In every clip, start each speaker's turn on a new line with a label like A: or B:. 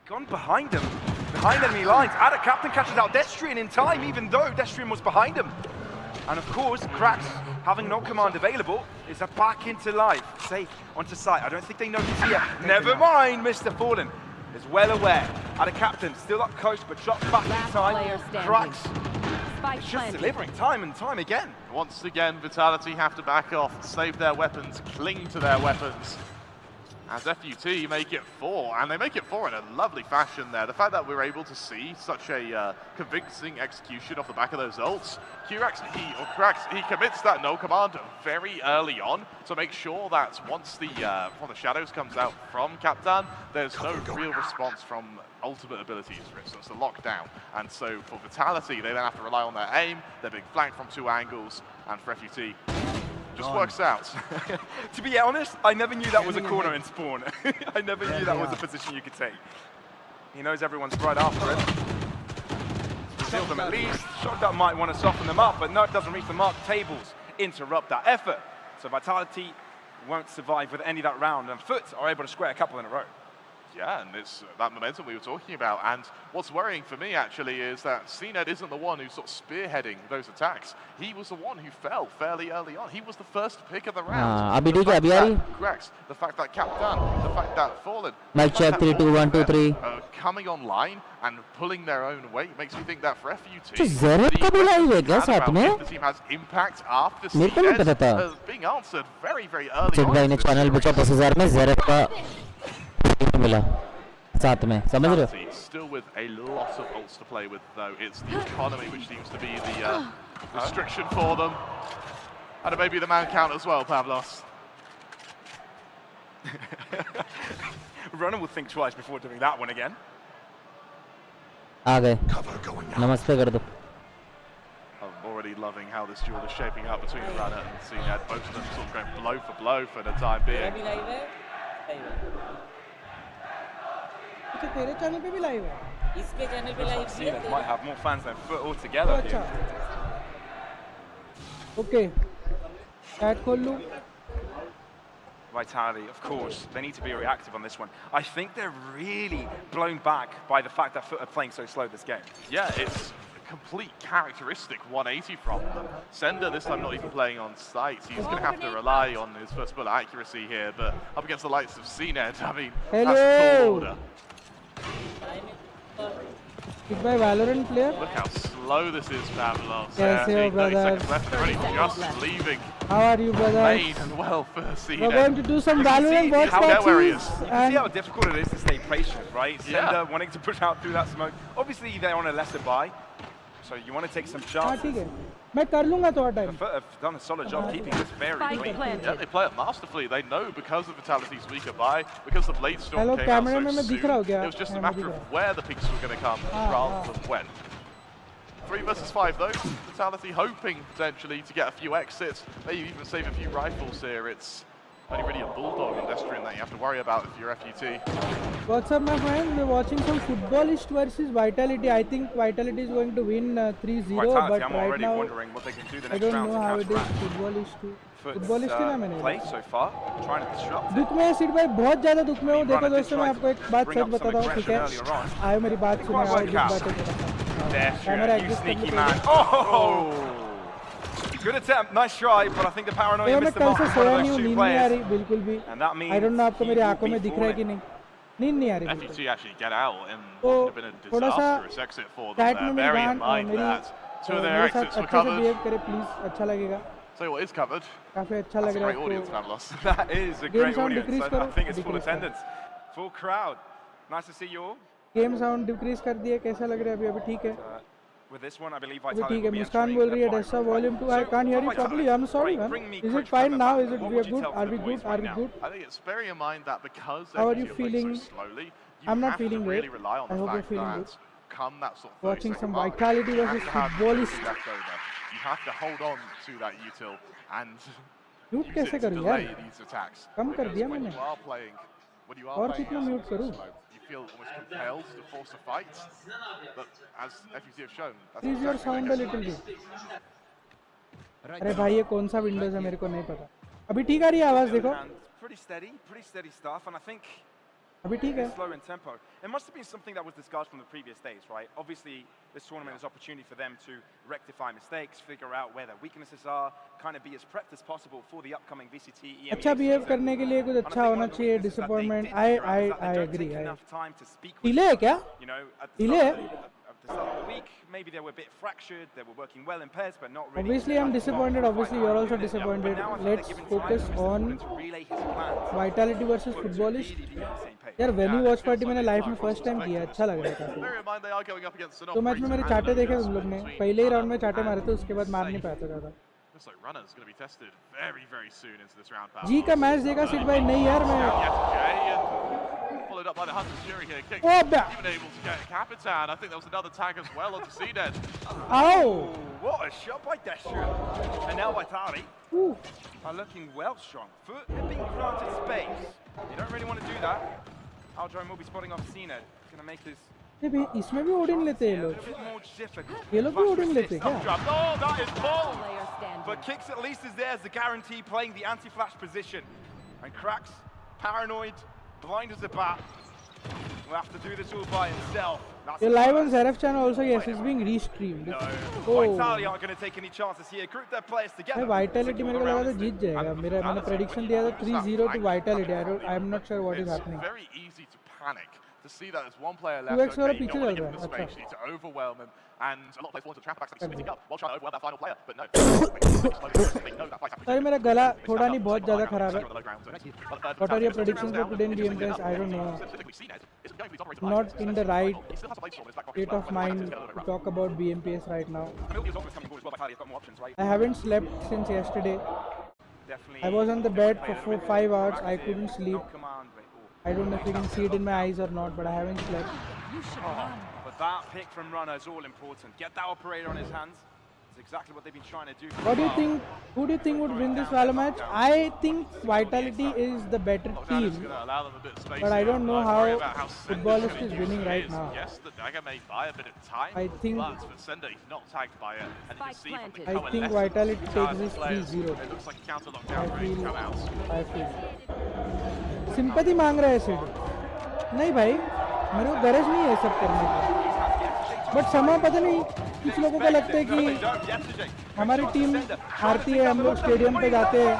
A: Gone behind him, behind enemy lines. Ada Captain catches out Destrian in time, even though Destrian was behind him. And of course, Krax, having no command available, is back into life, safe onto site. I don't think they know he's here. Never mind, Mr. Fallen is well aware. Ada Captain still up coast, but drops back in time. Krax is just delivering time and time again.
B: Once again, Vitality have to back off, save their weapons, cling to their weapons. As FUT make it 4, and they make it 4 in a lovely fashion there. The fact that we're able to see such a convincing execution off the back of those ults. Krax, he commits that no command very early on to make sure that once the shadows comes out from Captain, there's no real response from ultimate abilities for it, so it's a lockdown. And so for Vitality, they then have to rely on their aim. They're being flanked from 2 angles, and for FUT, just works out.
A: To be honest, I never knew that was a corner in Spawn. I never knew that was a position you could take. He knows everyone's right after it. Sealed them at least. Shotgun might want to soften them up, but no, it doesn't reach the mark. Tables interrupt that effort. So Vitality won't survive with any of that round, and Foot are able to square a couple in a row.
B: Yeah, and it's that momentum we were talking about. And what's worrying for me, actually, is that CNED isn't the one who's sort of spearheading those attacks. He was the one who fell fairly early on. He was the first pick of the round. Krax, the fact that Captain, the fact that Fallen,
C: Mic check 3, 2, 1, 2, 3.
B: Coming online and pulling their own weight makes me think that for FUT,
C: the
B: team has impact after CNED being answered very, very early on. Still with a lot of ults to play with, though. It's the economy which seems to be the restriction for them. And maybe the man count as well, Pavlos.
A: Ronan will think twice before doing that one again.
C: Cover going out. Namaste kar do.
B: I'm already loving how this duel is shaping up between Runner and CNED. Both of them sort of going blow for blow for the time being.
D: तेरे channel पे भी live है इसके channel पे live
A: है might have more fans than Foot altogether.
D: अच्छा okay chat खोल लूं.
A: Vitality, of course, they need to be reactive on this one. I think they're really blown back by the fact that Foot are playing so slow this game.
B: Yeah, it's a complete characteristic 180 from them. Sender this time not even playing on site. He's going to have to rely on his first bullet accuracy here, but up against the likes of CNED, I mean, that's a tall order.
D: Goodbye, Valorant player.
B: Look how slow this is, Pavlos.
D: Yes,
B: 30 seconds left, they're only just leaving.
D: How are you, brother?
B: Lane and well for CNED.
D: We're going to do some Valorant watch parties.
A: You can see how difficult it is to stay patient, right? Sender wanting to push out through that smoke. Obviously, they're on a lesser buy, so you want to take some chances.
D: मैं कर लूँगा थोड़ा time.
A: Have done a solid job keeping this very clean.
B: Yeah, they play it masterfully. They know because of Vitality's weaker buy, because the Blade Storm
D: Hello,
B: came out so
D: में
B: soon,
D: दिख रहा हूँ क्या?
B: it was just a matter of where the picks were going to come rather than when. 3 versus 5 though. Vitality hoping potentially to get a few exits, maybe even save a few rifles here. It's only really a Bulldog and Destrian that you have to worry about if you're FUT.
D: What's up, my friend? We're watching some Footballist versus Vitality. I think Vitality is going to win 3-0, but
A: I'm
D: right
A: already
D: now
A: wondering what they can do the
D: I
A: next
D: don't
A: round
D: know
A: to
D: how it is.
A: counteract.
D: Footballist too.
A: Foot's,
D: Footballist ही ना मैंने
A: play so far, trying to disrupt
D: दुख
A: it.
D: में है सिड भाई, बहुत ज़्यादा दुख में हूँ. देखो
A: Runner did
D: दोस्तों, मैं
A: try
D: आपको एक
A: to
D: बात
A: bring
D: सच
A: up some
D: बताता हूँ, ठीक है?
A: aggression earlier on.
D: आयो मेरी बात सुनो,
A: quite
D: आओ
A: work
D: दुख
A: out.
D: बातें थोड़ा सा.
A: Destrian,
D: camera
A: you
D: adjust
A: sneaky
D: करने
A: man. Oh! Good attempt, nice try, but I think the paranoia
D: देखो मैं
A: missed the
D: कल
A: mark
D: से
A: on one
D: सोया
A: of
D: नहीं
A: those
D: हूँ,
A: two
D: नींद नहीं आ
A: players.
D: रही बिल्कुल भी.
A: And that means
D: I don't know आपको
A: he
D: मेरी
A: will
D: आंखों
A: be
D: में दिख रहा है कि
A: falling.
D: नहीं. नींद नहीं आ रही बिल्कुल.
B: FUT actually get out and
D: तो
B: would have been a
D: थोड़ा सा
B: disastrous exit for them
D: chat
B: there.
D: में मेरी
B: Bearing in
D: बहन
B: mind
D: मेरी
B: that 2 of their
D: मेरे साथ
B: exits were
D: अच्छे से
B: covered.
D: बिहेव करे प्लीज, अच्छा लगेगा.
B: Tell you what is covered.
D: काफी अच्छा
B: That's
D: लग
B: a
D: रहा
B: great
D: है
B: audience,
D: तो
B: Pavlos.
A: That is a
D: Game
A: great
D: sound
A: audience.
D: decrease
A: I
D: करो,
A: think it's full
D: decrease
A: attendance, full crowd. Nice to see you all.
D: Game sound decrease कर दिया. कैसा लग रहा है अभी? ठीक है.
A: With this one, I believe
D: अभी
A: Vitality
D: ठीक है.
A: will be
D: मुस्कान
A: entering
D: बोल
A: the
D: रही है
A: final
D: डेस्सा
A: round.
D: Volume 2. I
A: So,
D: can't hear
A: for
D: you properly.
A: Vitality,
D: I'm sorry,
A: right,
D: man.
A: bring me
D: Is
A: Coach
D: it fine
A: Trevor
D: now?
A: back.
D: Is it
A: What
D: we are
A: would you
D: good?
A: tell
D: Are
A: the
D: we
A: boys
D: good? Are
A: right
D: we
A: now?
D: good?
B: I think it's bearing in mind that because
D: How are
B: FUT
D: you
B: are playing
D: feeling?
B: so slowly, you
D: I'm not
B: have
D: feeling
B: to really
D: great.
B: rely on
D: I
B: the
D: hope you're
B: fact
D: feeling
B: that come that sort of
D: Watching
B: 30-second
D: some
B: mark,
D: Vitality
B: you
D: versus
B: have to have
D: Footballist.
B: everything left over. You have to hold on to that util and
D: mute
B: use
D: कैसे
B: it to
D: करूँ
B: delay
D: यार?
B: these attacks.
D: कम कर
B: Because
D: दिया
B: when
D: मैंने.
B: you are playing, when you are
D: और
B: playing
D: कितना
B: so
D: mute करूँ?
B: slow, you feel almost compelled to force a fight. But as FUT have shown, that's
D: Increase your
B: exactly
D: sound
B: what
D: a
B: they get.
D: little bit. अरे भाई ये कौन सा Windows है मेरे को नहीं पता. अभी ठीक आ रही है आवाज? देखो
A: And pretty steady stuff, and I think
D: अभी ठीक है.
A: slow in tempo. It must have been something that was discussed from the previous days, right? Obviously, this tournament is an opportunity for them to rectify mistakes, figure out where their weaknesses are, kind of be as prepped as possible for the upcoming VCT EMEA
D: अच्छा behave
A: season.
D: करने के लिए कुछ
A: And I
D: अच्छा
A: think
D: होना
A: one of the
D: चाहिए.
A: weaknesses that they
D: disappointment
A: did figure out is that they
D: I
A: don't
D: agree.
A: take
D: I
A: enough time to speak with
D: delay है
A: each
D: क्या?
A: other. You know, at the
D: delay
A: start
D: है?
A: at the start of the week, maybe they were a bit fractured, they were working well in pairs, but not really.
D: Obviously I'm disappointed. Obviously you're also disappointed.
A: But now I think
D: Let's
A: they're given
D: focus
A: time
D: on
A: to relay his plans.
D: Vitality versus
A: Put to
D: Footballist.
A: really be on the same page.
D: यार venue
B: Yeah,
D: watch
B: it
D: party
B: feels
D: मैंने
B: like
D: life
B: the
D: में
B: entire
D: first time
B: process
D: किया है. अच्छा लग रहा है काफी.
B: Bear in mind they are going up against an
D: तो मैच में मेरे
B: operator
D: चाटे
B: and
D: देखे
B: a
D: तुम लोग ने.
B: between
D: पहले ही राउंड में
B: Runner
D: चाटे मारे
B: and
D: थे, उसके बाद मार नहीं
B: Safe.
D: पाया था ज़्यादा.
B: Looks like Runner's going to be tested very, very soon into this round.
D: जी का मैच देखा सिड भाई? नहीं यार मैं.
B: And followed up by the Hunter's Fury here. Kick,
D: Oh, bah.
B: even able to get Capitan. I think there was another tag as well onto CDED.
D: आओ.
A: Oh, what a shot by Destrian. And now Vitality
D: Ooh.
A: are looking well strong. Foot have been granted space. You don't really want to do that. Aldrome will be spotting off Cena. Going to make his
D: ये भी इसमें भी Odin लेते हैं
A: a
D: लोग.
A: little bit more difficult.
D: ये लोग भी
A: Flash
D: ओडिन लेते हैं
A: resist,
D: क्या?
A: up drop. Oh, that is bold.
E: Player standing.
A: But Kicks at least is there as the guarantee, playing the anti-flash position. And Cracks, paranoid, blind as a bat, will have to do this all by himself. That's
D: ये
A: a
D: live on
A: first.
D: Zaref channel also. Yes, it's being restreamed.
A: No,
D: Oh.
A: Vitality aren't going to take any chances here. Group their players together.
D: भाई Vitality
A: Secure
D: मेरे को
A: the
D: लगा
A: round
D: था जीत जाएगा.
A: and
D: मेरा मैंने
A: Vitality,
D: prediction
A: when
D: दिया
A: you
D: था
A: lose that
D: 3-0 to
A: flank,
D: Vitality. I'm not sure what is
B: It's
D: happening.
B: very easy to panic. To see that there's one player
D: 2x
B: left,
D: वाला
B: okay, you
D: पीछे
B: don't want
D: चल
B: to give him the
D: रहा है.
B: space, you need to overwhelm him, and a lot of players fall into the trap backs and splitting up while trying to overwhelm that final player, but no. They know that fight's happening.
D: Sorry मेरा गला थोड़ा नहीं बहुत ज़्यादा खराब है.
B: Second on the low ground.
D: What are your predictions for today in game guys? I don't know. Not in the right state of mind to talk about BMPS right now.
A: Milky's always coming forward as well. Vitality have got more options, right?
D: I haven't slept since yesterday.
A: Definitely.
D: I was on the bed for 5 hours. I couldn't sleep.
A: Not command, but,
D: I don't know if you can see it in my eyes or not, but I haven't slept.
A: but that pick from Runner is all important. Get that operator on his hands. It's exactly what they've been trying to do.
D: What do you think? Who do you think would win this Valor match? I think Vitality is the better team, but I don't know how Footballist is winning right now.
B: Yes, the dagger may buy a bit of time,
D: I think-
B: but Sender, he's not tagged by it. And you can see from the
D: I think
B: coalescence
D: Vitality
B: of
D: takes
B: the
D: this
B: players,
D: 3-0.
B: It looks like a counter lockdown ready to come out.
D: I feel. Sympathy मांग रहा है सिड. नहीं भाई, मेरे को गरज नहीं है सब करने की. बट समा पता नहीं कुछ लोगों को लगता है कि हमारी टीम हारती है, हम लोग स्टेडियम पे जाते हैं,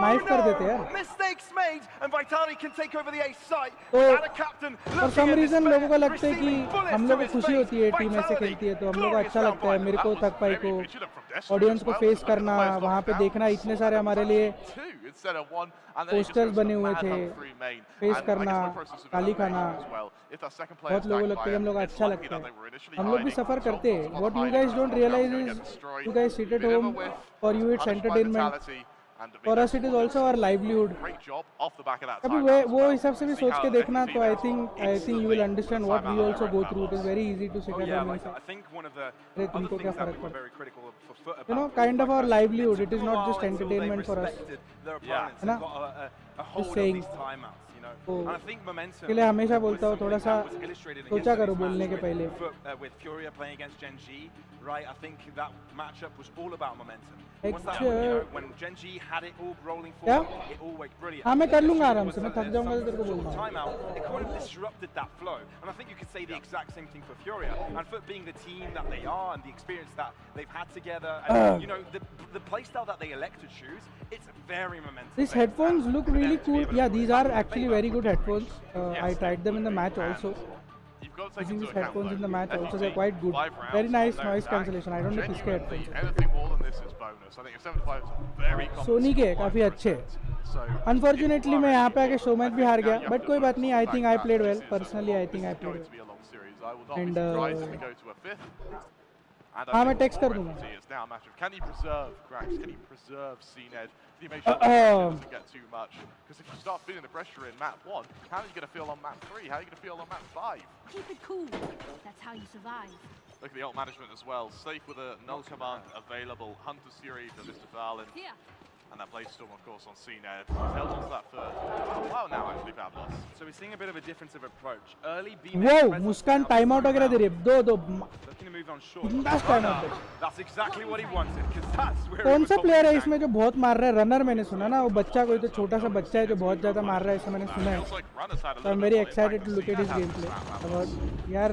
D: नाइफ कर देते हैं यार.
A: Mistakes made, and Vitality can take over the ace site.
D: तो
A: Without a captain,
D: for
A: looking
D: some
A: at
D: reason
A: despair,
D: लोगों को लगता है कि
A: receiving bullets
D: हम
A: to
D: लोग को
A: his
D: खुशी
A: face.
D: होती है टीम ऐसे
A: Vitality,
D: खेलती है, तो हम लोग को
A: glorious
D: अच्छा लगता है.
A: soundbite.
D: मेरे को थक पाई को
B: Very vigilant from Destiny
D: audience
B: as
D: को
B: well.
D: Face
B: Look at the
D: करना,
B: players
D: वहाँ पे
B: knocked
D: देखना,
B: down.
D: इतने सारे हमारे लिए
B: Two instead of one, and then he just
D: posters
B: goes
D: बने
B: for
D: हुए
B: mad
D: थे,
B: hunt through main.
D: Face
B: And I guess
D: करना,
B: my process of
D: गाली
B: elimination
D: खाना.
B: as well. If that second player
D: बहुत लोगों को
B: is
D: लगता है कि हम
B: tagged
D: लोग
B: by it,
D: अच्छा
B: it's
D: लगता
B: lucky that
D: है.
B: they were initially
D: हम लोग भी
B: hiding.
D: सफर करते हैं.
B: Top
D: What you
B: hiding,
D: guys don't
B: top
D: realize
B: gonna
D: is
B: get destroyed.
D: you guys sit at
B: Bit of a
D: home
B: whiff,
D: for you it's
B: punished by
D: entertainment.
B: Vitality. And
D: For us it is also our livelihood.
B: Great job off the back of that
D: अभी
B: timeout.
D: वो हिसाब से भी सोच के देखना तो I think you will understand what we also go through. It is very easy to sit
A: Oh
D: at
A: yeah,
D: home
A: like,
D: and
A: I think one of the
D: Hey,
A: other
D: तुमको क्या
A: things that
D: फर्क
A: we were
D: पड़ता?
A: very critical of for Foot
D: You know,
A: about
D: kind
A: was
D: of
A: the
D: our
A: fact that
D: livelihood.
A: took
D: It is
A: a
D: not
A: while
D: just
A: until they
D: entertainment for us.
A: respected their
B: Yeah.
A: opponents
D: है ना?
A: and got a hold of
D: saying.
A: these timeouts, you know.
D: Oh.
A: And I think momentum
D: के लिए हमेशा
A: was
D: बोलता हूँ थोड़ा
A: something
D: सा
A: that was illustrated in
D: सोचा करो
A: yesterday's
D: बोलने
A: match
D: के पहले.
A: with Furia playing against Gen G, right? I think that matchup was all about momentum. Once that, you know, when Gen G had it all rolling for
D: क्या?
A: them, it all worked brilliant.
D: हाँ मैं कर लूँगा
A: As
D: आराम
A: soon
D: से.
A: as
D: मैं
A: there
D: थक
A: was
D: जाऊँगा तो
A: some
D: तेरे को
A: sort of
D: बोलूँगा.
A: timeout, it kind of disrupted that flow. And I think you could say the exact same thing for Furia. And for being the team that they are and the experience that they've had together, and you know the playstyle that they elect to choose, it's very momentum.
D: These headphones look really cool. Yeah, these are actually very good headphones. I tried them in the match also.
B: You've got to take
D: Using
B: into
D: these
B: account,
D: headphones
B: though,
D: in the match
B: FUT,
D: also, they're quite good.
B: 5 rounds
D: Very nice
B: on their
D: noise
B: back.
D: cancellation. I don't know किसके
B: Genuinely,
D: headphones हैं.
B: anything more than this is bonus. I think 75 is very
D: Sony के काफी अच्छे.
B: So,
D: Unfortunately मैं यहाँ पे आके show match भी हार गया.
B: now you
D: But
B: have
D: कोई
B: to
D: बात नहीं. I
B: focus
D: think
B: on
D: I
B: the
D: played
B: fact
D: well.
B: that this is
D: Personally, I think I
B: this is
D: played
B: going
D: well.
B: to be a long series. I will not
D: And,
B: be surprised if we go to a 5th. And
D: हाँ, मैं
B: think
D: text
B: for
D: कर दूँगा.
B: FUT, it's now a matter of can you preserve Grax? Can you preserve CNED? Can you make sure that it doesn't get too much? Because if you start feeling the pressure in map 1, how are you going to feel on map 3? How are you going to feel on map 5?
E: Keep it cool. That's how you survive.
B: Look at the ult management as well. Safe with a null command available. Hunter's Fury for Mr. Farlin.
E: Here.
B: And that Blaze Storm, of course, on CNED. He's held on to that for a while now, actually, Pavlos.
A: So we're seeing a bit of a difference of approach. Early B
D: Wow, Muskan time out वगैरह दे रही है. दो
A: looking to move on short.
D: बिंदास time out.
A: That's exactly what he wanted, because that's where
D: कौन सा player है इसमें जो बहुत मार रहा है? रनर मैंने सुना ना, वो बच्चा कोई तो छोटा सा बच्चा है जो बहुत ज्यादा मार रहा है, ऐसा मैंने सुना है.
B: Feels like Runner's had a
D: So I'm
B: little
D: very
B: bit more
D: excited
B: impact
D: to
B: than
D: look at his
B: CNED
D: gameplay.
B: has this map.
D: About यार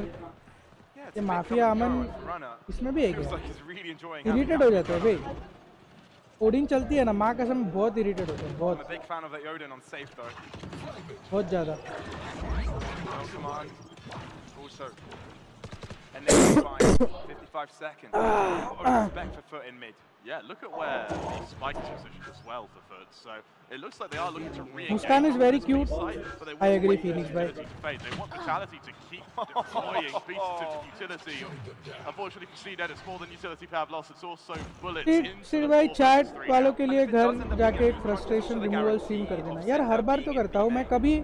A: Yeah,
D: ये माफिया अमन इसमें भी है
A: feels
D: क्या?
A: like he's really enjoying having
D: irritate
A: that.
D: हो जाता है भाई. कोडिंग चलती है ना, माँ कसम बहुत इरिटेट होता है.
A: I'm a
D: बहुत
A: big fan of the Odin on safe though.
D: बहुत ज्यादा.
A: No command. Also. And then 55 seconds. A lot of respect for Foot in mid.
B: Yeah, look at where the spike is positioned as well for Foot. So it looks like they are looking to re-engage.
D: Muskan is very cute.
B: Side, but they
D: I
B: want
D: agree,
B: the
D: Phoenix,
B: utility to fade. They want Vitality to keep deploying pieces of utility. Unfortunately for CNED, it's more than utility Pavlos, it's also bullets into
D: सिर
B: the
D: भाई
B: 4
D: chat
B: versus 3
D: वालों
B: now.
D: के लिए घर जाके एक frustration removal scene कर देना. यार हर बार तो करता हूँ मैं. कभी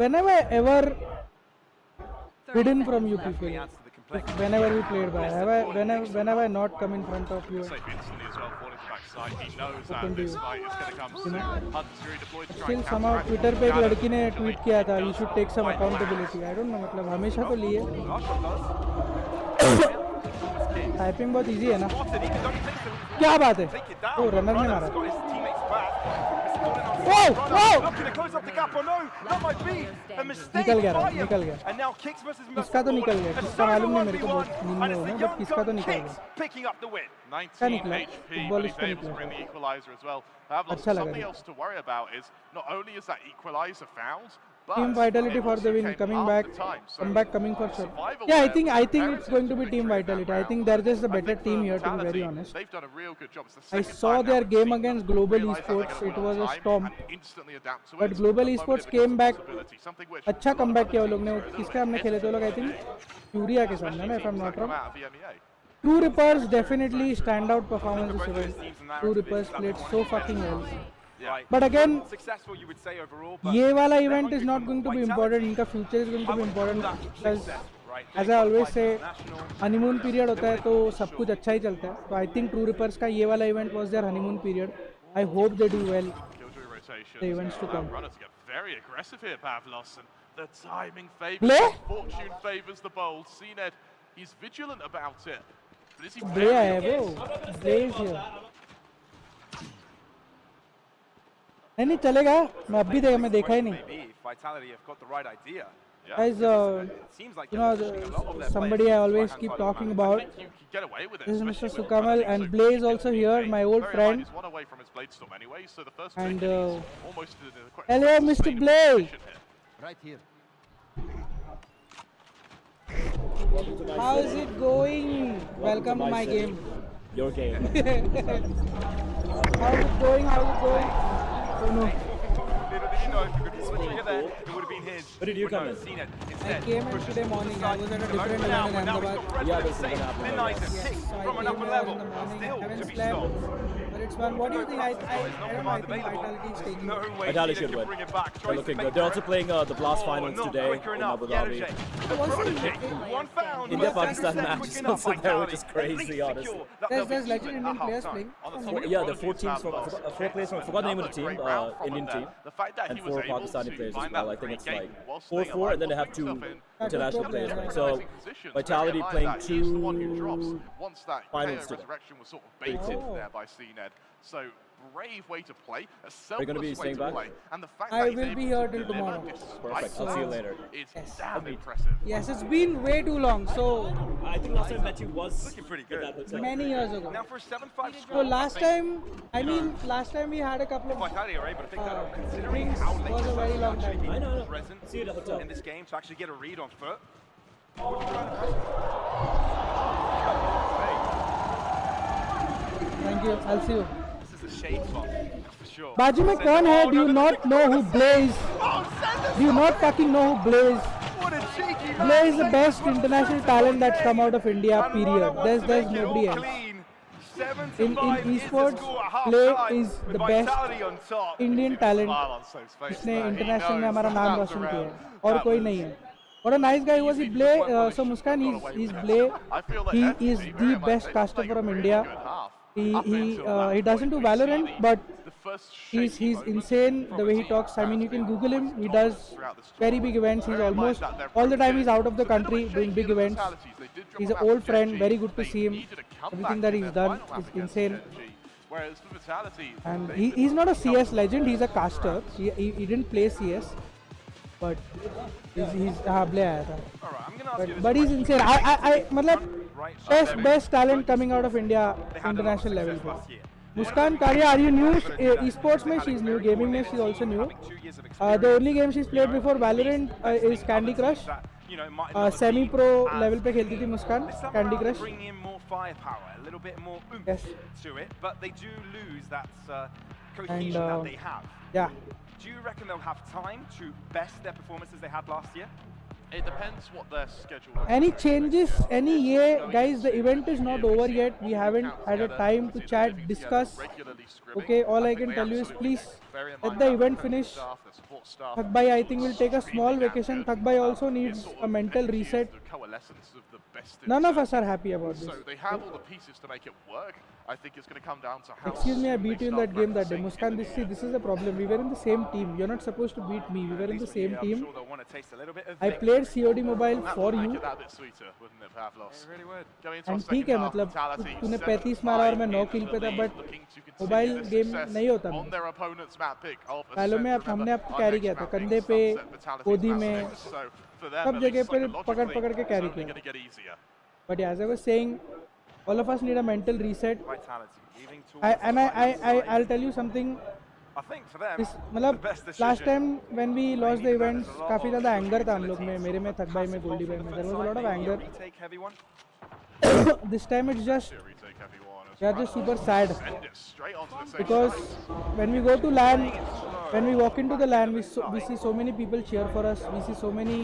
D: whenever ever hidden from you people. Whenever we played by, whenever I not come in front of you.
B: Safe instantly as well, falling to backside. He knows
D: Open
B: that this
D: to you.
B: fight is going to come soon. Hunter's Fury deployed to try
D: Still
B: and
D: somehow
B: counteract
D: Twitter पे एक
B: Gallop.
D: लड़की ने tweet किया था you should take some accountability. I don't know, मतलब हमेशा तो लिए. टाइपिंग बहुत इजी है ना. क्या बात है? ओ रनर ने मारा. Whoa!
A: Looking to close up the gap or no? That might be a mistake
D: निकल गया,
A: by him.
D: निकल गया.
A: And now Kicks versus
D: किसका तो निकल गया. किसका मालूम नहीं मेरे को बहुत नींद में हो ना, बट किसका तो निकल गया.
A: Picking up the win.
B: 19
D: निकला?
B: HP, but
D: फुटबॉलिस्ट
B: he's
D: का
B: able to
D: निकला.
B: bring the equalizer as well. Pavlos,
D: अच्छा लगा
B: something
D: ये.
B: else to worry about is not only is that equalizer found, but
D: Team vitality
B: it
D: for the
B: also
D: win,
B: came
D: coming
B: after
D: back,
B: time. So
D: comeback coming for sure.
B: survival
D: Yeah, I
B: there
D: think
B: was
D: it's
B: imperative
D: going to be
B: victory
D: team
B: in that
D: vitality. I
B: round.
D: think they're just the
B: I
D: better
B: think for
D: team here, to be
B: Vitality,
D: very honest.
B: They've done a real good job. It's the
D: I
B: second
D: saw
B: time now
D: their
B: we've
D: game
B: seen
D: against
B: them
D: Global
B: realise that they're
D: Esports.
B: gonna
D: It
B: win
D: was a
B: on time
D: storm.
B: and instantly adapt to it.
D: But Global
B: The
D: Esports
B: moment
D: came
B: it
D: back.
B: becomes a possibility, something which
D: अच्छा
B: a lot of
D: comeback
B: other
D: किया वो
B: teams
D: लोग ने.
B: are a little
D: किसके
B: bit
D: हमने खेले थे वो लोग? I think Furia के सामने ना, if I'm
B: especially
D: not
B: teams that come
D: wrong.
B: out of EMEA.
D: True Rippers definitely standout performance this event. True Rippers played so fucking well.
A: Right.
D: But again,
A: Successful, you would say overall. But
D: ये वाला
A: they're
D: event
A: hungry
D: is not
A: for
D: going to be
A: vitality.
D: important. इनका future is going to
A: How
D: be
A: much
D: important
A: of that
D: because
A: success, right?
D: as I always say, honeymoon period होता है तो सब कुछ अच्छा ही चलता है. So I think True Rippers का ये वाला event was their honeymoon period. I hope they do well.
B: Killjoy rotation.
D: The events to come.
B: Runner to get very aggressive here, Pavlos, and the timing favors.
D: Blay?
B: Fortune favors the bold. CNED, he's vigilant about it. But is he
D: Blay आया
B: very
D: है वो. Blay is here. नहीं चलेगा. मैं अब भी देखा, मैं देखा ही नहीं.
A: Maybe if Vitality have got the right idea.
D: Guys,
A: It seems like
D: you
A: they're
D: know,
A: pushing a lot of their
D: somebody I
A: players
D: always
A: to
D: keep
A: right-hand side of
D: talking
A: the map.
D: about.
B: I think you can get away with it.
D: This is
B: especially
D: Mr.
B: with
D: Sukamal
B: running
D: and
B: so
D: Blaze
B: quickly
D: also
B: into
D: here,
B: the
D: my
B: game.
D: old
B: Bear in
D: friend.
B: mind, he's one away from his Blade Storm anyway, so the first
D: And,
B: pick is almost in a quite
D: hello, Mr.
B: sustainable
D: Blaze.
B: position here.
F: Right here.
D: How is it going? Welcome to my game.
F: Your game.
D: How's it going? How's it going? Oh no.
A: Little did you know, if you could be switching it there, it would have been his.
F: Where did you
A: But
F: come
A: no,
F: in?
A: CNED
D: I
A: instead
D: came in
A: pushes
D: today
A: to the
D: morning. I
A: side.
D: was at a
A: Alone
D: different
A: for now,
D: event in
A: but now he's
D: Ahmedabad.
A: got Red
F: Yeah,
A: Bull
F: this is
A: safe
F: gonna happen.
A: from another
D: Yes,
A: level.
D: so I
A: From
D: came
A: another
D: here
A: level.
D: in the morning.
A: Still
D: Haven't
A: to be
D: slept.
A: stopped.
D: But it's fun. What do you think? I
A: It's not
D: don't know. I
A: command
D: think
A: available.
D: Vitality is taking
A: No
D: it.
A: way
F: Vitality
A: Cena
F: should
A: can
F: win.
A: bring it back.
F: They're
A: Tries to
F: looking
A: make
F: good. They're
A: for
F: also
A: it.
F: playing the Blast finals
A: not
F: today
A: quicker
F: in
A: enough.
F: Abu Dhabi.
A: Prodigy. One found.
F: India
A: but
F: Pakistan
A: Quick
F: match is
A: enough,
F: also there, which is
A: Vitality. At
F: crazy,
A: least
F: honestly.
A: secure that they'll
D: There's
A: be
D: legend
A: even
D: Indian
A: at
D: players
A: half-time.
D: playing.
F: Yeah, the 4 teams from 4 players from I forgot the name of the team, Indian team,
B: The fact that
F: and
B: he was
F: 4
B: able
F: Pakistani
B: to
F: players as
B: find
F: well.
B: that
F: I think it's
B: great
F: like
B: game while
F: 4-4,
B: staying
F: and then they have
B: alive,
F: 2
B: putting himself in
F: international
D: Top
F: players.
D: players,
F: Right?
D: yeah.
F: So
B: positions.
F: Vitality
B: Bear in
F: playing
B: mind that he's the one who drops
F: 2
B: once that
F: finals
B: KO
F: today.
B: resurrection was sort of baited
D: Oh.
B: there by CNED. So brave way to play, a
F: you
B: selfless
F: gonna be
B: way
F: staying
B: to
F: back?
B: play, and the fact
D: I
B: that he's
D: will
B: able
D: be
B: to
D: here till
B: deliver
D: tomorrow.
B: despite
F: Perfect. I'll see you
B: that
F: later.
B: is
D: Yes.
B: damn impressive.
D: Yes, it's been way too long. So
F: I think last time I met you was
A: Looking pretty
F: at
A: good.
F: that hotel.
D: many years ago.
A: Now for a 7-5
D: So
A: score,
D: last time, last time we had a couple of
A: Vitality are able to pick that up, considering
D: rings
A: how late
D: was a very long
A: actually
D: time.
F: I know.
A: present
F: See you at the hotel.
A: in this game to actually get a read on foot.
D: Thank you. I'll see you.
A: This is a shade buff, for sure.
D: बाजू में कौन है? Do you not know who Blaze? Do you not fucking know who Blaze?
A: What a cheeky
D: Blaze is the best international talent that's come out of India. Period. There's nobody else. In esports, Play is the best Indian talent. जिसने international में हमारा नाम रोशन किया है और कोई नहीं है. What a nice guy was he. Blay, so Muskan, he's Blay. He is the best caster from India. He doesn't do Valorant, but he's insane the way he talks. I mean, you can Google him. He does very big events. He's almost all the time he's out of the country doing big events. He's an old friend. Very good to see him. Everything that he's done is insane. And he's not a CS legend. He's a caster. He didn't play CS, but he's Blay आया था. But he's insane. I मतलब best talent coming out of India international level पे. Muskan Karia, are you new? Esports में she's new. Gaming में she's also new. The only game she's played before Valorant is Candy Crush. Semi-pro level पे खेलती थी Muskan. Candy Crush.
A: Bring in more firepower, a little bit more oomph
D: Yes.
A: to it, but they do lose that cohesion that they have.
D: Yeah.
A: Do you reckon they'll have time to best their performances they had last year?
B: It depends what their schedule is.
D: Any changes? Guys, the event is not over yet. We haven't had a time to chat, discuss. Okay, all I can tell you is please let the event finish. Thakbai, I think will take a small vacation. Thakbai also needs a mental reset. None of us are happy about this.
B: So they have all the pieces to make it work. I think it's going to come down to how.
D: Excuse me, I beat you in that game that day. Muskan, this is a problem. We were in the same team. You're not supposed to beat me. We were in the same team. I played COD Mobile for you.
B: Make it that bit sweeter, wouldn't it, Pavlos?
A: It really would.
B: Going into our
D: And
B: second
D: ठीक है
B: half,
D: मतलब
B: Vitality
D: तूने
B: 7-5
D: 35 मारा और मैं 9
B: into
D: kill
B: the
D: पे था
B: lead,
D: but
B: looking to continue
D: mobile
B: this
D: game
B: success
D: नहीं होता
B: on their opponent's map pick of a
D: पहले में
B: set.
D: हमने आपको
B: Remember,
D: कैरी
B: our
D: किया
B: next
D: था
B: map
D: कंधे
B: pick's
D: पे
B: upset Vitality's
D: गोदी
B: map
D: में
B: pick. So for them,
D: सब
B: at
D: जगह
B: least
D: पे
B: psychologically,
D: पकड़ के
B: it's
D: कैरी
B: only
D: किया
B: going to get easier.
D: but as I was saying all of us need a mental reset
A: Vitality, leaving towards
D: I'll tell you something
A: I think for them,
D: this
A: the
D: मतलब
A: best decision.
D: last time when we lost the events काफी ज़्यादा anger था हम लोग में मेरे में थक भाई में गोल्डी भाई में there was a lot of anger
A: Retake heavy one.
D: this time it's just
B: Retake everyone as
D: we are just super sad
B: send it straight onto the same
D: because
B: side.
D: when we go to LAN, when we walk into the LAN, we see so many people cheer for us. We see so many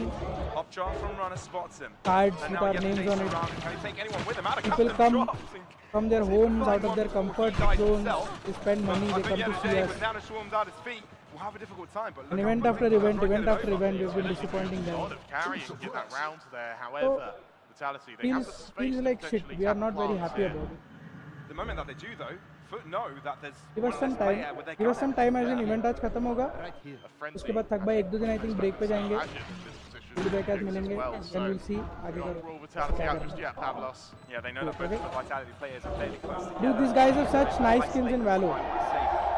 A: Up draft from runner spots him.
D: cards
A: And
D: with
A: now
D: our
A: he has to
D: names
A: chase
D: on it.
A: around. Can he take anyone with him? Out of
D: People
A: captain
D: come
A: drops and
D: from their homes, out of their comfort zones, they spend money,
A: I
D: they
A: think
D: come
A: the
D: to
A: other
D: see
A: day,
D: us.
A: when Nana swarms out his feet, we'll have a difficult time. But
D: And
A: look
D: event
A: how
D: after
A: quickly
D: event,
A: they're
D: event
A: getting
D: after
A: over.
D: event, we've been disappointing
B: A
D: them.
B: lot of carry to get that round there. However, Vitality, they have the space
D: Feels
B: to
D: like shit.
B: potentially
D: We are not very
B: capitalize
D: happy
B: here.
D: about it.
A: The moment that they do, though, Foot know that there's
D: Give us
A: one
D: some
A: less player
D: time.
A: with their
D: Give us
A: gun
D: some time as an event आज खत्म होगा.
B: A friendly
D: उसके बाद थक भाई 1-2 दिन I think break पे जाएंगे.
B: imagine this position
D: गोल्डी भाई के साथ
B: as
D: मिलेंगे.
B: well.
D: Then
B: So,
D: we'll see आगे
B: not
D: का
B: rule Vitality out just yet, Pavlos.
A: Yeah, they know that both of the Vitality players are fairly close together.
D: Dude, these guys have such nice skins in Valo.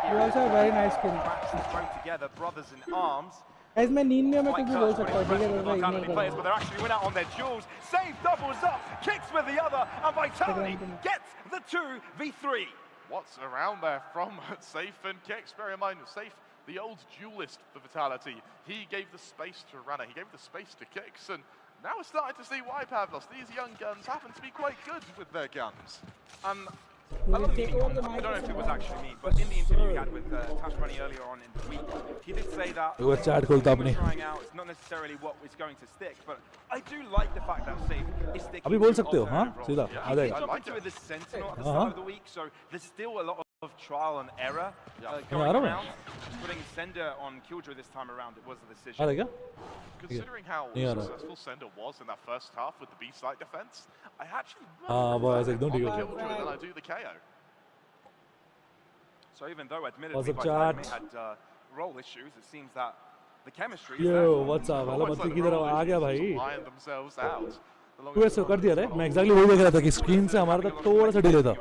D: They also have very nice skins.
A: Practice thrown together, brothers in arms.
D: Guys, मैं नींद में मैं कुछ
A: Quite
D: भी बोल
A: tough
D: सकता
A: when
D: हूँ. ठीक है,
A: it comes to
D: मैं
A: Vitality
D: ignore
A: players,
D: करूँगा.
A: but they're actually went out on their duels. Save doubles up, kicks with the other, and Vitality gets the 2v3.
B: What's around there from Safe and Kicks? Bear in mind, Safe, the old duelist for Vitality. He gave the space to Runner, he gave the space to Kicks, and now we're starting to see why, Pavlos. These young guns happen to be quite good with their guns.
A: I love the comment. I don't know if it was actually me, but in the interview we had with Tashmani earlier on in the week, he did say that
G: वो chat खोलता
A: what
G: अपने.
A: we're trying out, it's not necessarily what is going to stick, but I do like the fact that Safe is sticking
G: अभी बोल
A: to
G: सकते हो, हाँ?
A: alternative roles.
G: सीधा,
A: He
G: uh
A: did
G: जाएगा.
A: jump into it this Sentinel at the
G: हाँ,
A: start
G: हाँ.
A: of the week, so there's still a lot of of trial and error going around. Putting Sender on Killjoy this time around, it was the decision.
G: आ गया?
B: Considering how successful Sender was in that first half with the B-side defense, I actually
G: बस एकदम ठीक
B: rather
G: है.
B: Killjoy than I do the KO.
A: So even though admittedly
G: up,
A: Vitality
G: chat?
A: had role issues, it seems that the chemistry is
G: Yo,
A: there.
G: what's up? Hello
B: Almost
G: बत्ती
B: like
G: किधर
B: the
G: आ गया
B: role
G: भाई?
B: issues iron themselves out.
G: तू ऐसे कर दिया रे? मैं exactly वही देख रहा था कि स्क्रीन से हमारा तक थोड़ा सा डिले था.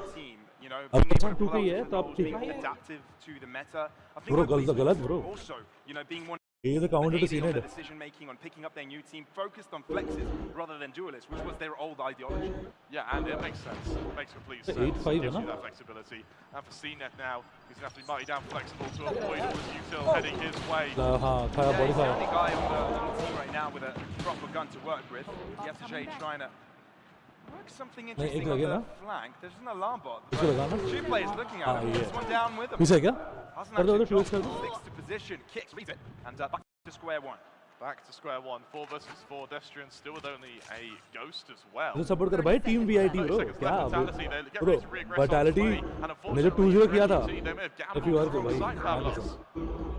A: You know,
G: अब
A: being able
G: percent
A: to
G: to
A: pull
G: ही
A: out
G: है
A: the
G: तो अब
A: roles,
G: ठीक
A: being
G: है.
A: adaptive to the meta. I think
G: Bro,
A: like
G: गलत bro.
A: also, you know, being one
G: He is a counter to
A: heavy on
G: Cena.
A: the decision making, on picking up their new team, focused on flexes rather than duelists, which was their old ideology.
B: Yeah, and it makes sense. It makes complete sense.
G: 8-5
B: Gives
G: है
B: you
G: ना?
B: that flexibility. And for CNET now, he's going to have to be mighty damn flexible to avoid all the util heading his way.
G: हाँ खाया
A: Yeah,
G: body
A: he's the
G: खाया.
A: only guy on the team right now with a proper gun to work with. Decisive trying to work something interesting
G: एक
A: on
G: लगे
A: the
G: ना?
A: flank. There's an alarm bot.
G: इसको लगा ना?
A: Two players looking at him.
G: yeah.
A: This one down with him.
G: पीछे क्या?
A: Hasn't
G: कर दो
A: actually
G: तो टूल्स कर
A: dropped.
G: दो.
A: Sticks to position, kicks, reads it, and back to square one.
B: Back to square one. 4 versus 4. Destrian still with only a ghost as well.
G: तो support कर भाई टीम VIT bro. क्या
B: Vitality, they get
G: bro?
B: ready to regress on
G: Vitality
B: play, and
G: ने जो 2-0
B: unfortunately,
G: किया था.
B: FUT, they may have
G: FUT
B: gambled
G: को
B: from
G: भाई.
B: side power loss.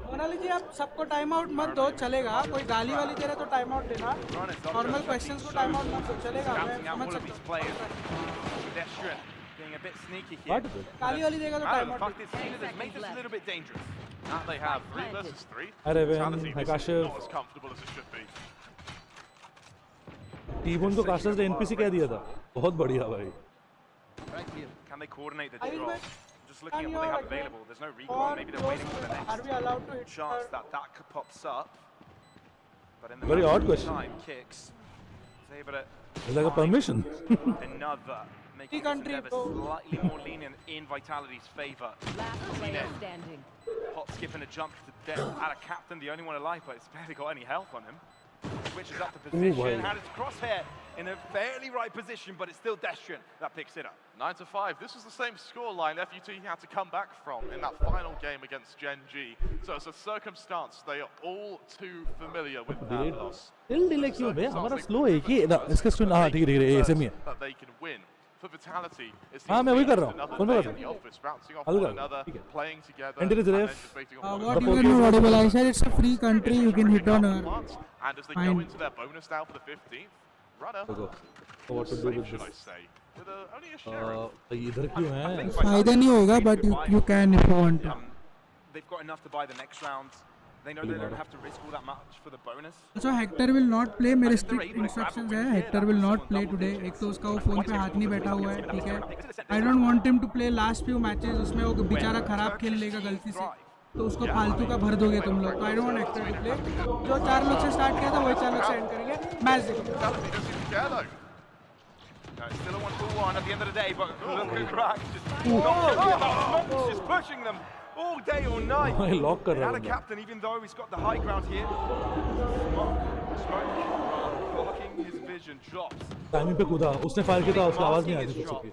D: मोनाली जी आप सबको टाइम आउट मत दो चलेगा कोई गाली वाली दे रहे तो टाइम आउट देना नॉर्मल क्वेश्चंस को टाइम आउट मत दो चलेगा मैं
A: Counting out
D: समझ
A: all of these
D: सकता
A: players. Pedestrian being a bit sneaky here.
G: What?
D: हूँ गाली वाली देगा तो
A: Out of
D: time
A: the
D: out
A: fact that Cena has made this a little bit dangerous.
B: Now they have 3 versus 3.
G: अरे
B: Vitality,
G: when
B: this is
G: Kashif
B: not as comfortable as it should be.
G: Team उनको काशिफ ने NPC कह दिया था. बहुत बढ़िया भाई.
A: Can they coordinate the
D: Ayush
A: draw?
D: bhai,
A: Just looking at
D: can
A: what they
D: you
A: have
D: again
A: available. There's no recon.
D: और
A: Maybe they're waiting for the
D: are we
A: next
D: allowed to hit
A: chance that pops up. But in the
G: Very odd
A: meantime,
G: question.
A: time kicks. Is able to
G: It's like a permission.
A: another, making this
D: country,
A: endeavor
D: bro.
A: slightly more lenient in Vitality's favor.
E: Last player standing.
A: Hop, skip, and a jump to death at a captain, the only one alive, but it's barely got any health on him. Switches up the position,
G: wow.
A: had his crosshair in a fairly right position, but it's still Destrian that picks it up.
B: 9-5. This was the same scoreline FUT had to come back from in that final game against Gen G. So it's a circumstance they are all too familiar with that loss.
G: Still delay क्यों बे? हमारा slow है कि इसका screen हाँ ठीक है ये ऐसे में है.
B: That they can win. For Vitality, it's
G: हाँ मैं वही कर रहा हूँ.
B: another
G: कौन
B: day
G: कर
B: in the
G: रहा हूँ?
B: office, bouncing off
G: अलग
B: one
G: अलग,
B: another,
G: ठीक है.
B: playing together,
G: Enter is
B: and then
G: ref.
B: just waiting on
D: what you can know audible I said it's a free country you can hit on her
B: And as they
D: Fine.
B: go into their bonus now for the 15th, runner,
G: देखो. So what to do
B: safe
G: with
B: should I
G: this?
B: say, with only a sharing.
G: इधर क्यों है?
D: फायदा नहीं होगा but you can if you want to.
A: They've got enough to buy the next round. They know they don't have to risk all that much for the bonus.
D: So Hector will not play मेरे strict instructions है Hector will not play today एक तो उसका वो phone पे हाथ नहीं बैठा हुआ है ठीक है I don't want him to play last few matches उसमें वो बेचारा खराब खेल लेगा गलती से तो उसको फालतू का भर दोगे तुम लोग तो I don't want Hector to play जो 4 लोग से स्टार्ट किया था वही 4 लोग से एंड करेंगे मैच देखो
B: Vitality doesn't even care though.
A: No, it's still a 1-1 at the end of the day, but look at Crack just just pushing them all day or night.
G: भाई लॉक कर रहा
A: Not a
G: है.
A: captain, even though he's got the high ground here. Smoke, blocking his vision, drops.
G: Timing पे कूदा. उसने fire किया था उसकी आवाज नहीं आ रही थी.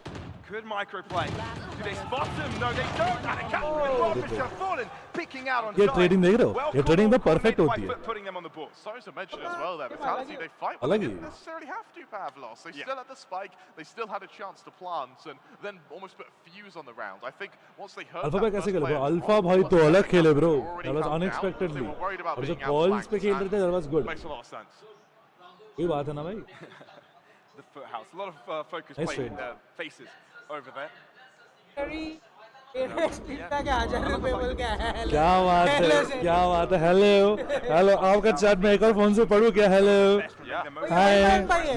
A: Good microplay. Do they spot him? No, they don't. And a captain with Warfish have fallen, picking out on
G: ये
A: side.
G: trading देख रहे हो?
A: Well
G: ये trading तो
A: called,
G: perfect
A: coordinated
G: होती
A: by
G: है.
A: Foot putting them on the board.
B: Sorry to mention as well there, Vitality, they fight, but
G: अलग
B: they
G: he.
B: didn't necessarily have to have lost. They
A: Yeah.
B: still had the spike, they still had a chance to plant, and then almost put a fuse on the round. I think once they heard
G: alpha
B: that
G: पे कैसे
B: first
G: खेले
B: player
G: bro?
B: drop,
G: alpha भाई
B: once
G: तो
B: the
G: अलग
B: second
G: खेले
B: player
G: bro.
B: had already
G: That was
B: come down,
G: unexpectedly.
B: they were worried about
G: और जो
B: being
G: calls
B: outflanked,
G: पे खेल रहे थे that was good.
B: makes a lot of sense.
G: कोई बात है ना भाई.
A: The foothouse. A lot of focus
G: Nice
A: played
G: trade.
A: in their faces over there.
G: क्या बात है? क्या बात है? हेलो हेलो आपका चैट में एक और फोन से पढ़ूं क्या? Hello hi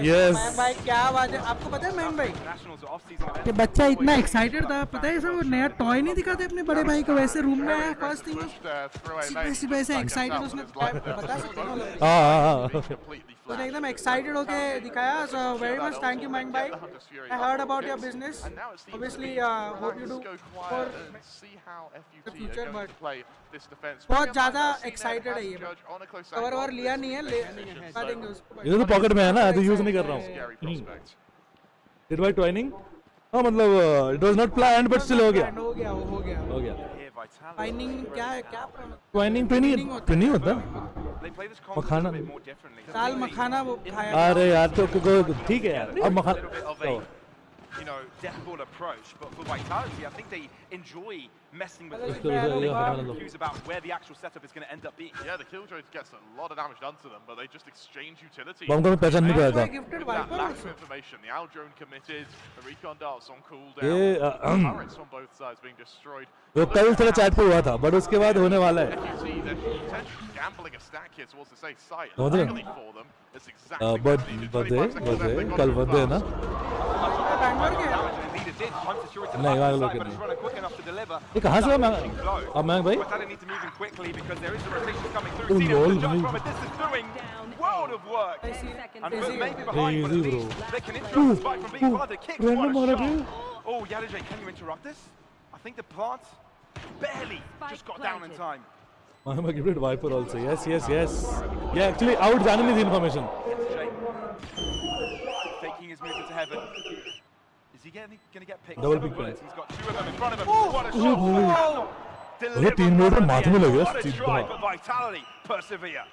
G: yes.
D: भाई क्या बात है आपको पता है महंग भाई
A: Nationals are off-season event.
D: ये बच्चा इतना एक्साइटेड था पता है सब नया टॉय नहीं दिखाते अपने बड़े भाई को वैसे रूम में आया first thing
B: Pushed, throw away mate.
D: सिर्फ ऐसे
B: Like
D: एक्साइटेड
B: that
D: उसने
B: was his life there.
D: बता सकते हो लोग
G: हाँ
B: Completely
D: उसने
B: flat.
D: एकदम एक्साइटेड होके दिखाया so very much thank you महंग भाई I heard about your business
B: And now it's the
D: obviously
B: opportunity
D: hope you
B: to
D: do
B: go
D: for
B: quiet and see how FUT are
D: future,
B: going
D: but
B: to play this defense.
D: बहुत
B: Bear in mind
D: ज़्यादा
B: that CNET
D: excited
B: has
D: है ये
B: Judge on a close
D: cover
B: angle
D: और लिया
B: this
D: नहीं है
B: position,
D: बता
B: so
D: देंगे उसको
G: इधर तो पॉकेट में है ना तो यूज नहीं कर रहा हूँ.
B: scary prospect.
G: Did by twining? हाँ मतलब it was not planned but still हो गया.
D: हो गया वो हो गया
G: हो गया.
A: Here, Vitality.
D: फाइनिंग क्या है क्या
G: Twining पे नहीं होता.
A: They play this concept
G: makhana.
A: a bit more differently.
D: दाल मखाना वो खाया
G: अरे यार तो ठीक है यार. अब
A: A
G: makhana.
A: little bit of a death ball approach, but for Vitality, I think they enjoy messing with
D: Let's
A: the
D: go,
A: They
D: yeah,
A: are
D: yeah.
A: confused about where the actual setup is going to end up being.
B: Yeah, the Killjoy gets a lot of damage done to them, but they just exchange utility.
C: बम को मैं पहचान नहीं पाया
D: So I
C: था
D: gifted
B: With that
D: Viper
B: lack of
D: also.
B: information, the Al drone committed, the recon darts on cooldown,
C: ये,
B: turrets on both sides being destroyed.
C: वो कल थोड़ा चैट पे हुआ था बट उसके बाद होने वाला है
B: FUT, they're potentially gambling a stack here towards the safe site.
C: समझ रहे हो?
B: Luckily for them, it's exactly what they needed. 25 seconds left, they got
C: कल
B: it
C: बर्थडे है ना
D: बैंगलोर के
A: Damage, and indeed it did. Time security
C: नहीं,
A: back
C: वहाँ लोग
A: inside, but
C: नहीं।
A: it's runner quick enough to deliver.
C: ये कहाँ से
A: That
C: है
A: is low.
C: अब मैं भाई
A: Vitality need to move in quickly because there is a rotation coming through.
C: Oh,
A: Tina
C: lol,
A: with the judge
C: move.
A: from it. This is doing world of work.
E: 10 seconds.
A: And Foot may be behind, but at
C: Crazy,
A: least
C: bro.
A: they can interrupt the spike from being part of the kick.
C: random
A: What a
C: order,
A: shot. Oh, Yadajay, can you interrupt this? I think the plant barely just got down in time.
C: I'm gifted Viper also yes yeah actually out जाने नहीं दी information
A: Yadajay faking his move into heaven. Is he going to get picked?
C: Double
A: 7
C: pick
A: bullets. He's got 2 of them in front of him. What a
C: Oh,
A: shot.
C: boy.
A: Wow. Delivered
C: तीन minute में
A: at the
C: माथे में
A: end.
C: लग गया,
A: What a
C: सीधा।
A: try, but Vitality persevere.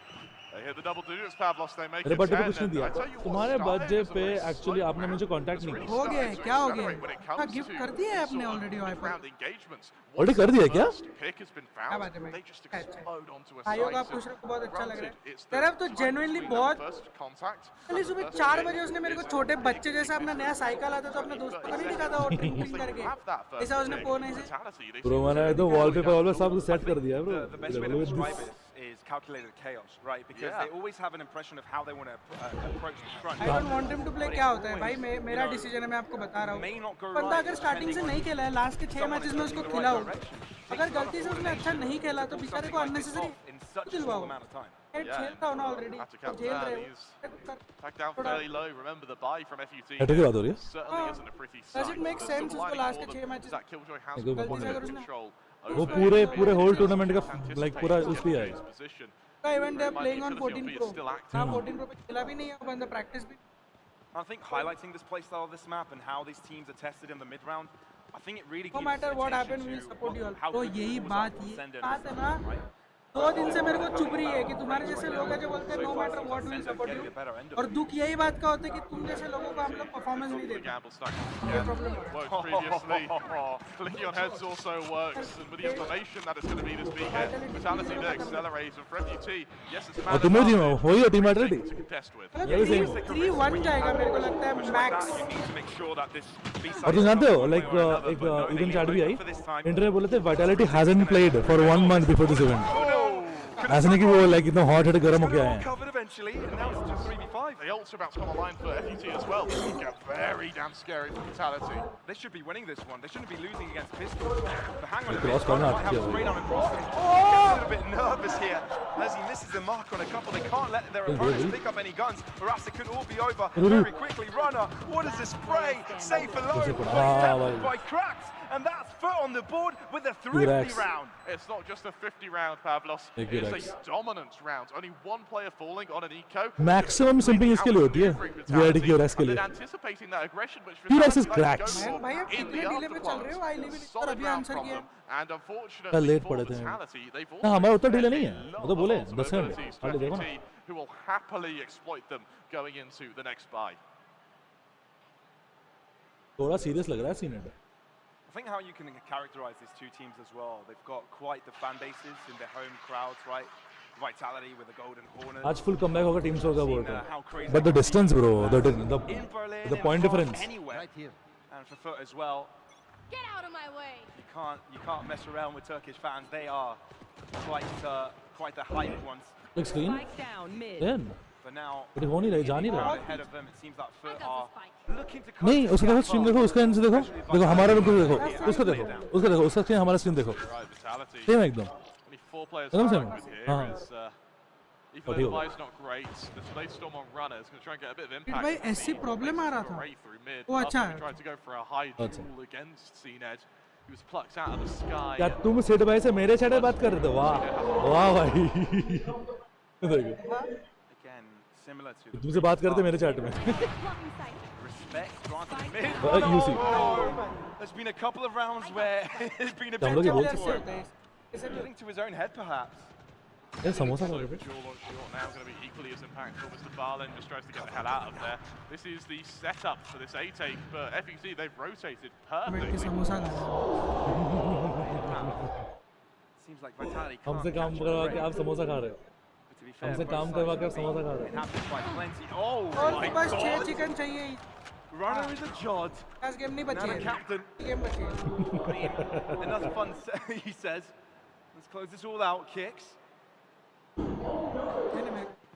B: They hit the double digits, Pavlos, they make
C: अरे
B: it
C: but
B: 10.
C: कुछ नहीं
B: and
C: दिया
B: I tell you what,
C: तुम्हारे
B: Sky
C: बर्थडे
B: is a
C: पे
B: very
C: एक्चुअली
B: slow
C: आपने मुझे
B: round.
C: कांटेक्ट
B: It's
C: नहीं
B: really
C: किया
D: हो गया है,
B: starting to
D: क्या हो
B: accelerate
D: गया?
B: when it comes
D: हाँ, gift
B: to
D: कर दिया है
B: sort
D: आपने
B: of
D: already Viper।
B: mid-round engagements.
C: Already
B: Once
C: कर दिया
B: the
C: क्या?
B: first pick has been
D: क्या
B: found,
D: बात है भाई?
B: they just
D: अच्छा।
B: explode onto a
D: आयोग
B: site.
D: आप पूछ रहे हो, बहुत अच्छा लग रहा है।
B: Granted, it's
D: तेरा
B: the
D: तो
B: time
D: genuinely
B: between
D: बहुत-
B: the first contact
D: कल
B: and the
D: सुबह
B: first
D: 4
B: engagement
D: बजे उसने मेरे को
B: is
D: छोटे
B: very
D: बच्चे जैसा अपना नया साइकिल आता तो अपने दोस्त को नहीं दिखा था वो टिंग टिंग करके ऐसा उसने फोन ऐसे
C: ब्रो मैंने तो वॉलपेपर वॉलपेपर सब कुछ सेट कर दिया है
A: The best way to
C: bro
A: describe it is calculated chaos, right? Because
B: Yeah.
A: they always have an impression of how they want to approach the front.
D: I don't want him to play क्या होता है भाई मेरा decision है मैं आपको बता रहा
A: May
D: हूँ
A: not go
D: बंदा
A: right,
D: अगर स्टार्टिंग से
A: depending
D: नहीं खेला है लास्ट के 6
A: someone
D: मैचेस
A: is
D: में
A: going
D: उसको
A: in the
D: खिलाओ
A: right direction.
D: अगर गलती से उसने अच्छा नहीं खेला तो
A: Pull
D: बेचारे
A: something
D: को
A: like this
D: unnecessary
A: off in such a small
D: दिलवाओ
A: amount of time.
D: Head
B: Yeah,
D: खेल रहा हो ना ऑलरेडी
B: had to count
D: झेल
B: that.
D: रहे
B: He's
D: हो
B: tagged down fairly low. Remember the buy from FUT.
C: Head की बात हो रही है
B: Certainly isn't a pretty
D: Does
B: sight.
D: it make
B: The
D: sense
B: silver
D: उसको
B: lining
D: last
B: for
D: के
B: them
D: 6 matches
B: is that Killjoy has
C: गलती
B: complete
D: से अगर उसने-
B: control
C: वो
B: over
C: पूरे
B: the
C: होल
B: game.
C: टूर्नामेंट का
B: Anticipating
C: लाइक पूरा उस पे है
B: his position.
D: का इवेंट है
B: My
D: playing on
B: utility
D: 14
B: is
D: pro
B: still active.
D: हां 14 प्रो पे खेला भी नहीं है वो बंदा प्रैक्टिस भी
A: I think highlighting this playstyle of this map and how these teams are tested in the mid round, I think it really
D: no
A: gives
D: matter what
A: attention
D: happen we will
A: to
D: support you all
A: how
D: तो
A: good
D: यही
A: the
D: बात
A: results
D: ये
A: send in
D: बात है
A: this
D: ना
A: round, right?
D: 2 दिन से मेरे को चुप रही है कि तुम्हारे जैसे लोग हैं जो बोलते हैं no matter what will support you और दुख यही बात का होता है कि तुम जैसे लोगों को हम लोग परफॉर्मेंस नहीं
B: The
D: देते
B: gamble stack
D: ये प्रॉब्लम है
B: worked previously. Flicking on heads also works, and with the information that it's going to be this big hit, Vitality there accelerates, and for FUT, yes, it's a
C: और
B: man
C: तुम्हें team
B: advantage,
C: वही है team
B: but
C: एटलिटी
B: to contest with.
D: मतलब 3-1 जाएगा मेरे को लगता है
A: Much like
D: max
A: that, you need to make sure that this B-side
C: और तुम
A: is
C: जानते हो
A: covered one
C: like
A: way or another,
C: एक
A: but no, they
C: event
A: need
C: chat
A: to
C: भी
A: go
C: आई
A: for this time.
C: इंटरव्यू बोले थे Vitality hasn't played for 1 month before this event
A: Oh,
C: ऐसा नहीं कि वो लाइक इतना हॉट हेड गर्म हो
A: could
C: गया
A: have all
C: है
A: covered eventually, and now it's just 3v5.
B: The ults are about to come online for FUT as well. This could get very damn scary for Vitality.
A: They should be winning this one. They shouldn't be losing against Pistols. But hang on a bit,
C: Cross
A: Rana
C: corner,
A: might have a
C: yeah.
A: spray down across him. Gets a little bit nervous here as he misses the mark on a couple. They can't let their opponents pick up any guns, or else it could all be over very quickly. Runner, what is this spray? Safe alone, but he's tackled by Cracks, and that's Foot on the board with a thrifty
C: Cracks.
A: round.
B: It's not just a 50 round, Pavlos.
C: Big
B: It's
C: Rex.
B: a dominant round. Only one player falling on an eco.
C: Maximum simping इसके लिए होती है VID की और S के
B: And
C: लिए
B: then anticipating that aggression, which
C: T-Rex is
B: Vitality like to
C: cracks.
B: go for
D: भाई आप
B: in
D: कितने
B: the
D: डिले पे चल रहे हो I live
B: afterparts.
D: In
B: Solid
D: अभी
B: round
D: आंसर
B: from
D: किया
B: them. And unfortunately
C: late
B: for
C: पड़े थे
B: Vitality, they've
C: ना
B: also
C: हमारा उतना
B: got
C: डिले
B: a
C: नहीं है
B: lot
C: वो तो बोले
B: of
C: 10 मिनट
B: abilities
C: पहले
B: for
C: देखो ना
B: FUT, who will happily exploit them going into the next buy.
C: थोड़ा सीरियस लग रहा है scene
A: I think how you can characterize these two teams as well. They've got quite the fan bases in their home crowds, right? Vitality with the Golden Hornets.
C: आज full comeback होगा teams होगा बोल
A: Seen,
C: रहा
A: how crazy
C: but the
A: it
C: distance bro
A: is,
C: the
A: in Berlin,
C: the
A: in
C: point
A: France,
C: difference
A: anywhere.
H: Right here.
A: And for Foot as well,
E: Get out of my way.
A: you can't mess around with Turkish fans. They are quite the hype ones.
C: एक screen
E: Spike down mid.
C: Then
A: But now
C: but हो नहीं रही जा नहीं
A: crowd
C: रहा
A: ahead of them, it seems like
E: I
A: Foot
E: got the
A: are
E: spike.
A: looking to
C: नहीं उसका देखो स्क्रीन देखो उसका एंड से देखो देखो हमारा रुक देखो
A: Yeah,
C: उसका
A: lay
C: देखो
A: it down.
C: उसका देखो उसका स्क्रीन हमारा स्क्रीन देखो
B: Right, Vitality.
C: सेम एकदम
B: Only 4 players
C: एकदम
B: stuck
C: same.
B: with here
C: हाँ.
B: is, even
C: Oh,
B: though the
C: deal.
B: buy's not great, the Delayed Storm on Runner is going to try and get a bit of impact.
D: भाई ऐसी problem आ रहा था
B: Array through mid.
D: वो
B: Last
D: अच्छा
B: time he
D: है
B: tried to go for a high
C: अच्छा.
B: duel against CNED. He was plucked out of the sky.
C: क्या तुम सेठ भाई से मेरे चैट में बात कर रहे थे वाह वाह भाई देखो
A: again similar to the
C: तुमसे बात करते मेरे चैट में
E: Blocking sight.
A: respect granted mid.
C: you see.
A: No! There's been a couple of rounds where it's been a
C: हम
A: bit
C: लोग ये बोल
A: tough
D: ऐसे
A: for
D: होता
A: him.
D: है ऐसे भी
A: Getting to his own head perhaps.
C: ये समोसा खा रहे थे
B: Duel on short now is going to be equally as impactful. Mr. Farland just tries to get the hell out of there. This is the setup for this A take, but FUT, they've rotated
D: बैठ के
B: perfectly.
D: Samosa खा रहा
A: Seems like Vitality can't
C: हमसे काम
A: catch
C: करवा
A: up
C: के
A: the
C: आप समोसा खा रहे हो
A: rate. But to be fair,
C: हमसे
A: both
C: काम
A: sides
C: करवा के
A: are
C: आप समोसा खा रहे हो
A: inhabited by plenty. Oh
D: और
A: my
D: बस 6
A: god!
D: चिकन चाहिए
A: Runner is a jod.
D: 10 game नहीं बची
A: Now the
D: है
A: captain.
D: गेम बची है
A: Another fun, he says. Let's close this all out. Kicks.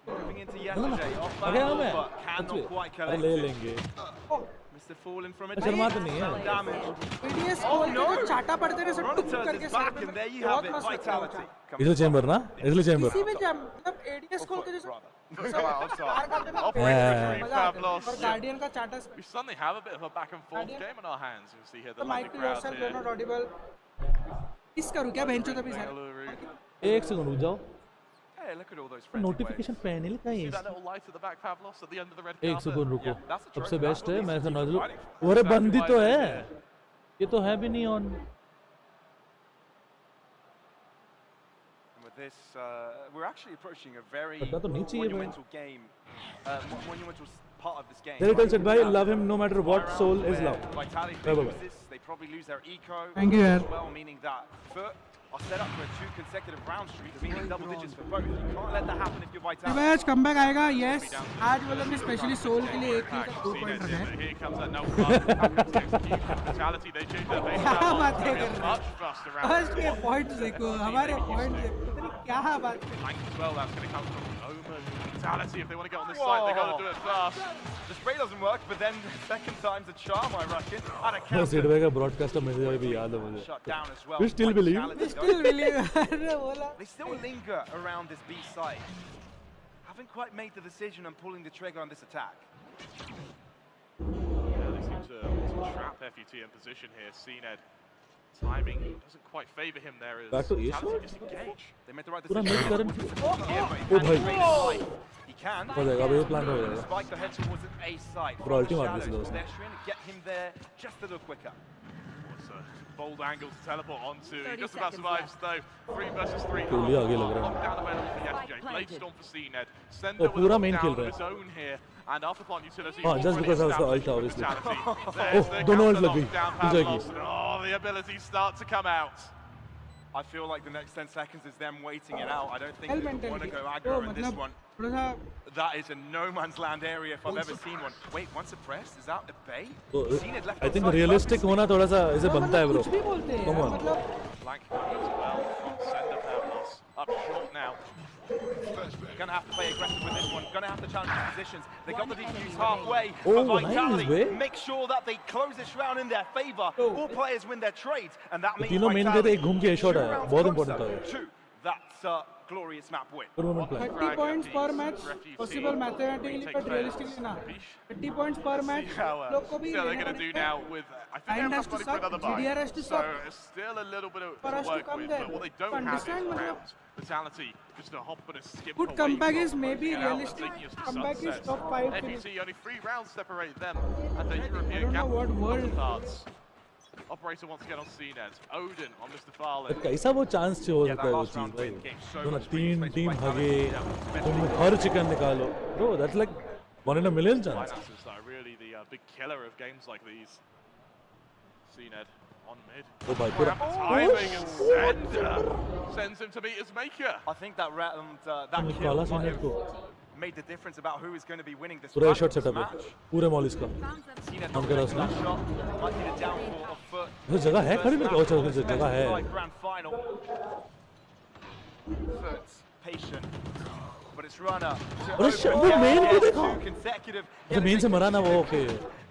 A: Moving into yesterday. Off
C: अरे
A: battle,
C: हम है
A: but cannot quite
C: अरे
A: collect
C: ले
A: it.
C: लेंगे
A: Mr. Fallen from a
C: Sharma तो नहीं है
A: damage.
D: एडीएस
A: Oh,
D: खोल के
A: no.
D: जो चाटा पड़ते हैं सब
A: Runner
D: टुक
A: turns
D: करके
A: his
D: सर
A: back,
D: पे
A: and there you
D: बहुत
A: have it.
D: मस्त लगता है
A: Vitality.
C: इसलिए चेंबर ना इसलिए चेंबर
D: किसी भी जम मतलब एडीएस खोल के जो सब
B: Let's go outside.
D: बाहर करते हैं ना
B: Operator
C: Yeah.
B: victory,
D: मजा आता है
B: Pavlos.
D: और गार्डियन का चाटा
B: We suddenly have a bit of a back and forth
D: Guardian.
B: game on our hands. You see here
D: तो
B: the
D: mic
B: lovely
D: to
B: crowd
D: yourself you are
B: here.
D: Not audible किस करूं क्या बेंचो तभी sir
B: Bengaluru.
C: एक second रुक जाओ
A: Hey, look at all those friendly
C: notification
A: waves.
C: Panel का
B: See
C: है
B: that little light at the back, Pavlos, at the end of the red
C: एक
B: carpet?
C: सेकंड रुको
A: That's a
C: सबसे
A: trophy.
C: बेस्ट है
A: That's
C: मैं
A: what
C: ऐसा
A: these
C: noise
A: teams are fighting for.
C: अरे
B: Exactly
C: बंदी
B: why
C: तो
B: it's
C: है
B: there.
C: ये तो है भी नहीं on
A: And with this, we're actually approaching a very
C: पता तो नहीं चाहिए भाई
A: monumental game, monumental part of this game.
C: There it is, भाई love him no matter what soul is love
A: Vitality
C: Bye, bye,
A: lose
C: bye.
A: this, they probably lose their eco.
D: Thank you,
A: as
D: yaar.
A: well, meaning that Foot are set up for a 2 consecutive round streak, meaning double digits for both. You can't let that happen if you're Vitality.
D: Match comeback आएगा yes आज वो लोग ने specially soul के लिए एक किल का 2 point रखा है
B: Here comes that no fun. Fatality, they change their base.
D: क्या बात है कर रहे
B: Much fussed around.
D: फर्स्ट के पॉइंट्स देखो हमारे पॉइंट्स देखो पता नहीं क्या बात है
B: Flank as well, that's going to come from Omen. Fatality, if they want to get on this side, they've got to do it fast.
A: The spray doesn't work, but then the second time's a charm, I reckon. And a
C: वो
A: counter
C: सिडवे का broadcast मुझे भी याद है मुझे
A: shut down as well.
C: We still believe.
A: Vitality
D: still believe अरे बोला
A: They still linger around this B site. Haven't quite made the decision on pulling the trigger on this attack.
B: Yeah, they seem to trap FUT in position here. CNED timing doesn't quite favour him there as
C: Back to Ace
B: Fatality
C: shot?
B: disengage.
A: They made the right
C: पूरा
A: decision.
C: Mid current
A: Here, but
C: oh
A: he
C: भाई
A: can't trade his life. He can.
C: हो जाएगा अब ये plan हो जाएगा
A: Spike the head towards an A site.
C: पूरा ulti मार दिया सीधा उसने
A: Pedestrian, get him there just a little quicker.
B: It's a bold angle to teleport onto. He
E: 30
B: just about
E: seconds
B: survives though. 3 versus 3.
C: Goalie आगे लग रहा है।
B: Lockdown available for
E: Spike
B: yesterday.
E: planted.
B: Blade Storm for CNED. Send
C: Oh,
B: with
C: पूरा
B: a
C: main
B: lockdown
C: खेल
B: of
C: रहा है।
B: his own here. And Alphaplan utility.
C: हाँ, just because I was the ult obviously. दोनों ult लग गई, हो जाएगी।
B: Oh, the abilities start to come out.
A: I feel like the next 10 seconds is them waiting it out. I don't think
D: hello
A: they want to
D: mentality
A: go
D: तो
A: aggro in this
D: मतलब
A: one.
D: थोड़ा सा
A: That is a no man's land area if I've ever seen one. Wait, one suppressed? Is that a bait?
C: तो
A: Seen it left
C: I think
A: outside
C: realistic
A: purposely.
C: होना थोड़ा सा इसे बनता है ब्रो
D: कुछ भी बोलते हैं
C: Come
D: यार,
C: on.
D: मतलब
B: Blank as well from Sender Pavlos. Up short now.
A: Gonna have to play aggressive with this one. Gonna have to challenge the positions. They got the defuse halfway.
C: Oh,
A: but
C: nice,
A: Vitality
C: way.
A: make sure that they close this round in their favor. All players win their trades, and that means
C: तीनों main गए थे, एक घूम के shot
A: 2
C: आया।
A: rounds
C: बहुत
A: closer
C: important था ये।
A: to that glorious map win.
C: Tournament plan
D: 30 points per match possible mathematically but realistically ना 30 points per match लोग को भी
B: See how they're going to do now with, I think they
D: Time
B: have
D: has to
B: enough money for
D: suck,
B: another buy.
D: GDR has to
B: So
D: suck.
B: it's still a little bit
D: For
B: to
D: us to
B: work
D: come
B: with,
D: there.
B: but what they
D: To
B: don't have
D: understand,
B: is
D: मतलब-
B: round vitality, just to hop and a skip
D: Good
B: away
D: comeback
B: from
D: is maybe
B: closing it out and
D: realistic.
B: taking us to
D: Comeback is
B: sunsets.
D: top 5
B: FUT, only 3 rounds separate them and the
D: I
B: European
D: don't know what world-
B: counterparts. Operator wants to get on CNED. Odin on Mr. Farland.
C: कैसा वो chance हो
A: Yeah,
C: सकता
A: that
C: है वो
A: last
C: चीज
A: round
C: भाई
A: win gave so
C: तो ना
A: much breathing
C: तीन
A: space
C: टीम
A: for
C: हगे
A: Vitality.
C: तुम हर चिकन निकालो bro that's like 1 in a million chance
B: Finances that are really the big killer of games like these. CNED on mid.
C: ओ भाई पूरा
B: Timing and Sender sends him to meet his maker.
A: I think that round, that
C: निकाला
A: kill might
C: senate को
A: have made the difference about who is going to be winning this
C: पूरा
A: round,
C: shot
A: this
C: setup है
A: match.
C: पूरे mall इसका
A: Cena
C: हम करा उसने
A: that shot might be the downfall of Foot.
C: वो जगह है खड़ी मेरे को अच्छा
A: First
C: जगह है
A: match, grand final. Foot's patient, but it's runner. to
C: अरे
A: open
C: shit, वो
A: again,
C: main को
A: yeah,
C: देखो।
A: 2 consecutive.
C: अच्छा मेन से मरा ना वो okay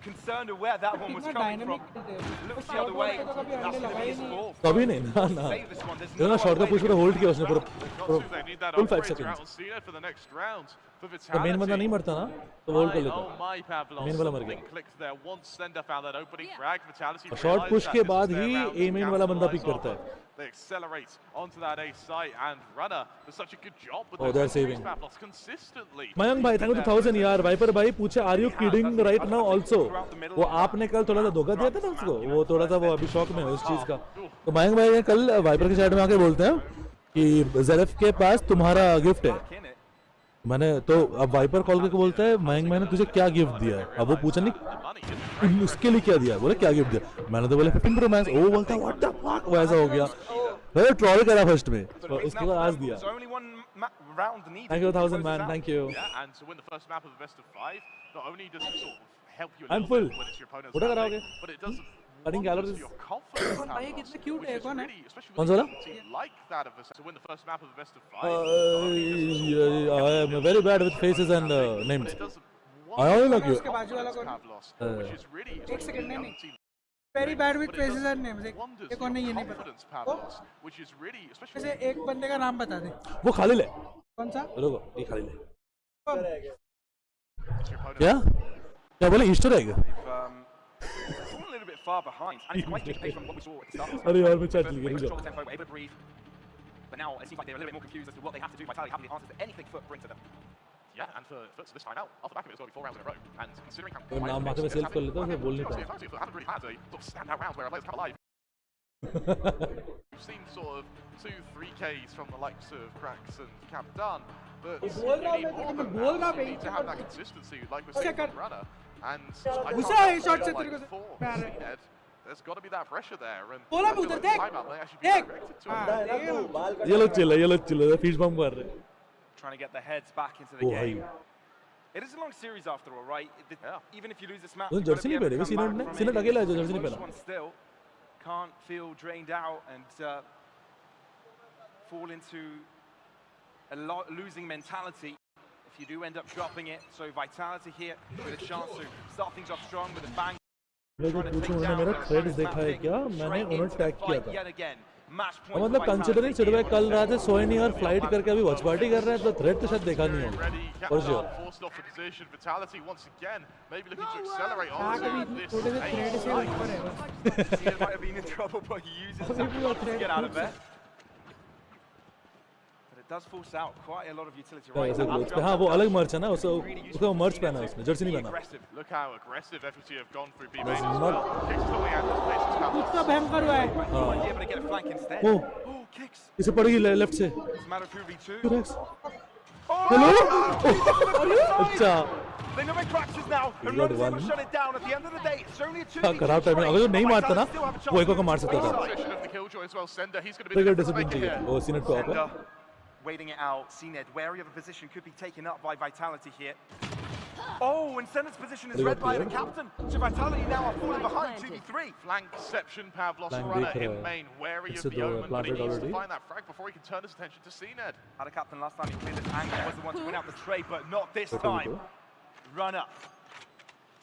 A: Concerned of where that one was
D: कितना
A: coming
D: डायनामिक
A: from.
D: खेलते हैं
A: Looks the other way.
D: तो कभी
A: That's
D: अंडे
A: going to
D: लगाए
A: be his
D: नहीं
A: ball.
C: कभी नहीं ना ना
A: Save this one. There's
C: देखो ना
A: no
C: शॉट का
A: other
C: पुश
A: way
C: पूरा
A: to
C: होल्ड
A: do
C: किया उसने पूरा
B: Got to, they need that
C: full 5
B: operator
C: seconds
B: out on CNED for the next round. For
C: तो मेन बंदा नहीं
B: Vitality.
C: मरता ना तो होल्ड कर लेता
B: Oh my Pavlos,
C: Main वाला मर
B: something
C: गया।
B: clicked there. Once Sender found that opening frag, Vitality
C: shot
B: realised
C: push
B: that
C: के
B: this
C: बाद
B: is their
C: he
B: round
C: A
B: to
C: main वाला बंदा पिक
B: capitalise
C: करता
B: off
C: है
B: of. They accelerate onto that A site and Runner does such a good job with
C: Oh,
B: those
C: they're
B: entries,
C: saving.
B: Pavlos, consistently.
C: Mayank भाई thank you 1000 यार Viper भाई पूछे are you kidding right now also वो आपने कल थोड़ा सा धोखा दिया था ना उसको वो थोड़ा सा वो अभी शॉक में है उस चीज का तो मयंक भाई कल वाइपर के चैट में आके बोलते हैं कि ज़ेरेफ के पास तुम्हारा गिफ्ट है।
A: Back in it.
C: मैंने तो अब वाइपर कॉल करके बोलता है मयंक मैंने तुझे क्या गिफ्ट दिया है। अब वो पूछा नहीं उसके लिए क्या दिया, बोले क्या गिफ्ट दिया। मैंने तो बोले 15 Pro Max। वो बोलता है व्हाट द फक, वैसा हो गया। मैंने ट्रोल करा फर्स्ट में,
A: But
C: उसके
A: now
C: बाद आज दिया।
A: there's only one round needed.
C: Thank you
A: to
C: 1000
A: close
C: man,
A: this out.
C: Thank you.
B: Yeah, and to win the first map of the best of 5, not only does it sort of help you a
C: I'm
B: little
C: full.
B: bit when it's your opponent's
C: photo
B: map
C: कराओगे?
B: pick, but it does
C: Cutting
B: wonders
C: calories.
B: for your confidence.
D: भाई,
B: Pavlos,
D: कितना cute
B: which
D: है,
B: is
D: कौन है?
B: really, especially
C: कौन
B: with
C: सा
B: a team like that of to win the first map of the best of 5.
C: I am very bad with faces and names.
B: But it does
C: I only like you.
D: उसके बाजू वाला कौन है?
B: Pavlos, which is really
D: एक second नहीं,
B: young
D: नहीं।
B: team.
D: Very bad with
B: But it
D: faces
B: does
D: and names.
B: wonders
D: ये
B: for
D: कौन है
B: your
D: ये नहीं पता।
B: confidence, Pavlos, which is really, especially
D: जैसे एक बंदे का नाम बता दे।
C: वो खाली ले,
D: कौन सा?
C: रुको ये खाली ले।
D: कौन?
B: if your opponent
C: क्या क्या बोले Easter egg?
A: They've fallen a little bit far behind, and it's quite different from what we saw at the start.
C: अरे यार मैं चैट
A: First,
C: लिख
A: they
C: रहा
A: control
C: हूँ।
A: the tempo, were able to breathe. But now it seems like they're a little bit more confused as to what they have to do. Vitality haven't the answers to anything Foot bring to them.
B: Yeah, and for Foots this time out, off the back of it, it's going to be 4 rounds in a row. And considering how
C: वो नाम आते में self कर लेता हूँ, फिर बोल नहीं
B: Foot
C: पाता।
B: haven't really had a sort of standout rounds where our players come alive. We've seen sort of 2-3 Ks from the likes of Cracks and Captain, but you
D: बोल रहा हूँ
B: need
D: मैं
B: more
D: तो,
B: than
D: मैं बोल रहा
B: that. You need to
D: हूँ
B: have that consistency, like we're seeing
D: Second.
B: from Runner. And I
D: Gussa
B: can't
D: है shot
B: feel
D: से
B: like
D: तेरे को
B: for
D: प्यार है।
B: CNED, there's got to be that pressure there. And
D: बोला
B: I feel
D: उधर
B: like the
D: देख।
B: timeout may actually be
D: देख।
B: directed to
D: हाँ,
B: him.
D: ये
C: ये लोग चिल्ला फीस बम कर रहे हैं।
A: Trying to get their heads back into the
C: Oh,
A: game.
C: hi.
A: It is a long series after all, right?
B: Yeah.
A: Even if you lose this match,
C: तो
A: you've got to
C: Jersey
A: be
C: नहीं
A: able to
C: पहने,
A: come
C: senate
A: back
C: ने
A: from
C: senate
A: it.
C: अकेला है जो
A: It's a
C: Jersey नहीं
A: close
C: पहना।
A: one still. Can't feel drained out and fall into a losing mentality if you do end up dropping it. So Vitality here with a chance to start things off strong with a bang.
C: मैं जो पूछूं उन्होंने मेरा thread देखा है क्या? मैंने उन्हें टैग किया था।
A: Yet again, match
C: और
A: point.
C: मतलब कंसिडरिंग सिर्फ कल रात से सोए नहीं और फ्लाइट करके अभी वॉच पार्टी कर रहे हैं तो थ्रेड तो शायद देखा नहीं होगा।
B: Ready,
C: For sure.
B: Captain forced off the position. Vitality once again, maybe looking to accelerate
D: हाँ, कभी
B: onto this
D: छोटे से थ्रेड से
B: ace.
D: ऊपर है बस।
A: He might have been in trouble, but he uses
D: अभी
A: some
D: पूरा
A: to
D: thread
A: get out of
D: hooks
A: there. But it does force out quite a lot of utility
C: क्या
A: right
C: ऐसे
A: now.
C: क्लोथ्स पे? हाँ वो अलग मर्च है ना, उसका मर्च पहना है उसने, जर्सी नहीं पहना।
A: Aggressive.
B: Look how aggressive FFT have gone through B
C: There's
B: main as
C: not-
B: well. Kicks to the end, places Pavlos.
D: उसका भयंकर हुआ है।
A: You might be able to get a flank instead.
C: Oh.
A: Oh, kicks.
C: इसे पड़ेगी left से।
A: It's a matter of 2v2.
C: Rex.
A: Oh!
C: Hello? अच्छा।
A: They know where Cracks is now, and
C: He got
A: Ron's able to
C: one.
A: shut it down. At the end of the day, it's only a 2v2
C: हाँ, खराब time में अगर जो नहीं मारता ना,
A: Vitality still have a chance
C: वो एक
A: to
C: को मार सकता था।
A: inside.
B: Position of the killjoy as well. Sender, he's going to be
C: trigger
B: the difference
C: discipline
B: maker
C: चाहिए।
B: here.
C: वो सीनेट पे आता है।
A: Sender waiting it out. CNED wary of a position could be taken up by Vitality here. Oh, and Sender's position is
C: They
A: read
C: got
A: by the
C: cleared.
A: captain. So Vitality now are falling behind 2v3.
B: Flankception, Pavlos
C: Flank
B: runner
C: देख रहा
B: in
C: है।
B: main, wary
C: इससे
B: of the
C: तो
B: omen, but he
C: planted
B: needs to
C: already.
B: find that frag before he can turn his attention to CNED.
A: Had a captain last time he cleared this angle, was the one to win out the trade, but not this
C: Total
A: time.
C: go.
A: Runner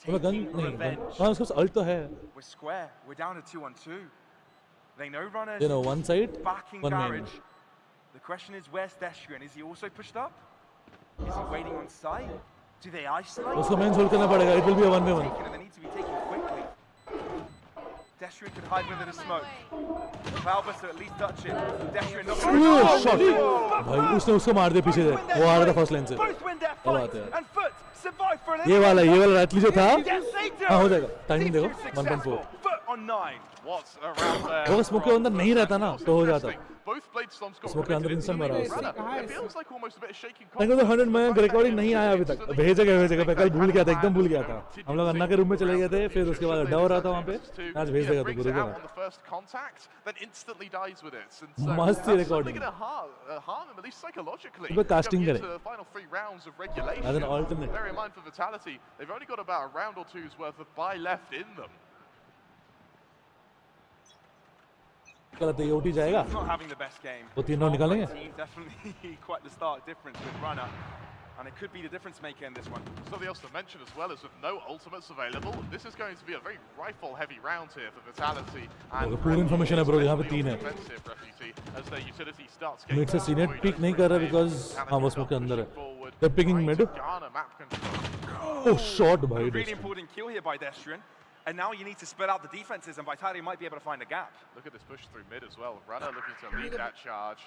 C: वो gun
A: taking
C: नहीं,
A: revenge.
C: हाँ उसका alt तो है।
A: We're square. We're down to 2-on-2. They know Runner's
C: You know, one side,
A: backing
C: one main.
A: garage. The question is, where's Destrian? Is he also pushed up? Is he waiting on site? Do they isolate?
C: उसको main hold करना पड़ेगा। It will be a 1v1.
A: Taken, and they need to be taken quickly. Destrian could hide within the smoke. Cloudburst at least touch it. Destrian not
C: oh shot. भाई उसने उसको मार दिया पीछे से। वो आ रहा था फर्स्ट लाइन से।
A: Both win their
C: क्या
A: fight,
C: बात है।
A: and Foot survive for an
C: ये वाला एटली जो था,
A: Yes, they do.
C: हाँ हो जाएगा। टाइमिंग
A: Team
C: देखो,
A: two
C: 1.4।
A: successful. Foot on 9.
B: What's around there?
C: अगर स्मोक के अंदर नहीं रहता ना, तो हो जाता।
B: Both blade storms got
C: smoke के अंदर
B: committed
C: इंस्टेंट मारा
B: into
C: उसने।
B: Runner. It feels like almost a bit of shaking
C: मैं कहता 100 में रिकॉर्डिंग नहीं आया अभी तक। भेजेगा मैं कल भूल गया था, एकदम भूल गया था। हम लोग अन्ना के रूम में चले गए थे, फिर उसके बाद अड्डा हो रहा था वहाँ पे। आज भेज देगा तो
B: brings
C: पूरे
B: it out
C: का।
B: on the first contact, then instantly dies with it. And so
C: मस्त
B: that's certainly
C: recording।
B: gonna harm him, at least psychologically.
C: इस पे casting
B: Going
C: करें।
B: into the final 3 rounds of regulation.
C: As an alternate।
B: Bear in mind for Vitality, they've only got about a round or two's worth of buy left in them.
C: गलत है, ये OT जाएगा।
A: Not having the best game.
C: वो तीन round निकालेंगे।
A: Team definitely quite the stark difference with Runner, and it could be the difference maker in this one.
B: Something else to mention as well is with no ultimates available, this is going to be a very rifle-heavy round here for Vitality. And
C: पूरी information है bro, यहाँ पे 3 है।
B: defensive Refugee as their utility starts
C: Mid से
B: getting
C: senate pick नहीं कर रहा because हाँ वो स्मोक के अंदर है।
B: forward,
C: They're picking
B: trying
C: mid।
B: to garner map control.
C: Oh shot भाई।
A: Really important kill here by Destrian, and now you need to spread out the defenses, and Vitality might be able to find a gap.
B: Look at this push through mid as well. Runner looking to lead that charge.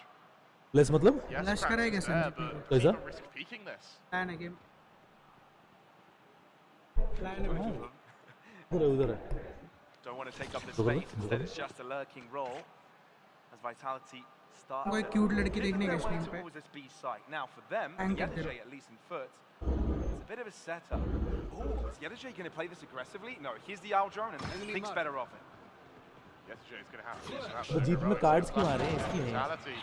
C: Less मतलब?
B: Yes,
D: Flash
B: Krax
D: करेगा
B: is there,
D: Sanjeev
B: but
C: कैसा?
B: keep a risk peeking this.
D: Plan है game. Plan है भाई।
C: उधर है।
A: Don't want to take up this
C: Look at
A: space.
C: it, look
A: Instead,
C: at
A: it's just a lurking role as Vitality Start
D: कोई cute लड़की देखने
A: their
D: का
A: way
D: stream पे.
A: towards this B site. Now for them,
D: Thank you,
A: Yedajay, at least in foot, it's a bit of a setup. Oh, is Yedajay going to play this aggressively? No, here's the Owl drone and thinks better of it.
B: Yesterday is going to have to do some
C: तो
B: absolute
C: जीत में
B: heroics
C: cards
B: to
C: क्यों आ
B: crush
C: रहे हैं इसकी नहीं
B: Vitality.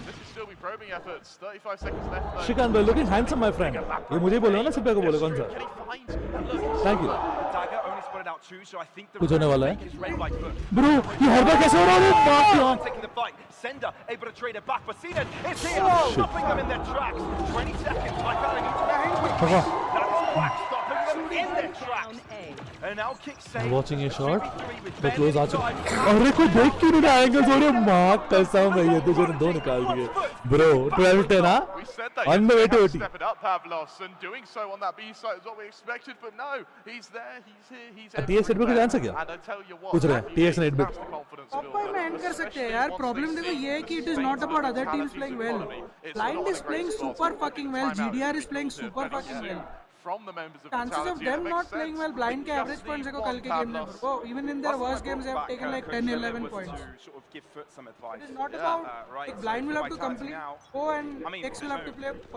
B: This will still be probing efforts. 35 seconds left though.
C: शिकान भाई looking handsome my friend ये मुझे बोलो ना सिप्पा को बोलो कौन सा
B: Can he find? Look,
C: thank you
A: The dagger only spotted out two, so I think the
C: कुछ होने वाला है?
A: fake is read by foot.
C: Bro ये हर बार कैसे हो रहा है बाप यार
A: Taking the fight. Sender able to trade it back, but Cena is here, stopping them in their tracks. 20 seconds. Vitality need to react quickly.
C: Papa.
A: That is Quack stopping them in their tracks.
E: Down A.
A: And now kick
C: I'm
A: save.
C: watching a shot.
A: 3v3 with
C: मैं
A: Ben
C: close आ
A: inside.
C: चुका अरे कोई देख क्यों नहीं angles हो रहे मां कसम है ये तुझे दो निकाल दिए ब्रो 12 10 हां
B: we said that
C: On the way to
B: yesterday,
C: OT.
B: step it up, Pavlos, and doing so on that B side is what we expected, but no, he's there, he's here, he's
C: TX
B: everywhere.
C: का chance है क्या?
B: And I tell you what,
C: पूछ रहे हैं,
B: that
C: TX
B: is-
C: ने 8 bit.
B: that's the confidence
D: Proper
B: builder,
D: में end कर सकते हैं
B: especially
D: यार.
B: once
D: Problem
B: they
D: देखो
B: see
D: ये है कि it is
B: the
D: not about other
B: Vitality's
D: teams playing well.
B: economy, it's
D: Blind
B: not
D: is
B: a
D: playing
B: great spot
D: super
B: to
D: fucking
B: take
D: well.
B: time out.
D: GDR is playing
B: It's
D: super
B: very
D: fucking
B: soon
D: well.
B: From the members of
D: Chances of
B: Vitality, and
D: them
B: it
D: not
B: makes
D: playing
B: sense.
D: well blind
B: We
D: के
B: just
D: average
B: need
D: points देखो
B: one
D: कल के game में
B: Pavlos.
D: bro. Even in their worst games they have taken like 10 11 points.
A: To sort of give Foot some advice.
D: It is not
B: Yeah.
D: about
A: Right,
D: like
A: so
D: blind will have to
A: Vitality
D: complete
A: now.
D: go and
A: I mean,
D: X will have to play. It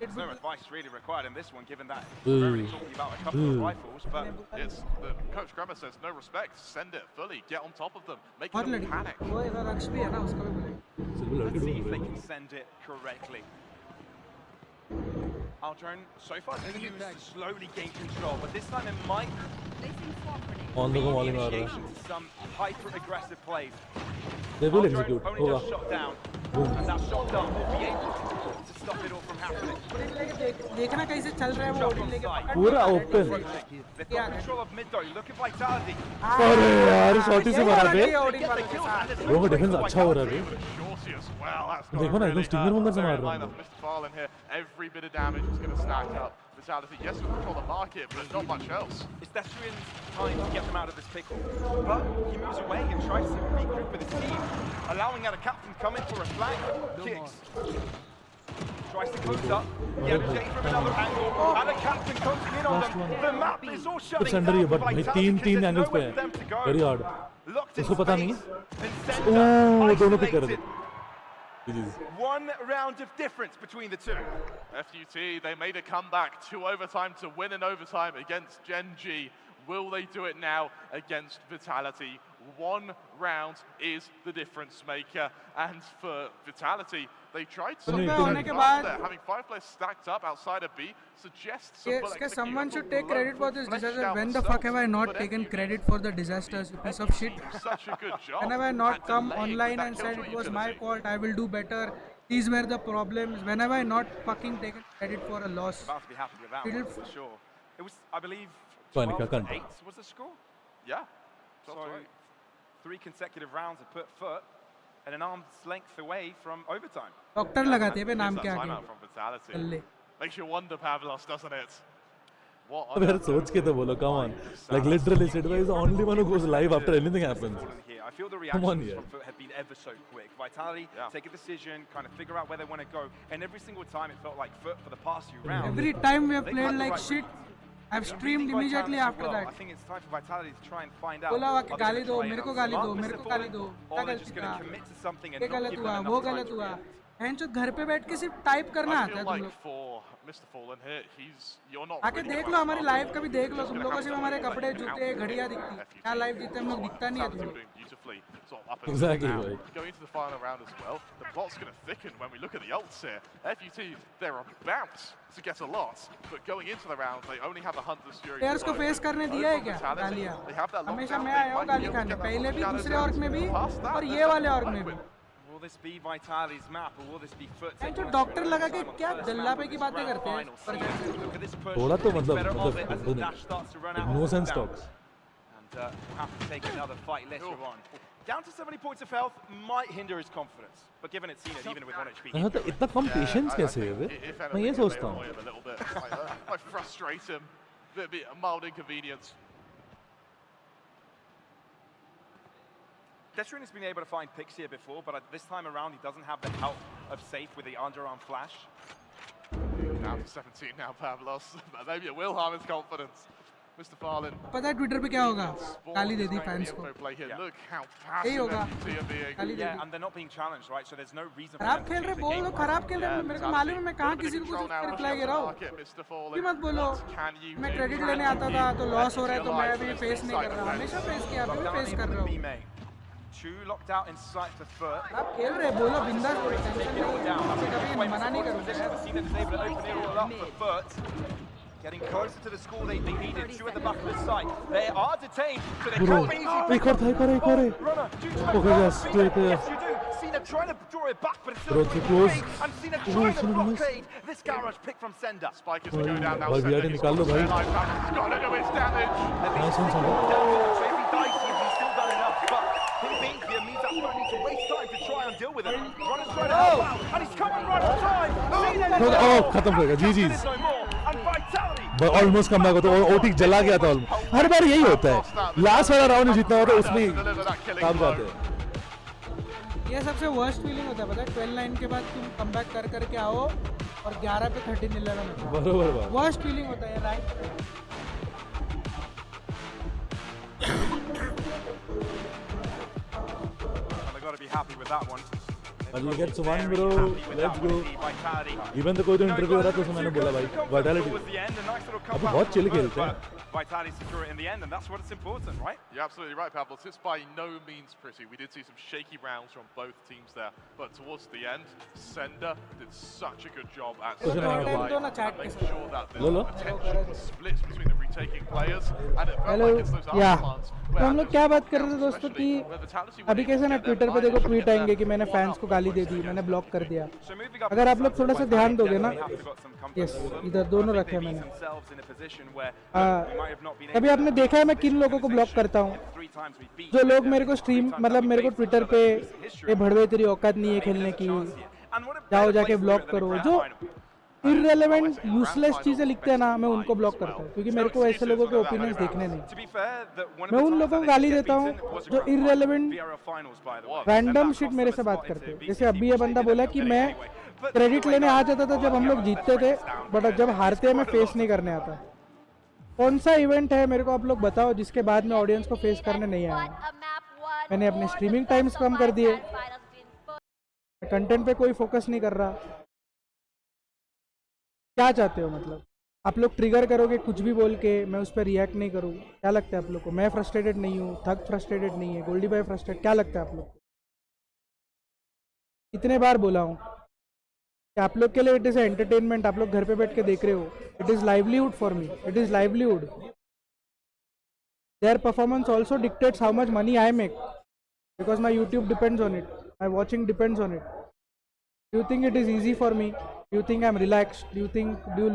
A: There's no
D: will
A: advice really required in this one, given that we're only talking about a couple of rifles, but
B: It's the coach Grammar says no respect, send it fully, get on top of them, make
D: और
B: them
D: लड़की
B: panic.
D: वो एक रक्ष भी है ना उसका भी बोलेंगे.
C: सिर्फ लड़के
A: let's see if
C: ढूंढ
A: they
C: रहे
A: can send it correctly. Our drone so far has been used to slowly gain control, but this time it might
E: Placing swamp grenade.
C: On the
A: be
C: go
A: the
C: Mouling मार रहा है
A: initiation to some hyper-aggressive plays.
C: They will
A: Our drone
C: execute
A: only
C: होगा
A: just shot down, and that shot down will be able to stop it all from happening.
D: देखना कैसे चल रहा है वो ओडिन लेके पकड़
C: पूरा
D: नहीं
C: open.
D: पा रहा है.
A: They've got control of mid though. Look at Vitality.
C: अरे यार शॉटी से
D: यही
C: मारा
D: होना
C: बे
D: चाहिए ओडिन
A: Get
D: वाले
A: the
D: के
A: kill,
D: साथ.
A: and there's
C: वो
A: no
C: डिफेंस
A: choice for
C: अच्छा हो रहा है
B: With a shorty as well, that's got
C: देखो ना, एकदम stinger monger से मार रहा
B: line
C: हूँ.
B: of Mr. Farlin here. Every bit of damage is going to stack up. Vitality, yes, we control the market, but not much else.
A: It's Destrian's time to get them out of this pickle. But he moves away and tries to regroup with his team, allowing out a captain coming for a flank. Kicks. Tries to close up. Yedajay from another angle. And a captain comes in on them. The map is all shutting
C: कुछ under ही
A: down
C: है
A: for
C: but भाई
A: Vitality
C: तीन
A: 'cause there's
C: angles पे
A: nowhere for them to go.
C: है very hard
A: Locked in
C: उसको पता नहीं
A: space.
C: है
A: And Sender
C: ओह दोनों पे कर दे
A: isolated.
C: Ji
A: One round of difference between the two.
B: FUT, they made a comeback to overtime to win in overtime against Gen G. Will they do it now against Vitality? One round is the difference maker. And for Vitality, they tried
C: नहीं,
B: something
C: तो-
D: होने के
B: advanced
D: बाद-
B: there. Having 5 players stacked up outside of B suggests
D: Yes,
B: some
D: okay, someone should take
B: below
D: credit for this
B: fleshed
D: disaster.
B: out
D: When the fuck have I
B: themselves.
D: not
B: But
D: taken
B: FUT
D: credit for the disasters, you piece of shit?
B: did such a good job.
D: When have I not
B: at
D: come
B: delaying
D: online
B: that
D: and
B: kill
D: said
B: switch
D: it was my
B: utility?
D: fault, I will do better? These were the problems. When have I not fucking taken credit for a loss?
A: About to be happy with that
D: It'll-
A: one for sure. It was, I believe,
C: Fine,
A: 12
C: can't.
A: to 8 was the score.
B: Yeah.
A: So
B: That's right.
A: 3 consecutive rounds have put Foot and an arm's length away from overtime.
D: Doctor लगाते हैं पे नाम
B: Gives
D: के
B: that
D: आगे.
B: timeout from Vitality.
D: चल ले.
B: Makes you wonder, Pavlos, doesn't it? What
C: अब यार सोच के तो बोलो come on like literally Sidway is the only one who goes live after anything happens
A: Important here. I feel the
C: Come on,
A: reactions
C: yeah.
A: from Foot have been ever so quick. Vitality
B: Yeah.
A: take a decision, kind of figure out where they want to go, and every single time it felt like Foot for the past few rounds.
D: Every time we have
A: They've
D: played
A: had the
D: like
A: right
D: shit,
A: reads.
D: I've
A: They're
D: streamed
A: beating
D: immediately
A: Vitality
D: after
A: well.
D: that.
A: I think it's time for Vitality to try and find out.
D: बोला हुआ कि
A: are they
D: गाली
A: gonna
D: दो,
A: try
D: मेरे
A: and
D: को गाली दो,
A: outsmart
D: मेरे
A: Mr.
D: को गाली
A: Fallen,
D: दो,
A: or
D: क्या
A: they're
D: गलती
A: just
D: था,
A: going to commit to something and
D: ये
A: not
D: गलत
A: give
D: हुआ,
A: them
D: वो
A: enough time
D: गलत
A: to
D: हुआ.
A: react.
D: हैंचो घर पे बैठ के सिर्फ टाइप करना
B: I
D: आता है
B: feel
D: तुम
B: like
D: लोग.
B: for Mr. Fallen here, you're not
D: आके
B: really
D: देख
B: well
D: लो हमारी
B: started.
D: लाइव कभी देख लो
B: Just
D: तुम
B: gonna
D: लोगों
B: have
D: से
B: to
D: हमारे
B: wait
D: कपड़े
B: it out
D: जूते
B: for
D: घड़ियां
B: FUT.
D: दिखती क्या लाइव जीते हम लोग दिखता नहीं है
B: Vitality
D: तुम
B: were
D: लोग.
B: doing beautifully, sort of up until
C: Exactly
B: now.
C: right.
B: Going into the final round as well, the plot's going to thicken when we look at the ults here. FUT, they're about to get a lot, but going into the round, they only have a Hunter's Fury.
D: Players को
B: to go.
D: Face करने
B: Over
D: दिया है
B: on
D: क्या
B: Vitality,
D: गालियाँ?
B: they have that
D: हमेशा
B: lockdown,
D: मैं
B: they
D: आया हूँ
B: might be
D: गाली
B: able to
D: खाने,
B: get that
D: पहले भी
B: shadows
D: दूसरे
B: out.
D: ऑर्ग में भी
B: Past that,
D: और
B: they're
D: ये वाले
B: still
D: ऑर्ग में
B: quite
D: भी.
B: win.
A: Will this be Vitality's map, or will this be Foot?
D: हैंचो
A: taking
D: doctor
A: control
D: लगा
A: of
D: के
A: the
D: क्या
A: first
D: दल्ला
A: round
D: पे
A: of
D: की
A: this
D: बातें
A: grand
D: करते हैं.
A: final series? Look at this push.
C: थोड़ा तो
A: Thinks
C: मतलब
A: better of it as the
C: मतलब
A: dash starts to run out.
C: no sense
A: Down.
C: talks
A: And we'll have to take another fight later on. Down to 70 points of health might hinder his confidence, but given it's seen it even with 1 HP.
C: हाँ तो इतना कम
B: Yeah,
C: patience
B: I
C: कैसे है
B: think
C: bay
B: if
C: मैं
B: anything,
C: ये
B: it
C: सोचता
B: may
C: हूँ
B: annoy him a little bit. Might frustrate him. Bit a mild inconvenience.
A: Destrian has been able to find picks here before, but this time around he doesn't have the help of Safe with the underarm flash.
B: Down to 17 now, Pavlos. Maybe it will harm his confidence. Mr. Farlin.
D: पता है Twitter पे क्या होगा? गाली दे दी fans को।
B: Play here. Look how
D: यही
B: passive
D: होगा।
B: FUT are being.
D: गाली दे
A: Yeah,
D: the.
A: and they're not being challenged, right? So there's no reason for
D: खराब
A: them to
D: खेल रहे
A: change the
D: बोल
A: game
D: लो,
A: plan.
D: खराब खेल रहे मेरे को मालूम है, मैं कहाँ किसी को कुछ रिप्लाई दे रहा हूँ। ये मत बोलो, मैं क्रेडिट लेने आता था तो लॉस हो रहा है तो मैं अभी फेस नहीं कर रहा, हमेशा फेस किया, अभी भी फेस कर रहा हूँ।
A: Two locked out in sight for Furt.
D: खराब खेल रहे बोलो, बिंदास बोलो, टेंशन नहीं, कभी mना नहीं करूँगा।
A: Decisive is able to open it all up for Furt. Getting closer to the score they needed. Two at the back of the site. They are detained, so they
C: Bro,
A: can't be easy.
C: एक और था, एक और है।
A: Runner, do you expect
C: Okay,
A: that?
C: yes, do it,
A: Yes, you do. Cena trying to draw it back, but it's still
C: Bro,
A: going
C: too close.
A: away. And Cena
C: Oh,
A: trying to
C: Cena missed.
A: blockade this garage pick from Sender.
B: Spike is to go down now.
C: भाई VRD निकाल लो भाई।
B: He's got to do his damage.
C: Nice one, Sanda.
A: So if he dies here, he's still done enough. But him being here means that Furt needs to waste time to try and deal with him. Runner's trying to help out, and he's coming right on time. Cena
C: Oh, खत्म हो गया, GG's।
A: no more. And Vitality.
C: Almost come back होता है, otic जला गया था almost. हर बार यही होता है, लास्ट वाला राउंड जितना होता है उसमें काम जाते हैं।
D: ये सबसे वर्स्ट फीलिंग होता है, पता है? 12-9 के बाद तुम कमबैक कर करके आओ और 11 पे 13-11 होता है।
C: बरोबर बात।
D: वर्स्ट फीलिंग होता है rank.
A: They've got to be happy with that one.
C: But let's one bro, let's go। Even तो कोई तो इंटरव्यू हो रहा था तो मैंने बोला भाई वाइटैलिटी अभी बहुत चिल खेलते हैं।
A: Vitality secure it in the end, and that's what it's important, right?
B: You're absolutely right, Pablo. It's by no means pretty. We did see some shaky rounds from both teams there, but towards the end, Sender did such a good job at
C: Kuch nahi
B: staying
C: hoga।
B: alive and making sure that
C: low, low.
B: the attention splits between the retaking players, and it felt
D: hello
B: like it's those
D: या
B: aftermaths
D: तो हम लोग क्या बात कर रहे थे दोस्तों कि अभी कैसे ना ट्विटर पे देखो ट्वीट आएंगे कि मैंने फैंस को गाली दे दी, मैंने ब्लॉक कर दिया।
A: So moving up
D: अगर आप लोग थोड़ा सा ध्यान दोगे ना,
A: यस
D: इधर दोनों रखे हैं मैंने। कभी आपने देखा है मैं किन लोगों को ब्लॉक करता हूँ? जो लोग मेरे को स्ट्रीम मतलब मेरे को ट्विटर पे ये भड़वे तेरी औकात नहीं है खेलने की, जाओ जाके ब्लॉक करो। जो इररिलेवेंट यूजलेस चीजें लिखते हैं ना, मैं उनको ब्लॉक करता हूँ क्योंकि मेरे को ऐसे लोगों के ओपिनियंस देखने नहीं। मैं उन लोगों को गाली देता हूँ जो इररिलेवेंट रैंडम शिट मेरे से बात करते हैं। जैसे अभी ये बंदा बोला कि मैं क्रेडिट लेने आ जाता था जब हम लोग जीतते थे, बट जब हारते हैं मैं फेस नहीं करने आता। कौन सा इवेंट है मेरे को आप लोग बताओ जिसके बाद में ऑडियंस को फेस करने नहीं आया? मैंने अपने स्ट्रीमिंग टाइम्स कम कर दिए, कंटेंट पे कोई फोकस नहीं कर रहा। क्या चाहते हो मतलब? आप लोग ट्रिगर करोगे कुछ भी बोल के, मैं उस पर रिएक्ट नहीं करूँ? क्या लगता है आप लोग को? मैं फ्रस्ट्रेटेड नहीं हूँ, थक फ्रस्ट्रेटेड नहीं है, गोल्डी भाई फ्रस्ट्रेटेड, क्या लगता है आप लोग को? इतने बार बोला हूँ कि आप लोग के लिए इट इज एंटरटेनमेंट, आप लोग घर पे बैठ के देख रहे हो, it is livelihood for me, it is livelihood. Their performance also dictates how much money I make because my YouTube depends on it, my watching depends on it. Do you think it is easy for me? Do you think I'm relaxed? Do you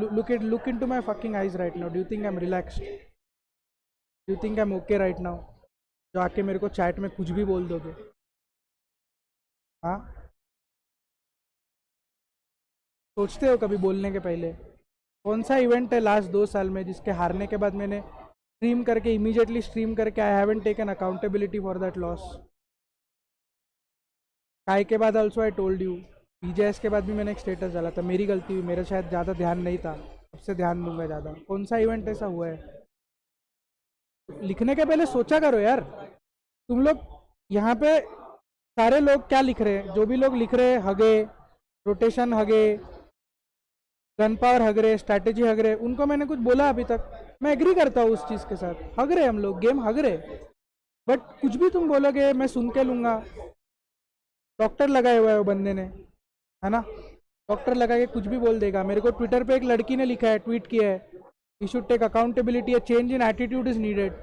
D: look into my fucking eyes right now? Do you think I'm relaxed? Do you think I'm okay right now? जो आके मेरे को chat में कुछ भी बोल दोगे, हाँ? सोचते हो कभी बोलने के पहले? कौन सा इवेंट है लास्ट 2 साल में जिसके हारने के बाद मैंने स्ट्रीम करके इमीडिएटली स्ट्रीम करके I haven't taken accountability for that loss? काय के बाद also I told you, BJS के बाद भी मैंने एक स्टेटस डाला था, मेरी गलती हुई, मेरा शायद ज़्यादा ध्यान नहीं था, अब से ध्यान दूंगा ज़्यादा। कौन सा इवेंट ऐसा हुआ है? लिखने के पहले सोचा करो यार। तुम लोग यहाँ पे सारे लोग क्या लिख रहे हैं? जो भी लोग लिख रहे हैं हगे, रोटेशन हगे, गन पावर हग रहे, स्ट्रैटेजी हग रहे, उनको मैंने कुछ बोला अभी तक? मैं एग्री करता हूँ उस चीज़ के साथ, हग रहे हम लोग, गेम हग रहे, बट कुछ भी तुम बोलोगे मैं सुन के लूँगा। डॉक्टर लगाए हुआ है वो बंदे ने, है ना? डॉक्टर लगा के कुछ भी बोल देगा। मेरे को ट्विटर पे एक लड़की ने लिखा है, ट्वीट किया है, you should take accountability, a change in attitude is needed.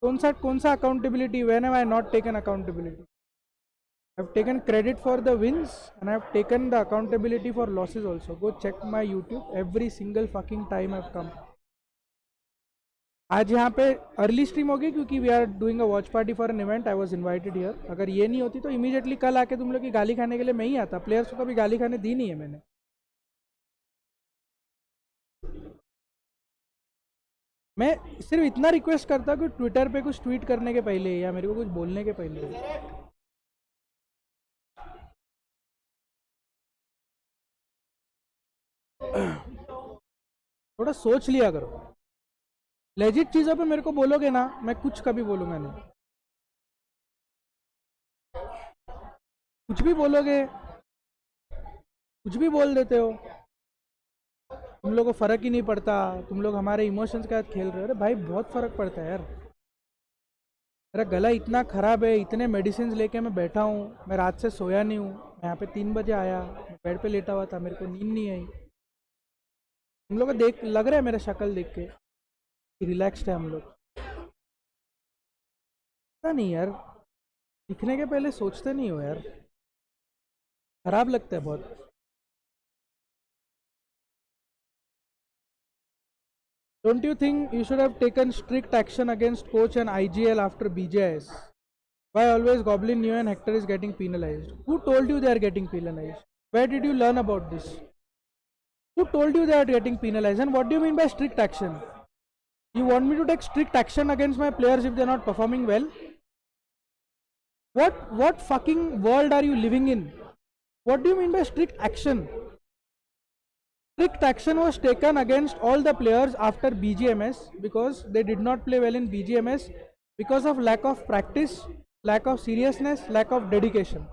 D: कौन सा accountability? When have I not taken accountability? I have taken credit for the wins and I have taken the accountability for losses also. Go check my YouTube every single fucking time I have come. आज यहाँ पे early stream होगी क्योंकि we are doing a watch party for an event, I was invited here. अगर ये नहीं होती तो इमीडिएटली कल आके तुम लोग की गाली खाने के लिए मैं ही आता। प्लेयर्स को कभी गाली खाने दी नहीं है मैंने। मैं सिर्फ इतना रिक्वेस्ट करता हूँ कि ट्विटर पे कुछ ट्वीट करने के पहले या मेरे को कुछ बोलने के पहले थोड़ा सोच लिया करो। लेजिट चीज़ों पे मेरे को बोलोगे ना, मैं कुछ कभी बोलूँगा नहीं। कुछ भी बोलोगे, कुछ भी बोल देते हो, तुम लोगों को फ़र्क ही नहीं पड़ता, तुम लोग हमारे इमोशंस के साथ खेल रहे हो। अरे भाई बहुत फ़र्क पड़ता है यार। मेरा गला इतना ख़राब है, इतने मेडिसिन लेके मैं बैठा हूँ, मैं रात से सोया नहीं हूँ। मैं यहाँ पे 3 बजे आया, मैं बेड पे लेटा हुआ था, मेरे को नींद नहीं आई। तुम लोग को देख लग रहा है मेरा शक्ल देख के कि रिलैक्स्ड है हम लोग? पता नहीं यार, दिखने के पहले सोचते नहीं हो यार, खराब लगता है बहुत। Don't you think you should have taken strict action against coach and IGL after BJS? Why always Goblin, Neo and Hector is getting penalized? Who told you they are getting penalized? Where did you learn about this? Who told you they are getting penalized? And what do you mean by strict action? You want me to take strict action against my players if they are not performing well? What fucking world are you living in? What do you mean by strict action? Strict action was taken against all the players after BGMS because they did not play well in BGMS because of lack of practice, lack of seriousness, lack of dedication.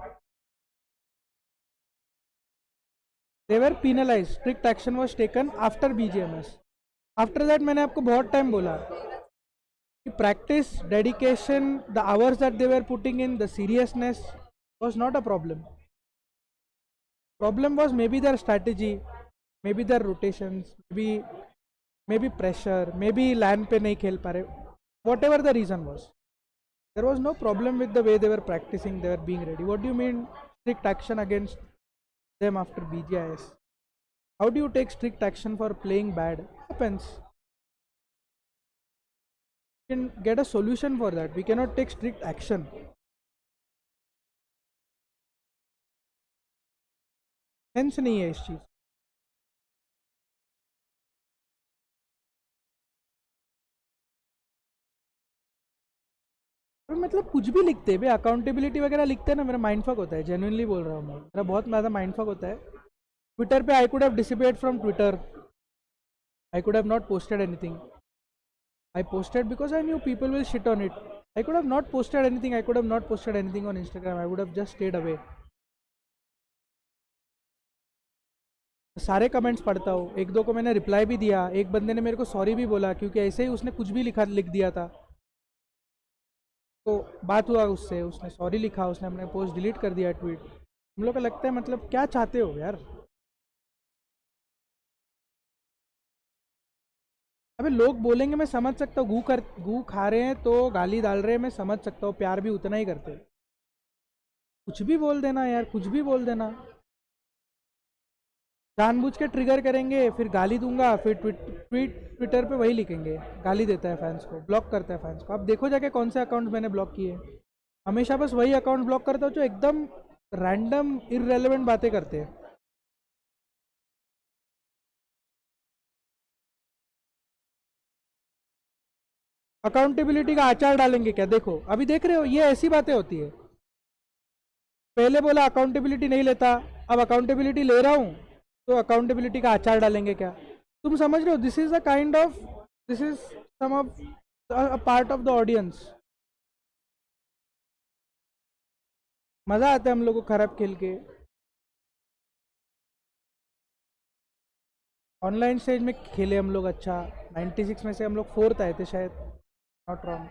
D: They were penalized. Strict action was taken after BGMS. After that मैंने आपको बहुत time बोला कि practice, dedication, the hours that they were putting in, the seriousness was not a problem. Problem was maybe their strategy, maybe their rotations, maybe pressure, maybe LAN पे नहीं खेल पा रहे. Whatever the reason was, there was no problem with the way they were practicing, they were being ready. What do you mean strict action against them after BGIS? How do you take strict action for playing bad? Happens. We can get a solution for that. We cannot take strict action. Sense नहीं है इस चीज. मतलब कुछ भी लिखते हैं, accountability वगैरह लिखते हैं ना, मेरा माइंड फक होता है, जेन्युइनली बोल रहा हूँ मैं, मेरा बहुत ज़्यादा माइंड फक होता है. ट्विटर पे I could have disappeared from Twitter, I could have not posted anything. I posted because I knew people will shit on it. I could have not posted anything, I could have not posted anything on Instagram, I would have just stayed away. सारे comments पढ़ता हूँ, एक दो को मैंने reply भी दिया, एक बंदे ने मेरे को सॉरी भी बोला क्योंकि ऐसे ही उसने कुछ भी लिख दिया था, तो बात हुआ उससे, उसने सॉरी लिखा, उसने अपने पोस्ट डिलीट कर दिया, ट्वीट. हम लोग को लगता है मतलब क्या चाहते हो यार. अबे लोग बोलेंगे मैं समझ सकता हूँ, गू खा रहे हैं तो गाली डाल रहे हैं, मैं समझ सकता हूँ, प्यार भी उतना ही करते हैं. कुछ भी बोल देना यार, कुछ भी बोल देना. जानबूझ के ट्रिगर करेंगे, फिर गाली दूंगा, फिर ट्विटर पे वही लिखेंगे, गाली देता है फैंस को, ब्लॉक करता है फैंस को. अब देखो जाके कौन से अकाउंट मैंने ब्लॉक किए. हमेशा बस वही अकाउंट ब्लॉक करता हूँ जो एकदम रैंडम इररेलेवेंट बातें करते हैं. अकाउंटेबिलिटी का आचार डालेंगे क्या? देखो अभी देख रहे हो, ये ऐसी बातें होती है. पहले बोला अकाउंटेबिलिटी नहीं लेता, अब अकाउंटेबिलिटी ले रहा हूँ, तो अकाउंटेबिलिटी का आचार डालेंगे क्या? तुम समझ रहे हो? This is this is some of a part of the audience. मजा आता है हम लोग को खराब खेल के. ऑनलाइन स्टेज में खेले हम लोग अच्छा, 96 में से हम लोग 4th आए थे शायद, नॉट रॉन्ग.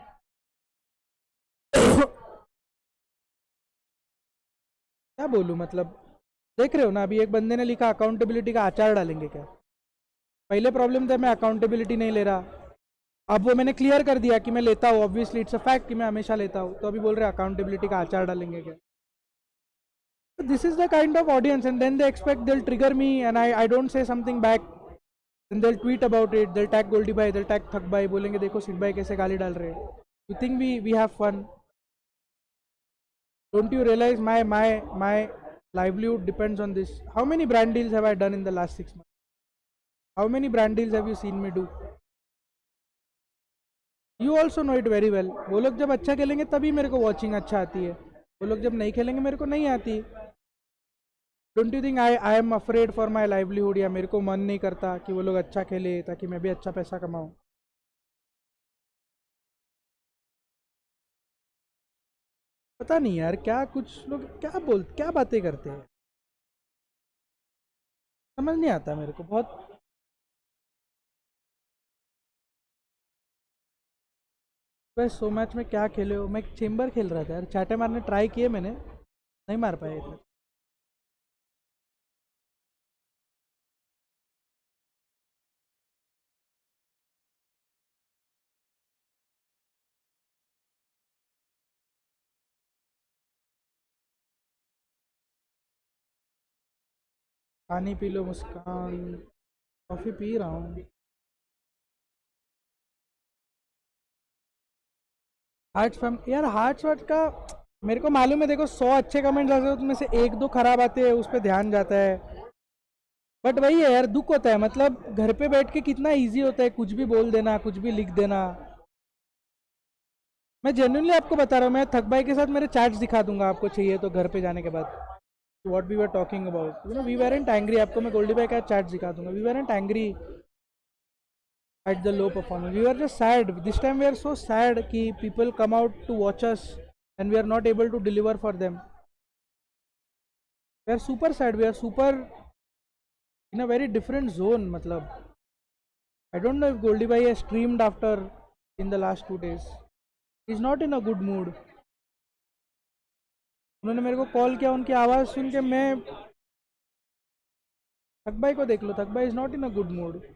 D: क्या बोलूँ मतलब, देख रहे हो ना, अभी एक बंदे ने लिखा अकाउंटेबिलिटी का आचार डालेंगे क्या. पहले प्रॉब्लम था मैं अकाउंटेबिलिटी नहीं ले रहा, अब वो मैंने क्लियर कर दिया कि मैं लेता हूँ, ऑब्वियसली इट्स अ फैक्ट कि मैं हमेशा लेता हूँ, तो अभी बोल रहे अकाउंटेबिलिटी का आचार डालेंगे क्या. This is the kind of audience, and then they expect they trigger me and I don't say something back, then they tweet about it, they tag Goldy भाई, दे टैग थक भाई, बोलेंगे देखो सिड भाई कैसे गाली डाल रहे हैं. You think we have fun? Don't you realize my livelihood depends on this? How many brand deals have I done in the last 6 months? How many brand deals have you seen me do? You also know it very well. वो लोग जब अच्छा खेलेंगे तभी मेरे को watching अच्छा आती है, वो लोग जब नहीं खेलेंगे मेरे को नहीं आती. Don't you think I am afraid for my livelihood, या मेरे को मन नहीं करता कि वो लोग अच्छा खेले ताकि मैं भी अच्छा पैसा कमाऊँ? पता नहीं यार, क्या कुछ लोग क्या बातें करते हैं, समझ नहीं आता मेरे को बहुत। बस सो मैच में क्या खेले हो? मैं चेम्बर खेल रहा था यार, चाटे मारने ट्राई किए मैंने, नहीं मार पाया इतना। पानी पी लो मुस्कान, कॉफ़ी पी रहा हूँ। हार्ट्स फैम यार, हार्ट्स वार्ट का मेरे को मालूम है, देखो 100 अच्छे कमेंट्स आते हैं उसमें से एक दो खराब आते हैं, उस पर ध्यान जाता है। बट वही है यार, दुख होता है, मतलब घर पे बैठ के कितना इजी होता है कुछ भी बोल देना, कुछ भी लिख देना। मैं जेन्युइनली आपको बता रहा हूँ, मैं थक भाई के साथ मेरे चैट्स दिखा दूंगा आपको, चाहिए तो घर पे जाने के बाद, what we were talking about, you know we weren't angry. आपको मैं गोल्डी भाई का चैट्स दिखा दूंगा, we weren't angry at the low performance, we were just sad. This time we are so sad कि people come out to watch us and we are not able to deliver for them. We are super sad, we are super in a very different zone. मतलब I don't know if Goldie bhai has streamed after in the last 2 days. He's not in a good mood. उन्होंने मेरे को call किया, उनकी आवाज़ सुन के मैं, थक भाई को देख लो, थक भाई is not in a good mood.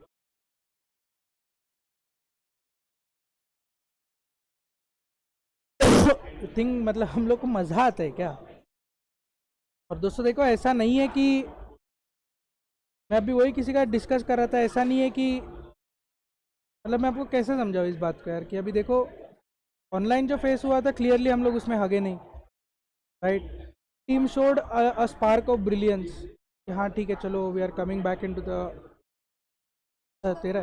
D: Think मतलब हम लोग को मज़ा आता है क्या? और दोस्तों देखो, ऐसा नहीं है कि मैं अभी वही किसी का डिस्कस कर रहा था, ऐसा नहीं है कि मतलब मैं आपको कैसे समझाऊँ इस बात को यार, कि अभी देखो ऑनलाइन जो फेस हुआ था क्लियरली हम लोग उसमें हगे नहीं, right. Team showed a spark of brilliance, हाँ ठीक है चलो, we are coming back into the तेरा,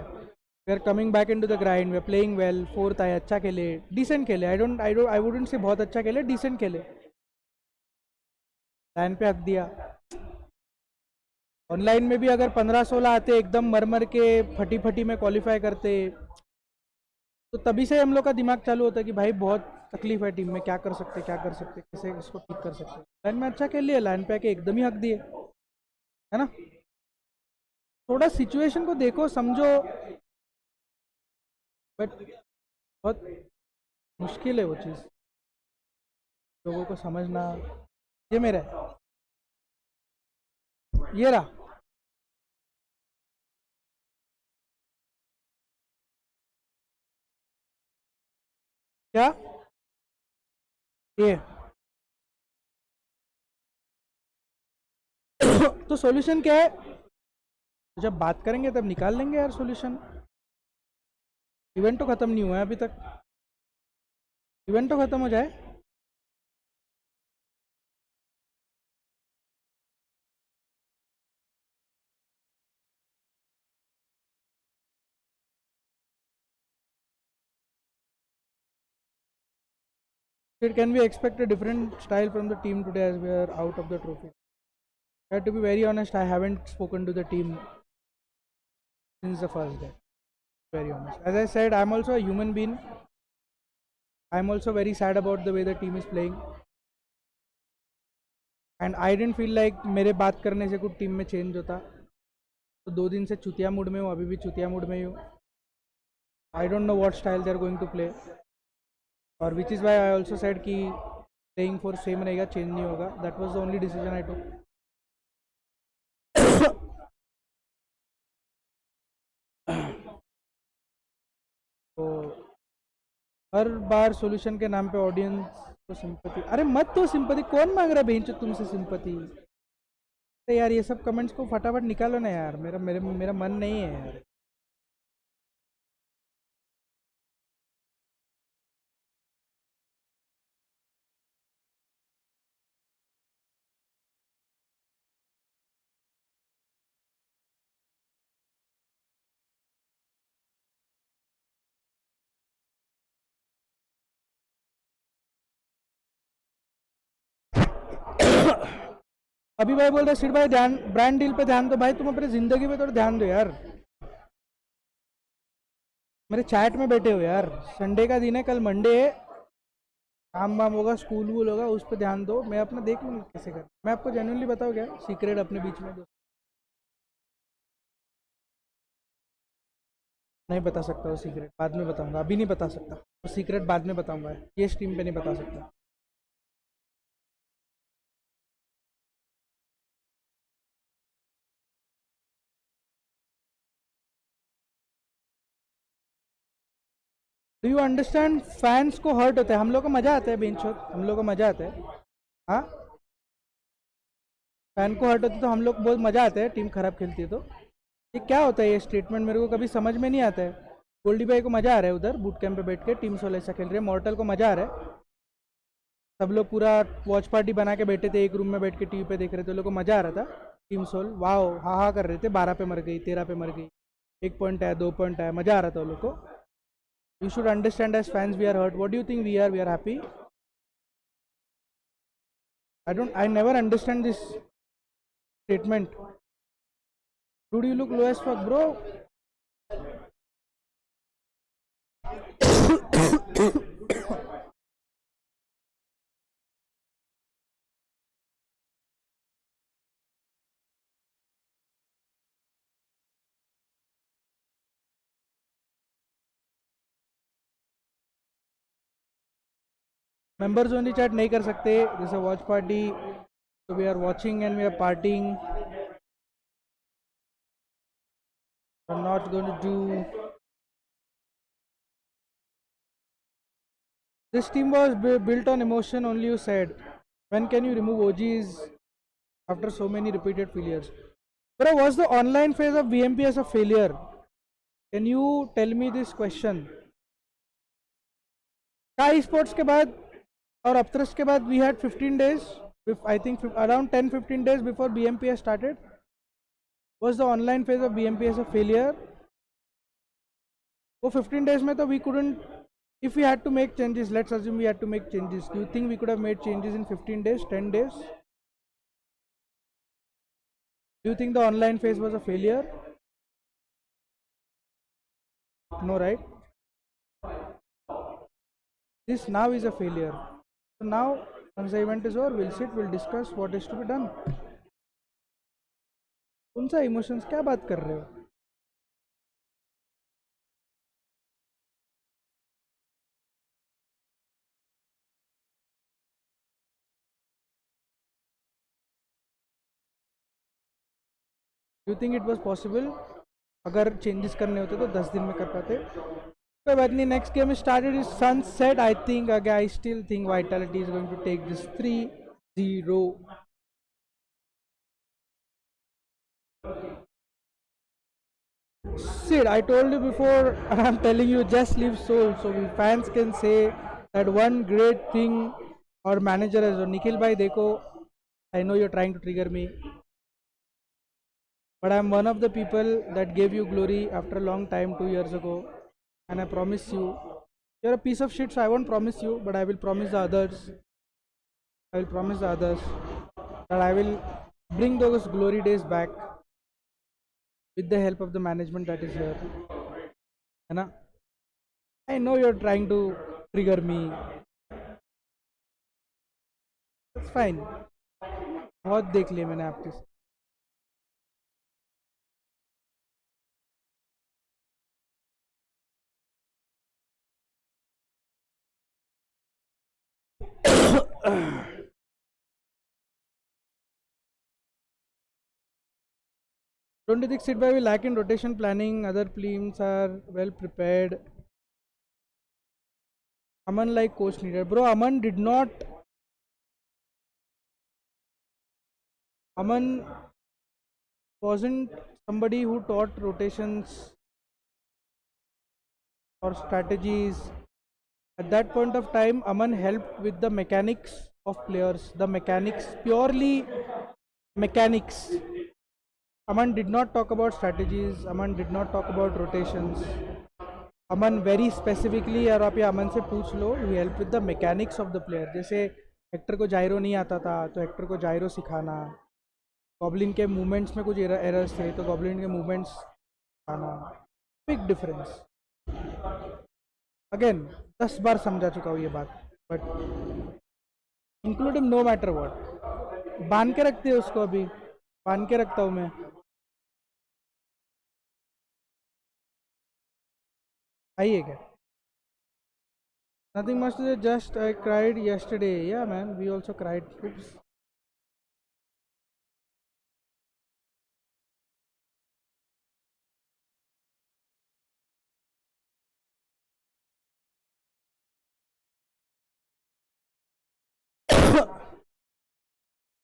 D: we are coming back into the grind, we are playing well, fourth आए, अच्छा खेले, डिसेंट खेले, आई वुडंट से बहुत अच्छा खेले, डिसेंट खेले, लाइन पे हक दिया। ऑनलाइन में भी अगर 15-16 आते एकदम मर मर के फटी फटी में क्वालिफाई करते, तो तभी से हम लोग का दिमाग चालू होता है कि भाई बहुत तकलीफ है टीम में, क्या कर सकते कैसे इसको ठीक कर सकते। लाइन में अच्छा खेल लिया, लाइन पे आके एकदम ही हक दिए, है ना। थोड़ा सिचुएशन को देखो, समझो, बट बहुत मुश्किल है वो चीज़ लोगों को समझना। ये मेरा है, ये रहा, क्या ये तो सॉल्यूशन क्या है? तो जब बात करेंगे तब निकाल लेंगे यार सॉल्यूशन। इवेंट तो ख़त्म नहीं हुआ है अभी तक, इवेंट तो ख़त्म हो जाए। Can we expect a different style from the team today as we are out of the trophy? I have to be very honest, I haven't spoken to the team since the first day. Very honest. As I said, I'm also a human being. I'm also very sad about the way the team is playing. And I didn't feel like मेरे बात करने से कुछ team में change होता। तो 2 दिन से चुतिया मूड में हूँ, अभी भी चुतिया मूड में ही हूँ। I don't know what style they are going to play. और which is why I also said कि playing for same रहेगा, चेंज नहीं होगा। That was the only decision I took. तो हर बार सॉल्यूशन के नाम पे ऑडियंस को सिंपैथी, अरे मत तो सिंपैथी, कौन मांग रहा है बेंच तुमसे सिंपैथी? अरे यार ये सब कमेंट्स को फटाफट निकालो ना यार, मेरा मन नहीं है यार। अभी भाई बोल रहे सिर भाई ध्यान, ब्रांड डील पे ध्यान दो। भाई तुम अपनी जिंदगी पे थोड़ा ध्यान दो यार, मेरे चैट में बैठे हो यार। संडे का दिन है, कल मंडे है, काम वाम होगा, स्कूल वूल होगा, उस पर ध्यान दो, मैं अपना देख लूँगा कैसे कर। मैं आपको जेन्युइनली बताऊँ क्या सीक्रेट अपने बीच में नहीं बता सकता, वो सीक्रेट बाद में बताऊंगा, अभी नहीं बता सकता, वो सीक्रेट बाद में बताऊंगा, ये स्ट्रीम पे नहीं बता सकता। Do you understand? फैंस को हर्ट होता है, हम लोग को मजा आता है बेंच, हम लोग को मजा आता है। हाँ, फैन को हर्ट होता है तो हम लोग बहुत मजा आता है, टीम खराब खेलती है तो। ये क्या होता है ये स्टेटमेंट, मेरे को कभी समझ में नहीं आता है। गोल्डी भाई को मजा आ रहा है उधर बूट कैंप पे बैठ के, टीम सोल ऐसा खेल रहे हैं, मॉर्टल को मजा आ रहा है, सब लोग पूरा वॉच पार्टी बना के बैठे थे, एक रूम में बैठ के टीवी पे देख रहे थे, लोग को मजा आ रहा था। टीम सोल वाओ हा हा कर रहे थे, 12 पे मर गई, 13 पे मर गई, 1 पॉइंट आया, 2 पॉइंट आया, मजा आ रहा था उन लोग को। You should understand as fans we are hurt, what do you think? We are happy? I never understand this statement. Dude, you look low as fuck, bro. Members only chat नहीं कर सकते, जैसे वॉच पार्टी, तो we are watching and we are parting, I'm not going to do. This team was built on emotion only, you said. When can you remove OGs after so many repeated failures? Bro, was the online phase of BMPS a failure? Can you tell me this question? Sky Sports के बाद और अपत्रस के बाद we had 15 days, I think around 10-15 days before BMPS started. Was the online phase of BMPS a failure? वो 15 days में तो we couldn't, if we had to make changes, let's assume we had to make changes, do you think we could have made changes in 15 days, 10 days? Do you think the online phase was a failure? No, right? This now is a failure. So now, once the event is over, we'll sit, we'll discuss what is to be done. कौन सा emotions, क्या बात कर रहे हो? You think it was possible? अगर changes करने होते तो 10 दिन में कर पाते। कोई बात नहीं, next game started is sunset. I think again, I still think Vitality is going to take this 3-0. Sid, I told you before, and I'm telling you, just leave Soul, so we fans can say that one great thing our manager has done. Nikhil bhai, dekho, I know you're trying to trigger me, but I'm one of the people that gave you glory after a long time 2 years ago, and I promise you, you're a piece of shit, so I won't promise you, but I will promise the others. I will promise the others that I will bring those glory days back with the help of the management that is here. Hai? I know you're trying to trigger me. That's fine. बहुत देख लिया मैंने आपके। Don't you think Sid Bhai will lack in rotation planning? Other teams are well prepared. Aman like coach needed. Bro, Aman did not. Aman wasn't somebody who taught rotations or strategies. At that point of time, Aman helped with the mechanics of players. The mechanics, purely mechanics. Aman did not talk about strategies. Aman did not talk about rotations. Aman very specifically, और आप ये अमन से पूछ लो, he helped with the mechanics of the player. जैसे Hector को जायरो नहीं आता था तो हेक्टर को जायरो सिखाना, गॉब्लिन के मूवमेंट्स में कुछ एरर्स थे तो गॉब्लिन के मूवमेंट्स सिखाना, बिग डिफरेंस। अगेन 10 बार समझा चुका हूँ ये बात। But include him no matter what. बांध के रखते हैं उसको, अभी बांध के रखता हूँ मैं. आइए क्या? Nothing much to say, just I cried yesterday. Yeah man, we also cried. Oops.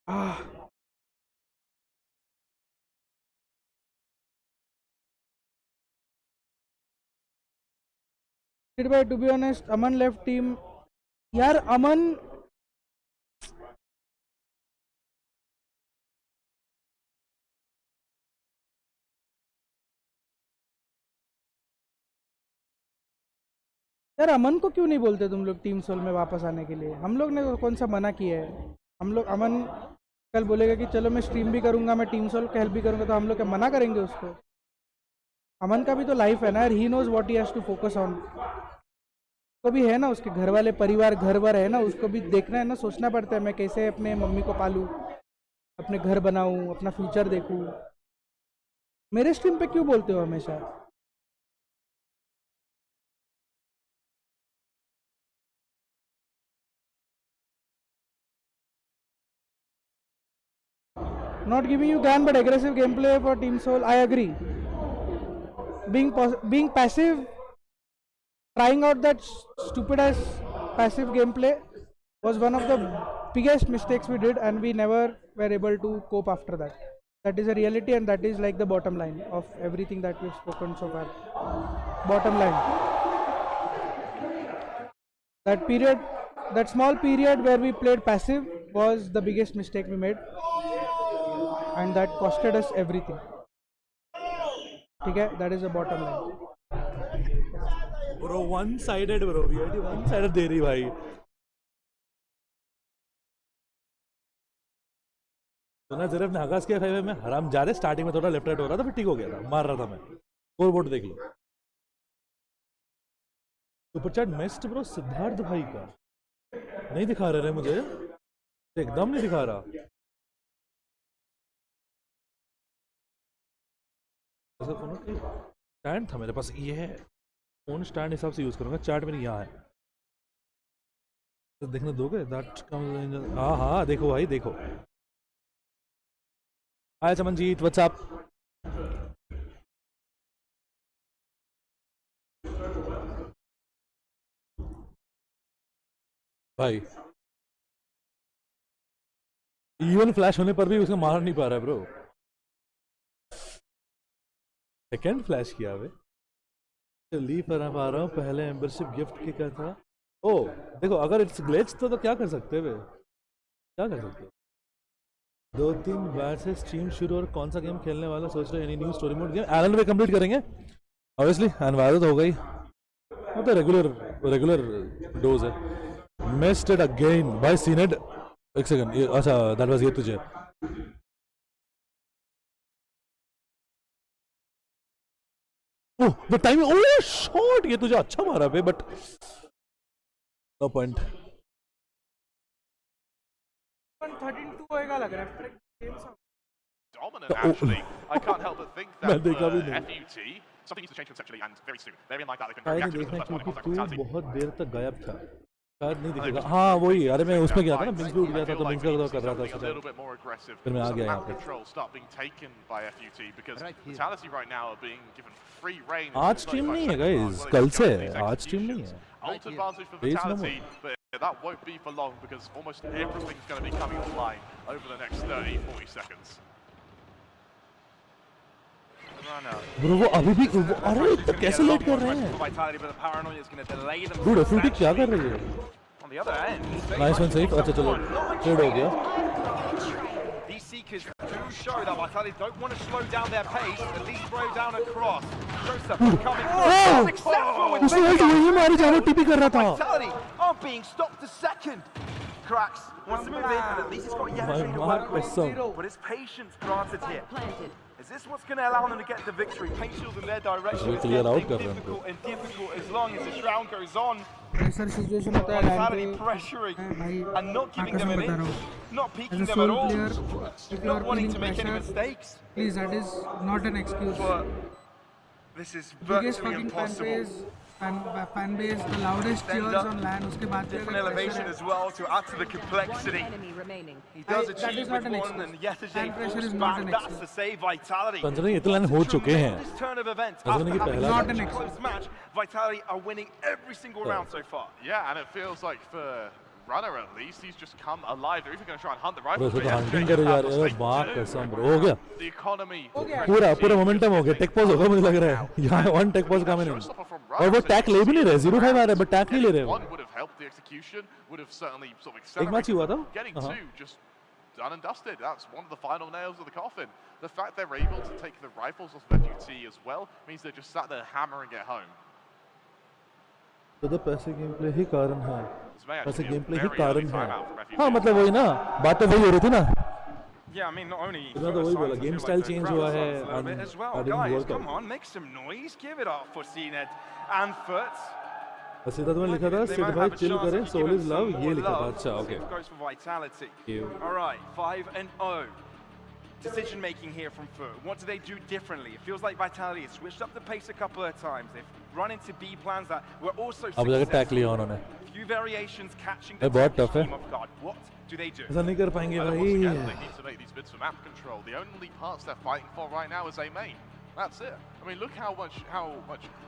D: Ah. To be honest, Aman left team. यार अमन यार अमन को क्यों नहीं बोलते तुम लोग टीम सोल में वापस आने के लिए? हम लोग ने कौन सा मना किया है? हम लोग, अमन कल बोलेगा कि चलो मैं स्ट्रीम भी करूंगा, मैं टीम सोल का हेल्प भी करूंगा, तो हम लोग क्या मना करेंगे उसको? अमन का भी तो लाइफ है ना यार. He knows what he has to focus on. उसको भी है ना, उसके घर वाले परिवार घर भर है ना, उसको भी देखना है ना, सोचना पड़ता है मैं कैसे अपने मम्मी को पालूं, अपने घर बनाऊं, अपना फ्यूचर देखूं. मेरे स्ट्रीम पे क्यों बोलते हो हमेशा? Not giving you GAN but aggressive gameplay for Team Soul. I agree. Being passive, trying out that stupid ass passive gameplay was one of the biggest mistakes we did, and we never were able to cope after that. That is a reality, and that is like the bottom line of everything that we've spoken so far. Bottom line. That period, that small period where we played passive was the biggest mistake we made. And that costed us everything. Okay, that is the bottom line.
C: Bro, one-sided bro. Reality one-sided दे रही भाई. तो ना जरा नागास के five में हराम जा रहे. स्टार्टिंग में थोड़ा लेफ्ट राइट हो रहा था, फिर ठीक हो गया था. मार रहा था मैं. स्कोर बोर्ड देख लो. Super chat missed bro Siddharth भाई का नहीं दिखा रहे मुझे. एकदम नहीं दिखा रहा. स्टैंड था मेरे पास, ये है फोन स्टैंड हिसाब से यूज करूंगा. चैट मेरी यहाँ है, तो देखने दोगे? That comes. हाँ हाँ देखो भाई देखो. हाय चमनजीत, व्हाट्स अप? भाई इवन फ्लैश होने पर भी उसको मार नहीं पा रहा है ब्रो. सेकेंड फ्लैश किया हुए लीव कर पा रहा हूँ. पहले मेंबरशिप गिफ्ट की क्या था? ओ देखो, अगर इट्स ग्लिच तो क्या कर सकते हैं? क्या कर सकते हैं? 2-3 बार से स्ट्रीम शुरू. और कौन सा गेम खेलने वाला सोच रहे? Any new story mode game? Alan Wake complete करेंगे ऑब्वियसली. एनवायरमेंट तो हो गई, वो तो रेगुलर डोज है. मिस्ड इट अगेन भाई. सीनेट एक सेकंड. अच्छा दैट वाज ये तुझे. Oh the time. Oh shot. ये तुझे अच्छा मारा बे, बट नो पॉइंट.
D: 13-2 होएगा लग रहा है.
B: Dominant, actually. I can't help but think that FUT, something needs to change conceptually and very soon. Very like that, they've been reacting to the first one in contact
C: बहुत देर तक गायब था, शायद नहीं दिखेगा. हाँ वही. अरे मैं उसमें गया था ना, बिंग्स भी उठ गया था, तो बिंग्स का कर रहा था. फिर मैं आ गया यहाँ पे. आज स्ट्रीम नहीं है गाइस, कल से है. आज स्ट्रीम नहीं है.
B: That won't be for long because almost everything's going to be coming online over the next 30-40 seconds.
C: Bro वो अभी भी अरे तो कैसे लेट कर रहे हैं? Dude, FUT क्या कर रही है? Nice one safe. अच्छा चलो ट्रेड हो गया.
A: These seekers do show that Vitality don't want to slow down their pace, at least throw down a cross. Joseph coming successful with
C: उसने वही मारी जा रहा. टीपी कर रहा था.
A: Vitality are being stopped a second. Cracks wants to move in, and at least he's got Yetterstream to
C: mark
A: work
C: is so-
A: with. But his patience granted here.
E: Planted.
A: Is this what's going to allow them to get the victory? Paint shield in their direction
C: Will
A: is
C: clear out
A: getting
C: kar rahe hain
A: difficult and difficult as long as the shroud goes on.
D: Pressure situation होता है land
A: Vitality
D: पे
A: pressuring
D: भाई
A: and not giving
D: Akash
A: them
D: में
A: an
D: बता रहा
A: inch,
D: हूँ
A: not
D: as
A: peeking
D: a
A: them at
D: Soul
A: all,
D: player if you are
A: not wanting
D: feeling
A: to make any
D: pressure
A: mistakes.
D: Please that is not an excuse
A: But this is
D: biggest
A: virtually
D: fucking
A: impossible.
D: fan base the loudest cheers
A: Defender,
D: on LAN उसके बाद भी
A: Different
D: अगर
A: elevation
D: pressure
A: as well to add to the
E: One
A: complexity.
E: enemy remaining.
A: He does
D: that
A: achieve
D: is not
A: with
D: an
A: one,
D: excuse.
A: and Yetterstream
D: Hand pressure
A: falls
D: is not
A: back.
D: an
A: That's
D: excuse.
A: to save Vitality.
C: Conjuring इतने line हो चुके हैं
A: Tremendous turn of events.
C: Doesn't
A: After
C: he get
A: having
C: pehla-
A: such
D: Not an
A: a close match, Vitality are winning every single round so far.
B: Yeah, and it feels like for Runner at least, he's just come alive. They're even going to try and hunt the
C: bro
B: rifle.
C: इसको तो hunting करे जा रहे हैं बात कसम bro हो गया
B: The economy.
C: पूरा मोमेंटम हो गया टेक पॉज होगा मुझे लग रहा है यहाँ one tech pause coming in और वो टैक ले भी नहीं रहे 0-5 आ रहे हैं बट टैक नहीं ले रहे वो
B: One would have helped the execution, would have certainly sort of
C: एक मैच ही हुआ था
B: accelerated. Getting two, just done and dusted. That's one of the final nails of the coffin. The fact they're able to take the rifles off of FUT as well means they're just sat there hammering it home.
C: तो पैसे game play ही कारण है
B: This may
C: पैसे
B: actually be
C: game
B: a
C: play he
B: very
C: कारण
B: early
C: है
B: timeout from FUT.
C: हाँ मतलब वही ना बातें वही हो रही थी ना
A: Yeah, I mean, not only
C: इतना तो वही बोला गेम स्टाइल चेंज हुआ है
A: a little bit as well. Guys, come on, make some noise. Give it up for CNED and Foots.
C: सीधा तो मैंने लिखा था
A: They
C: सिद्ध
A: might
C: भाई
A: have a
C: चिल
A: chance
C: करें
A: if you
C: Soul
A: give
C: is
A: them
C: love
A: some
C: ये
A: more
C: लिखा था
A: love.
C: अच्छा
A: We'll see
C: okay
A: if it goes for Vitality.
C: You.
A: All right, 5-0. Decision making here from Foot. What do they do differently? It feels like Vitality has switched up the pace a couple of times. They've run into B plans that were also
C: अब जाकर टैक
A: successful.
C: लिया उन्होंने
A: Few variations catching
C: ये
A: the
C: बहुत
A: Turkish
C: tough है।
A: team off guard. What do they do?
C: ऐसा नहीं कर पाएंगे
B: And once again, they
C: भाई
B: need to make these bids for map control. The only parts they're fighting for right now is A main. That's it. I mean, look how much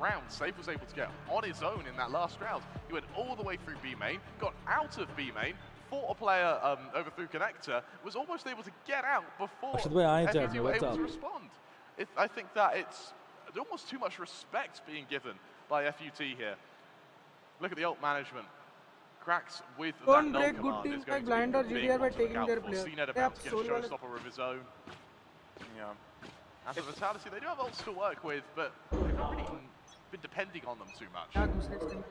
B: ground Safe was able to get on his own in that last round. He went all the way through B main, got out of B main, fought a player overthrew connector, was almost able to get out before
C: Akshit bhai, aaye chat
B: FUT
C: mein,
B: were
C: what's
B: able to
C: up?
B: respond. I think that it's almost too much respect being given by FUT here. Look at the ult management. Cracks with that
D: Don't
B: null
D: break good
B: command
D: teams
B: is going
D: like
B: to be
D: Blind or
B: big
D: GDR by
B: one to look
D: taking
B: out
D: their
B: for.
D: player.
B: CNED
D: They
B: about to
D: have
B: get a
D: soul wallet.
B: showstopper of his own.
A: Yeah.
B: And for Vitality, they do have ults to work with, but they've not really been depending on them too much.
D: हाँ दूसरे extent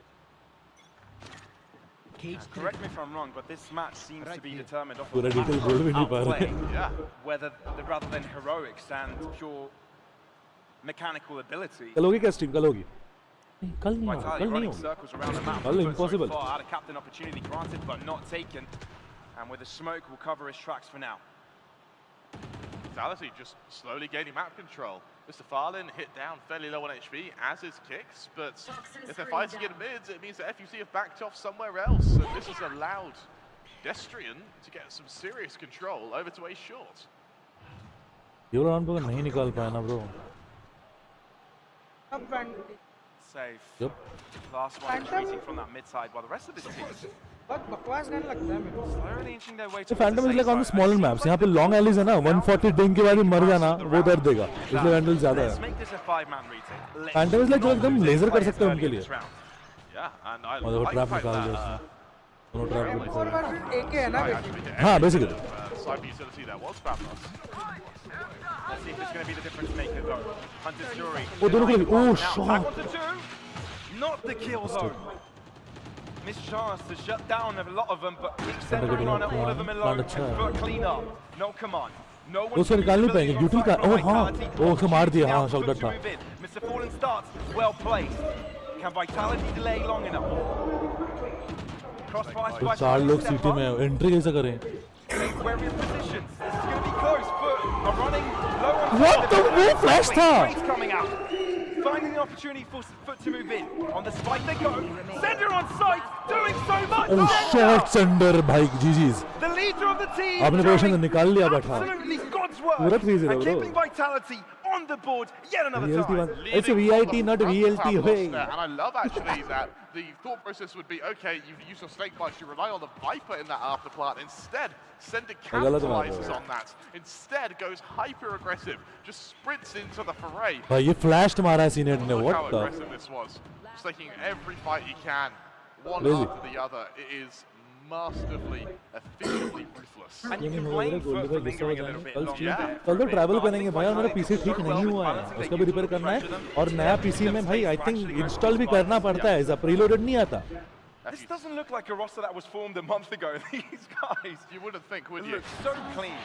A: Correct me if I'm wrong, but this match seems to be determined off
C: पूरा
A: of
C: detail बोल भी नहीं पा रहे
A: outplay,
B: Yeah.
A: whether rather than heroics and pure mechanical ability.
C: कल होगी क्या स्ट्रीम कल होगी नहीं, कल नहीं होगा
A: Vitality
C: कल नहीं
A: running
C: होगी
A: circles around the map.
C: Well,
A: Foot
C: impossible.
A: So far, had a captain opportunity granted, but not taken. And with the smoke, will cover his tracks for now.
B: Vitality just slowly gaining map control. Mr. Farlin hit down fairly low on HP, as is Kicks, but if they're fighting in mids, it means that FUT have backed off somewhere else, and this has allowed Destrian to get some serious control over to Ace Short.
C: ये round पर नहीं निकाल पाया ना bro
D: अब Phantom
A: Safe.
C: Yep.
A: Last one retreating from that mid side, while the rest of this team
D: बहुत बकवास गाना लगता है मेरे को
A: slowly inching their way
C: तो
A: towards
C: Phantom
A: the
C: is
A: safe
C: like on the
A: side.
C: Smaller maps यहाँ पे लॉन्ग एलीज है ना 140 डिंग के बाद ही मर जाना वो दर्द देगा इसलिए वैंडल ज्यादा
A: Let's
C: है
A: make this a 5-man retake. Let's
C: Phantom is like जो
A: not
C: एकदम
A: lose
C: लेजर
A: any
C: कर
A: players
C: सकते हैं
A: early
C: उनके
A: in
C: लिए
A: this round.
B: Yeah, and I
C: और देखो
B: like
C: ट्रैप
B: the fact
C: निकाल
B: that,
C: दिया दोनों ट्रैप
D: फोर
C: निकाल
D: वर्सेस एक है ना
B: Right,
D: बेसिकली
B: actually,
C: हाँ,
B: every
C: basically.
B: bit of, cyber utility there was Bablos.
A: Let's see if it's going to be the difference maker though. Hunter's Fury.
C: वो दोनों को
A: Now,
C: oh
A: tag
C: shot
A: onto two. Not the kill though. Missed chance to shut down a lot of them, but keep centering on all of them alone.
C: अच्छा है।
A: For a clean up. No command. No one
C: उसको निकाल नहीं पाएंगे, यूटिल का- ओह, हाँ, ओह, उसको मार दिया, हाँ, शॉट था।
A: Mr. Fallen starts well placed. Can Vitality delay long enough? Crossfire
C: तो चार लोग सिटी में एंट्री कैसे करें
A: Wary of positions. This is going to be close. Foot are running low on
C: What the- वो flash था?
A: Great coming out. Finding the opportunity for Foot to move in. On the spike they go. Sender on site, doing so much.
C: Oh shot sender भाई जीजीज
A: The leader of the team.
C: आपने
A: doing
C: position निकाल लिया बैठा
A: Absolutely God's work.
C: पूरा 3-0
A: And
C: bro
A: keeping Vitality on the board yet another
C: VLT
A: time.
C: one it's a VIT not a VLT hey
B: And I love actually that the thought process would be, okay, you've used your snake bites, you rely on the Viper in that after plant. Instead, Sender capitalizes on that. Instead, goes hyper aggressive, just sprints into the foray.
C: भाई ये flash मारा है senate ने
B: Look how
C: what the
B: aggressive this was. Just taking every fight he can, one
C: Crazy.
B: after the other. It is masterfully, efficiently ruthless.
A: And you
C: ये
A: can
C: नहीं हो रहा
A: blame
C: gold
A: Foot
C: पे
A: for
C: गुस्सा हो
A: lingering a little
C: जाएंगे
A: bit
C: कल
A: longer
C: stream
A: there.
C: कल तो ट्रैवल
A: But I
C: करेंगे
A: think
C: भाई और मेरा
A: Vitality
C: पीसी
A: did
C: ठीक
A: so
C: नहीं
A: well
C: हुआ
A: with
C: है
A: balancing
C: उसका
A: their
C: भी रिपेयर
A: usual
C: करना
A: pressure
C: है
A: them.
C: और नया पीसी में भाई आई थिंक इंस्टॉल भी करना पड़ता है ऐसा प्रीलोडेड नहीं आता
A: This doesn't look like a roster that was formed a month ago. These guys.
B: You wouldn't think, would
A: It
B: you?
A: looks so clean.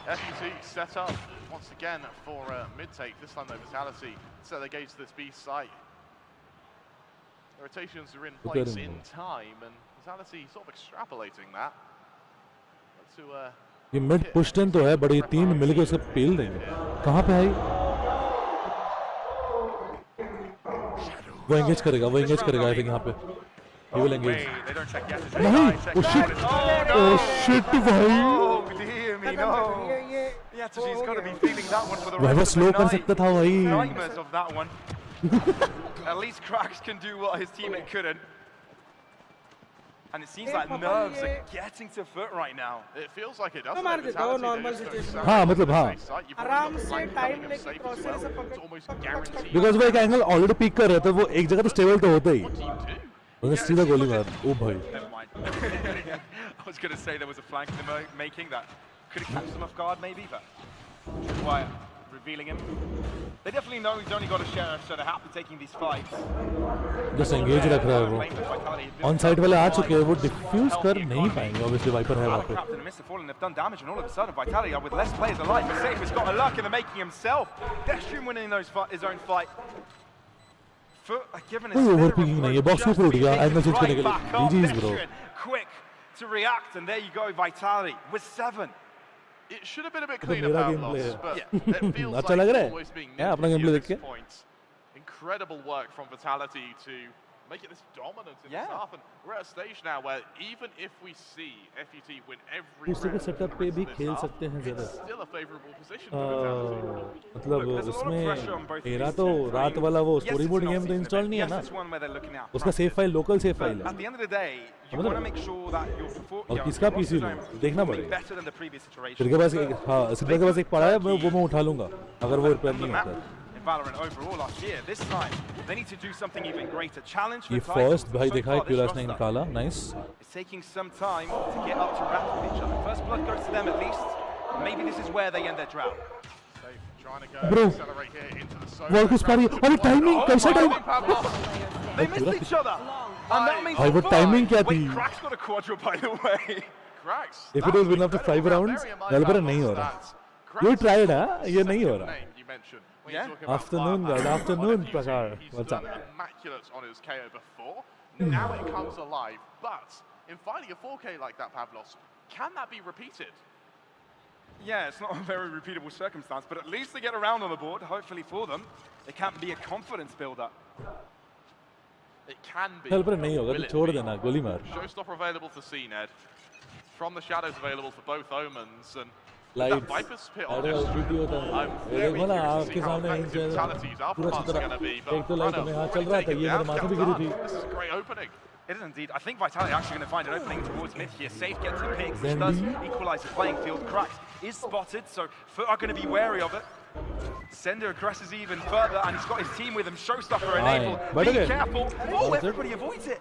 B: FUT set up once again for mid-take, this time though Vitality set their gaze to this B site. The rotations are in place in time, and Vitality sort of extrapolating that. To,
C: ये mid push in तो है, but ये तीन मिलके उसे पेल देंगे. कहाँ पे आई? वो एंगेज करेगा आई थिंक यहाँ पे. He will engage.
A: They don't check yet.
C: नहीं, oh shit, oh shit भाई.
A: Oh dear me, no. Yeah, so he's got to be feeling that one for the
C: वह
A: rest of
C: स्लो
A: the
C: कर
A: night.
C: सकता था भाई.
A: Nightmares of that one. At least Cracks can do what his teammate couldn't. And it seems like nerves are getting to foot right now.
B: it feels like it does.
D: मार देता हो normal situation.
C: हाँ मतलब हाँ.
D: आराम से time लेके क्रॉसर से पकड़.
C: Because वो एक एंगल ऑलरेडी पिक कर रहे थे, वो एक जगह तो स्टेबल तो होता ही. उन्हें सीधा गोली मार. ओ भाई.
A: Never mind. I was going to say there was a flank in the making that could have catch them off guard maybe, but Wyatt revealing him. They definitely know he's only got a sheriff, so they're happy taking these fights.
C: Just engage रख रहा है वो. On side वाले आ चुके हैं, वो diffuse कर नहीं पाएंगे. Obviously Viper है वहाँ पे.
A: Captain and Mr. Fallen have done damage, and all of a sudden Vitality are with less players alive. Decisive has got a luck in the making himself. Destrium winning his own fight. Given
C: Oh, overpicking नहीं है. Box के ऊपर उठ गया. Angle switch करने के लिए. GG's bro.
A: Quick to react, and there you go, Vitality with 7.
B: It should have been a bit cleaner,
C: मेरा
B: Pavlos,
C: gameplay है.
B: but it feels
C: अच्छा
B: like
C: लग रहा
B: it's
C: है?
B: always being
C: Yeah, अपना
B: nitpicky
C: gameplay
B: at
C: देख के.
B: this point. Incredible work from Vitality to make it this dominant in
A: Yeah.
B: this half, and we're at a stage now where even if we see FUT win every
C: दूसरे के
B: round
C: setup पे भी
B: this
C: खेल
B: half,
C: सकते हैं ज़्यादा.
B: it's still a favourable position for Vitality.
C: मतलब
A: There's a lot of
C: उसमें
A: pressure on both
C: मेरा
A: these
C: तो
A: teams.
C: रात वाला वो
A: Yes,
C: story
A: it's
C: mode
A: an
C: game तो
A: off-season
C: इंस्टॉल
A: event.
C: नहीं है
A: Yes,
C: ना.
A: it's one where they're looking out.
C: उसका save file local save
A: But
C: file
A: at
C: है.
A: the end of the day, you
C: मतलब-
A: want to make sure that your
C: किसका PC लो? देखना पड़ेगा.
A: better than the previous iteration.
C: सिर के पास हाँ सिर के पास एक पड़ा है, वो मैं उठा लूँगा अगर वो रिपेयर नहीं
A: Map
C: होता.
A: in Valorant overall last year. This time, they need to do something even greater. Challenge for
C: ये
A: titles.
C: फर्स्ट भाई
A: So
C: देखा
A: far,
C: है
A: this
C: क्यूरास ने
A: roster
C: निकाला. Nice.
A: It's taking some time to get up to wrap with each other. First blood goes to them at least. Maybe this is where they end their drought.
B: So trying to go
C: Bro.
B: accelerate here into the zone.
C: Wall किस पारी. अरे timing कैसा time.
A: They missed each other. And that means
C: भाई वो timing क्या थी.
A: Wait, Crack's got a quadra by the way.
B: Cracks.
C: If it was win after 5 rounds, Valorant नहीं हो रहा. You tried हाँ, ये नहीं हो रहा.
B: You mentioned. When
A: Yeah.
B: you're talking about
C: Afternoon,
B: firepower,
C: guys, afternoon,
B: FUT,
C: Prashar.
B: he's
C: What's
B: done
C: up?
B: immaculate on his KO before. Now it comes alive. But in finding a 4K like that, Pavlos, can that be repeated?
A: Yeah, it's not a very repeatable circumstance, but at least they get around on the board, hopefully for them. It can be a confidence builder.
B: It can be.
C: चल पर नहीं होगा
B: Will
C: तो
B: it
C: छोड़
B: be?
C: देना. गोली मार.
B: Showstopper available for CNED. From the shadows available for both Omens, and
C: Lights.
B: that Viper's pit on
C: अरे
B: just.
C: वीडियो था.
B: I'm
C: ये
B: very
C: देखो ना
B: curious to
C: आपके
B: see how
C: सामने
B: effective
C: एक
B: Vitality's alpha
C: पूरा
B: parts
C: चित्र.
B: are going to be.
C: एक तो लाइट में हाथ चल रहा था. ये मेरे माथे पे गिरी थी.
B: This is a great opening.
A: It is indeed. I think Vitality actually going to find an opening towards mid here. Safe gets the pick, which does equalise the playing field. Cracks is spotted, so Foot are going to be wary of it. Sender aggresses even further, and he's got his team with him. Showstopper enabled.
C: But
A: Be
C: again,
A: careful. Oh,
C: that's it.
A: everybody avoids it.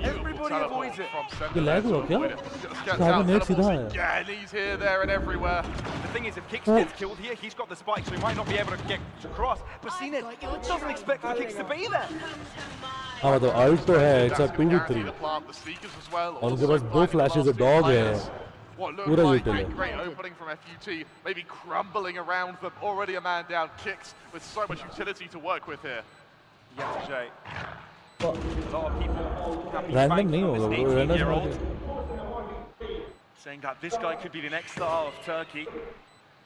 A: Everybody avoids it.
C: ये lag हुआ क्या? सामने net सीधा है.
B: Yeah, and he's here, there, and everywhere.
A: The thing is, if Kix gets killed here, he's got the spike, so he might not be able to get across. But CNED doesn't expect the Kix to be there.
C: हाँ मतलब alt तो है. It's a 2v3.
B: The plant, the sneakers as well.
C: और उनके
B: Also
C: पास दो
B: finding
C: flashes,
B: the
C: a dog है.
B: players. What looked
C: पूरा
B: like
C: util
B: a
C: है.
B: great opening from FUT, maybe crumbling around them. Already a man down, Kicks with so much utility to work with here.
A: Yes, Jay. A lot of people have been
C: Random
A: banking
C: नहीं
A: on
C: होगा
A: this
C: वो. Random
A: 18-year-old, saying that this guy could be the next star of Turkey.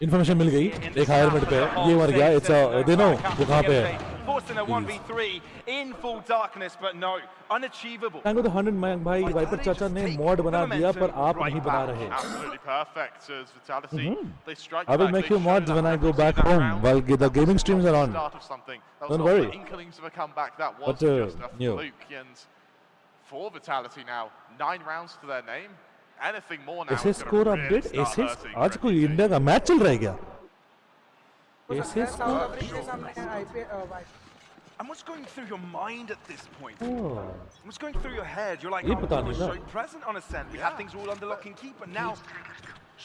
C: Information मिल गई. एक higher mid पे है. ये मर गया. It's a they know वो कहाँ पे है.
A: Forced in a 1v3 in full darkness, but no, unachievable.
C: Tango the 100 मैंग भाई वाइपर चाचा ने mod बना दिया पर आप नहीं बना रहे.
B: Absolutely perfect as Vitality. They strike
C: I will
B: back,
C: make
B: they
C: you
B: show
C: mods
B: that
C: when I go
B: Pavlos
C: back
B: in that
C: home
B: round.
C: while the gaming streams are on.
B: Start of something. That
C: Don't
B: was not
C: worry.
B: the inklings of a comeback. That was
C: But,
B: just a
C: you know.
B: fluke. And for Vitality now, 9 rounds to their name. Anything more now.
C: ऐसे
B: is gonna
C: score
B: really
C: update
B: start
C: ऐसे
B: hurting
C: आज
B: for
C: कोई
B: FUT.
C: India का match चल रहा है क्या? ऐसे
D: साउथ
C: स्कोर.
D: अफ्रीका के सामने IPL
A: And what's going through your mind at this point?
C: Oh.
A: What's going through your head? You're like,
C: ये
A: oh,
C: पता
A: we were
C: नहीं
A: so
C: था.
A: present on Ascent. We had things all under lock and key, but now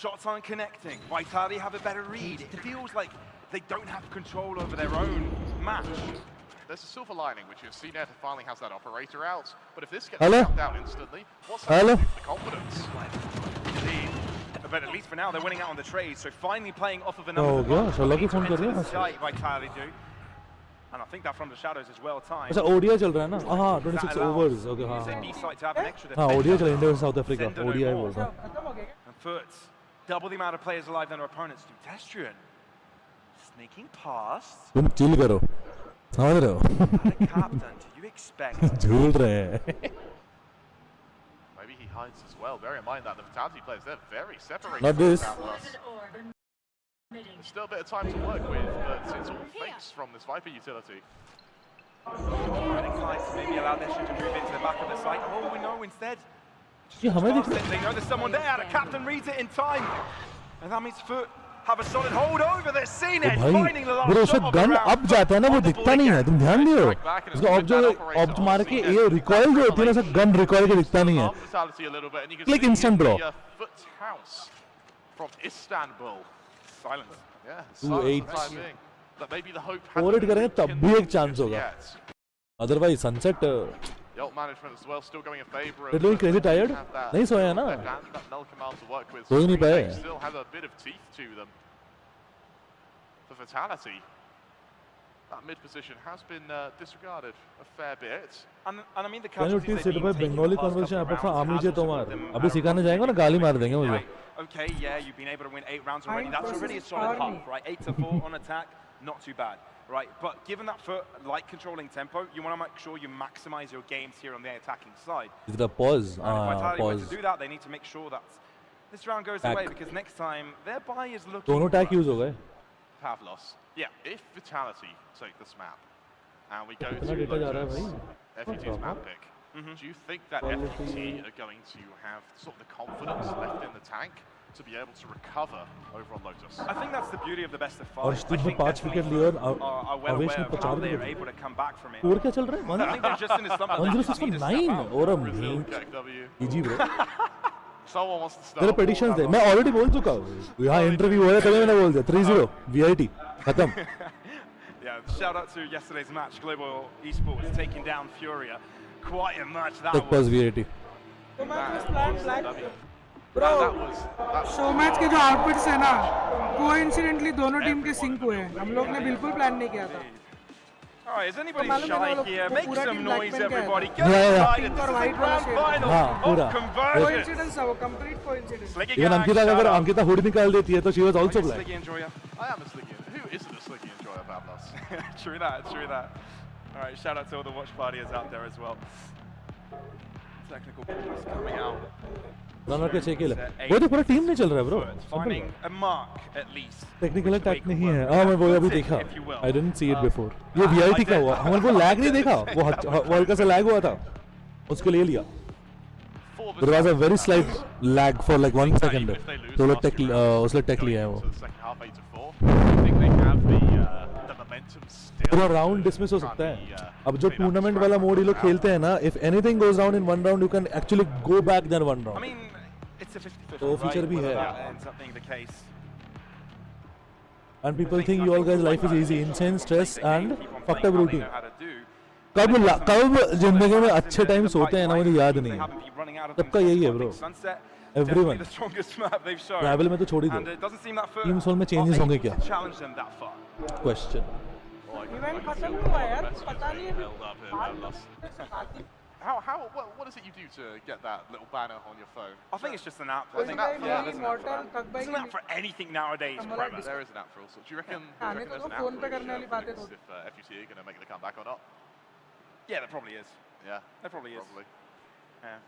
A: shots aren't connecting. Vitality have a better read. It feels like they don't have control over their own match.
B: there's a silver lining, which is CNET finally has that operator out. But if this gets
C: Hello?
B: shut down instantly, what's
C: Hello?
B: happening to the confidence?
A: Indeed. But at least for now, they're winning out on the trade, so finally playing off of a
C: Oh,
A: number
C: yeah, Sherlock की phone कर रही है
A: the
C: यहाँ से।
A: site Vitality do. And I think that from the shadows as well, time.
C: अच्छा ODI चल रहा है ना? हाँ 26 overs, okay हाँ
A: Is it
C: हाँ
A: B-site to have an extra
C: हाँ
A: defender?
C: ODI चल India South Africa,
A: Defender no
C: ODI
A: more.
C: बोल रहा हूँ।
A: And Foots, double the amount of players alive than their opponents do. Testrian, sneaking past.
C: तुम chill करो, समझ रहे हो?
A: At a captain, do you expect?
C: झूल रहे हैं।
B: Maybe he hides as well. Bear in mind that the Vitality players, they're very separated.
C: Not this.
B: from us. There's still a bit of time to work with, but it's all fakes from this Viper utility.
A: And inclined to maybe allow Testrian to move into the back of the site. Oh, we know instead.
C: ये हमें दिख
A: Past it, they know there's someone there. The captain reads it in time. And that means Foot have a solid hold over this scene.
C: O
A: It's
C: भाई
A: finding the
C: bro
A: last
C: उसका
A: shot of the
C: gun
A: round.
C: अब जाता है ना वो दिखता नहीं है तुम ध्यान दियो उसका ऑब्ज मार के ये रिकॉइल जो होती है ना उसका गन रिकॉइल के दिखता नहीं है
B: Vitality a little bit, and you can
C: Click
B: see
C: instant, bro.
B: the Foot house from Istanbul.
A: Silence.
B: Yeah,
C: 2-8.
B: silence for the time being. That maybe the hope has
C: Overrate
B: been
C: करेंगे तब भी एक chance
B: rekindled
C: होगा
B: yet.
C: Otherwise sunset
B: The ult management as well, still going in favor of.
C: They're doing crazy tired?
B: Have that
C: नहीं सोए हैं ना?
B: and that null command to work with.
C: सो ही नहीं
B: They
C: पाए
B: still have a bit of teeth to them. For Vitality, that mid position has been disregarded a fair bit.
A: And I mean the
C: Can you
A: casualties
C: please
A: they've
C: sit
A: been
C: by
A: taking
C: Bengali
A: the past
C: conversation
A: couple of
C: आपका
A: rounds
C: आमी
A: has
C: J
A: also
C: तोमार
A: put them
C: अभी
A: at a
C: सिखाने
A: real
C: जाएंगे ना गाली मार देंगे मुझे
A: Right, okay, yeah, you've been able to win 8 rounds already. That's already a solid half, right? 8-4 on attack, not too bad, right? But given that Foot like controlling tempo, you want to make sure you maximize your games here on the attacking side.
C: इधर pause
A: And if Vitality were
C: pause
A: to do that, they need to make sure that this round goes away because next time their buy is looking.
C: दोनों tag use हो गए
B: Pavlos.
A: Yeah.
B: If Vitality take this map and we go
C: कितना
B: to
C: data जा रहा है
B: Lotus,
C: भाई
B: FUT's map pick, do you think that FUT are going to have sort of the confidence left in the tank to be able to recover over on Lotus?
A: I think that's the beauty of the best of
C: और
A: 5.
C: Steve
A: I
C: में
A: think
C: 5
A: definitely
C: wicket लिए और
A: are well
C: आवेश
A: aware
C: ने
A: of how
C: 50
A: they're
C: wicket
A: able to come back from it.
C: और क्या चल रहा है
A: I think they're just in a slump. They just need to step
C: 109
A: out.
C: और
B: Brazil get W.
C: Easy bro
B: Someone wants to start.
C: तेरे predictions दे मैं already बोल चुका हूं यहां इंटरव्यू हो रहा है तभी मैंने बोल दिया 3-0 वीआईटी खत्म
A: Yeah, shout out to yesterday's match. Global Esports taking down Furia. Quite a match that
C: tech pause
A: was.
C: VIT
D: तो मैं कुछ plan black
B: Bro,
D: bro show match के जो आउटफिट्स है ना कोइंसिडेंटली दोनों टीम के सिंक हुए हैं हम लोग ने बिल्कुल प्लान नहीं किया था
A: All right, is anybody
D: मालूम है ना
A: shy
D: वो लोग-
A: here?
D: वो
A: Make
D: पूरा
A: some
D: team black
A: noise,
D: pen का है।
A: everybody.
C: Yeah,
A: Get
C: yeah.
A: excited.
D: Pink
A: This
D: और
A: is the
D: white
A: grand
D: वाला
A: final
C: हाँ, पूरा।
A: of Convergence.
D: कोइंसिडेंस है वो complete coincidence
A: Sliggy
C: even
A: gang,
C: Ankita
A: shout
C: अगर
A: out.
C: अंकिता हुड निकाल देती है तो she was
A: Are
C: also
A: you a
C: black
A: Sliggy enjoyer?
B: I am a Sliggy. Who isn't a Sliggy enjoyer, Pavlos?
A: True that, true that. All right, shout out to all the watch partiers out there as well. Technical points coming out.
C: Runner के 6 किल है वो तो पूरा team नहीं चल रहा है bro
A: Finding a mark at least.
C: Technical
A: which to
C: attack
A: make
C: नहीं है
A: work.
C: हाँ मैं वो अभी
A: Tip,
C: देखा
A: if you will.
C: I didn't see it before ये वीआईटी का हुआ हमारे को लैग नहीं देखा वो वर्ल्ड का से लैग हुआ था उसके लिए लिया
B: For
C: there was a
B: Vitality,
C: very slight lag for like 1 second
B: if they lose
C: तो
B: last
C: टेक
B: two rounds,
C: उसने टेक
B: going
C: लिया है वो
B: into the second half 8-4, I think they have the momentum still.
C: पूरा round dismiss हो सकता है अब जो टूर्नामेंट वाला मोड ये लोग खेलते हैं ना if anything goes down in one round you can actually go back then one
A: I
C: round
A: mean, it's a 50-50.
C: तो feature
A: right,
C: भी
A: whether
C: है।
A: that ends up being the case.
C: And people think you all guys life is easy insane stress and fucked up routine
A: Kab
C: कब जिंदगी में अच्छे time सोते हैं ना मुझे याद नहीं है सबका यही है ब्रो Everyone. ट्रैवल में तो छोड़ ही दो टीम सोल में चेंजेस होंगे क्या क्वेश्चन
D: इवेंट खत्म नहीं हुआ यार पता नहीं है
B: Held up here, Pavlos. What is it you do to get that little banner on your phone?
A: I think it's just an app. I
D: कोई
A: think
D: भाई
A: yeah,
D: मेरी
A: there's an app for
D: model
A: that.
D: तक
A: There's an app for anything nowadays.
D: हमारा
A: Prema.
B: There is an app for all sorts. Do you reckon,
D: हाँ, नहीं तो
B: there's an
D: phone
B: app
D: पे
B: for
D: करने वाली बातें तो
B: if FUT are going to make the comeback or not?
A: Yeah, there probably is.
B: Yeah,
A: There probably is.
B: probably.
A: Yeah.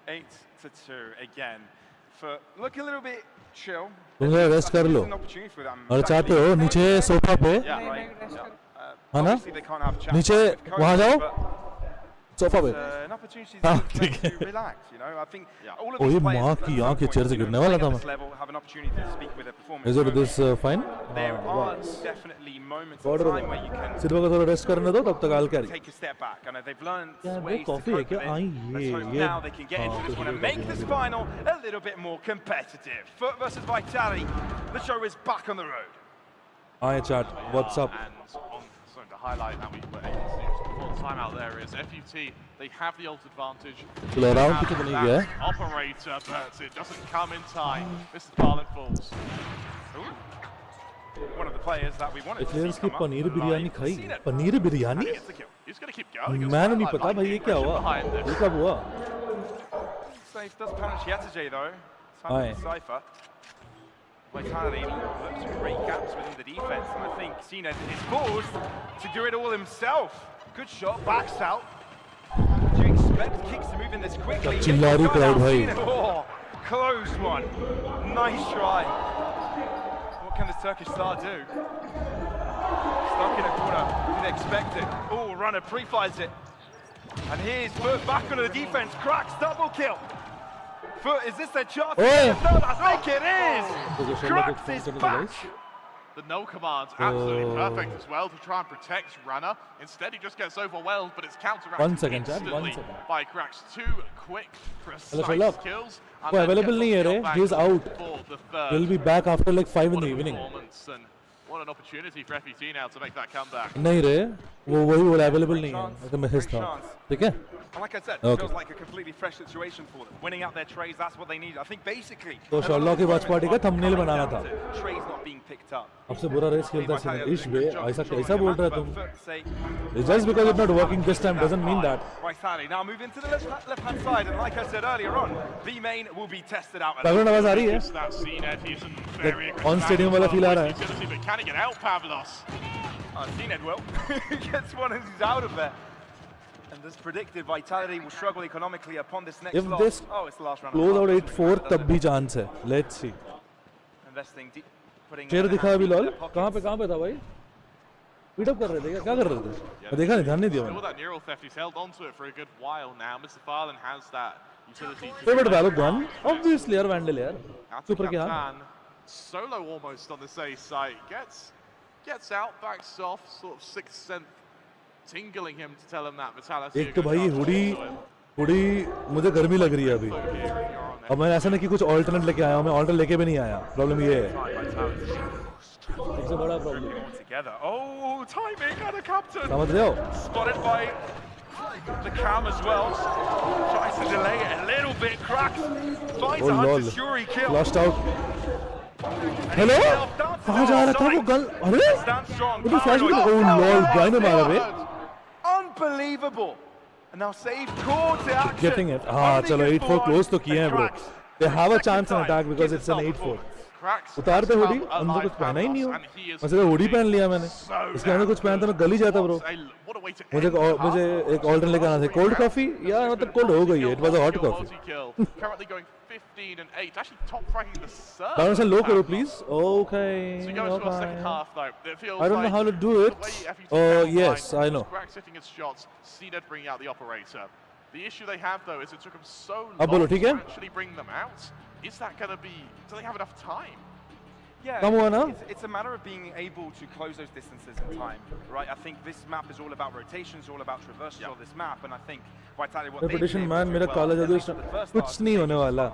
A: 8-2 again. For look a little bit chill.
C: तुम जरा rest कर लो
A: An opportunity for them.
C: और चाहते हो नीचे sofa पे
A: Yeah,
D: नहीं,
A: right.
D: नहीं, rest
A: Yeah.
C: हाँ ना?
A: Obviously they can't have chat
C: नीचे
A: with coaches,
C: वहाँ जाओ
A: but
C: सोफा पे
A: it's, an opportunity
C: हाँ,
A: for
C: ठीक
A: them
C: है।
A: to relax, you know. I think
B: Yeah.
A: all of
C: O
A: these
C: ये
A: players
C: माँ
A: at
C: की
A: some
C: आँख के
A: point,
C: चेहरे से
A: you know,
C: गिरने वाला
A: playing
C: था
A: at
C: मैं
A: this level have an opportunity to speak with their performance.
C: Is it
A: So
C: this fine
A: there are definitely moments
C: order
A: of time where you can
C: सिर्फ को थोड़ा रेस्ट करने दो तब तक आल carry
A: take a step back. I know they've learned
C: Yeah,
A: ways to
C: coffee
A: cope
C: है क्या?
A: with it.
C: I,
A: Let's
C: ये-
A: hope
C: ये-
A: now they can get into
C: हाँ,
A: this
C: कुछ
A: one and
C: भी
A: make
C: coffee
A: this
C: नहीं
A: final a little bit more competitive. Foot versus Vitality. The show is back on the road.
C: Hi chat, what's up?
B: And on something to highlight that we were able to see just before the timeout there is FUT, they have the ult advantage.
C: चलो
B: They
C: round
B: have
C: पीछे तो नहीं
B: that
C: गया है.
B: operator, but it doesn't come in time. Mr. Farland falls.
A: One of the players that we wanted to
C: players
A: see
C: की
A: come up
C: paneer
A: live.
C: Biryani खाई.
A: Seen it.
C: Paneer biryani?
B: He gets the kill. He's going to keep going.
C: मैंने नहीं पता भाई ये क्या हुआ. ये कब हुआ?
A: Safe does punish Yetajay though.
C: Aye.
A: Time for Cypher. Vitality looks for great gaps within the defense, and I think CNED is forced to do it all himself. Good shot, backs out. Do you expect kicks to move in this quickly?
C: चिल्लारी crowd भाई.
A: Oh, close one. Nice try. What can this Turkish star do? Stuck in a corner. Didn't expect it. Oh, runner pre-fires it. And here's Foot back onto the defense. Cracks double kill. Foot, is this their chance?
C: Oh.
A: No, I think it is. Cracks is back.
B: The no command's absolutely perfect as well to try and protect Runner. Instead, he just gets overwhelmed, but it's counteracted
C: 1 second, Chad, 1
B: instantly
C: second.
B: by Cracks. 2 quick, precise
C: Hello.
B: kills.
C: वो available नहीं है रे. He is out. He'll be back after like 5 in the evening.
B: What an opportunity for FET now to make that comeback.
C: नहीं रे. वो available नहीं है. तो मैसेज था. ठीक है?
A: And like I said, it
C: Okay.
A: feels like a completely fresh situation for them. Winning out their trays, that's what they need. I think basically.
C: तो शार्लॉक की watch party का thumbnail बनाना था.
A: Trays not being picked up.
C: सबसे बुरा race खेलता है इश वे. ऐसा कैसा बोल रहा है तुम?
A: But say,
C: It's just because it's not working this time doesn't mean that.
A: Vitality now move into the left-hand side, and like I said earlier on, B main will be tested out.
C: Background आवाज आ रही है.
B: That CNED isn't very
C: on stadium वाला feel आ रहा है.
B: utility, but can he get out, Pavlos?
A: CNED will. He gets one and he's out of there. And as predicted, Vitality will struggle economically upon this next
C: If
A: loss.
C: this
A: Oh, it's the last round.
C: Close out 8-4 तब भी chance है. Let's see.
A: Investing deep, putting
C: chair
A: their
C: दिखा
A: hands
C: अभी
A: in
C: lol.
A: their pockets.
C: कहाँ पे था भाई? Beat up कर रहे थे क्या कर रहे थे? मैं देखा नहीं, ध्यान नहीं दिया
B: Still
C: मैंने.
B: that neural theft, he's held onto it for a good while now. Mr. Farland has that utility. to
C: Favorite
B: get
C: value
B: out.
C: gun? Obviously यार Vandal यार.
B: Out to
C: Super क्या?
B: Captain. Solo almost on the safe side. Gets out, backs off, sort of sixth sense tingling him to tell him that Vitality.
C: एक तो भाई hoodie मुझे गर्मी लग रही है अभी. अब मैं ऐसा नहीं कि कुछ alternate लेके आया हूँ. मैं alternate लेके भी नहीं आया. Problem ये है. सबसे बड़ा problem.
A: Together. Oh, timing and a captain.
C: समझ रहे हो?
A: Spotted by the cam as well. Tries to delay it a little bit. Cracks. Finds
C: Oh
A: a
C: lol.
A: Hunter Shuri kill.
C: Lost out. Hello कहाँ जा रहा था वो gun अरे
A: Stand strong.
C: वो तो फ्लैश भी ओ लॉल ब्राइन में मारा बे
A: Unbelievable. And now save call to action.
C: Getting it हाँ चलो 8-4 क्लोज तो किए हैं bro they have a chance in attack because it's an 8-4 उतार दे हुडी अंदर कुछ पहना ही नहीं हो मैं सिर्फ हुडी पहन लिया मैंने इसके अंदर कुछ पहनता मैं गली जाता ब्रो मुझे एक ऑर्डर लेकर आना था कोल्ड कॉफी या मतलब कोल्ड हो गई है it was a hot coffee
B: Currently going 15 and 8. Actually top fracking the serve.
C: Down से लो करो please okay
B: So we go into our second half though. It feels
C: I don't know
B: like
C: how to do
B: the
C: it.
B: way FUT
C: Oh,
B: down
C: yes,
B: line,
C: I know.
B: Crack's hitting his shots, CNED bringing out the operator. The issue they have though is it took them so
C: अब बोलो,
B: long
C: ठीक
B: to
C: है?
B: actually bring them out. Is that going to be, do they have enough time?
A: Yeah,
C: Come on, huh?
A: it's a matter of being able to close those distances in time, right? I think this map is all about rotations, all about traversals of this map, and I think Vitality what they've been
C: Repetition
A: able
C: man
A: to do
C: मेरा
A: well,
C: काला
A: at
C: जादू
A: least for the first
C: कुछ
A: half,
C: नहीं होने वाला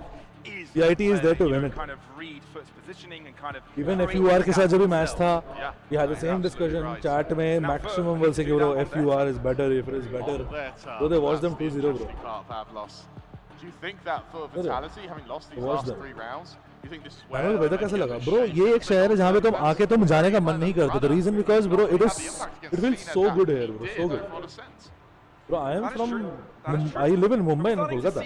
A: is
C: The IT is there to
A: you
C: win it.
A: kind of read Foot's positioning and kind of
C: Even
A: create
C: FUR के साथ जब भी
A: gaps
C: मैच था
B: Yeah.
C: we had the same discussion chat में maximum will say कि bro FUR is better if it is better so they watched them 2-0 bro
B: Do you think that for Vitality, having lost these
C: watch
B: last
C: them.
B: 3 rounds, do you think this is
C: मैंने
B: where
C: को weather
B: they're
C: कैसे
B: gonna
C: लगा
B: get
C: bro
B: shape?
C: ये एक शहर है जहाँ पे तुम आके तुम जाने का मन नहीं करते the reason because bro it feels so good here bro so good bro I am from I live in Mumbai and Kolkata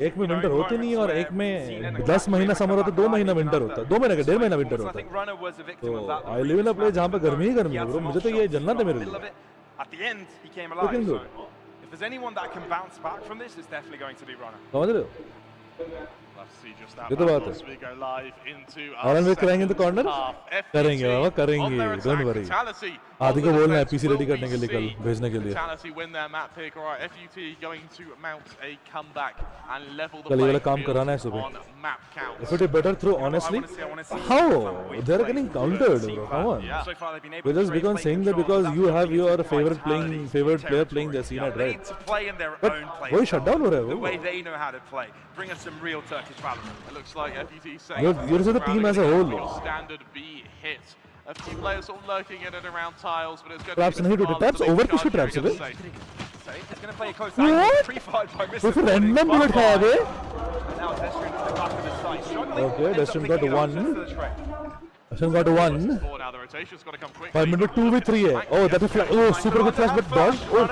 C: एक में विंटर होती नहीं और एक में 10 महीना समर होता है 2 महीना विंटर होता है 2 महीने का 1.5 महीना विंटर होता है तो I live in a place जहाँ पे गर्मी ही गर्मी है ब्रो मुझे तो ये जन्नत है मेरे लिए
A: At the end, he came
C: Looking
A: alive.
C: good.
A: So if there's anyone that can bounce back from this, it's definitely going to be Runner.
C: समझ रहे हो
B: Let's see just that
C: ये तो बात
B: battle
C: है।
B: as we go live into
C: और
B: our
C: हम भी करेंगे तो
B: second
C: corner?
B: half.
C: करेंगे बाबा,
B: FUT
C: करेंगे,
B: on their
C: don't
B: attack.
C: worry।
B: Vitality
C: आदि
B: on
C: को
B: the
C: बोलना है
B: defense.
C: PC ready
B: Will
C: करने के लिए
B: we
C: कल
B: see
C: भेजने के लिए
B: Vitality win their map pick. All right, FUT going to mount a comeback and level the
C: कल ये वाला
B: playing
C: काम
B: field
C: कराना है सुबह।
B: on map count.
C: If it is better through honestly
A: I wanna see
C: how
A: some
C: they are getting countered bro come on
B: Yeah.
A: So far, they've been able
C: we're
A: to
C: just
A: create
C: because
A: play
C: saying that
A: control.
C: because
A: That's
C: you
A: what
C: have
A: gives
C: your
A: them
C: favorite
A: Vitality
C: player playing
A: territory.
C: their scene at
A: They
C: right
A: need to play in their
C: But
A: own play
C: वही
A: style,
C: shutdown हो रहा है
A: the
C: वो।
A: way they know how to play. Bring us some real Turkish Valorant.
B: It looks like FUT saying
C: You're saying the team as a whole.
B: your standard B hit. A few players sort of lurking in and around tiles, but it's going
C: Traps
B: to be
C: नहीं टूटे, traps over push traps है बे.
A: He's going to play a close angle, pre-fired by Mr.
C: तो फिर random bullet खाया बे.
A: And now Destrian at the back of the site, struggling.
C: Okay,
A: ends up
C: Destrian
A: picking
C: got
A: it up
C: one.
A: just to the track.
C: Ashan got one.
B: Now the rotation's got to come quickly.
C: 5 minute 2v3 है. Oh, that is flash. Oh, super good flash, but dodge. Oh,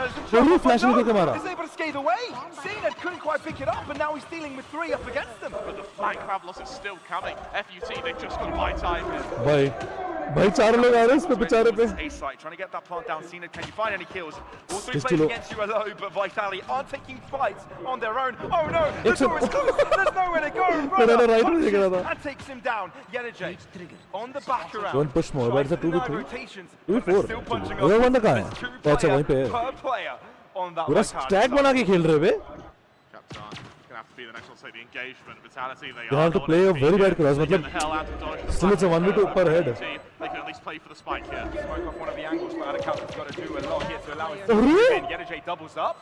C: he flash नहीं करके मारा.
A: He's able to scathe away. Cena couldn't quite pick it up, and now he's dealing with 3 up against them.
B: But the flank crab loss is still coming. FUT, they've just got to buy time here.
C: भाई 4 लोग आ रहे हैं इस पे बेचारे पे.
A: A site trying to get that plant down. Cena, can you find any kills? All 3
C: Just
A: players
C: too low.
A: against you are low, but Vitali are taking fights on their own. Oh no, the door is closed. There's nowhere to go.
C: Runner right में देख रहा था.
A: And takes him down. Yenajay on the back around.
C: Don't push more. Where's the 2v3?
A: Rotations.
C: 2v4.
A: Still punching
C: वो
A: up.
C: बंदा कहाँ है?
A: There's 2
C: तो अच्छा वहीं पे है.
A: per player on that
C: पूरा
A: Vitali
C: stack
A: side.
C: बना के खेल रहे बे.
B: Captain, gonna have to be the next one to take the engagement. Vitality,
C: They have to play a very bad cross.
B: Get the
C: मतलब
B: hell out of dodge.
C: still it's a 1v2 per head.
B: They can at least play for the spike here.
A: Smoke off one of the angles, but Adakap's got to do a lot here to allow his
C: Oh,
A: team to
C: really?
A: win. Yenajay doubles up.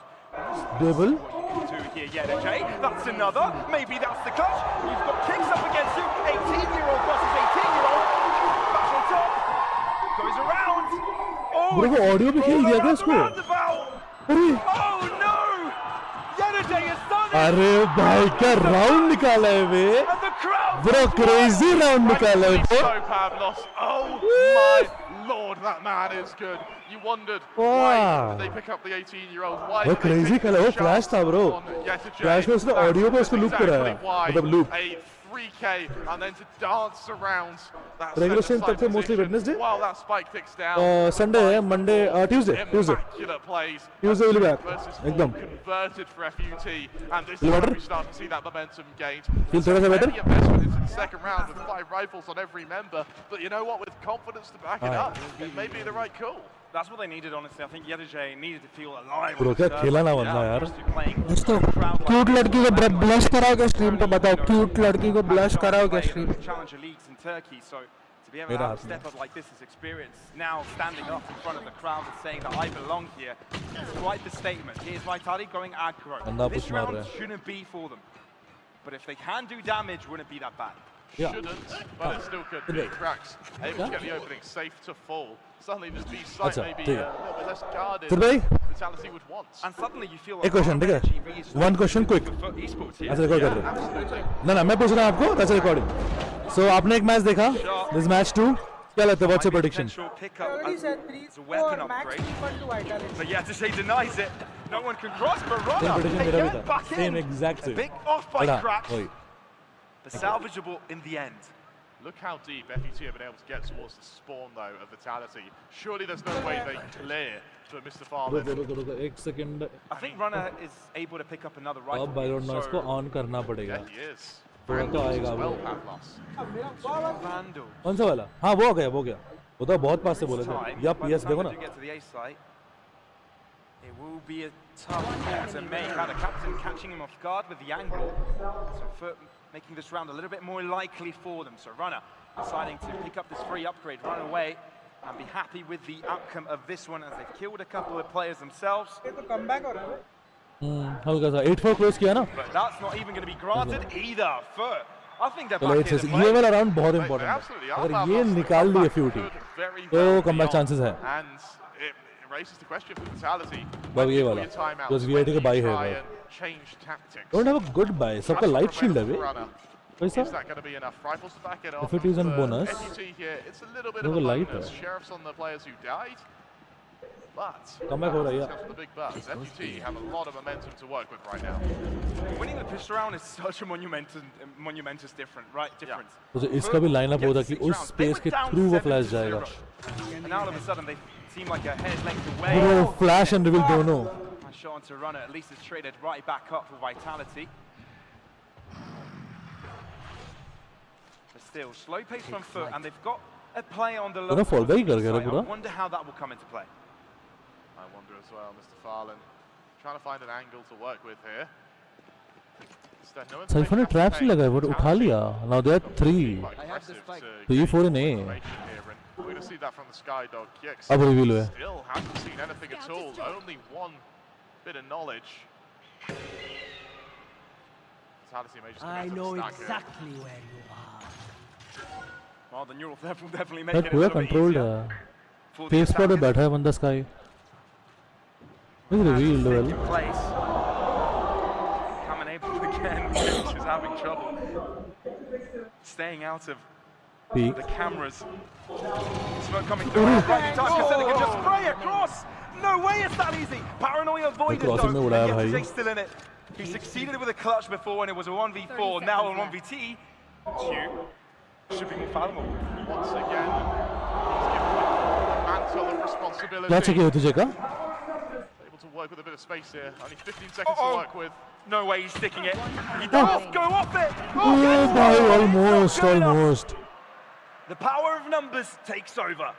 C: Double.
A: What you can do here, Yenajay. That's another. Maybe that's the clutch. You've got kicks up against you. 18-year-old versus 18-year-old. Back on top. Goes around. Oh,
C: Bro, वो audio भी खेल दिया क्या इसको? अरे
A: Oh no! Yenajay has done it!
C: अरे भाई क्या राउंड निकाला है बे.
A: And the crowd.
C: Bro, crazy round निकाला है
B: So
C: bay.
B: Pavlos. Oh my lord, that man is good. You wondered why
C: Wow.
B: did they pick up the 18-year-old? Why
C: वो
B: did they
C: crazy
B: pick
C: खेला. वो
B: the
C: flash
B: shot
C: था bro.
B: on Yenajay?
C: Flash में उसने
B: That's
C: audio पे उसको loop कराया.
B: exactly why
C: मतलब loop.
B: a 3K and then to dance around that
C: Regulation
B: center
C: तक थे
B: side
C: mostly
B: position
C: Wednesday.
B: while that spike ticks down.
C: Sunday है, Monday, Tuesday.
B: Immaculate plays.
C: Tuesday will be back.
B: Versus
C: एकदम.
B: converted for FUT, and this is
C: Feel
B: where
C: better?
B: we start to see that momentum gained.
C: Feel थोड़ा सा better?
B: Heavy investment into the second round with 5 rifles on every member, but you know what? With confidence to back it up, it may be the right call.
A: That's what they needed, honestly. I think Yenajay needed to feel alive.
C: Bro, क्या खेला ना बंदा यार.
D: दोस्तों cute लड़की को blush कराओगे stream पे बताओ. क्यूट लड़की को ब्लश कराओगे स्ट्रीम पे.
A: Challenger leagues in Turkey, so to be able to
C: Mera
A: have a
C: hath
A: step up like this is experience. Now standing up in front of the crowd and saying that I belong here, it's quite the statement. Here's Vitali going aggro.
C: Banda
A: This
C: push maar
A: round
C: raha hai.
A: shouldn't be for them, but if they can do damage, wouldn't be that bad.
C: Yeah.
B: Shouldn't, but it still could be. Cracks able to get the opening safe to fall. Suddenly this B site
C: अच्छा,
B: may be
C: ठीक
B: a
C: है.
B: little bit less guarded.
C: फिर भाई
B: Vitality would want.
A: And suddenly you feel
C: एक question, ठीक है? One question quick.
A: Esports here.
C: ऐसे record कर रहे हैं.
B: Absolutely.
C: ना मैं पूछ रहा हूँ आपको. That's recording. So आपने एक मैच देखा. This match 2. क्या लगता है? What's your prediction?
A: Potential pickup as a weapon upgrade. But yeah, to say denies it. No one can cross, but
C: Same
A: Runner,
C: prediction
A: they
C: मेरा भी
A: get
C: था.
A: back
C: Same
A: in.
C: exact
A: A
C: same.
A: big off by
C: बड़ा,
A: Cracks,
C: वही.
A: but salvageable in the end.
B: Look how deep FUT have been able to get towards the spawn though of Vitality. Surely there's no way they clear for Mr. Farley.
C: रुको एक second.
A: I think Runner is able to pick up another rifle.
C: अब background noise को
A: so
C: on करना पड़ेगा.
B: Yeah, he is.
C: थोड़ा तो आएगा
B: Well,
C: वो.
B: Pavlos.
A: Vandal.
C: कौन सा वाला? हाँ वो हो गया वो गया. वो तो बहुत पास से बोले थे.
A: Time,
C: yup
A: by the
C: yes
A: time
C: देखो
A: they
C: ना.
A: do get to the A site, it will be a tough call to make. Had a captain catching him off guard with the angle, so for making this round a little bit more likely for them. So Runner deciding to pick up this free upgrade, run away, and be happy with the outcome of this one as they've killed a couple of players themselves.
D: ये तो comeback हो रहा है.
C: हल्का सा 8-4 close किया ना.
A: But that's not even going to be granted either. For I think they're
C: चलो
A: back
C: 8
A: here
C: से
A: to
C: ये
A: play.
C: वाला राउंड बहुत
B: They
C: इंपॉर्टेंट है.
B: absolutely are.
C: अगर ये
B: Pavlos.
C: निकाल लिए FUT
B: Could very
C: तो
B: well
C: comeback
B: be
C: chances
B: on.
C: है.
B: And it raises the question for Vitality.
C: बाब ये
B: When
C: वाला.
B: you call your timeouts,
C: Because
B: when
C: VIT का
B: you
C: buy है
B: try
C: बाब.
B: and change tactics.
C: Don't have a good buy. सबका
B: Trust
C: light
B: the
C: shield है बे.
B: runner.
C: कैसा?
B: Is that going to be enough? Rifles to back it off.
C: If it is on
B: For
C: bonus,
B: FUT here, it's a little bit
C: no
B: of a
C: light
B: bonus.
C: है.
B: Sheriffs on the players who died. But
C: Comeback हो रहा है,
B: comes from the big bucks. FUT have a lot of momentum to work with right now.
A: Winning the pistol round is such a monumentous difference.
C: तो इसका भी lineup होता कि उस space के थ्रू वो फ्लैश जाएगा.
A: And now all of a sudden they seem like a hair's length away.
C: Bro, flash and reveal दोनों.
A: And shot onto Runner, at least it's traded right back up for Vitality. But still, slow pace from foot, and they've got a play on the
C: पूरा fall back कर गया
A: side.
C: पूरा.
A: I wonder how that will come into play.
B: I wonder as well, Mr. Farland. Trying to find an angle to work with here.
C: Cipher ने traps नहीं लगाए वो उठा लिया. Now they are 3. तो ये 4 in A.
B: We're going to see that from the Skydog. Yes,
C: अब reveal हुआ.
B: still hasn't seen anything at all. Only one bit of knowledge. Vitality may just
H: I
B: have to
H: know
B: stack it.
H: exactly where you are.
A: Well, the neural theft will definitely make
C: यार
A: it a
C: पूरा
A: little bit
C: controlled
A: easier
C: है
A: for the
C: face पर
A: attackers.
C: बैठा है बंदा sky is revealed well
A: Taking place. Coming able again. She's having trouble staying out of
C: peak
A: the cameras. Smoke coming through. Right in time. Cassetta can just spray across. No way it's that easy. Paranoia avoided
C: crossing में
A: though.
C: उड़ाया
A: And
C: भाई।
A: yet still in it. He succeeded with a clutch before when it was a 1v4.
E: 30
A: Now a
E: seconds
A: 1v2. Should be more fallible.
B: Once again, he's given the mantle of responsibility.
C: क्या चाहिए हो तुझे का
B: Able to work with a bit of space here. Only 15 seconds to work with.
A: No way he's sticking it. He does go off it.
C: ओह भाई almost
A: The power of numbers takes over.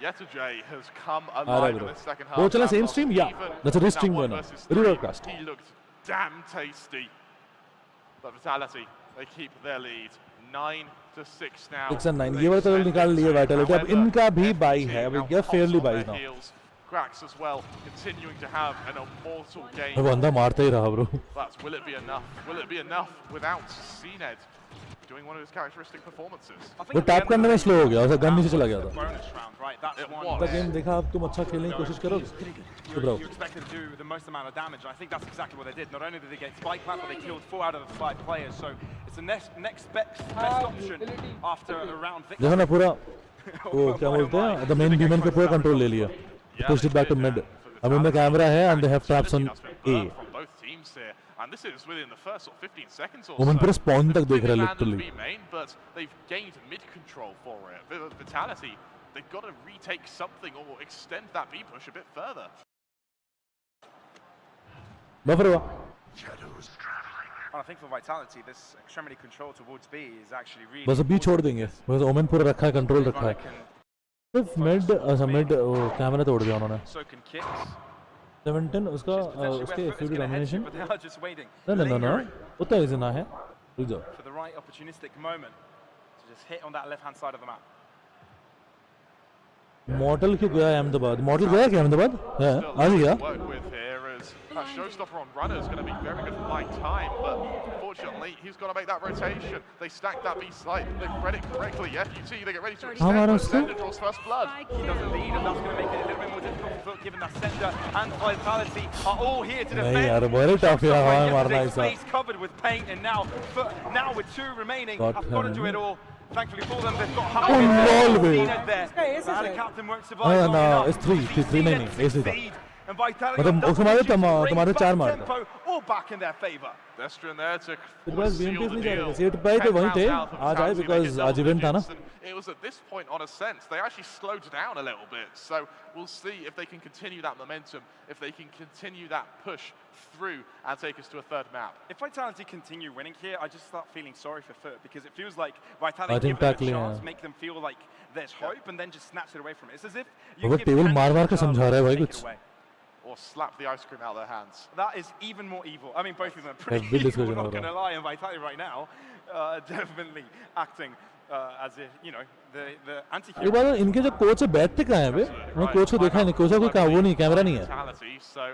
B: Yetajay has come
C: रहा
B: alive
C: है
B: in
C: bro
B: this second
C: वो
B: half.
C: चला same
B: Pavlos,
C: stream या
B: even
C: that's a
B: in
C: stream
B: that
C: gonna
B: 1 versus 3,
C: रिवर्कास्ट
B: he looked damn tasty. But Vitality, they keep their lead. 9-6 now.
C: 6 and 9 ये वाला तो निकाल लिए वाइटलिटी अब इनका भी बाई है अब ये फेयरली बाई ना
B: Cracks as well, continuing to have an immortal game.
C: वो बंदा मारता ही रहा bro
B: But will it be enough? Will it be enough without CNED doing one of his characteristic performances?
C: वो टैप करने में स्लो हो गया उसका गन नीचे चला गया था
A: Bonus round, right? That's
B: It
A: one.
B: was.
C: तो गेम देखा अब तुम अच्छा खेलने की कोशिश करो तो bro
A: You expected to do the most amount of damage. I think that's exactly what they did. Not only did they get spike plant, but they killed 4 out of the 5 players. So it's the next best option after a round victory.
C: देखो ना पूरा वो क्या बोलते हैं the main बीमन पे पूरा control ले लिया pushed it back to mid अब इनमें कैमरा है and they have traps on a
B: From both teams here, and this is within the first sort of 15 seconds or
C: वो मन
B: so.
C: पूरा स्पॉन तक देख रहा है
B: They've landed
C: literally
B: B main, but they've gained mid control for it. Vitality, they've got to retake something or extend that B push a bit further.
C: Buffer हुआ
A: And I think for Vitality, this extremity control towards B is actually really.
C: बस अभी छोड़ देंगे बस women पूरा रखा है control रखा है
A: Can
C: सिर्फ मिड मिड कैमरा तोड़ दिया उन्होंने
A: soak and kicks.
C: 17 उसका
A: Potentially
C: उसके
A: where Foot is
C: fury
A: gonna head to,
C: domination
A: but they are just waiting.
C: No,
A: lingering
C: उतना इजी ना है रुक जाओ
A: For the right opportunistic moment to just hit on that left-hand side of the map.
C: Model क्यों गया Ahmedabad model गया क्या अहमदाबाद है
B: Still
C: आज
B: lots
C: गया
B: to work with here as that showstopper on runner is going to be very good for buying time, but unfortunately he's got to make that rotation. They stack that B site, they've read it correctly. FUT, they get ready to extend,
C: हमारा
B: but
C: उसका?
B: Sender draws first blood.
A: He doesn't lead, and that's going to make it a little bit more difficult for Foot, given that Sender and Vitality are all here to defend.
C: नहीं यार बहुत tough है हमारा मारना
A: Yesterday's
C: ऐसा
A: face covered with paint, and now with 2 remaining,
C: God,
A: have got to do it all. Thankfully for them, they've got
C: Oh, lol,
A: Howard
C: bhai.
A: there.
D: इसका ace
A: But how
D: है
A: the
D: शायद।
A: captain won't survive long
C: no,
A: enough.
C: it's 3,
A: We've seen
C: नहीं,
A: them
C: नहीं, ace ही था।
A: succeed, and Vitality
C: मतलब
A: are
C: उसको मारे
A: double digits,
C: तुम्हारे
A: bring
C: 4
A: back
C: मारता।
A: tempo, all back in their favor.
B: Destra in there to
C: फिर बस
B: seal
C: BMP
B: the
C: नहीं जा
B: deal.
C: रहे सीट पे तो
B: 10
C: वहीं थे
B: rounds out for
C: आज आए
B: Vitality, they
C: बिकॉज़
B: get
C: आज
B: double
C: इवेंट था ना
B: digits, and it was at this point, on a sense, they actually slowed down a little bit. So we'll see if they can continue that momentum, if they can continue that push through and take us to a third map.
A: If Vitality continue winning here, I just start feeling sorry for Foot because it feels like Vitality
C: I
A: give
C: think
A: them a
C: tackling,
A: chance,
C: yeah.
A: make them feel like there's hope, and then just snatch it away from it. It's as if you
C: वो
A: give
C: table
A: candy
C: मार मार
A: to
C: के
A: a child
C: समझा रहा है भाई
A: and take
C: कुछ
A: it away.
B: Or slap the ice cream out of their hands.
A: That is even more evil. I mean, both of them are pretty
C: Heavy
A: evil,
C: discussion
A: not
C: हो
A: going to
C: रहा
A: lie, and Vitality right now definitely acting as if, you know, the anti-hero.
C: एक बार इनके जो coach है बैठते कहाँ हैं बे मैं कोच को देखा ही नहीं कोच का कोई काम वो नहीं कैमरा नहीं है
B: Vitality, so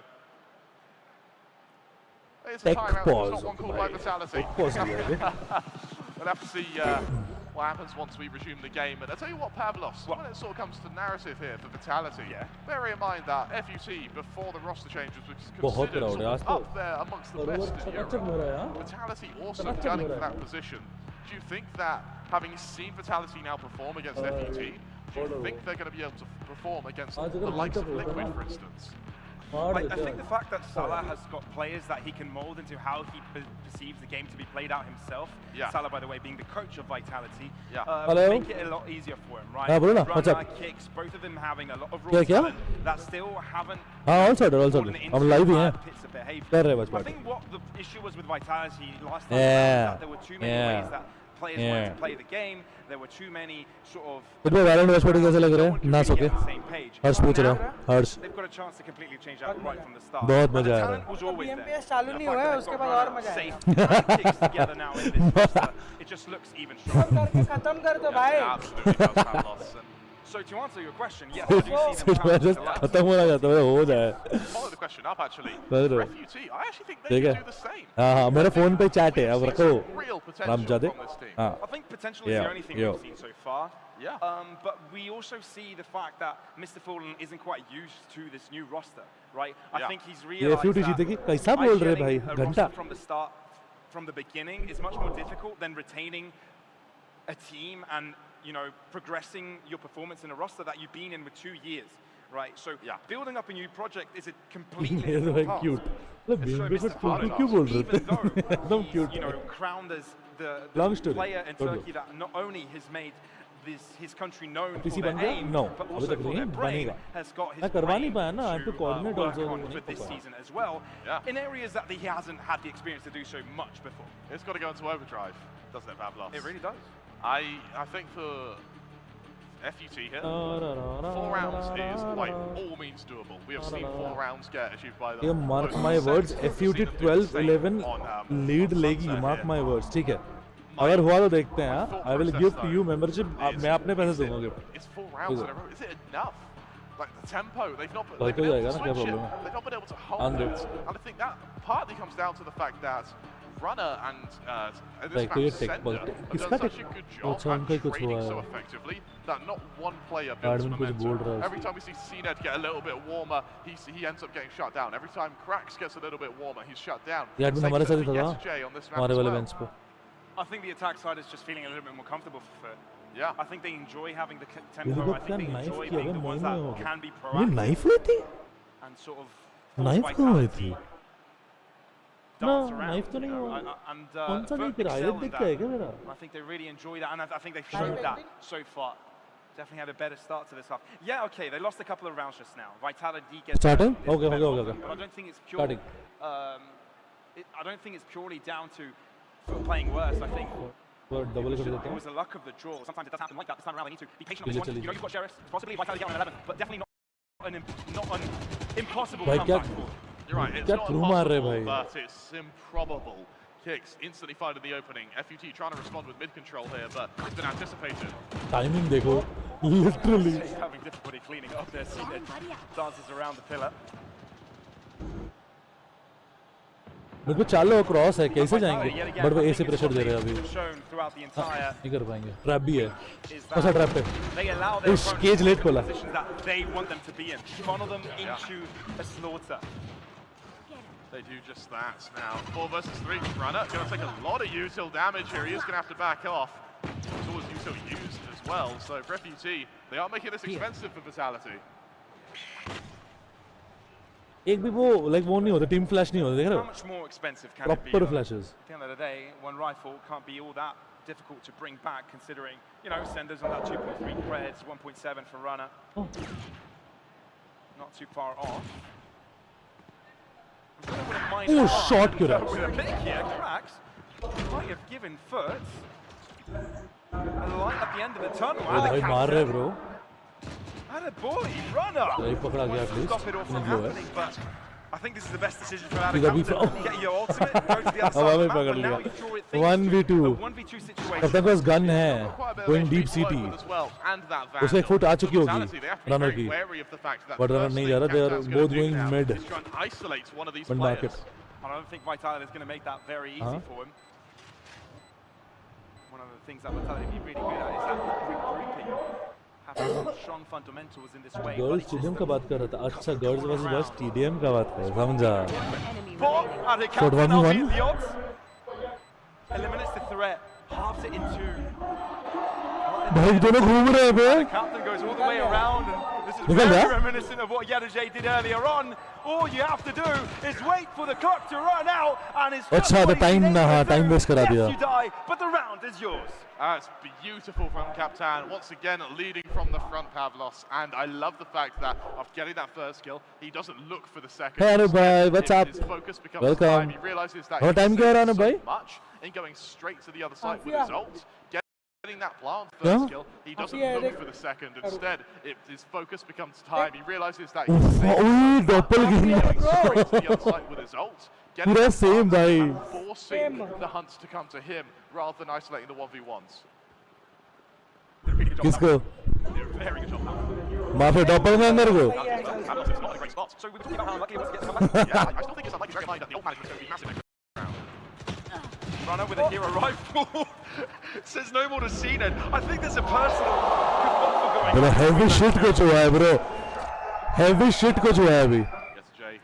B: it's a
C: Tech
B: timeout.
C: pause.
B: There's not one called by Vitality.
C: pause लिया बे
B: We'll have to see what happens once we resume the game. And I'll tell you what, Pavlos, when it sort of comes to narrative here for Vitality, bear in mind that FUT, before the roster changes, was
C: बहुत
B: considered
C: crowd है आज
B: sort
C: तो
B: of up there amongst the best in Europe.
C: चकाचक हो रहा है यार
B: Vitality also
C: चकाचक
B: gunning
C: हो
B: for
C: रहा
B: that position. Do you think that, having seen Vitality now perform against FUT, do you think they're going to be able to perform against the likes of Liquid, for instance?
A: I think the fact that Salah has got players that he can mold into how he perceives the game to be played out himself.
B: Yeah.
A: Salah, by the way, being the coach of Vitality,
C: Hello?
A: make it a lot easier for him, right?
C: हाँ, बोलो ना, what's
A: Runner,
C: up?
A: kicks, both of them having a lot of raw
C: क्या?
A: talent that still haven't.
C: हाँ all side
A: fallen into
C: हम live ही हैं
A: pits of behavior.
C: कर रहे हैं बस
A: I
C: बात
A: think what the issue was with Vitality last time
C: Yeah.
A: was that there were too many
C: Yeah.
A: ways that players wanted to play the game. There were too many sort of.
C: फिर भी valent waste party कैसे लग रहा
A: no one
C: है
A: could
C: ना
A: really
C: सके
A: get on the same page.
C: हर्ष पूछ रहा
A: Now,
C: हूँ हर्ष
A: they've got a chance to completely change that right from the start.
C: बहुत
A: But
C: मजा
A: the
C: आ रहा
A: talent was always there.
D: BMPS चालू
A: The
D: नहीं
A: fact
D: हुआ है,
A: that they've
D: उसके
A: got
D: बाद और
A: runner,
D: मजा आएगा।
A: safe, nine kicks together now in this roster, it just looks even stronger.
D: करके खत्म कर दो भाई
B: Absolutely does, Pavlos. And
A: So to answer your question, yes, I do see them
C: मैं
A: challenging
C: just
A: the likes.
C: खत्म होना चाहता हूँ हो जाए
B: Follow the question up actually.
C: Right.
B: Refugee, I actually think they
C: ठीक है
B: can do the same.
C: हाँ हाँ मेरे फोन पे चैट है अब
B: We've
C: रखो
B: seen some real potential
C: रामजादे
B: from this team.
C: हाँ
A: I think potentially
C: Yeah,
A: the only thing
C: yeah.
A: we've seen so far.
B: Yeah.
A: But we also see the fact that Mr. Fallen isn't quite used to this new roster, right? I
B: Yeah.
A: think he's
C: ये
A: realized
C: FUT
A: that
C: जीतेगी कैसा बोल रहे भाई
A: high-gelling a
C: घंटा
A: roster from the start, from the beginning, is much more difficult than retaining a team and, you know, progressing your performance in a roster that you've been in with 2 years, right? So
B: Yeah.
A: building up a new project is a completely
C: ये तो
A: different
C: भाई
A: task.
C: Cute मतलब
A: So
C: beam पे
A: Mr.
C: क्यों
A: Fallen,
C: क्यों बोल रहे
A: even
C: थे
A: though
C: एकदम
A: he's,
C: cute
A: you know, crowned as the
C: Long story.
A: player in
C: Don't
A: Turkey that not only has made his country known
C: PC
A: for their
C: बन गया?
A: aim,
C: No,
A: but
C: अभी
A: also
C: तक
A: for
C: नहीं
A: their brain,
C: बनेगा
A: has got his
C: मैं करवा नहीं
A: brain
C: पाया ना, I have to
A: to
C: coordinate
A: work
C: also,
A: on
C: नहीं
A: for this
C: पता।
A: season as well,
B: Yeah.
A: in areas that he hasn't had the experience to do so much before.
B: It's got to go into overdrive, doesn't it, Pavlos?
A: It really does.
B: I think for FUT here, 4 rounds is by all means doable. We have seen 4 rounds get achieved by them.
C: ये mark
B: Both
C: my
B: sets.
C: words
B: We've
C: FUT
B: seen them do the
C: 12
B: same
C: 11
B: on,
C: lead
B: on
C: लेगी
B: Sunset
C: mark
B: here.
C: my words ठीक है अगर हुआ तो देखते हैं
B: My thought
C: I will
B: process,
C: give to
B: though,
C: you membership
B: is-
C: मैं अपने पैसे
B: is it-
C: दूंगा gift
B: It's 4 rounds
C: Is
B: in
C: it?
B: a row. Is it enough? Like the tempo, they've not
C: Like
B: they've been
C: हो
B: able
C: जाएगा
B: to
C: ना, क्या
B: switch
C: problem
B: it.
C: है?
B: They've not been able to hold
C: Under.
B: it. And I think that partly comes down to the fact that Runner and this
C: Like,
B: man
C: ये
B: Sender
C: tech ball-
B: have
C: किसका
B: done such
C: tech-
B: a good
C: अच्छा,
B: job
C: उनका ही
B: at
C: कुछ
B: trading
C: हुआ
B: so
C: है।
B: effectively that not one player builds
C: Admin कुछ बोल रहा
B: momentum.
C: है
B: Every time we see CNED get a little bit warmer, he ends up getting shut down. Every time Krax gets a little bit warmer, he's shut down.
C: ये admin
B: Same
C: हमारे
B: for
C: साथ ही था ना
B: Yesterday on this map
C: हमारे
B: as
C: वाले
B: well.
C: Bench पे
A: I think the attack side is just feeling a little bit more comfortable for Foot.
B: Yeah.
A: I think they enjoy having the
C: ये
A: tempo.
C: लोग
A: I
C: क्या
A: think they
C: knife
A: enjoy
C: किया
A: being
C: हुआ
A: the ones
C: महीने हो
A: that
C: गए
A: can be
C: ये
A: proactive
C: knife ली थी
A: and sort of
C: knife
A: force
C: कहाँ हुई
A: vitality
C: थी
A: dance
C: No,
A: around,
C: knife तो
A: you
C: नहीं
A: know,
C: हुआ।
A: and
C: कौन सा नहीं
A: Foot
C: फिर
A: excel
C: आयत
A: in
C: दिखता
A: that.
C: है क्या मेरा
A: I think they really enjoy that, and I think they've showed that so far. Definitely had a better start to this half. Yeah, okay, they lost a couple of rounds just now. Vitality gets
C: Starting?
A: this
C: Okay,
A: better
C: okay,
A: often,
C: okay.
A: But I don't think it's pure.
C: Starting.
A: I don't think it's purely down to Foot playing worse. I think
C: तो double कर
A: it
C: देते हैं
A: was the luck of the draw. Sometimes it does happen like that. This time around, they need to be patient on
C: चलिए,
A: this one.
C: चलिए।
A: You know, you've got Sheriff. Possibly Vitality get on 11, but definitely not an impossible
C: भाई क्या
A: comeback for.
B: You're right, it's
C: क्या
B: not
C: through मार रहे
B: impossible,
C: भाई?
B: but it's improbable. Kicks instantly fired in the opening. FUT trying to respond with mid control here, but it's been anticipated.
C: Timing देखो literally
A: He's having difficulty cleaning up there. CNED dances around the pillar.
C: मेरे को चालो cross है कैसे
A: Vitality,
C: जाएंगे
A: yet again,
C: but वो
A: I
C: A
A: think
C: से
A: it's
C: pressure
A: what
C: दे रहे हैं
A: they've
C: अभी
A: shown throughout the entire
C: नहीं कर पाएंगे ट्रैप भी है
A: is
C: कौन सा
A: that
C: ट्रैप है
A: they allow their
C: Ish,
A: opponents
C: cage
A: to
C: late
A: put in
C: खोला।
A: positions that they want them to be in, funnel them into a slaughter.
B: They do just that now. 4 versus 3. Runner going to take a lot of util damage here. He is going to have to back off. It's always util used as well. So for FUT, they are making this expensive for Vitality.
C: एक भी वो like वो नहीं होता team flash नहीं होता देख रहे
A: How
C: हो
A: much more expensive can it be?
C: Proper
A: though?
C: Flashes
A: At the end of the day, one rifle can't be all that difficult to bring back, considering, you know, Sender's on that 2.3 creds, 1.7 for Runner. Not too far off. I wouldn't mind
C: Oh,
A: Krax
C: shot
A: with
C: Krax.
A: a pick here. Krax might have given Foot a light at the end of the tunnel.
C: वो
A: And
C: भाई
A: a
C: मार रहे
A: captain.
C: Bro
A: And a boy, Runner.
C: भाई पकड़ा गया
A: Wants to
C: at least
A: stop it all from
C: इन लो है
A: happening, but I think this is the best decision for
C: He's a big
A: Captain.
C: foul.
A: Get your ultimate, go to the other
C: हवा
A: side
C: में
A: of the map,
C: पकड़
A: and now
C: लिया
A: you draw it things
C: 1v2
A: to a 1v2 situation.
C: तब तक बस gun है
B: Quite a bit of
C: going
B: HP
C: deep
B: to
C: city
B: open as well, and that
C: उसे एक फुट आ चुकी होगी
B: Vitality, they have to be
C: runner
B: very
C: की
B: wary of the fact that
C: But runner
B: first
C: नहीं
B: thing
C: जा रहा, they are
B: Captain's
C: both
B: gonna do
C: going
B: now
C: mid.
B: is try and isolate one of these
C: Mid
B: players.
C: market.
A: And I don't think Vitality is going to make that very easy for him. One of the things that Vitality be really good at is that regrouping. Having some strong fundamentals in this way. but
C: girls
A: it's
C: stadium
A: just
C: का बात कर रहा था अच्छा girls versus boys stadium का बात कर रहा था समझा
E: Enemy
A: Four,
E: remaining.
A: and the
C: Shot
A: captain
C: 1v1.
A: now beat the odds. Eliminates the threat, halves it in two.
C: भाई दोनों घूम रहे हैं बे
A: The captain goes all the way around, and this is
C: Nical
A: very
C: gaya?
A: reminiscent of what Yadajay did earlier on. All you have to do is wait for the clock to run out, and it's
C: अच्छा, तो time ना, हाँ, time waste करा दिया।
A: You die, but the round is yours.
B: That's beautiful from Captain. Once again, leading from the front, Pavlos. And I love the fact that after getting that first kill, he doesn't look for the second.
C: Hey, Anu bhai, what's up?
B: His focus becomes
C: Welcome.
B: time. He realizes that
C: How
B: he's
C: time kya hai,
B: saved
C: Anu
B: so
C: bhai?
B: much in going straight to the other side with
D: Afia.
B: his ult. Getting that plant
C: Yeah.
B: first kill, he doesn't
D: Afia,
B: look
D: Eric.
B: for the second. Instead, his focus becomes time. He realizes that
C: Oof,
B: he's saved
C: ओए double
B: going
C: game
B: straight to the other side with his ult. Getting
C: पूरा
B: that
C: same
B: plant
C: भाई
B: and forcing
D: Same.
B: the hunts to come to him rather than isolating the 1v1s.
A: Did a really good job
C: किसको
A: of that.
B: Very good job.
C: माफी Doppler में अंदर को
B: Pavlos is not in a great spot. So we were talking about how unlucky he was to get to come back. Yeah, I still think it's unlikely, bearing in mind that the old management's going to be massive next round.
A: Runner with a hero rifle. Says no more to Cena. I think there's a personal kerfuffle going
C: bro
A: on.
C: heavy shit कुछ हुआ है bro heavy shit कुछ हुआ है अभी
B: Yes, Jay.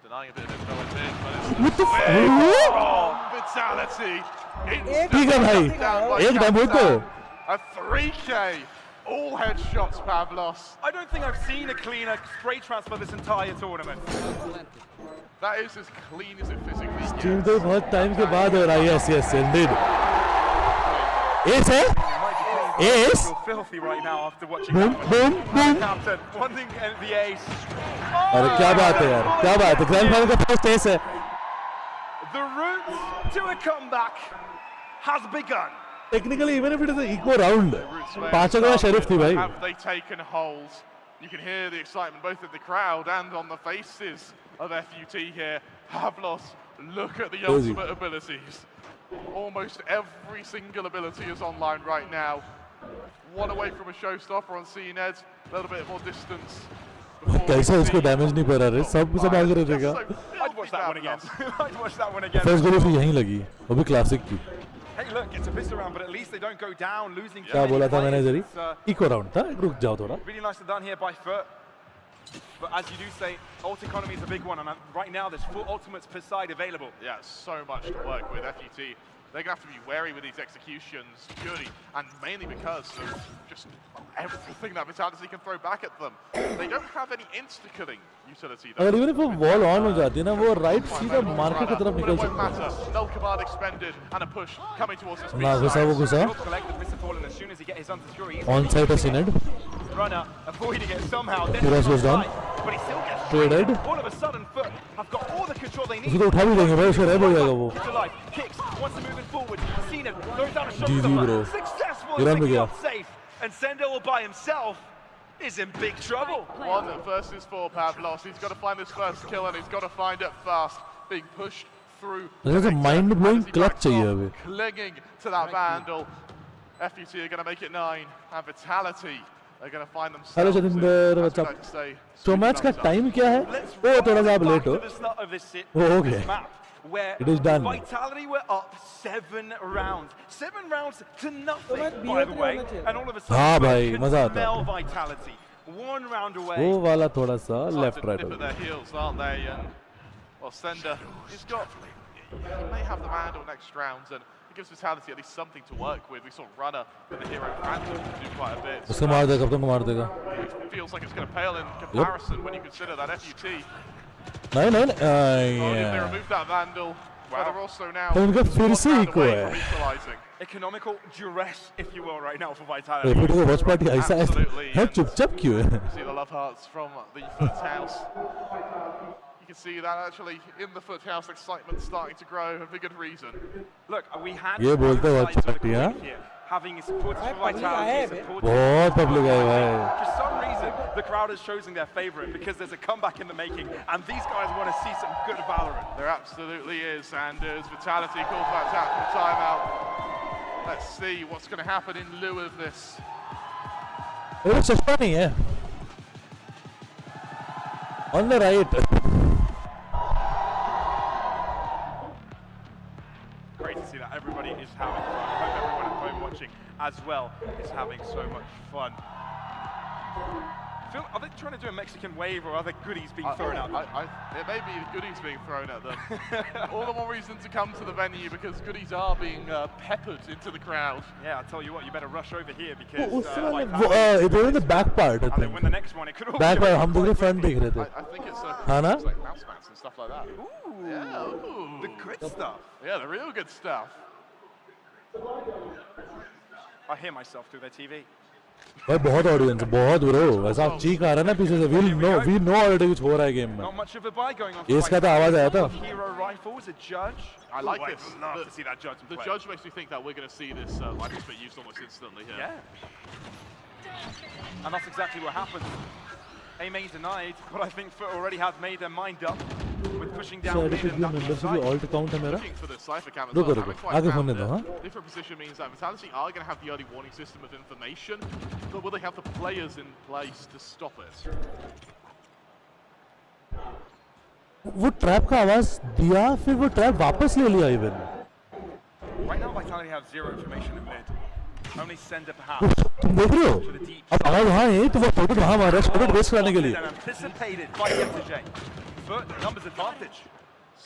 B: Denying a bit of info in, but it's
C: what the
B: vitality.
C: ठीक है भाई एक डैम तो
B: A 3K. All headshots, Pavlos.
A: I don't think I've seen a cleaner spray transfer this entire tournament.
B: That is as clean as it physically
C: team
B: gets.
C: तो बहुत time के बाद हो रहा है yes yes indeed एस है
A: It's
C: S
A: filthy right now after watching
C: boom
A: that one.
C: boom boom
A: Captain, wanting the ace.
C: अरे क्या बात है यार क्या बात है ग्रैंड फाइनल का फर्स्ट एस है
A: The route to a comeback has begun.
C: Technically even if it is a equal round
B: Roots where
C: पांच
B: it
C: अगला
B: started,
C: शरीफ थी भाई
B: Have they taken hold? You can hear the excitement both in the crowd and on the faces of FUT here. Pavlos, look at the
C: Crazy.
B: ultimate abilities. Almost every single ability is online right now. One away from a showstopper on CNED. A little bit more distance.
C: कैसा उसको damage नहीं पड़ रहा है सब कुछ आगे रहेगा
A: I'd watch that one again. I'd watch that one again.
C: First goal उसकी यहीं लगी वो भी क्लासिक की
A: Hey, look, it's a pistol round, but at least they don't go down, losing.
C: क्या बोला था मैंने जरी
A: It's,
C: इको राउंड था रुक जाओ थोड़ा
A: really nicely done here by Foot. But as you do say, ult economy is a big one, and right now there's 4 ultimates per side available.
B: Yeah, so much to work with. FUT, they're going to have to be wary with these executions, purely, and mainly because of just everything that Vitality can throw back at them. They don't have any insta-killing utility, though.
C: अगर even if वो wall on हो जाती है ना वो right सीधा market की तरफ
B: But
C: निकल
B: it won't
C: सकता है
B: matter. Null command expended, and a push coming towards the speed
C: ना घुसा वो
B: side.
C: घुसा
A: He'll collect the missile fallen as soon as he gets his under fury.
C: On side है सीनेड
A: Runner avoiding it somehow.
C: Heroes goes down.
A: But he still gets
C: Traded.
A: All of a sudden, Foot have got all the control they need.
C: उसको तो उठा भी देंगे भाई उसका rap हो जाएगा वो
A: To life, kicks, wants to move it forward. Cena goes down a shot
C: GG, bro.
A: Successful
C: Good
A: in
C: on
A: picking
C: Miguel.
A: up safe. And Sendo all by himself is in big trouble.
B: 1 versus 4 Pavlos. He's got to find this first kill, and he's got to find it fast. Being pushed through.
C: There's a mind-blowing clutch चाहिए अभी
B: Clinging to that Vandal. FUT are going to make it 9. And Vitality are going to find themselves.
C: Hello Jatinder
B: in,
C: what's
B: as we
C: up
B: like to say,
C: तो match का time क्या है
A: Let's
C: वो थोड़ा सा
A: roll
C: आप
A: back
C: लेट हो
A: to the start of this
C: Oh, okay.
A: this map, where
C: It is done.
A: Vitality were up 7 rounds. 7 rounds to nothing,
D: मैं
A: by
D: BA
A: the
D: पे
A: way.
D: होना चाहिए।
A: And all of a sudden,
C: हाँ
A: Foot
C: भाई,
A: can
C: मजा आता है।
A: smell Vitality. 1 round away.
C: वो वाला थोड़ा सा
B: hard
C: left
B: to
C: right
B: nip
C: हो
B: at their heels, aren't they? And well, Sender, he's got. He may have the Vandal next round, and it gives Vitality at least something to work with. We saw Runner with the hero Phantom do quite a bit.
C: उसको मार देगा कप्तान को मार देगा
B: It feels like it's going to pale in comparison when you consider that FUT.
C: नहीं नहीं
B: Not only have they
C: नहीं
B: removed that Vandal, but they're also now
C: तो उनका
B: just
C: फिर
B: one
C: से
B: round
C: eco
B: away
C: है
B: from equalizing.
A: Economical duress, if you will, right now for
C: तो
A: Vitality.
C: फिर तो वॉच पार्टी ऐसा
B: Absolutely,
C: है
B: and-
C: चुपचाप क्यों है
B: See the love hearts from the Foot House. You can see that actually in the Foot House, excitement starting to grow, and for good reason.
A: Look, we had
C: ये बोलते
A: both
C: हैं
A: sides of the
C: party,
A: coin
C: हाँ?
A: here, having supporters for
D: public आया
A: Vitality,
D: है बे।
A: supporters
C: बहुत public है भाई
A: For some reason, the crowd is choosing their favorite because there's a comeback in the making, and these guys want to see some good Valorant.
B: There absolutely is, and as Vitality calls that tactical timeout, let's see what's going to happen in lieu of this.
C: वो चश्मा नहीं है on the right
A: Great to see that everybody is having fun. I hope everyone at home watching as well is having so much fun. Phil, are they trying to do a Mexican wave, or are there goodies being thrown out there?
B: It may be goodies being thrown at them. All the more reason to come to the venue because goodies are being peppered into the crowd.
A: Yeah, I'll tell you what, you better rush over here because
C: उससे वाले
A: Vitality,
C: वो in the back part
A: and then win the next one, it could all
C: back
A: be
C: part हम
A: quite
C: दोनों front
A: quickly.
C: देख रहे थे
B: I think it's
C: हाँ ना?
B: it's like mouse mats and stuff like that.
A: Ooh,
B: Yeah, ooh.
A: the good stuff.
B: Yeah, the real good stuff.
A: I hear myself through their TV.
C: भाई बहुत audience है बहुत bro ऐसा चीख आ रहा है ना पीछे से वी नो ऑलरेडी कुछ हो रहा है गेम में
A: Not much of a buy going on.
C: इसका तो आवाज आया था
A: Hero rifles, a judge.
B: I like
A: Ooh,
B: this.
A: I'd love to see that judge
B: The
A: play.
B: judge makes me think that we're going to see this light spit used almost instantly here.
A: Yeah. And that's exactly what happened. A main denied, but I think Foot already have made their mind up with pushing
C: So
A: down
C: I
A: mid
C: think
A: and
C: the
A: that
C: membership
A: side.
C: की alt account है मेरा.
B: Looking for the Cypher cam as
C: रुको
B: well,
C: रुको
B: having quite
C: आगे
B: found
C: होने दो हाँ.
B: it. Different position means that Vitality are going to have the early warning system of information, but will they have the players in place to stop it?
C: वो trap का आवाज दिया फिर वो ट्रैप वापस ले लिया even.
A: Right now Vitality have zero information in mid. Only Sender perhaps.
C: तुम देख रहे हो
A: To the deep
C: अब आवाज वहाँ है तो वो फोटो वहाँ मार रहा है फोटो वेस्ट कराने के लिए.
A: and anticipated by Decisive. Foot numbers advantage.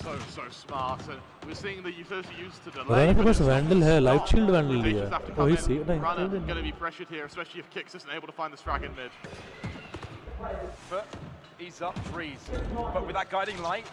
B: So smart, and we're seeing the utility used to delay.
C: Runner के
B: but
C: पास
B: it's
C: वैंडल है,
B: not.
C: light shield वैंडल लिया
B: Rotations
C: है.
B: have to
C: Oh,
B: come
C: he's
B: in.
C: safe. नहीं,
B: Runner
C: नहीं,
B: going to be pressured here, especially if Kix isn't able to find the frag in mid.
A: Foot ease up, freeze. But with that guiding light,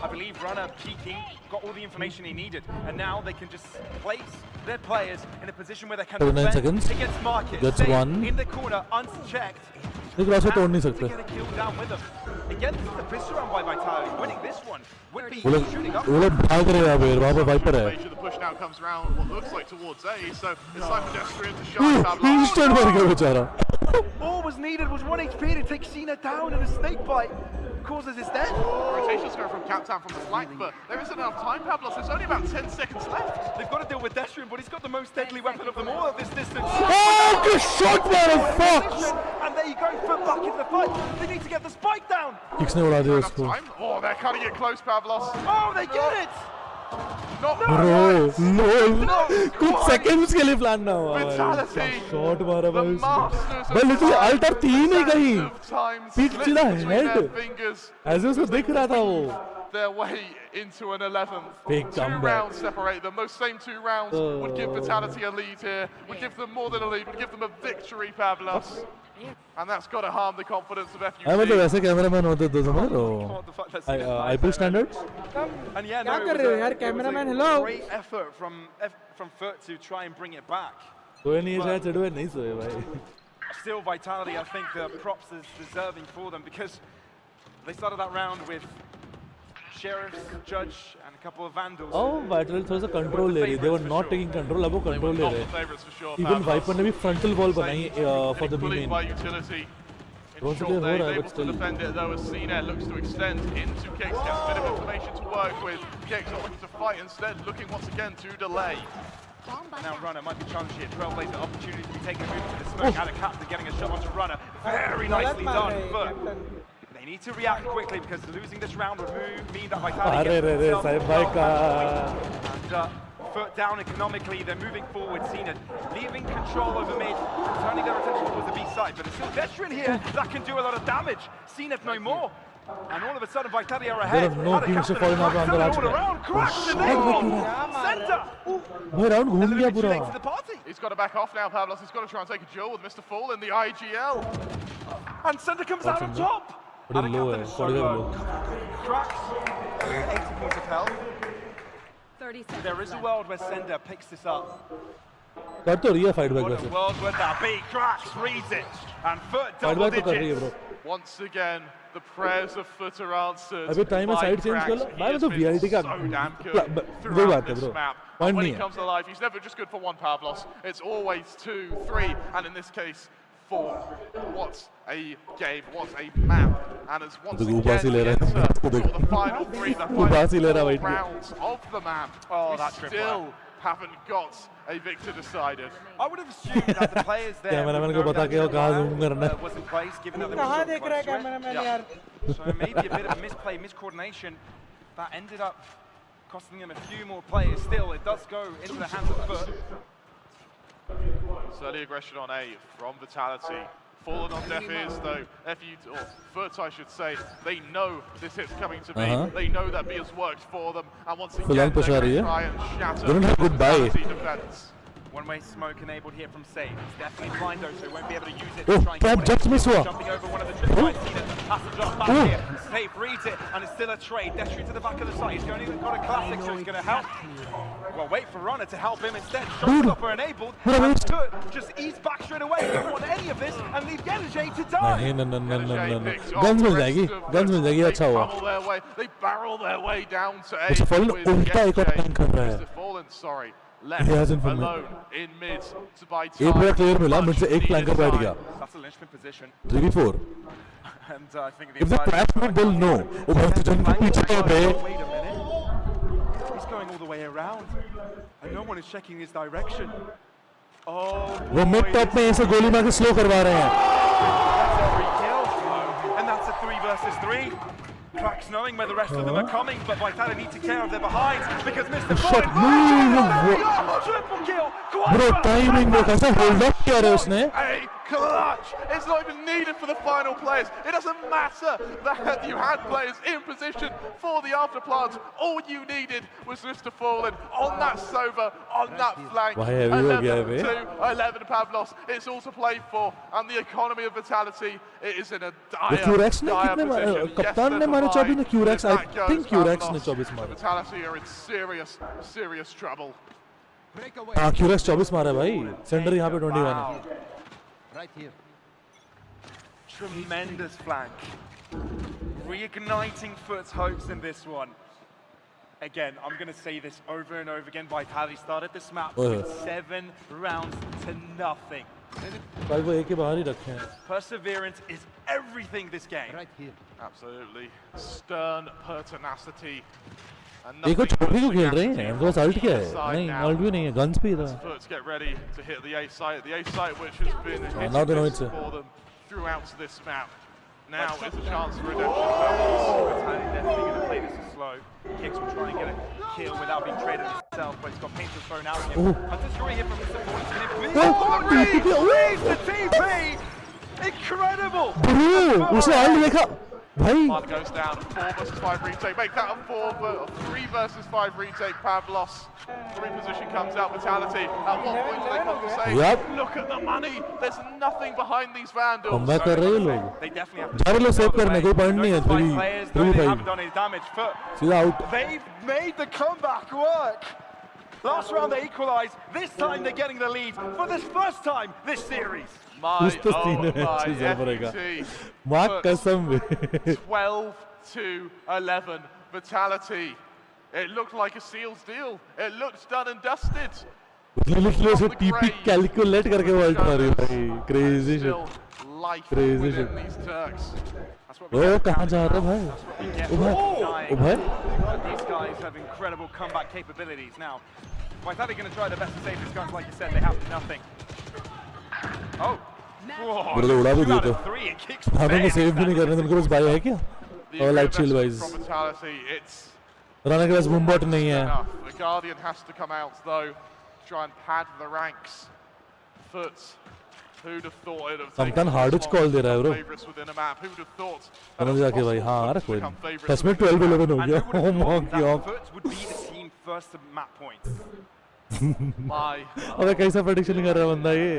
A: I believe Runner peeking got all the information he needed, and now they can just place their players in a position where they can
C: 9
A: defend
C: seconds.
A: against market.
C: Gets
A: Stay
C: one.
A: in the corner, unchecked.
C: लेकिन रास्ता तोड़ नहीं
A: To
C: सकते.
A: get a kill down with them. Again, this is the piss round by Vitality. Winning this one would be
C: वो लोग
A: shooting up.
C: भाग rहे हैं यहाँ पे. वहाँ पे वाइपर है.
B: Major, the push now comes round what looks like towards A, so it's time for Destrian to shine. Pablo.
C: Instant मर गया बेचारा.
A: All was needed was 1 HP to take Cena down, and a snake bite causes his death.
B: Rotations go from Captain from the flank, but there isn't enough time, Pablos. There's only about 10 seconds left.
A: They've got to deal with Destrian, but he's got the most deadly weapon of them all at this distance.
C: Oh, good shot, man! Fuck!
A: And there you go, Foot back into the fight. They need to get the spike down.
C: Kicks ने उड़ा दिया
B: Enough
C: उसको.
B: time. Oh, they're cutting it close, Pablos.
A: Oh, they get it!
B: Not
C: Bro, no, कुछ
B: quite.
C: seconds के लिए plan ना हुआ.
B: Vitality.
C: Shot मारा
B: The
C: भाई उसने.
B: masters
C: भाई
B: of
C: लिटरली अल्टर तीन ही कहीं.
B: of time
C: Pete
B: slipped
C: सीधा
B: between their
C: head.
B: fingers
C: ऐसे उसको दिख रहा था वो.
B: their way into an 11th.
C: Big
B: Two
C: comeback.
B: rounds separate them. Those same 2 rounds would give Vitality a lead here, would give them more than a lead, would give them a victory, Pavlos. And that's got to harm the confidence of FUT.
C: हाँ मतलब ऐसे cameraman होते तो समझ लो.
A: The fact that
C: IPL standards.
A: And yeah,
D: क्या
A: no,
D: कर
A: it
D: रहे हो
A: was
D: यार
A: a
D: cameraman hello.
A: great effort from Foot to try and bring it back.
C: सोए नहीं है शायद चढ़वे नहीं सोए भाई.
A: Still, Vitality, I think the props is deserving for them because they started that round with Sheriff, Judge, and a couple of Vandals.
C: Oh, Vital थोड़ा सा control ले रही. They were not taking control. अब वो
B: They were
C: control ले
B: not
C: रहे
B: the
C: हैं.
B: favourites for sure,
C: Even
B: Pavlos.
C: Viper ने भी frontal wall बनाई for the B
B: Pulling
C: main.
B: by utility.
C: Don't
B: In
C: forget
B: short
C: who
B: days,
C: I
B: able
C: would
B: to
C: still-
B: defend it though as Cena looks to extend into Kix, gets a bit of information to work with. Kix not looking to fight, instead looking once again to delay.
A: Now Runner might be challenged here. Trailblazer opportunity to be taken a move to the smoke. Out of Captain getting a shot onto Runner. Very nicely
D: गलत मार
A: done.
D: रहे हैं
A: But
D: captain.
A: they need to react quickly because losing this round would mean that
C: अरे
A: Vitality
C: रे रे
A: themselves
C: Sahib भाई का.
A: and Foot down economically. They're moving forward. Cena leaving control over mid, turning their attention towards the B side. But it's still Destrian here that can do a lot of damage. Cena no more. And all of a sudden, Vitality are ahead.
C: There are no
A: Out of
C: teams to
A: Captain,
C: fall in
A: cracks
C: under
A: all
C: Archway.
A: around, cracks the
C: shit,
A: name.
C: look
A: Center.
C: भाई round घूम
A: A little
C: गया
A: bit too
C: पूरा.
A: late to the party.
B: He's got to back off now, Pavlos. He's got to try and take a duel with Mr. Fall in the IGL.
A: And Center comes out on top.
C: Pretty
A: Out of
C: low
A: Captain
C: है.
A: is so
C: 45
A: low.
C: low.
A: Cracks. 80 points of health.
E: 30 seconds
A: There is a
E: left.
A: world where Sender picks this up.
C: कर तो रही है fight back
A: What a
C: वैसे.
A: world would that be? Cracks reads it. And Foot
C: Fight
A: double
C: back तो कर रही है
A: digits.
C: bro.
B: Once again, the prayers of Foot are answered.
C: अबे time है
B: by
C: side change
B: Cracks.
C: कर लो.
B: He
C: भाई
B: has
C: तो
B: been
C: VIT का
B: so damn
C: वही
B: good
C: बात
B: throughout
C: है
B: this
C: bro.
B: map.
C: Point
B: And when
C: नहीं
B: he
C: है.
B: comes alive, he's never just good for 1 Pavlos. It's always 2, 3, and in this case, 4. What a game, what a map. And as once
C: तो
B: again,
C: ऊपर से
B: we
C: ले रहा
B: enter
C: है.
B: sort of the final 3, the
C: ऊपर से ले रहा
B: final
C: है
B: 4
C: भाई.
B: rounds of the map.
A: Oh,
B: We
A: that trip
B: still haven't got a victor decided.
A: I would have assumed that the players there
C: Cameraman
A: would
C: को
A: know
C: पता
A: that
C: क्या हो, कहाँ
A: Runner,
C: zoom करना है.
A: was in place, given that there
D: कहाँ
A: was
D: देख रहा है कैमरामैन यार.
A: So maybe a bit of misplay, miscoordination that ended up costing them a few more players. Still, it does go into the hands of Foot.
B: It's early aggression on A from Vitality. Fallen on deaf ears though. Or Foot, I should say. They know this hit's coming to B. They know that B has worked for them. And once again, they're
C: push uh
B: going
C: रही
B: to
C: है.
B: try and shatter
C: They don't have good buy.
B: Vitality defense.
A: One-way smoke enabled here from Save. He's definitely blind though, so he won't be able to use it
C: Oh,
A: to try and
C: trap
A: get
C: just
A: it.
C: miss हुआ.
A: Jumping over one of the triple lights, Cena has to drop back here. Save reads it, and it's still a trade. Destrian to the back of the site. He's only got a classic, so he's going to help. Well, wait for Runner to help him instead. Shotstopper enabled. And Foot just ease back straight away. Don't want any of this, and leave Genajay to die.
C: नहीं no.
B: Genajay picks off
C: Guns
B: the
C: mill
B: rest
C: जाएगी.
B: of
C: Guns मिल जाएगी.
B: They
C: अच्छा हुआ.
B: barrel their way down to A.
C: Mr. Fallen
B: with
C: उल्टा एक और
B: Genajay.
C: plan कर रहा है.
B: Mr. Fallen, sorry, left
C: He hasn't been
B: alone in mid to buy time.
C: एक पूरा clear मिला.
B: Much
C: मुझसे एक
B: needed
C: flanker बैठ
B: time.
C: गया.
A: That's a linchpin position.
C: 3v4.
A: And I think the
C: If they crash me, they'll know. Oh, भाई तो जन के पीछे है बे.
A: Wait a minute. He's going all the way around. And no one is checking his direction. Oh,
C: वो mid top में ऐसे गोली मार के स्लो करवा रहे हैं.
A: that's a free kill. And that's a 3 versus 3. Cracks knowing where the rest of them are coming, but Vitality need to care of their behinds because Mr.
C: Shot.
A: Triple kill.
C: Bro, timing में कैसा hold up किया रे उसने.
B: A clutch! It's not even needed for the final players. It doesn't matter that you had players in position for the afterplant. All you needed was Mr. Fallen on that Sova, on that flank.
C: Why have you
B: 11 Pavlos. It's all to play for. And the economy of Vitality, it is in a dire,
C: Q-Rex ने
B: dire
C: कितने
B: position.
C: कप्तान ने मारे 24 ने Q-Rex, I think Q-Rex ने 24 मारे.
B: Vitality are in serious, serious trouble.
C: हाँ Q-Rex 24 मारा है भाई. सेंटर यहाँ पे 21 है.
H: Right here.
A: Tremendous flank. Reigniting Foot's hopes in this one. Again, I'm going to say this over and over again. Vitality started this map with 7 rounds to nothing.
C: भाई वो एक के बाहर ही रखे हैं.
A: Perseverance is everything this game.
H: Right here.
B: Absolutely. Stern pertinacity.
C: देखो छोटी क्यों खेल रहे हैं? इनके पास अल्ट क्या है? नहीं अल्ट भी नहीं है, गन्स भी इधर.
B: Let's get ready to hit the A site which has been
C: now they know
B: hit
C: it's a-
B: for them throughout this map. Now is a chance for redemption.
A: Vitality definitely going to play this slow. Kicks will try and get a kill without being traded himself, but he's got painters thrown out here. Hunter's story here from Mr. Ford. He's going to read the TP! Incredible!
C: Bro, उसने alt देखा. भाई
B: One goes down, 4 versus 5 retake. Make that a 3 versus 5 retake. Pavlos, reposition comes out. Vitality. At what point do they compensate?
C: Yep.
B: Look at the money. There's nothing behind these vandals.
C: Comeback कर रहे हैं लोग.
A: They definitely have to
C: जा रहे लोग save करने, कोई point नहीं है. 3
A: They haven't
C: 5
A: done his damage. Foot.
C: सीधा out.
A: They've made the comeback work. Last round they equalised. This time they're getting the lead for the first time this series.
B: My,
C: कुछ तो scene है
B: my
C: चीज़ पड़ेगा.
B: FT.
C: माँ
B: But
C: कसम में.
B: 12 to 11. Vitality. It looked like a seal's deal. It looked done and dusted.
C: Literally उसे TP calculate करके world मारी भाई. क्रेजी
B: Still
C: शिट.
B: life
C: Crazy
B: within
C: shit.
B: these Turks.
A: That's what we
C: oh
A: get.
C: कहाँ जा रहा है भाई?
A: Yeah.
C: ओ भाई. ओ भाई.
A: These guys have incredible comeback capabilities. Now, Vitality going to try their best to save this guns. Like you said, they have nothing. Oh. Whoa,
C: मेरे को उड़ा भी
A: 2
C: दिया
A: out
C: तो.
A: of 3. It kicks
C: हाँ तो
A: bang.
C: सेव भी नहीं करने. तुमके पास बायो है क्या?
B: The
C: और light shield
B: investment
C: wise.
B: from Vitality, it's
C: Rana के पास बूमबॉट नहीं है.
B: enough. The Guardian has to come out though, try and pad the ranks. Foot. Who'd have thought it would have
C: Samtan Hardage call दे रहा है bro.
B: favorites within a map. Who'd have thought?
C: समझ जाके भाई हाँ यार कोई
B: become
C: नहीं.
B: favourites
C: दस मिनट
B: within
C: 12
B: a map.
C: 11 हो
A: And
C: गया.
A: who would have
C: Oh my
A: thought that
C: god.
A: Foot would be the team first to map point?
B: My
C: अबे कैसा प्रेडिक्शन कर रहा है बंदा ये?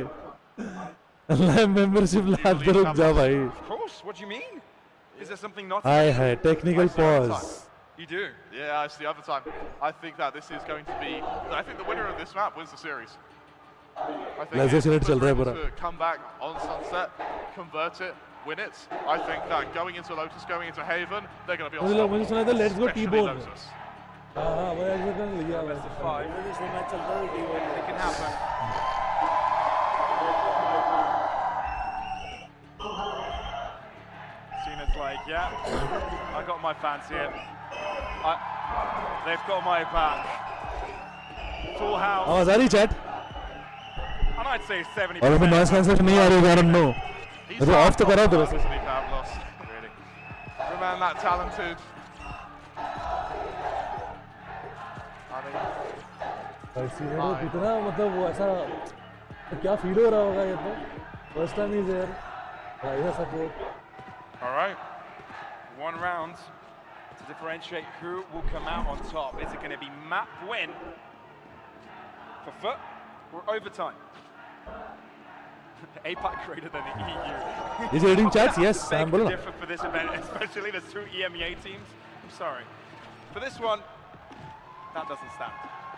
C: लाइव मेंबरशिप लाद के रुक जा भाई.
A: Of course. What do you mean? Is there something not?
C: Hi hi technical pause.
A: You do.
B: yeah, it's the other time. I think that this is going to be. I think the winner of this map wins the series. I think
C: Laser
B: if
C: Senate चल रहा है
B: Clippers
C: पूरा.
B: to come back on Sunset, convert it, win it. I think that going into Lotus, going into Haven, they're going to be on top.
C: मुझे सुना था let's go
B: Especially
C: T-bone.
B: Lotus.
C: हाँ हाँ वो ऐसे कर लिया.
A: Best of 5. It can happen. Cena's like, yeah, I got my fans here. They've got my back. Full house.
C: आवाज आ रही चैट?
A: And I'd say 70%.
C: और अभी नॉइस कैंसलेशन नहीं आ रही कारण नो.
B: He's
C: अरे ऑफ तो करा तो वैसे.
B: Obviously, Pavlos, really. For a man that talented. I mean,
C: भाई सीनियर को कितना मतलब वो ऐसा क्या फील हो रहा होगा ये तो. First time is there. ऐसा support.
A: All right. One round to differentiate who will come out on top. Is it going to be map win for Foot or overtime? APAC greater than the EU.
C: Is he reading chats? Yes,
A: Beg
C: I'm
A: to
C: बोला.
A: differ for this event, especially there's 2 EMEA teams. I'm sorry. For this one, that doesn't stand.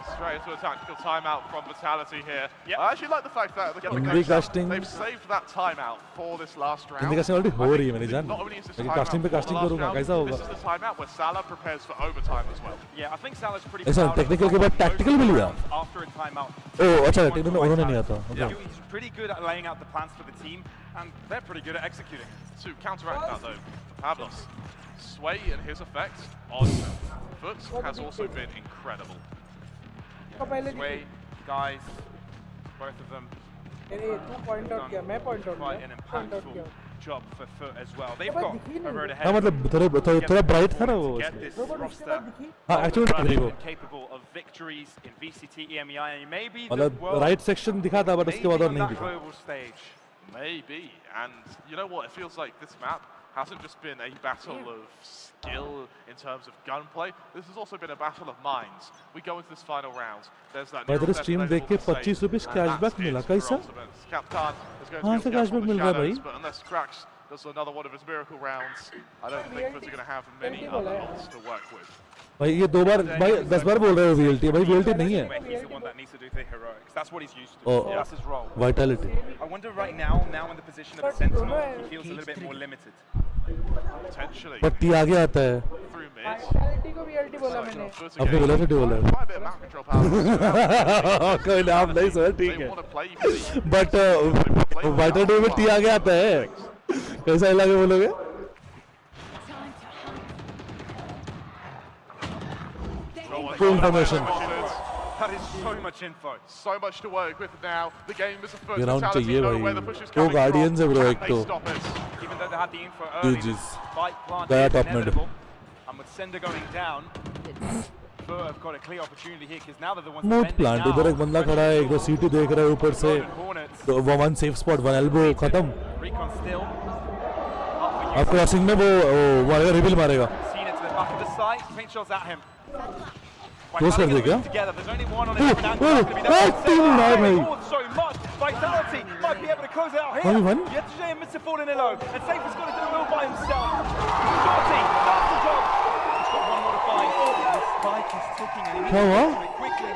B: Straight into a tactical timeout from Vitality here.
A: Yep.
B: I actually like the fact that
C: Hindi casting-
B: they've saved that timeout for this last round.
C: Hindi casting already हो रही है मेरी जान,
B: Not only is this
C: लेकिन
B: timeout
C: casting पे
B: for the
C: casting
B: last
C: करूंगा
B: round,
C: कैसा होगा?
B: This is the timeout where Salah prepares for overtime as well.
A: Yeah, I think Salah's pretty
C: ऐसा
A: proud of
C: technical के बाद
A: both
C: tactical भी लिया?
A: after a timeout.
C: ओह अच्छा, टेक्निकल में उन्होंने नहीं आता।
A: Yeah. He's pretty good at laying out the plans for the team, and they're pretty good at executing.
B: To counteract that though, Pavlos, Sway and his effect on Foot has also been incredible.
D: तो पहले
A: Sway, guys, both of them
D: तू point out किया, मैं point out
A: quite an impactful job for Foot as well. They've got a road ahead.
C: हाँ मतलब थोड़ा bright था ना वो।
A: Get this roster
C: हाँ एक्चुअली नहीं वो,
A: and capable of victories in VCT, EMEI, and maybe the
C: मतलब
A: world
C: राइट सेक्शन दिखा था बट उसके बाद
A: maybe
C: और
A: on
C: नहीं
A: that
C: दिखा।
A: global stage.
B: Maybe, and you know what? It feels like this map hasn't just been a battle of skill in terms of gunplay. This has also been a battle of minds. We go into this final round. There's that.
C: भाई तेरे stream देख के 25 रुपए cashback मिला, कैसा? हाँ, से cashback मिल रहा है भाई।
B: But unless Cracks does another one of his miracle rounds, I don't think Foot are going to have many other lots to work with.
C: भाई ये 2 बार भाई 10 बार बोल रहे हो VLT, भाई VLT नहीं है।
A: Where he's the one that needs to do the heroics. That's what he's used to.
C: Oh.
A: That's his role.
C: Vitality।
A: I wonder right now in the position of the Sentinel, he feels a little bit more limited.
B: Potentially
C: पर T आगे आता है।
B: through mid.
D: Vitality को VLT बोला मैंने।
B: Foot
C: अपनी
B: again.
C: Velocity बोला है।
B: Quite a bit of map control power.
C: कोई नाम नहीं सर, ठीक
B: They
C: है।
B: want to play for the
C: but Vitality में टी आगे आता है, कैसा लगे बोलोगे? Full information।
A: That is so much info.
B: So much to work with now. The game is a first
C: ये राउंड
B: mentality,
C: चाहिए
B: know
C: भाई।
B: where the push is
C: दो
B: coming
C: गार्डियंस है
B: from.
C: ब्रो
B: Can
C: एक
B: they
C: तो।
B: stop it?
A: Even though they had the info early,
C: GG's.
A: this fight plant
C: Gaya
A: is
C: top mid।
A: inevitable. And with Sender going down, Foot have got a clear opportunity here because now they're the ones
C: smooth
A: defending
C: plant,
A: now.
C: उधर एक बंदा खड़ा है, एक दो सीटी देख रहा है ऊपर से,
A: Golden Hornets,
C: तो वो one safe spot, one elbow खत्म।
A: Recon still. Up for
C: अब क्रॉसिंग में वो आएगा, रिवील मारेगा।
A: Seen it to the back of the site. Paint shots at him.
C: Close कर दे क्या?
A: Together. There's only one on
C: Oh,
A: every angle.
C: oh,
A: That's gonna be
C: oh,
A: that
C: team
A: one.
C: now,
A: They
C: mate.
A: scored so much. Vitality might be able to close it out here.
C: Only one?
A: Yesterday and Mr. Fallinillo. And Safe has got to do it all by himself. Shorty, that's the job. He's got one more to find. The spike is ticking and he
C: क्या
A: needs
C: हुआ?
A: to do it quickly.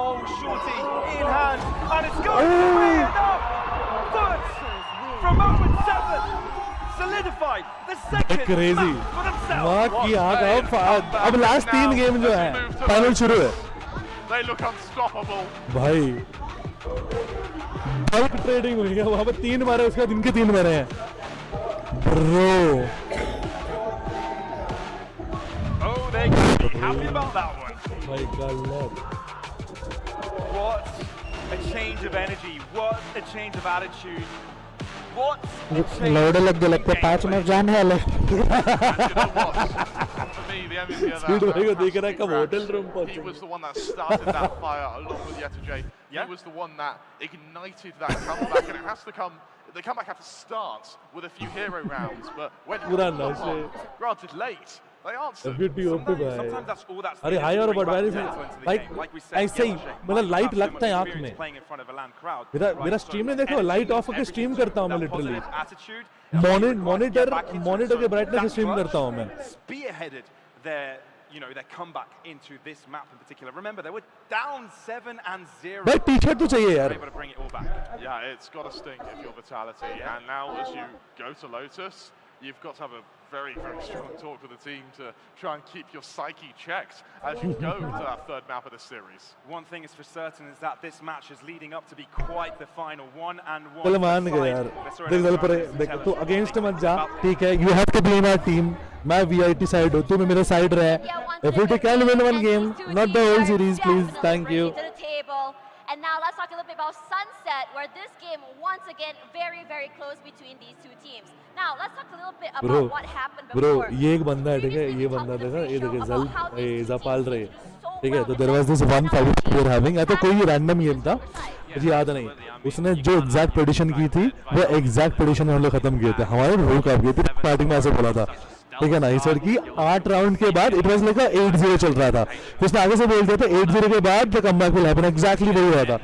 A: Oh, Shorty in hand. And it's going to be enough. Foot from 0-7. Solidified the second
C: Crazy।
A: map for themselves.
C: वाह की आग, अब last 3 game जो है, final शुरू है।
B: They look unstoppable.
C: भाई बल्क ट्रेडिंग हुई है वहां पे, 3 मारे उसके बाद इनके 3 मारे हैं bro.
A: Oh, they're going to be happy about that one.
C: भाई गलत।
A: What a change of energy. What a change of attitude. What a change
D: लौड़े लग गए, लगता है 5 मिनट जान है ले।
B: And you know what? For me, the MVP of
C: speed भाई को
B: that
C: देख रहा है कब
B: Cracks.
C: होटल रूम
B: He
C: पहुंचे।
B: was the one that started that fire along with Yetajay.
A: Yeah.
B: He was the one that ignited that comeback, and it has to come. The comeback has to start with a few hero rounds, but when
C: पूरा
B: you
C: नशे।
B: granted late, they answered.
C: FBT OP भाई।
A: Sometimes that's all that's
C: अरे
A: needed
C: हाई
A: to
C: और
A: bring back
C: बटवारी
A: the
C: से
A: mental into the
C: like
A: game. Like we said,
C: ऐसे ही
A: Yetajay
C: मतलब
A: might
C: लाइट
A: have so
C: लगता है
A: much
C: आंख
A: experience
C: में।
A: playing in front of a land crowd.
C: मेरा
A: So
C: स्ट्रीम में देखो,
A: energy,
C: लाइट ऑफ होकर
A: everything,
C: स्ट्रीम करता हूँ मैं
A: that
C: literally.
A: positive attitude, that required to
C: monitor
A: get back into it.
C: Monitor के
A: So
C: ब्राइटनेस से
A: that
C: स्ट्रीम
A: clutch
C: करता हूँ मैं।
A: spearheaded their, their comeback into this map in particular. Remember, they were down 7-0.
C: भाई T-shirt तो चाहिए
A: They were
C: यार।
A: able to bring it all back.
B: Yeah, it's got to sting if you're Vitality. And now as you go to Lotus, you've got to have a very, very strong talk with the team to try and keep your psyche checked as you go to that third map of the series.
A: One thing is for certain is that this match is leading up to be quite the final 1-1.
C: चल मान गए यार। देख दल पर देख तू against मत जा, ठीक है? You have to be in our team। मैं VIT साइड हूँ, तू मेरे साइड रहे। Everybody can win one game, not the whole series, please. Thank you।
H: To the table. And now let's talk a little bit about Sunset, where this game once again very, very close between these two teams. Now let's talk a little bit about
C: Bro,
H: what happened
C: bro,
H: before.
C: ये एक बंदा है, ठीक है? ये बंदा देखा, ये देखिए जल जपाल रहे, ठीक है? तो there was this one fight we were having, या तो कोई रैंडम गेम था, मुझे याद नहीं। उसने जो एग्जैक्ट प्रेडिक्शन की थी, वो एग्जैक्ट प्रेडिक्शन में हम लोग खत्म किए थे। हमारे रोल काफ गए थे, स्टार्टिंग में ऐसे बोला था, ठीक है ना, he said कि 8 राउंड के बाद it was like a 8-0 चल रहा था, उसने आगे से बोल दिया था 8-0 के बाद the comeback will happen, exactly वही हुआ था।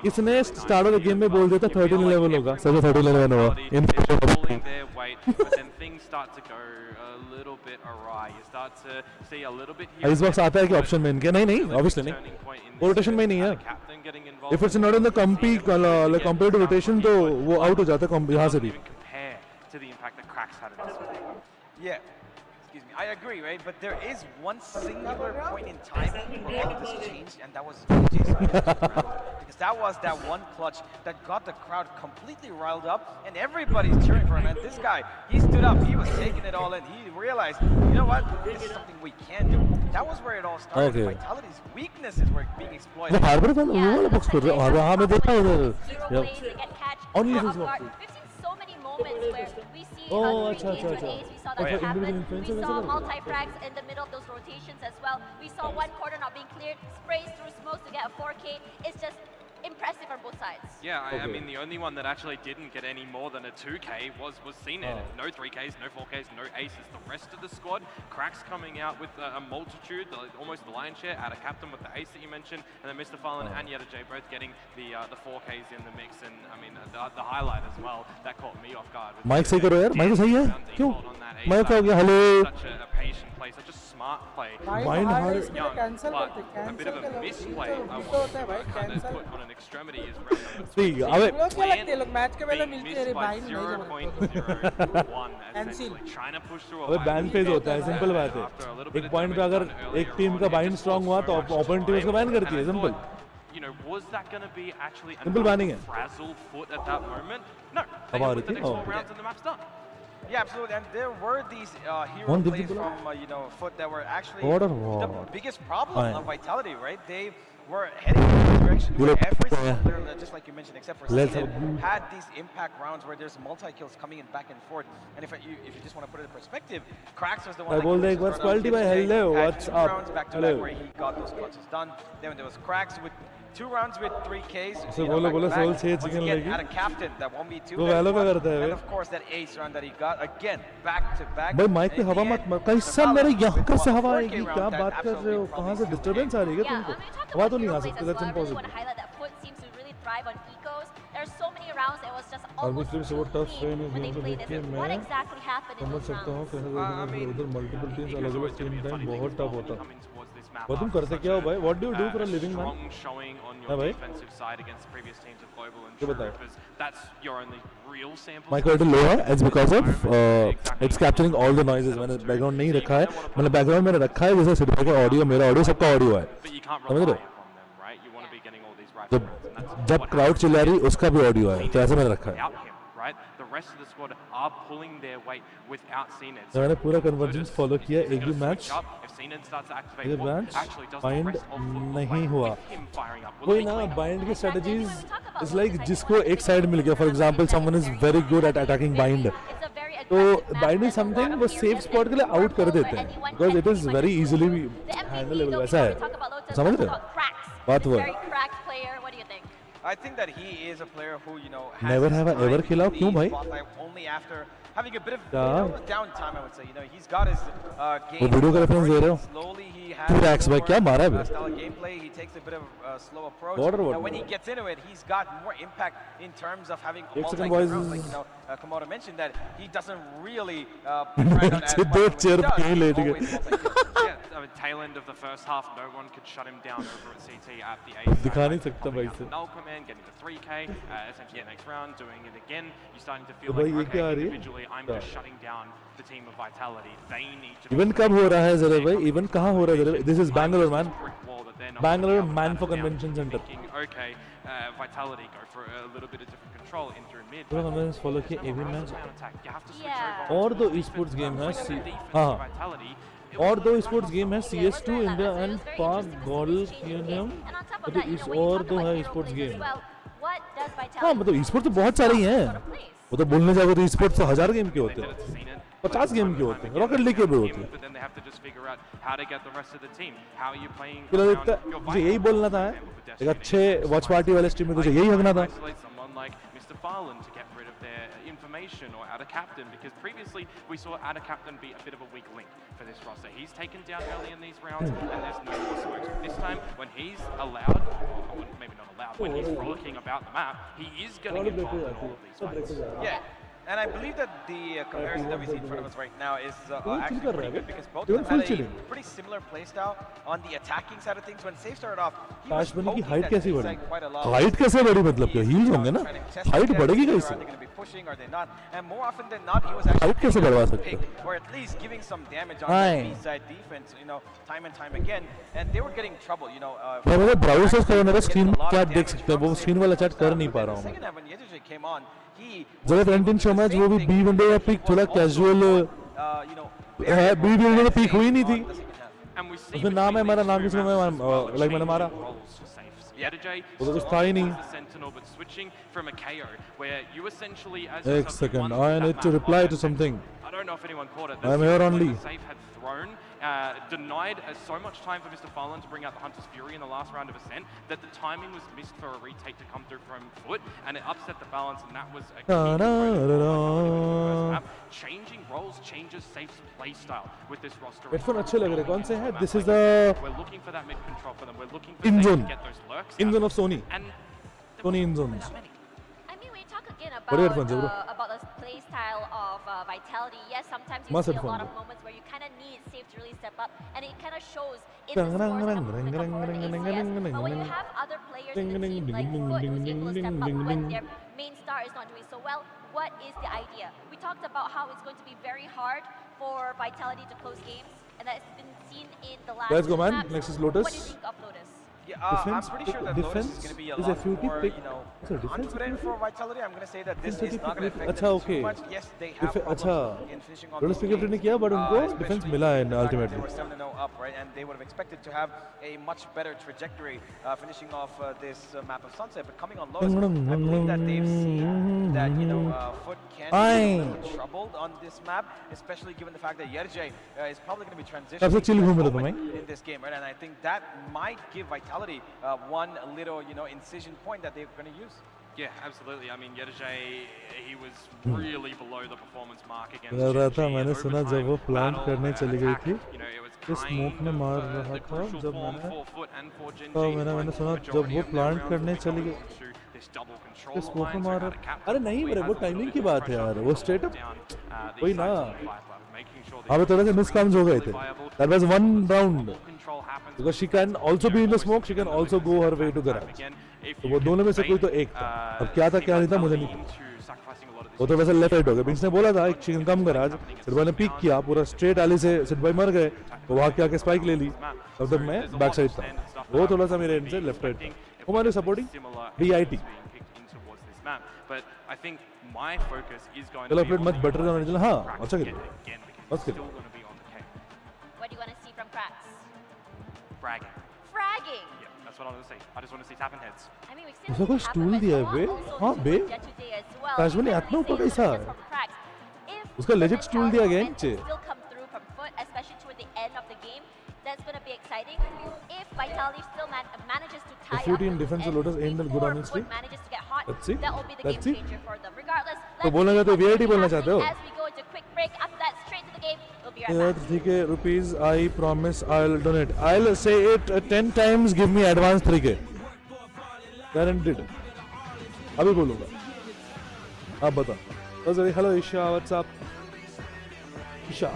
C: इसने स्टार्ट ऑफ द गेम में बोल दिया था 13-11 होगा, सच में 13-11 हुआ in
I: pulling their weight, but then things start to go a little bit awry. You start to see a little bit here.
C: इस वक्त आता है कि ऑप्शन में इनके नहीं obviously नहीं, रोटेशन में नहीं है, if it's not in the competitive rotation तो वो आउट हो जाता है यहाँ से भी।
I: To the impact that Cracks had in this one.
J: Yeah, excuse me, I agree, right? But there is one singular point in time where all of this changed, and that was Jason. Because that was that one clutch that got the crowd completely riled up, and everybody's cheering for him. And this guy, he stood up, he was taking it all in. He realized, you know what, this is something we can do. That was where it all started.
C: Okay.
J: Vitality's weaknesses were being exploited.
C: वो harbour वाला वो वाला box कर रहा है, हाँ मैं देखा उधर, only this box.
H: Moments where we see
C: Oh,
H: ace, we saw that happen. We saw multi-frags in the middle of those rotations as well. We saw one quarter not being cleared, sprays through smokes to get a 4K. It's just impressive on both sides.
I: Yeah, I mean the only one that actually didn't get any more than a 2K was CNET. No 3Ks, no 4Ks, no aces. The rest of the squad, Cracks coming out with a multitude, almost the lion's share, out of captain with the ace that you mentioned, and then Mr. Fallen and Yetta J both getting the 4Ks in the mix, and I mean the highlight as well that caught me off guard.
C: Mic सही करो यार, mic सही है क्यों? Mic क्या हो गया? Hello.
I: Such a patient play, such a smart play.
C: Mind hard.
D: Cancel
I: But
D: करते,
I: a bit of a misplay. I
D: होता है भाई,
I: want to
D: cancel।
I: put on an extremity is round number
C: ठीक है, अबे
D: लोग क्या लगते हैं, लोग मैच के पहले मिलते हैं, अरे भाई नहीं
I: 0.01 essentially trying to push through a
C: अबे बैन फेज होता है, सिंपल बात है, एक पॉइंट पे अगर एक टीम का बाइंड स्ट्रांग हुआ तो अपोनेंट टीम उसको बैन करती है, simple.
I: You know, was that going to be actually
C: Simple banning
I: a
C: है।
I: frazzle foot at that moment? No. They
C: अब आ
I: got
C: रही
I: the
C: थी,
I: next 4 rounds and the map's done.
J: Yeah, absolutely. And there were these hero
C: One
J: plays
C: did
J: from Foot that were actually
C: What a
J: the
C: war.
J: biggest problem
C: Aye.
J: of Vitality, right? They were heading in this direction
C: You
J: where
C: look-
J: every single player, just like you mentioned, except for
C: Let's
J: Seeded,
C: have-
J: had these impact rounds where there's multi-kills coming in back and forth. And if you just want to put it in perspective, Cracks was the one
C: I
J: that
C: बोल
J: came
C: they
J: to
C: एक बार
J: start off
C: squality by
J: yesterday,
C: hello,
J: had
C: what's
J: 2
C: up?
J: rounds back to
C: Hello.
J: back where he got those clutches done. Then there was Cracks with 2 rounds with 3Ks.
C: So बोलो बोलो
J: back-to-back.
C: Soul 6
J: Once
C: chicken
J: again,
C: लगी।
J: had a captain that 1v2.
C: वो वैलो क्या करता है
J: And
C: बे?
J: of course that ace round that he got again back to back.
C: भाई mic पे हवा मत, कैसा मेरे यहाँ कैसे हवा आएगी? क्या बात कर रहे हो? कहाँ से डिस्टर्बेंस आ रही है तुमको? हवा तो नहीं आ सकती, that's impossible.
H: Thrive on ecos. There's so many rounds that was just
C: और
H: almost
C: मुस्लिम से वो tough
H: clean
C: train
H: when they
C: है,
H: played
C: देख
H: this.
C: के
H: What
C: मैं
H: exactly happened in
C: समझ
H: those
C: सकता हूँ
H: rounds?
C: कैसे उधर मल्टीपल टीम्स अलग अलग टीम टाइम बहुत टफ होता है।
I: Coming towards this map
C: और तुम
I: after
C: करते
I: such
C: क्या हो
I: a,
C: भाई? What do you do for a living, man?
I: strong showing on
C: हाँ
I: your
C: भाई?
I: defensive side against previous teams of Global and
C: क्या बताओ?
I: Troopers. That's your only real sample.
C: Mic rate lower, it's because of it's capturing all the noises. मैंने background नहीं रखा है, मैंने background मैंने रखा है जैसे सिर्फ का ऑडियो, मेरा ऑडियो सबका ऑडियो है।
I: But you can't
C: समझ
I: rely
C: रहे हो?
I: upon them, right? You want to be getting all these right
C: जब
I: points, and that's
C: जब
I: what
C: क्राउड चिल्ला रही उसका भी ऑडियो है, तो ऐसे मैंने रखा है।
I: without him, right? The rest of the squad are pulling their weight without CNET.
C: तो मैंने पूरा कन्वर्जेंस फॉलो किया, एक भी match
I: If CNET starts to activate
C: ये
I: what
C: match
I: actually does the
C: bind
I: rest of Foot
C: नहीं
I: right
C: हुआ।
I: with him firing up. Will
C: कोई
I: they
C: ना
I: clean up?
C: बाइंड की स्ट्रेटजीज इज लाइक जिसको एक साइड मिल गया, for example someone is very good at attacking bind,
H: It's a very
C: तो
H: aggressive
C: bind
H: map
C: is something
H: that
C: वो
H: appears
C: safe
H: as
C: spot के लिए
H: being
C: आउट कर
H: more
C: देते हैं,
H: for anyone
C: because it
H: can
C: is
H: pretty
C: very
H: much
C: easily
H: The MVP,
C: handleable,
H: though,
C: वैसा
H: before
C: है,
H: we talk about Lotus,
C: समझ
H: let's
C: रहे
H: talk
C: हो?
H: about Cracks.
C: बात वो है।
H: Very cracked player. What do you think?
J: I think that he is a player who, has
C: Never
J: his
C: have I
J: time
C: ever
J: in
C: खिलाओ,
J: the
C: क्यों भाई?
J: spotlight only after having a bit of
C: क्या?
J: downtime, I would say. He's got his game.
C: वो video का reference दे रहे हो?
J: Slowly he has
C: 2 racks भाई, क्या मारा है बे?
J: style of gameplay. He takes a bit of slow approach.
C: Border what?
J: Now, when he gets into it, he's got more impact in terms of having
C: एक
J: multi
C: second, boys.
J: rounds. Like Komodo mentioned that he doesn't really grind out as much.
C: दो
J: When he
C: chair
J: does,
C: पे ही
J: he's
C: late गए।
J: always multi-kill.
I: Yeah, I mean, tail end of the first half, no one could shut him down over at CT at the ace.
C: दिखा नहीं सकता भाई से।
I: Null command, getting the 3K, essentially the next round, doing it again. You're starting to
C: तो
I: feel
C: भाई
I: like,
C: ये क्या आ
I: okay,
C: रही है?
I: individually, I'm just shutting down the team of Vitality. They need to.
C: Event कब हो रहा है जरा भाई? इवेंट कहाँ हो रहा है जरा? This is Bangalore man, Bangalore Man for Convention Center.
I: Okay, Vitality go for a little bit of different control, enter in mid.
C: पूरा कन्वर्जेंस फॉलो किया, एवी match
I: You have to switch
H: Yeah.
I: over.
C: और दो esports game है, हाँ, और दो esports game है, CS2 India and पाक गोल्ड यूनियन, और दो है esports गेम। हाँ मतलब esports तो बहुत सारे ही हैं, वो तो बोलने जाओगे तो esports तो 1000 गेम के होते हैं, 50 गेम के होते हैं, रॉकेट लीग के भी होते हैं।
I: But then they have to just figure out how to get the rest of the team. How are you playing?
C: मुझे लगता है मुझे यही बोलना था, एक अच्छे वॉच पार्टी वाले स्ट्रीम में तुझे यही हकना था।
I: Someone like Mr. Farland to get rid of their information or Ada Captain, because previously we saw Ada Captain be a bit of a weak link for this roster. He's taken down early in these rounds, and there's no more smokes. But this time, when he's allowed, or maybe not allowed, when he's frolicking about the map, he is getting involved in all of these fights.
J: Yeah. And I believe that the comparison that we see in front of us right now is actually pretty good, because both of them had a pretty similar playstyle on the attacking side of things. When Safe started off, he was poking that D side quite a lot.
C: Height कैसे बढ़ी मतलब क्या heels होंगे ना height बढ़ेगी कैसे
J: Are they going to be pushing? Are they not? And more often than not, he was actually
C: height कैसे बढ़वा सकते
J: pick, or at least giving some damage on the B side defense, you know, time and time again. And they were getting trouble, you know.
C: मैं मेरे browser से मेरा screen क्या देख सकते हैं वो स्क्रीन वाला चैट कर नहीं पा रहा हूँ
J: Second half when Yeduje came on, he
C: जब वैलेंटाइन शो मैच वो भी बी विंडो या पिक थोड़ा कैजुअल
J: you know,
C: है बी विंडो में पिक हुई नहीं थी
I: And we see
C: उसमें नाम है मेरा नाम किसी में लाइक मैंने मारा वो तो कुछ था ही नहीं एक second I need to reply to something
I: I don't know if anyone caught it.
C: I'm here only.
I: Safe had thrown, denied so much time for Mr. Farland to bring out the Hunter's Fury in the last round of Ascent that the timing was missed for a retake to come through from foot, and it upset the balance, and that was a key map. Changing roles changes Safe's playstyle with this roster.
C: Headphone अच्छे लग रहे कौन से हैं this is the
I: We're looking for that mid control for them. We're looking for Safe to get those lurks.
C: In zone of सोनी
I: And
C: सोनी in zones
H: I mean, when you talk again
C: What earphones, bro?
H: about the play style of Vitality, yes, sometimes you
C: Must
H: see a
C: headphone,
H: lot of
C: bro.
H: moments where you kind of need Safe to really step up, and it kind of shows in the scores when the come forward in ACS. But when you have other players in the team like Foot who's able to step up when their main star is not doing so well, what is the idea? We talked about how it's going to be very hard for Vitality to close games, and that's been seen in the last
C: Let's go, man.
H: maps.
C: Next is Lotus.
H: What do you think of Lotus?
J: Yeah,
C: Defense,
J: I'm pretty sure that Lotus is going to be a
C: is
J: lot
C: a FUT
J: more,
C: pick.
J: you know,
C: So defense
J: confident for Vitality. I'm going to say that this is not going to affect
C: अच्छा
J: them
C: okay
J: too much. Yes, they have problems in finishing on
C: lotus
J: those
C: pickup ने
J: games,
C: किया but उनको defence
J: especially
C: मिला है
J: the fact that
C: ultimately
J: They were 7-0 up, right? And they would have expected to have a much better trajectory finishing off this map of Sunset. But coming on Lotus, I believe that they've seen that, you know, Foot can be a little troubled on this map, especially given the fact that Yerje is probably going to be transitioning in this game, right? And I think that might give Vitality one little, you know, incision point that they're going to use.
I: Yeah, absolutely. I mean, Yeduje, he was really below the performance mark against
C: लग रहा था
I: Genji
C: मैंने
I: in
C: सुना जब वो
I: overtime
C: plant
I: battle
C: करने
I: and
C: चली गई
I: attack.
C: थी
I: You know, it was
C: तो स्मोक
I: kind
C: में
I: of,
C: मार
I: the
C: रहा था
I: crucial
C: जब
I: form
C: मैंने
I: for Foot and for Genji.
C: तो मैंने सुना जब वो प्लांट करने चली गई
I: This double control
C: तो स्मोक में
I: alliance
C: मार
I: without a
C: रहा
I: captain.
C: अरे नहीं मेरे वो टाइमिंग की बात है यार वो स्ट्रेट अप
I: Down,
C: वही
I: these
C: ना
I: sides on the fight level, making sure
C: हमें थोड़े से मिसकम्स हो गए थे that was one round
I: control happens.
C: Because she can also be in the smoke she can also go her way to garage
I: Again, if
C: तो
I: you
C: वो
I: can
C: दोनों में से कोई तो
I: bait,
C: एक था अब क्या था क्या नहीं था मुझे नहीं
I: Vitality
C: पता
I: into sacrificing a lot of this
C: वो तो वैसे लेफ्ट राइट हो गया बिंस ने बोला था एक चिकन कम गराज सिडवाई ने पिक किया पूरा स्ट्रेट एली से सिडवाई मर गए तो वहां के आके स्पाइक ले ली तब तक मैं बैक साइड था वो थोड़ा सा मेरे एंड से लेफ्ट राइट था वो मैंने supporting DIT
I: But I think my focus is going
C: चलो
I: to
C: फिर
I: be
C: मत
I: on
C: बटर
I: the
C: करने चला हाँ
I: Cracks
C: अच्छा
I: again,
C: खेल
I: again, because
C: Let's
I: it's
C: go.
I: still going to be on the K.
H: What do you want to see from Cracks?
I: Fragging.
H: Fragging.
I: Yeah, that's what I want to see. I just want to see tapping heads.
H: I mean, we've seen
C: उसका
H: it
C: कोई
H: happen
C: stool दिया है बे?
H: also
C: हाँ
H: to
C: bay?
H: Jet today as well.
C: Casually
H: You
C: आत्मा
H: can
C: ऊपर
H: really
C: कैसा
H: say
C: है?
H: just from Cracks. If
C: उसका legit
H: the
C: stool दिया गया
H: momentum
C: नीचे।
H: still come through from Foot, especially toward the end of the game, that's going to be exciting. If Vitality still manages to tie
C: FUT
H: up
C: in
H: the
C: defense
H: loose
C: Lotus
H: ends
C: aimed at good
H: before
C: on his
H: Foot
C: streak.
H: manages to get hot,
C: Let's see.
H: that will be the
C: Let's
H: game
C: see.
H: changer for them. Regardless,
C: तो
H: let's
C: बोलना
H: see
C: चाहते हो,
H: what's
C: VIT बोलना चाहते हो?
H: happening as we go into quick break. After that, straight to the game. We'll be right
C: Yeah,
H: back.
C: 3K rupees. I promise I'll donate. I'll say it 10 times. Give me advance 3K. Guaranteed. अभी बोलूँगा. आप बता. Oh, sorry. Hello Isha. What's up? Isha.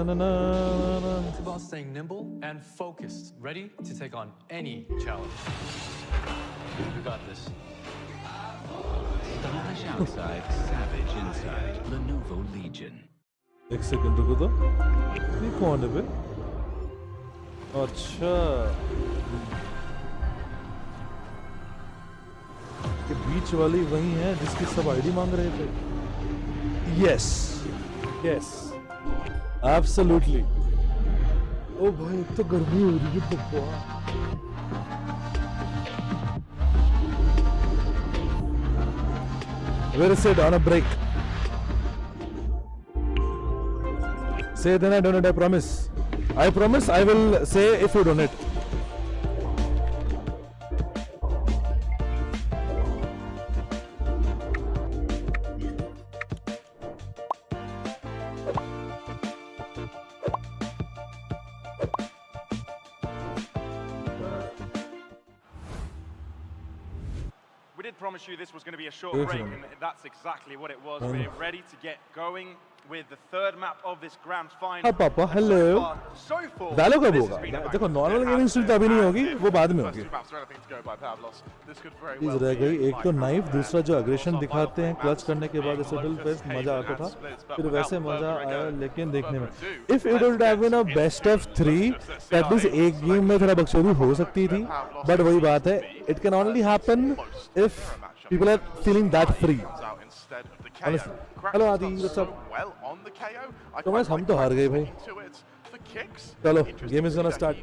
K: It's about staying nimble and focused, ready to take on any challenge.
L: We got this. Stylish outside, savage inside. Lenovo Legion.
C: एक second रुको तो. ये कौन है बे? अच्छा. ये बीच वाली वही है जिसकी सब आईडी मांग रहे थे. Yes. Yes. Absolutely. ओ भाई एक तो गर्मी हो रही है पप्पा. Where is it on a break? Say then I donate, I promise. I promise I will say if you donate.
A: We did promise you this was going to be a short break, and that's exactly what it was. We're ready to get going with the third map of this grand final.
C: हाँ पापा hello डालो कब होगा देखो normal gaming stream तो अभी नहीं होगी वो बाद में होगी चीज रह गई एक तो नाइफ दूसरा जो अग्रेशन दिखाते हैं क्लच करने के बाद सेटल फेस्ट मजा आता था फिर वैसे मजा आया लेकिन देखने में if it would have been a best of 3 at least एक गेम में थोड़ा बकचोदी हो सकती थी बट वही बात है it can only happen if people are feeling that free hello आदि व्हाट्स अप तो मैं हम तो हार गए भाई चलो गेम इज गोना स्टार्ट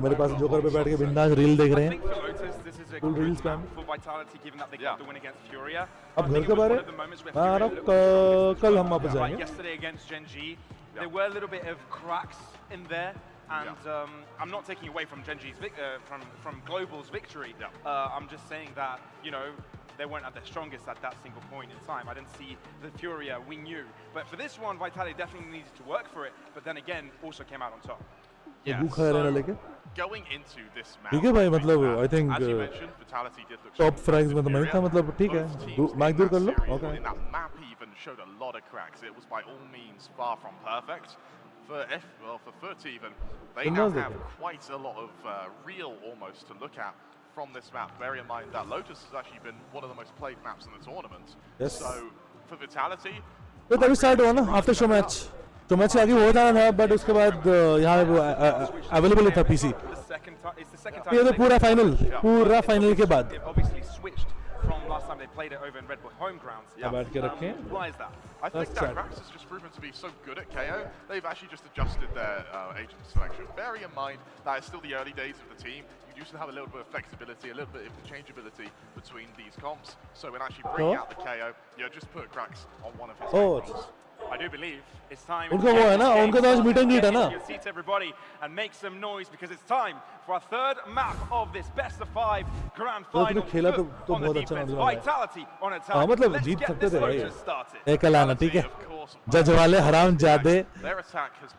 C: मेरे पास जोकर पे बैठ के बिंदास रील देख रहे हैं फुल रील स्पैम अब घर के बारे कल हम वापस जाएंगे
A: And I'm not taking away from Genji's from Global's victory. I'm just saying that, you know, they weren't at their strongest at that single point in time. I didn't see the Furia we knew. But for this one, Vitality definitely needed to work for it. But then again, also came out on top.
B: Yeah, so going into this match,
C: ठीक है भाई मतलब I think top frags में तो मैं था मतलब ठीक है माइक दूर कर लो
B: okay. That map even showed a lot of cracks. It was by all means far from perfect. For FUT even, they now have quite a lot of real almost to look at from this map. Bear in mind that Lotus has actually been one of the most played maps in the tournament.
C: Yes.
B: So for Vitality,
C: तो तभी start हुआ ना after show match तो match आगे हो जाना था but उसके बाद यहाँ वो अवेलेबल था पीसी ये तो पूरा फाइनल के बाद
A: from last time they played it over in Red Bull home grounds. Why is that?
B: I think that Krax has just proven to be so good at KO, they've actually just adjusted their agent selection. Bearing in mind that it's still the early days of the team, you used to have a little bit of flexibility, a little bit of interchangeability between these comps. So when actually bringing out the KO, just put Krax on one of his roles.
A: I do believe it's time.
C: उनका वो है ना उनका तो आज meeting NEET है ना
A: Seat everybody and make some noise because it's time for our third map of this best of 5 grand final.
C: खेला तो बहुत अच्छा लग रहा है
A: Vitality on attack.
C: हाँ मतलब जीत सकते थे भाई एक लाना ठीक है जज वाले हराम जादे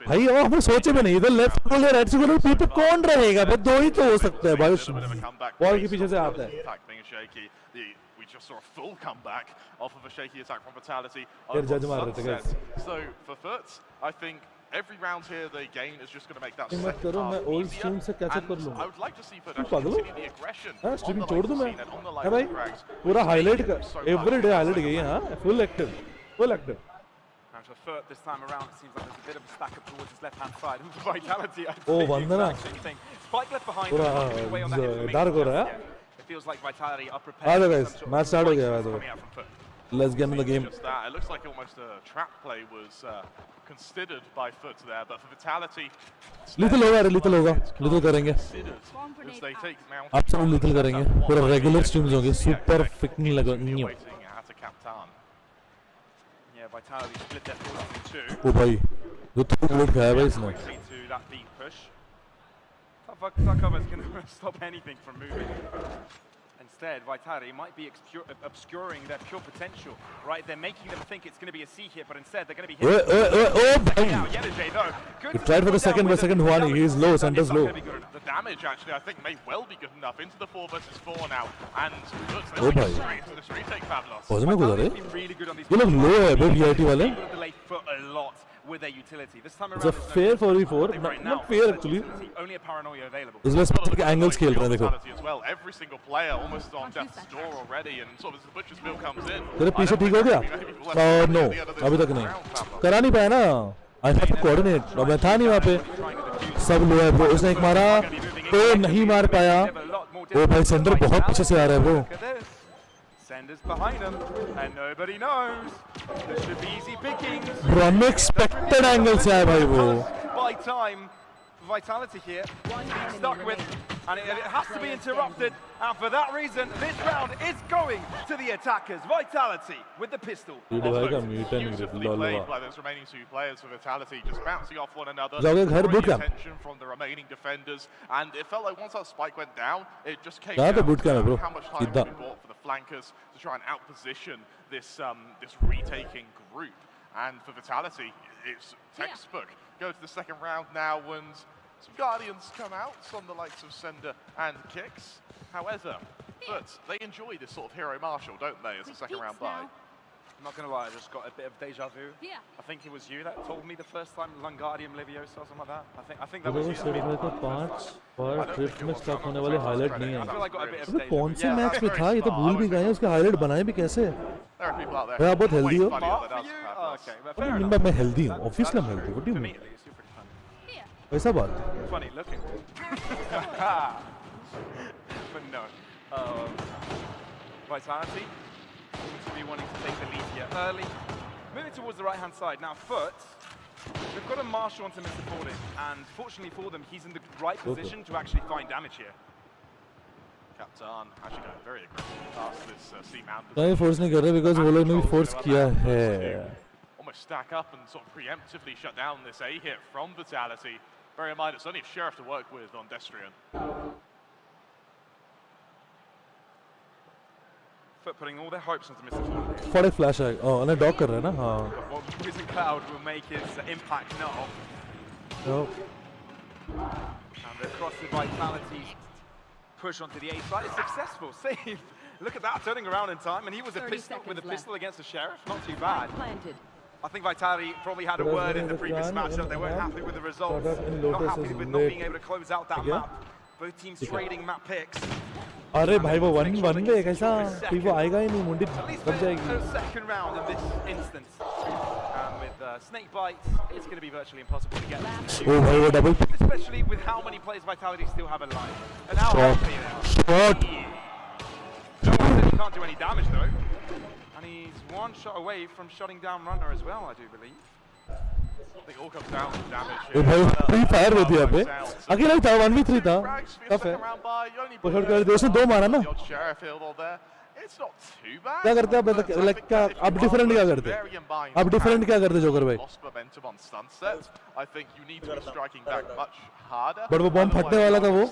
C: भाई वो हम सोचे भी नहीं इधर लेफ्ट गोल राइट से गोल पीछे कौन रहेगा भाई दो ही तो हो सकते हैं भाई बॉल के पीछे से आता है
B: We just saw a full comeback off of a shaky attack from Vitality. So for FUT, I think every round here they gain is just going to make that second half easier. And I would like to see FUT actually continue the aggression on the late scene and on the live cracks.
C: पूरा highlight everyday highlight गई है हां full active
A: And for FUT this time around, it seems like there's a bit of a stack up towards his left-hand side. And for Vitality, I think
C: Vandana.
A: the exact same thing. Spike left behind. Away on that information.
C: Dark हो रहा है
A: It feels like Vitality are prepared.
C: guys, match start हो गया है तो let's get into the game.
B: Just that. It looks like almost a trap play was considered by FUT there, but for Vitality,
C: lethal करेंगे absolutely lethal करेंगे पूरा regular streams होंगे super freaking लगेंगे
A: Yeah, Vitality split their forces in two.
C: ओ भाई जो तो load खाया भाई इसने
A: To that being push. Tuckover's going to stop anything from moving. Instead, Vitality might be obscuring their pure potential, right? They're making them think it's going to be a C hit, but instead they're going to be hitting. Now, Yelige, though.
C: He tried for the second, but second one, he is low, Sander's low.
B: The damage, actually, I think may well be good enough. Into the 4 versus 4 now. And looks like they're straight into this retake, Pavlos.
C: Vitality
A: been really good on these.
C: ये लोग low है भाई VIT वाले.
A: Delay for a lot with their utility. This time
C: It's
A: around,
C: a fair 4v4, not fair actually.
A: Only a paranoia available.
C: इसमें specific angles खेल रहे हैं देखो.
B: As well. Every single player almost on death's door already, and sort of as the butcher's bill comes in.
C: तेरे पीछे ठीक हो गया? No, अभी तक नहीं. करा नहीं पाया ना. I have to coordinate. अब मैं था नहीं वहाँ पे. सब लो है ब्रो. उसने एक मारा तो नहीं मार पाया. ओ भाई सेंटर बहुत पीछे से आ रहा है bro.
A: Senders behind them, and nobody knows. This should be easy pickings.
C: Unexpected angle से आया भाई वो.
A: By time, Vitality here, stuck with And it has to be interrupted, and for that reason, this round is going to the attackers. Vitality with the pistol.
B: Beautifully played by those remaining two players for Vitality, just bouncing off one another.
C: Brilliant
B: Attention from the remaining defenders, and it felt like once that spike went down, it just came down to how much time would be bought for the flankers to try and outposition this this retaking group. And for Vitality, it's textbook. Go to the second round now, and some Guardians come out on the likes of Sender and Kicks. However, but they enjoy this sort of hero marshal, don't they, as the second round by?
A: I'm not going to lie, I just got a bit of deja vu.
E: Yeah.
A: I think it was you that told me the first time Lungardium Leviosa or something like that. I think that was you.
C: पर trip में stuck होने वाले highlight नहीं
A: I feel like I got a bit of
C: है
A: deja
C: कौन
A: vu.
C: से match में था ये तो भूल भी गए हैं उसके हाईलाइट बनाए भी कैसे
B: There are people out there
C: भाई आप बहुत हेल्दी हो
A: Okay, well, fair enough.
C: मैं हेल्दी हूँ ऑब्वियसली मैं healthy what do you
A: To me,
C: mean
A: at least, you're pretty funny.
C: ऐसा बात
A: Funny looking. But no. Vitality seems to be wanting to take the lead here early. Moving towards the right-hand side. Now, Foot, they've got a marshal onto Mr. Fordin, and fortunately for them, he's in the right position to actually find damage here.
B: Captain actually going very aggressive past this C-mount.
C: नहीं force नहीं कर रहे because वो लोग ने भी force किया है
B: Almost stack up and sort of preemptively shut down this A hit from Vitality. Bear in mind, it's only a Sheriff to work with on Destrian.
A: Foot putting all their hopes onto Mr. Fordin.
C: For एक flash है और ने dock कर रहा है ना हाँ
A: What Wizard Cloud will make his impact now. And across the Vitality push onto the A side is successful. Save. Look at that, turning around in time, and he was a
E: 30
A: pistol with a
E: seconds
A: pistol against the Sheriff. Not too bad.
E: Planted.
A: I think Vitality probably had a word in the previous matchup. They weren't happy with the results. Not happy with not being able to close out that map. Both teams trading map picks.
C: अरे भाई वो one में कैसा फिर वो आएगा ही नहीं मुंडी
A: At least
C: कब
A: for
C: जाएगी
A: the second round in this instance. With snake bites, it's going to be virtually impossible to get.
C: ओ भाई वो double
A: Especially with how many players Vitality still have alive. And now
C: shot
A: no one says he can't do any damage though. And he's one shot away from shutting down Runner as well, I do believe.
B: I think all comes down to damage
C: oh
B: here.
C: भाई free fire होती है यहाँ पे अकेला ही था 1v3 था
B: Frags for your
C: tough है
B: second round by, you only
C: push out कर दिया उसने दो मारा ना
B: the odd Sheriff hill there. It's not too bad.
C: क्या करते हैं आप लाइक क्या आप डिफरेंट क्या करते हैं आप डिफरेंट क्या करते जोकर भाई
B: Lost momentum on Sunset. I think you need to be striking back much harder.
C: But वो बॉम्ब फटने वाला था वो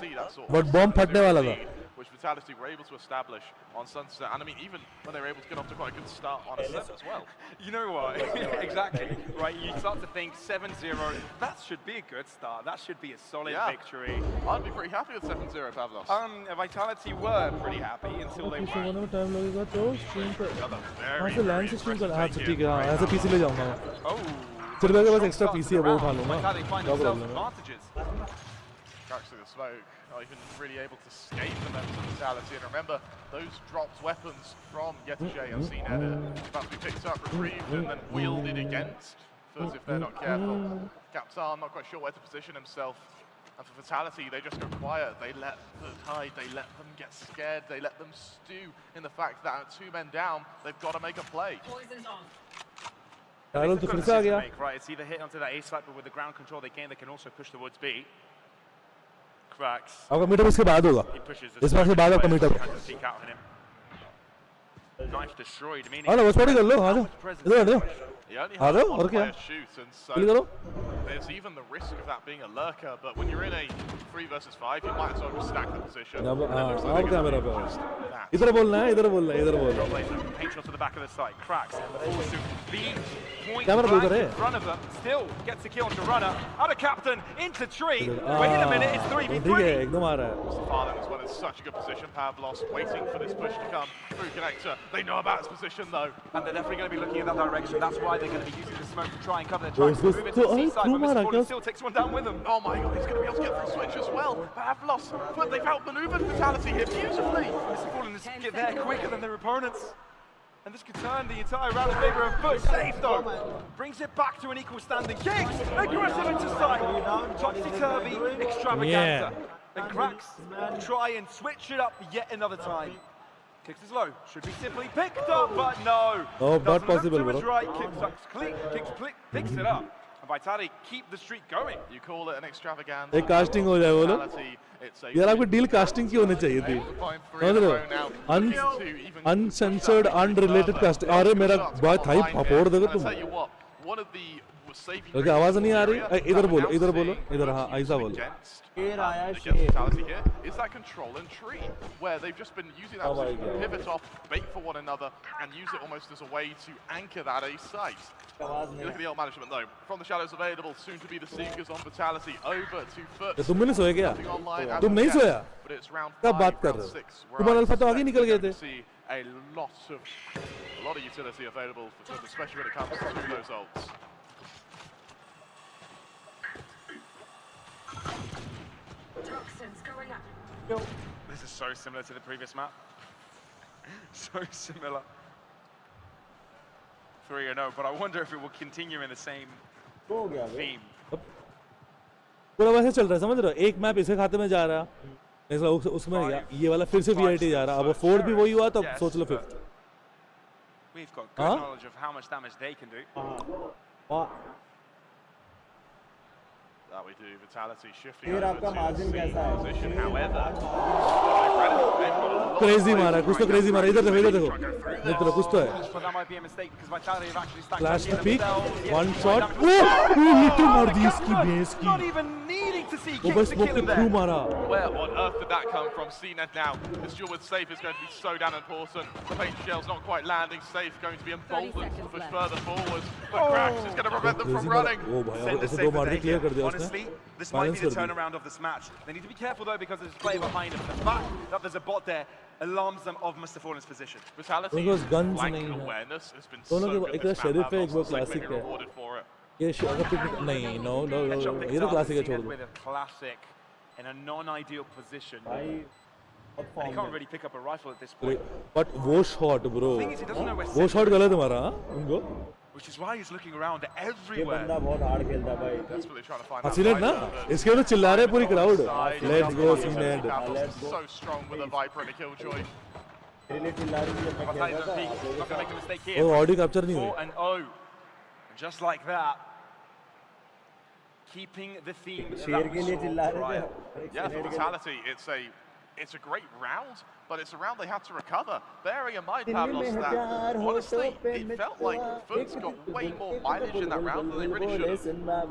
C: बट बॉम्ब फटने वाला था
B: Which Vitality were able to establish on Sunset, and I mean even when they were able to get off to quite a good start on a set as well.
A: You know what? Exactly. Right, you start to think 7-0, that should be a good start. That should be a solid victory.
B: I'd be pretty happy with 7-0, Pavlos.
A: Vitality were pretty happy until they
C: पीछे होने
A: were.
C: में time लगेगा तो stream पर
B: Very,
C: वहाँ से land से stream कर हाँ ठीक है हाँ ऐसे पीसी ले जाऊँगा मैं
A: Oh.
C: सिर्फ मेरे पास एक्स्ट्रा पीसी है वो उठा लूँगा
A: Vitality find
C: क्या
A: themselves
C: प्रॉब्लम है
A: advantages.
B: Cracks through the smoke, not even really able to escape the members of Vitality. And remember, those dropped weapons from Yetijay and seen about to be picked up, retrieved, and then wielded against. Feels if they're not careful. Captain not quite sure where to position himself. And for Vitality, they just go quiet. They let the tide, they let them get scared, they let them stew in the fact that two men down, they've got to make a play.
C: Carol तो फिर से आ गया
A: Right, it's either hit onto that A site, but with the ground control they gain, they can also push towards B. Cracks.
C: आपका meetup इसके बाद होगा
A: He pushes the
C: इस बार से बाद आपका meetup
A: peek out on him. Knife destroyed, meaning.
C: हाँ ना वो स्पॉट कर लो हाँ ना इधर आ जाओ
B: You only
C: आ
B: have
C: जाओ
B: one
C: और क्या
B: player shoot, and so
C: किल करो
B: there's even the risk of that being a lurker. But when you're in a 3 versus 5, you might as well just stack the position.
C: अब
B: And it looks like
C: आप
B: they're
C: camera
B: gonna
C: पे
B: do just that.
C: इधर बोलना है इधर बोलना है इधर बोलना
A: Paint shot to the back of the site. Cracks. Falls to the point
C: Camera
A: blank
C: उधर है
A: in front of them. Still gets a kill onto Runner. Out of captain into tree. Wait a minute, it's 3v3.
C: ठीक है एकदम आ रहा है
B: Farland as well in such a good position. Pavlos waiting for this push to come through connector. They know about his position though.
A: And they're definitely going to be looking in that direction. That's why they're going to be using the smoke to try and cover their
C: Oh,
A: tracks.
C: is this
A: Move into the
C: the-
A: seaside,
C: oh,
A: but Mr.
C: Mara,
A: Fordin
C: guys.
A: still takes one down with him.
B: Oh my god, he's going to be able to get through switch as well. Pavlos, but they've outmaneuvered Vitality here beautifully.
A: Mr. Fordin is get there quicker than their opponents. And this could turn the entire round in favour of Foot. Safe though. Brings it back to an equal standing. Kicks! Aggressive into sight. Topsy-turvy extravaganza. And Cracks try and switch it up yet another time. Kicks is low. Should be simply picked up, but no.
C: Oh, not
A: Doesn't look
C: possible,
A: to his
C: bro.
A: right. Kicks picks it up. And Vitality keep the streak going.
B: You call it an extravaganza.
C: एक casting हो जाए बोलो यार आपको deal casting की होनी चाहिए थी समझ रहे हो अनसेंसर्ड अनरिलेटेड कास्टिंग अरे मेरा बात थाई फोड़ दोगे तुम ओके आवाज नहीं आ रही इधर बोलो इधर हाँ ऐसा बोलो
B: is that control and tree where they've just been using that to pivot off, bait for one another, and use it almost as a way to anchor that A site. You look at the old management though, from the shadows available, soon to be the Seekers on Vitality, over to Foot.
C: तुम नहीं सोए क्या? तुम नहीं सोया? क्या बात कर रहे हो? तुम्हारा अल्फा तो आगे निकल गए थे.
B: A lot of utility available for Foot, especially when it comes to those ults.
A: This is so similar to the previous map. So similar. 3-0, but I wonder if it will continue in the same theme.
C: पूरा वैसे चल रहा है समझ रहे हो एक map इसे खाते में जा रहा है ऐसा उसमें ये वाला फिर से वीआईटी जा रहा है अब फोर्थ भी वही हुआ तो सोच लो fifth
A: We've got good knowledge of how much damage they can do.
B: That we do, Vitality shifting
F: फिर आपका मार्जिन कैसा है
B: position, however.
C: क्रेजी मारा कुछ तो क्रेजी मारा इधर देखो कुछ तो है
A: But that might be a mistake because Vitality have actually stacked
C: flash
A: up
C: pick
A: themselves.
C: One shot oh little मार दी इसकी बेस की
A: Not even needing to see
C: वो
A: Kings
C: बस
A: to
C: वो
A: kill
C: के
A: him
C: थ्रू
A: there.
C: मारा
B: Where on earth did that come from? CNET now. This duel with Safe is going to be so damn important. The paint shell's not quite landing. Safe going to be emboldened to push further forwards. But Cracks is going to prevent them from running.
C: ओ भाई ऐसे दो मार के clear कर दिया उसने
A: Honestly, this might be the turnaround of this match. They need to be careful though because there's a player behind them. The fact that there's a bot there alarms them of Mr. Fallen's position.
B: Vitality
C: Because guns
B: flank
C: नहीं है
B: awareness has been
C: दोनों
B: so
C: के
B: good
C: एक
B: this
C: sheriff
B: map.
C: है एक वो
B: Safe may
C: classic
B: be
C: है
B: rewarded for it.
C: ये अगर पिक नहीं नो ये तो क्लासिक है छोड़ दो
A: With a classic in a non-ideal position. And he can't really pick up a rifle at this point.
C: But वो shot bro
A: The thing is, he doesn't know where
C: वो
A: Sid
C: shot
A: is,
C: गलत मारा उनको
A: which is why he's looking around
F: ये
A: everywhere.
F: बंदा बहुत hard खेलता भाई
B: Desperately trying to find that
C: senate ना
B: Viper, but
C: इसके लिए चिल्ला रहे पूरी crowd let's go senate
B: Capitals so strong with a Viper and a Killjoy.
F: मेरे लिए चिल्ला रही थी जब मैं खेल
A: Vitality's
F: रहा
A: peak.
F: था
A: Not gonna make a mistake
C: वो
A: here.
C: ऑडियो कैप्चर नहीं हुई
A: 4-0. And just like that, keeping the theme that
F: शेर के
A: we
F: लिए
A: saw
F: चिल्ला रहे
A: prior.
F: थे
B: Yeah, for Vitality, it's a great round, but it's a round they had to recover. Bearing in mind, Pavlos, that honestly, it felt like Foot's got way more mileage in that round than they really should have.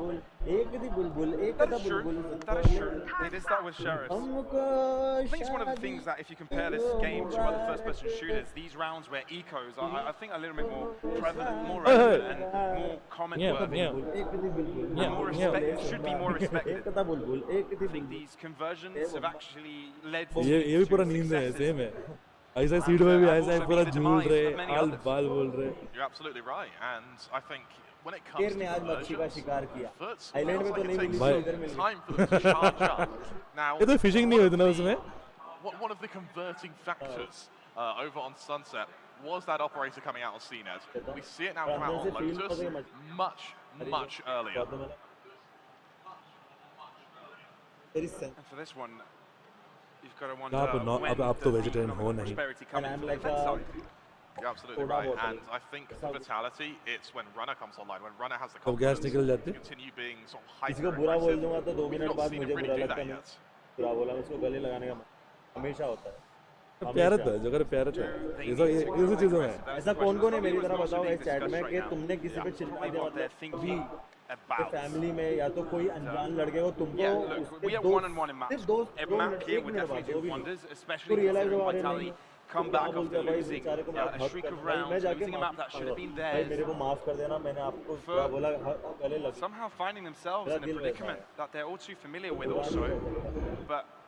A: That is true. That is true. They did start with Sheriffs. I think it's one of the things that if you compare this game to other first-person shooters, these rounds where ecos are, I think, a little bit more prevalent, more relevant, and more comment-worthy. More respect, should be more respected. I think these conversions have actually led to
C: ये भी पूरा नींद है same है ऐसा seat में भी ऐसा है पूरा झूल रहे आल बाल बोल रहे
B: You're absolutely right, and I think when it comes
F: शेर
B: to
F: ने आज मच्छी का
B: conversions,
F: शिकार किया
B: Foots
F: आइलैंड में
B: feels
F: तो
B: like
F: नहीं
B: it
F: मिली
C: भाई।
F: थी इधर मिली
B: time for them to charge up. Now,
C: ये तो फिशिंग नहीं होती ना उसमें
B: one of the converting factors over on Sunset was that operator coming out on CNET. We see it now come out on Lotus much earlier.
A: And for this one, you've got to wonder
C: आप no
A: when
C: अब तो
A: does
C: vegetarian
A: the
C: हो नहीं
A: prosperity come
F: And
A: in
F: I'm
A: from the
F: like,
A: defense side.
B: You're absolutely right, and I think for Vitality, it's when Runner comes online, when Runner has the
C: अब gas
B: confidence
C: निकल जाती
B: to continue being sort of
F: किसी को
B: hyper
F: बुरा बोल
B: aggressive.
F: दूंगा तो 2
B: We've
F: minute
B: not
F: बाद
B: seen
F: मुझे
B: him
F: बुरा
B: really do
F: लगता
B: that
F: है
B: yet.
F: बुरा बोला उसको गले लगाने का हमेशा होता है
C: प्यारत है जगह प्यारत है ये तो ये चीजों में
F: ऐसा कौन कौन है मेरी तरह बताओ इस चैट में कि तुमने किसी पे चिल्ला दिया मतलब भी फैमिली में या तो कोई अनजान लड़के को तुमको
A: Yeah, look, we are one-on-one in maps. Every map here would definitely do wonders, especially considering Vitality come back after losing a streak of rounds, losing a map that should have been
F: मेरे
A: theirs.
F: को माफ कर देना मैंने आपको बुरा बोला गले लग
A: Somehow finding themselves in a predicament that they're all too familiar with also. But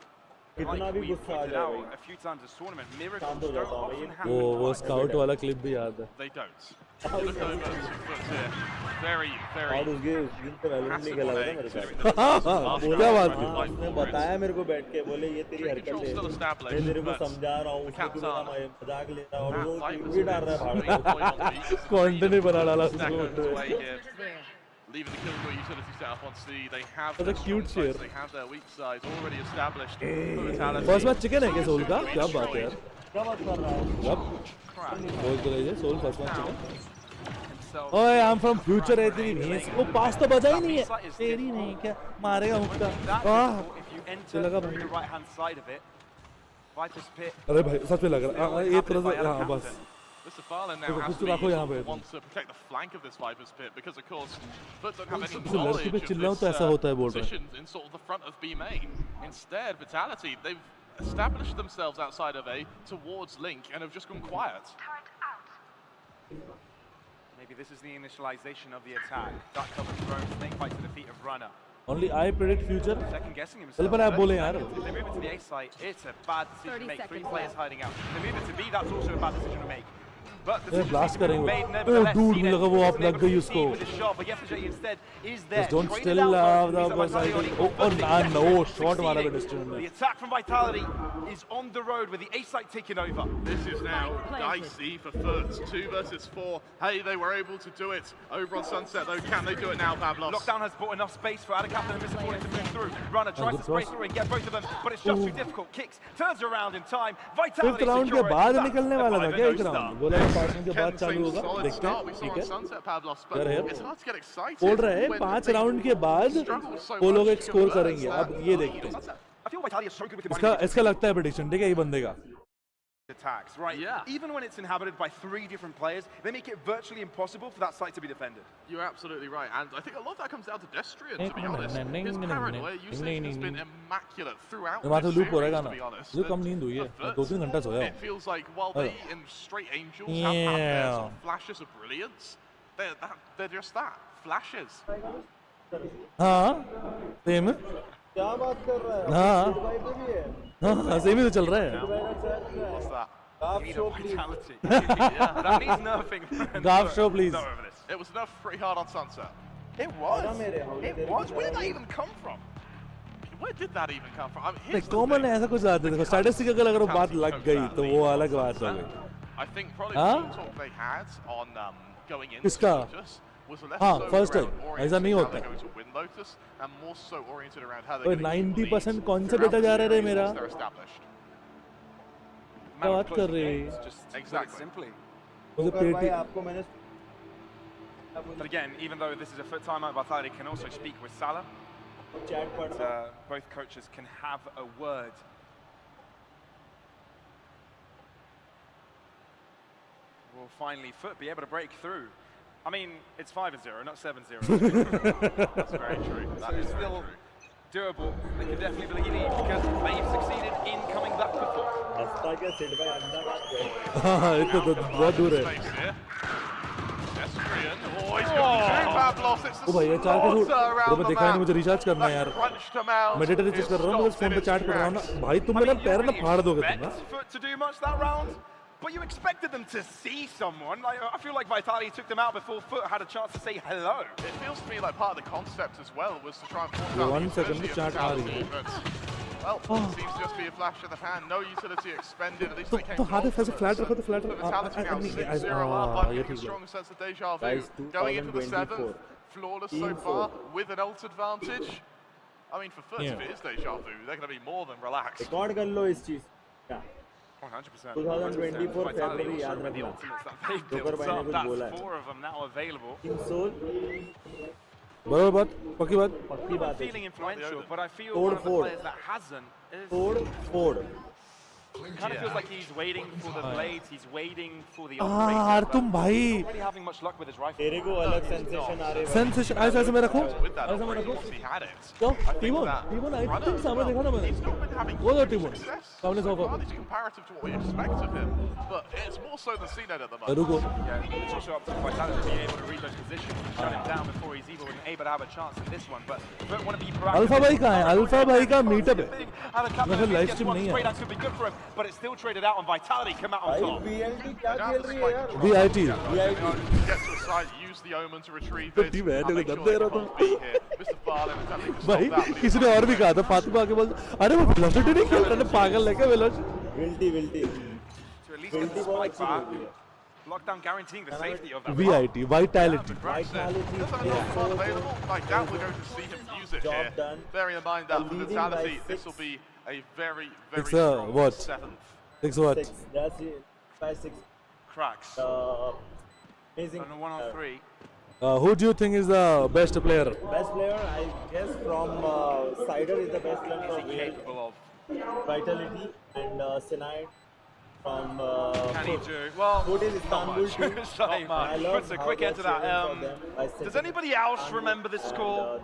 F: कितना
A: like
F: भी
A: we
F: गुस्सा आ
A: pointed
F: जाए
A: out a few times this tournament, miracles
F: हो
A: don't
F: जाता हूँ
A: often
F: भाई।
A: happen.
C: वो स्काउट वाला क्लिप भी याद है
B: They don't. You look over to Foots here, very
F: और उसके दिन पे वैल्यू नहीं खेला था मेरे साथ
B: passive
C: क्या बात
F: हाँ, उसने बताया मेरे को बैठ के बोले ये तेरी हरकत है मैं तेरे को समझा रहा हूँ उसको तू मेरा मजाक लेता और वो भी डाल रहा है भाड़ में
C: कंटेंट ही बना डाला
B: seconds away
C: उसको
B: here. Leaving the Killjoy utility set up on C, they have
C: That's a
B: their strong
C: cute
B: sides,
C: share.
B: they have their weak sides already established for Vitality.
C: First match chicken है क्या soul का क्या बात है यार
F: क्या बात कर रहा है
C: अब सोल तो रही है Soul first match chicken
I: themselves.
C: ओए I'm from future है तेरी भैंस वो पास तो बजा ही नहीं है तेरी नहीं क्या मारेगा मुक्का
A: If you enter through the right hand side of it, Viper's Pit.
C: अरे भाई सच में लग रहा है ये थोड़ा सा हाँ बस
B: Mr. Farland now has to be want to protect the flank of this Viper's Pit because, of course, Foot don't have any knowledge of this position in sort of the front of B main. Instead, Vitality, they've established themselves outside of A towards Link and have just gone quiet.
A: Maybe this is the initialization of the attack. Duck cover thrown, snake fight to the feet of Runner.
C: Only I predict future.
A: Second guessing himself.
C: पर आप बोले यार
A: If they move it to the A site, it's a bad decision to make. 3 players hiding out. If they move it to B, that's also a bad decision to make. But the
C: blast करेंगे वो dude मुझे लगा वो आप लग गई उसको just don't still the no shot मारा है Destined
A: the attack from Vitality is on the road with the A site taking over.
B: This is now dicey for Foot. 2 versus 4. Hey, they were able to do it over on Sunset though. Can they do it now, Pavlos?
A: Lockdown has bought enough space for Adacap and Mr. Corner to move through. Runner tries to spray through and get both of them, but it's just too difficult. Kicks, turns around in time. Vitality
C: round के बाद निकलने वाला था क्या एक round बोला partner के बाद चालू होगा देखते हैं ठीक है बोल रहे हैं 5 राउंड के बाद वो लोग एक स्कोर करेंगे अब ये देखते हैं इसका लगता है प्रेडिक्शन ठीक है ये बंदे का
A: attacks, right? Yeah. Even when it's inhabited by 3 different players, they make it virtually impossible for that site to be defended.
B: You're absolutely right, and I think a lot of that comes down to Destrian, to be honest. His paranoia usage has been immaculate throughout this series, to be honest.
C: जो कम नींद हुई है 2-3 घंटा सोया
B: It feels like while they in Straight Angels have had their sort of flashes of brilliance, they're just that, flashes.
C: हाँ same
F: क्या बात कर रहा है
C: हाँ हाँ सेम ही तो चल रहा है
B: What's that?
A: That means nothing.
C: Gav show please.
B: It was enough pretty hard on Sunset.
A: It was. Where did that even come from?
B: Where did that even come from? I mean,
C: common है ऐसा कुछ आते देखो statistical अगर वो बात लग गई तो वो अलग बात हो गई
B: I think probably the talk they had on going into
C: किसका
B: was less
C: हाँ
B: so
C: फर्स्ट
B: around
C: टाइम ऐसा नहीं होता
B: going to win Lotus and more so oriented around how they're
C: 90% कौन सा डेटा जा रहा है मेरा क्या बात कर रहे हैं
A: Simply.
F: आपको मैंने
A: But again, even though this is a Foot timeout, Vitality can also speak with Salah. Both coaches can have a word. Will finally Foot be able to break through? I mean, it's 5-0, not 7-0.
B: That's very true.
A: That is still doable. They can definitely believe because they've succeeded in coming back before.
C: इतना तो बहुत दूर है ओ भाई ये चार के shoot तो मैं देखा नहीं मुझे रिचार्ज करना है यार मैं डेटा रिचार्ज कर रहा हूँ बस फोन पे चैट कर रहा हूँ ना भाई तुम मेरा पैर ना फाड़ दोगे तुम ना
A: To do much that round, but you expected them to see someone. Like, I feel like Vitality took them out before Foot had a chance to say hello.
B: It feels to me like part of the concept as well was to try and force out
C: 1 second to chat आ रही है
B: well, it seems to just be a flash in the pan, no utility expended, at least they came
C: तो हाथ ऐसे flat रखो तो flat
B: Vitality now 6-0 up, I think a strong sense of deja vu. Going into the 7th, flawless so far, with an ult advantage. I mean, for Foot, if it is deja vu, they're going to be more than relaxed.
F: Record कर लो इस चीज
A: 100%.
F: 2024 फरवरी याद
A: The
F: रखना
A: ultimates that they built up, that's 4 of them now available.
F: Soul
C: बराबर बात पक्की बात
A: I'm feeling influential, but I feel one of the players that hasn't is...
F: फोड़
A: Kind of feels like he's waiting for the blades, he's waiting for the
C: यार तुम भाई
A: not really having much luck with his rifle.
F: तेरे को अलग sensation आ रहे हैं
C: sensation ऐसे ऐसे मैं रखूं
B: With that
C: ऐसे मैं रखूं
B: once he had it.
C: तो टीमोन आई थिंक सामने देखा ना मैंने वो तो टीमोन सामने sofa
B: It's comparative to what we expect of him, but it's more so than seen at the moment.
C: रुको
A: Yeah, it's also up to Vitality to be able to read those positions and shut him down before he's even able to have a chance in this one. But don't want to be proactive.
C: Alpha भाई कहाँ है alpha भाई का meetup है
A: वैसे live stream नहीं है could be good for him, but it's still traded out on Vitality come out on top.
F: VLT क्या खेल रही है यार
C: VIT
B: Get to the side, use the omen to retrieve it.
C: Team है
B: and make
C: दम
B: sure
C: they
B: they
C: रहा था
B: can't be here. Mr. Farland has done
C: भाई किसी ने और भी कहा था फातिमा आके बोल अरे वो वेलोसिटी नहीं खेल रहा पागल है क्या velocity
F: विल्टी
A: To at least get the spike back. Lockdown guaranteeing the safety of that.
C: VIT vitality
B: There's a lot available. Like that, we're going to see him use it here. Bearing in mind that for Vitality, this will be a very, very strong
C: what?
B: 7th.
C: 6 what
F: that's it 5-6
A: Cracks.
F: Amazing.
A: On a 1-on-3.
C: Who do you think is the best player?
F: Best player, I guess, from Cider is the best player from
A: Capable of.
F: Vitality and Sinai from
A: Can he do? Well,
F: Food in Istanbul too.
A: not much. Puts a quick end to that. Does anybody else remember this score?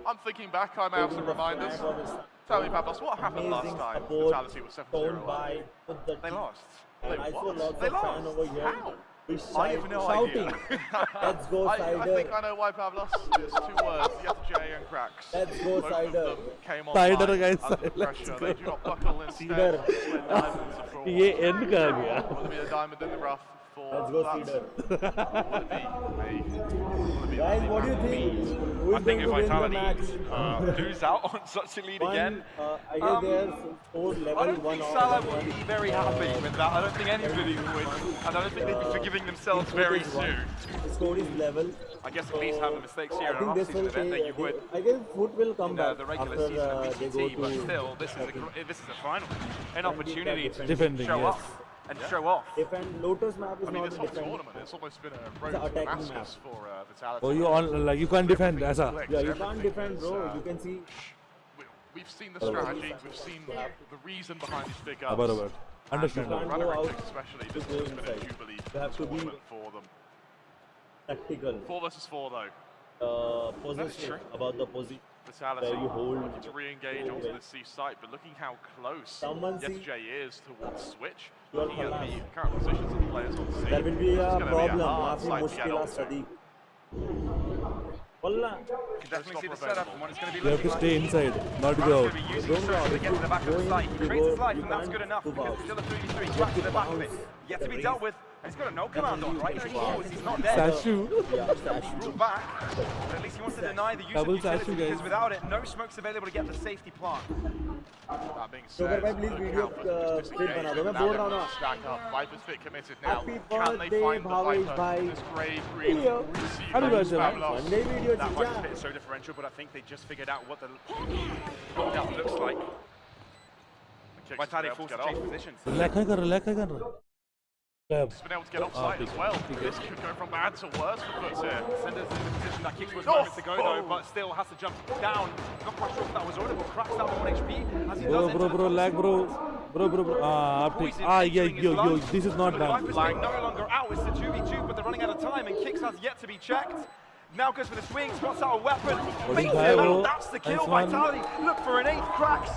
B: I'm thinking back, I may have some reminders. Tell me, Pavlos, what happened last time? Vitality was 7-0
F: by
A: They lost.
F: I saw lots
B: They
F: of fans
B: lost.
F: over here.
B: How?
A: I have no
F: shouting.
A: idea.
F: Let's go
B: I
F: Cider.
B: think I know why, Pavlos. It's 2 words, J and Cracks.
F: Let's go
B: Both
F: Cider.
B: of them came on
C: Cider,
B: line
C: guys,
B: under
C: let's
B: pressure.
C: go.
B: They do not buckle instead.
F: Cider.
B: Went diamonds for a
C: ये
B: while.
C: end का गया.
B: Will be a diamond in the rough for
F: Let's go
B: that.
F: Cider.
B: Will it be
F: Guys, what do you think? Who
A: I
F: is
A: think
F: going
A: if
F: to win the
A: Vitality
F: match?
A: lose out on such a lead again,
F: I guess there's score
A: I
F: level
A: don't
F: 1
A: think
F: or
A: Salah
F: level
A: would be
F: 1.
A: very happy with that. I don't think anybody would. And I don't think they'd be forgiving themselves very soon.
F: The score is level.
A: I guess at least having mistakes here
F: I
A: in an
F: think this
A: off-season
F: will
A: event that you
F: take.
A: would
F: I guess Foot will come
A: in
F: back
A: the regular
F: after
A: season of
F: they go
A: BTT, but
F: to
A: still, this is a final. An opportunity to
C: Defending,
A: show
C: yes.
A: up and show off.
F: defend. Lotus map is
B: I mean,
F: not
B: this
F: a
B: whole
F: defend.
B: tournament, it's almost been a
F: It's
B: road
F: an
B: to
F: attacking
B: Damascus
F: map.
B: for Vitality.
C: Oh, you on like you can't defend ऐसा.
F: Yeah, you can't defend, bro. You can see.
B: We've seen the strategy, we've seen the reason behind these big ups.
C: बराबर. Understand.
F: You can't
B: Runner
F: go out
B: picks especially,
F: to
B: this
F: go
B: has been a
F: inside.
B: jubilee
F: You have to be
B: tournament for them.
F: tactical.
B: 4 versus 4 though.
F: Position about the position.
B: Vitality
F: Where you hold.
B: looking to re-engage onto the C site, but looking how close
F: Someone see-
B: J is towards Switch.
F: Your
B: Looking at the
F: collapse.
B: current positions of the players on C.
F: There will be a
B: it's gonna
F: problem.
B: Be a hard
F: काफी
B: site to get
F: मुश्किल है
B: onto.
F: Sadiq. Wallah.
A: You can definitely see the setup and what it's going to be
C: You have
A: looking
C: to stay
A: like.
C: inside, not go
A: Runner's
C: out.
A: going to be using
F: Don't
A: the
F: go out.
A: to get to the back of the
F: Going
A: site. He
F: to
A: creates
F: go-
A: his life
F: you
A: and that's
F: can't
A: good enough
F: move
A: because
F: out.
A: it's still a 3v3. He's back to the back of it. Yet to be dealt with. And he's got a no command on, right? If he falls, he's not dead.
C: Sashu.
F: Yeah, Sashu.
A: Ruled back. But at least he wants to deny the use
C: Double
A: of utility
C: Sashu,
A: because
C: guys.
A: without it, no smoke's available to get the safety plant.
B: That being
F: So
B: said,
F: भाई please
B: look
F: video
B: how Vitality
F: split
B: disengaged.
F: बना दो मैं
B: Now
F: बोल
B: they're
F: रहा हूँ ना
B: stack up. Viper's fit committed now.
F: Happy
B: Can they
F: birthday,
B: find the
F: Bhavesh
B: Viper?
F: bhai.
B: This grave green
F: Video.
B: receiver
C: Happy
B: is
C: birthday, man.
B: Pavlos.
F: Monday video
A: That
F: chicha.
A: might fit so differential, but I think they just figured out what the gap looks like.
B: Kicks
A: Vitality
B: been able
A: forced
B: to
A: to
B: get
A: change
B: off.
A: positions.
C: Relax नहीं कर रहा, relax नहीं कर रहा.
B: He's been able to get offside as well. This could go from bad to worse for Foots here.
A: Senders in the position that Kicks was
B: Oh!
A: moments ago though, but still has to jump down. Not quite sure if that was audible. Cracks out on 1 HP as he does
C: Bro, lag, bro. आप ठीक. Yo, this is not bad.
A: Viper's being no longer out. It's the 2v2, but they're running out of time, and Kicks has yet to be checked. Now goes for the swing, spots out a weapon. Beats
C: high,
A: him
C: bro.
A: out. That's the kill.
C: Nice one.
A: Vitality look for an 8th. Cracks.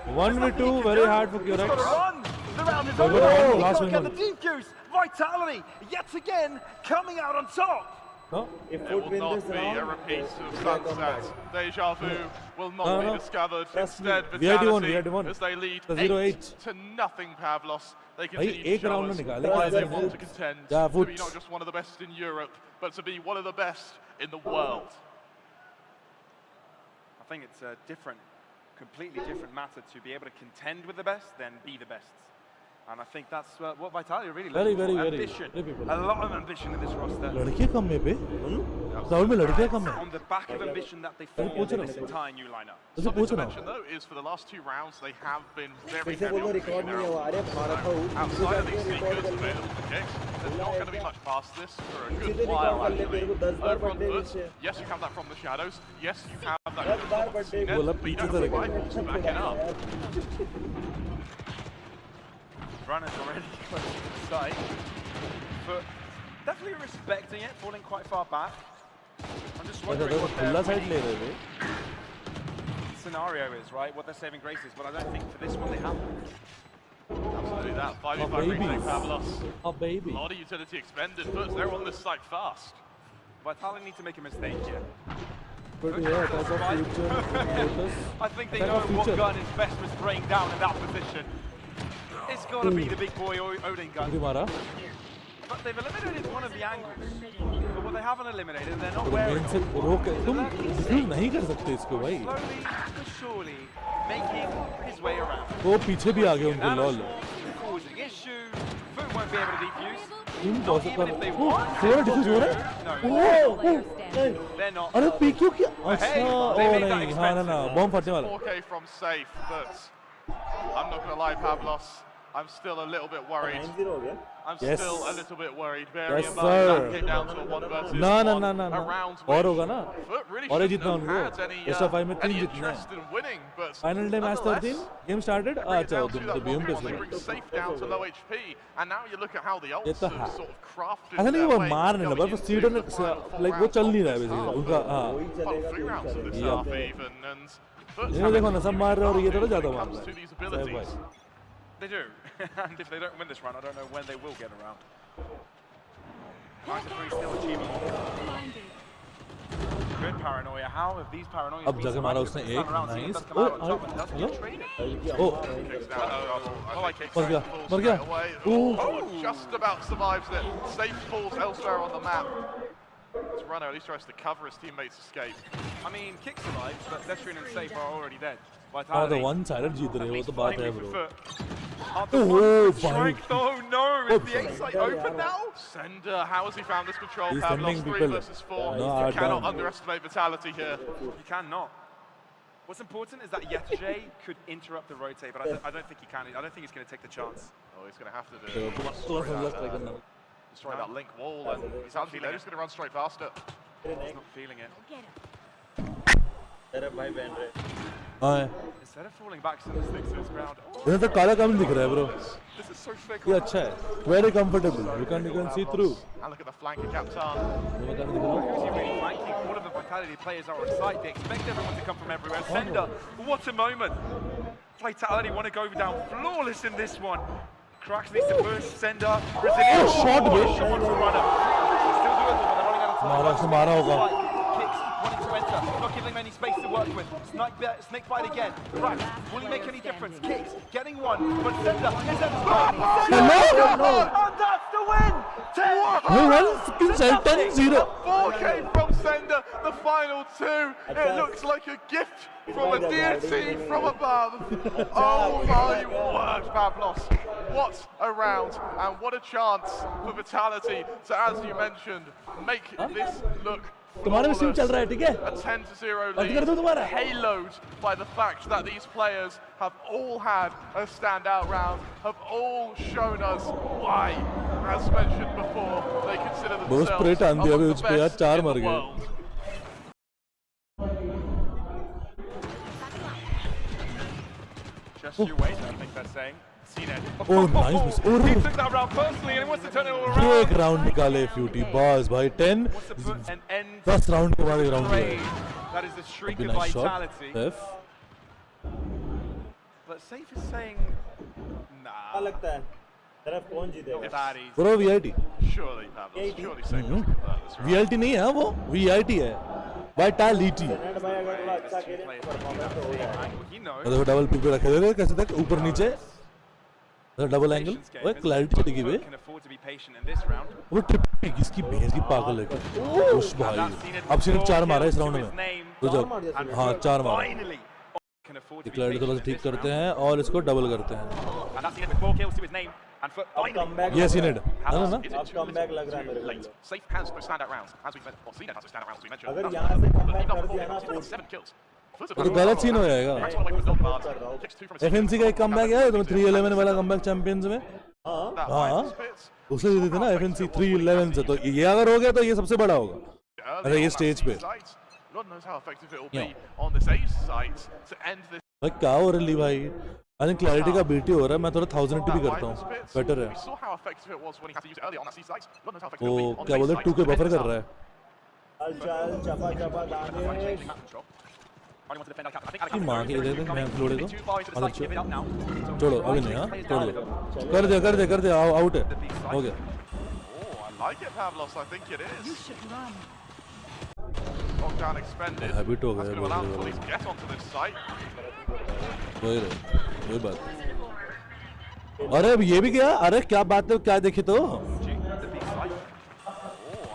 C: 1v2, very hard for
A: He's got to
C: Curex.
A: run. The round is
C: Go,
A: over.
C: go, go.
A: He
C: Last
A: can't
C: one,
A: get the deep goose. Vitality yet again coming out on top.
C: No?
F: If
B: There
F: Foot
B: will
F: win
B: not
F: this
B: be a
F: round,
B: repeat of
F: they come back.
B: Sunset. Deja vu will not
C: No,
B: be
C: no.
B: discovered.
F: Trust me.
B: Instead,
C: We had won,
B: Vitality, as they lead
C: The
B: 8
C: 0-8.
B: to nothing, Pavlos. They
C: भाई
B: continue
C: एक
B: to show
C: round
B: us
C: में निकाले
B: why they
F: कैसे?
B: want to contend
C: Yeah,
B: to be
C: Woods.
B: not just one of the best in Europe, but to be one of the best in the world.
A: I think it's a completely different matter to be able to contend with the best than be the best. And I think that's what Vitality are really looking for. Ambition. A lot of ambition in this roster.
C: लड़के कम में पे? राहुल में लड़के कम है.
A: On the back of ambition that they formed in this entire new lineup.
C: तुझे
B: Something
C: पूछ
B: to
C: रहा
B: mention
C: हूँ.
B: though is for the last 2 rounds they have been very
F: फिर से
B: heavy
F: बोलो
B: on
F: रिकॉर्ड नहीं
B: female.
F: हुआ. अरे मारा था वो.
B: Outside of these
F: record
B: seekers
F: कर ले.
B: available for kicks, there's not going to be much past this for a good
F: सीधे
B: while
F: रिकॉर्ड कर ले.
B: actually.
F: तेरे को 10 बार
B: Over on
F: birthday
B: foot,
F: wish.
B: yes, you have that from the shadows. Yes, you have that
F: 10 bar birthday
B: net,
C: बोला
B: but you
C: पीछे
B: don't
C: से
B: have
C: record.
B: rifles backing up.
A: Runners already close to the site. But definitely respecting it, falling quite far back. I'm just
C: ऐसा
A: wondering
C: तो
A: what
C: खुला
A: their
C: side ले रहे थे.
A: scenario is, right? What their saving grace is, but I don't think for this one they have.
B: Absolutely that. 5v5
C: Oh,
B: retake
C: babies.
B: Pavlos.
C: Oh baby.
B: A lot of utility expended, but they're on this site fast.
A: Vitality need to make a mistake here.
C: But yeah, that's a future. Lotus.
A: I think they
C: That's
A: know
C: a
A: what
C: future.
A: gun is best for spraying down in that position. It's got to be the big boy Odin gun.
C: किसी मारा?
A: But they've eliminated one of the angles. But what they haven't eliminated, they're not
C: तो
A: wearing
C: main से रोक तुम diffuse नहीं कर सकते इसको भाई.
A: slowly but surely making his way around.
C: वो पीछे भी आ गए उनके
A: Nano
C: lol.
A: Swarm causing issues. Food won't be able to defuse.
C: Impossible.
A: Even if they
C: Oh,
A: want
C: थोड़ा
A: to
C: डिफ्यूज हो रहा है?
A: No,
C: Oh,
A: they're not.
C: अरे पीक्यू क्या? अच्छा,
A: they
C: ओ
A: made that
C: नहीं, हाँ ना ना,
A: expensive.
C: बॉम्ब फटने वाला.
B: 4k from safe, but I'm not going to lie, Pavlos. I'm still a little bit worried.
F: 9-0 हो गया.
B: I'm
C: Yes.
B: still a little bit worried. Very
C: Yes,
B: about
C: sir.
B: that came down to a 1 versus 1
C: No.
B: around
C: और होगा ना?
B: Foot really
C: और
B: shouldn't
C: जीतना
B: have
C: उनको.
B: had any,
C: Best of 5 में 3
B: any
C: जीतना है.
B: interest in winning, but
C: Final day match 13. Game started.
B: bring it
C: अच्छा
B: down
C: तुम
B: to
C: तो
B: that
C: BM
B: 1v1,
C: पे
B: they
C: से.
B: bring safe down to low HP, and now you look at how the
C: ये
B: ults
C: तो
B: have
C: हाँ.
B: sort of crafted
C: ऐसा नहीं
B: their
C: वो
B: way
C: मार नहीं
B: going
C: लगा पर
B: into
C: sedan
B: the final
C: like वो
B: round
C: चल
B: of
C: नहीं रहा है
B: this
C: बेसिकली
B: half.
C: उनका हाँ.
B: Final 3 rounds of this
C: Yeah.
B: half even, and Foot's
C: ये
B: having
C: देखो ना सब मार रहे हैं और ये थोड़ा
B: when
C: ज़्यादा
B: it
C: मार
B: comes
C: रहा
B: to
C: है.
B: these abilities.
A: They do. And if they don't win this round, I don't know when they will get around. 9-3 still achievable. Good paranoia. How have these paranoias
C: अब जाके मारा उसने एक. Nice. ओ hello. ओ मर गया.
B: Oh, just about survives it. Safe falls elsewhere on the map. This runner at least tries to cover his teammates' escape.
A: I mean, Kick survives, but Destrian and Safe are already dead.
C: हाँ तो one sided जीत रहे हो वो तो बात है bro.
A: After
C: Oh,
A: one
C: fine.
A: strike, oh no, is the A site open now?
B: Sender, how has he found this control?
C: He's
B: Pavlos,
C: sending
B: 3
C: people.
B: versus 4.
C: No,
B: You
C: I
B: cannot
C: don't.
B: underestimate vitality here.
A: You cannot. What's important is that Yetjay could interrupt the rotate, but I don't think he can. I don't think he's going to take the chance.
B: Oh, he's going to have to do destroy that link wall, and he's actually just going to run straight past it.
A: He's not feeling it.
C: हाँ.
A: Instead of falling back to the sticks to his ground.
C: इधर तो काला काम दिख रहा है bro.
A: This is so fake.
C: ये अच्छा है. Very comfortable. You can see through.
B: And look at the flank of Captain.
A: Who's he really flanking? All of the Vitality players are on site. They expect everyone to come from everywhere. Sender, what a moment. Vitality want to go down flawless in this one. Cracks needs to burst Sender. Brazilian
C: shot, bro.
A: Shot to runner. Still doable, but they're running out of time.
C: मारा होगा.
A: Kicks wanting to enter, not giving them any space to work with. Snake bite again. Cracks, will he make any difference? Kicks, getting one, but Sender is at
C: Hello?
A: And that's the win! 10!
C: No one fucking said 10-0.
B: 4K from Sender, the final 2. It looks like a gift from a deity from above. Oh my word, Pavlos. What a round, and what a chance for Vitality to, as you mentioned, make this look
C: तुम्हारे में SIM चल रहा है ठीक है?
B: a 10-0
C: बंद कर दो
B: lead,
C: तुम्हारा.
B: haloed by the fact that these players have all had a standout round, have all shown us why, as mentioned before, they consider
C: बहुत स्प्रे
B: themselves
C: टान दिया
B: among
C: अभी
B: the
C: उस पे यार.
B: best
C: 4
B: in
C: मर
B: the
C: गए.
B: world.
A: Just you wait, I think they're saying.
C: Oh, nice miss. Oh,
A: He took that round personally and he wants to turn it all around.
C: ये एक राउंड निकाले फ्यूटी boss भाई 10
A: Wants to put an end
C: 10 round के बाद एक round
A: trade.
C: हुआ.
A: That is the shriek
C: Be
A: of
C: nice shot.
A: vitality.
C: F.
A: But Safe is saying,
F: क्या लगता है तरफ कौन जीतेगा?
A: that easy.
C: Bro VIT.
B: Surely, Pavlos, surely safe to convert this round.
C: VIT नहीं है वो VIT है. Vitality.
F: नेट भाई अगर थोड़ा अच्छा खेले परफॉर्मेंस तो हो जाएगा.
A: He knows.
C: देखो डबल पिक पे रखे थे कैसे तक ऊपर नीचे. Double angle. ओए क्लैरिटी चली गई बे.
A: Can afford to be patient in this round.
C: वो ट्रिप किसकी भेज की पागल है. उस भाई. अब सिर्फ 4 मारा है इस राउंड में. तो जब हाँ 4 मारा.
A: Finally, can afford to be
C: clarity थोड़ा सा ठीक करते हैं और इसको डबल करते हैं.
A: And that's seen it with 4 kills to his name. And for finally,
F: comeback
C: ये सीनेड. ना ना.
B: Is it
F: अब
B: too
F: कमबैक
B: little,
F: लग रहा है
B: too
F: मेरे
B: late?
F: को.
B: Safe has those standout rounds, as we mentioned. Well, Cena has those standout rounds, as we mentioned.
F: अगर यहाँ से कमबैक
B: Even
F: कर
B: before
F: दिया ना
B: he's got
F: तो
B: 7 kills.
C: तो गलत सीन हो जाएगा.
B: Cracks one away from his double command. Kicks 2 from his
C: FNC का एक कमबैक है तुम्हें 3-11 वाला कमबैक चैंपियंस में.
B: that
C: हाँ
B: high spits.
C: उसे दे देते ना FNC 3-11 से तो ये अगर हो गया तो ये सबसे बड़ा होगा.
B: Early
C: अरे ये
B: on that
C: स्टेज
B: C
C: पे.
B: site. God knows how effective it will be on this ace site to end this.
C: भाई क्या हो रही भाई. अरे क्लैरिटी का बीटी हो रहा है मैं थोड़ा 1080 भी करता हूँ. बेटर है.
B: We saw how effective it was when he had to use it early on that C site. God knows how effective it will
C: वो
B: be on
C: क्या
B: the
C: बोलते
B: base
C: हैं 2 के
B: site.
C: बफर कर रहा है.
F: चल चल चपा चपा दानेश.
C: की माँ की इधर मैं फ्लोड़े दो. अरे छोड़ो अभी नहीं हाँ छोड़ दो. कर दे आउट है. हो गया.
B: Oh, I like it, Pavlos. I think it is. Lockdown expended.
C: Habit हो
B: That's
C: गया.
B: going to allow him to at least get onto this site.
C: वही बात. अरे अब ये भी क्या. अरे क्या बात है क्या देखी तो.
B: Oh,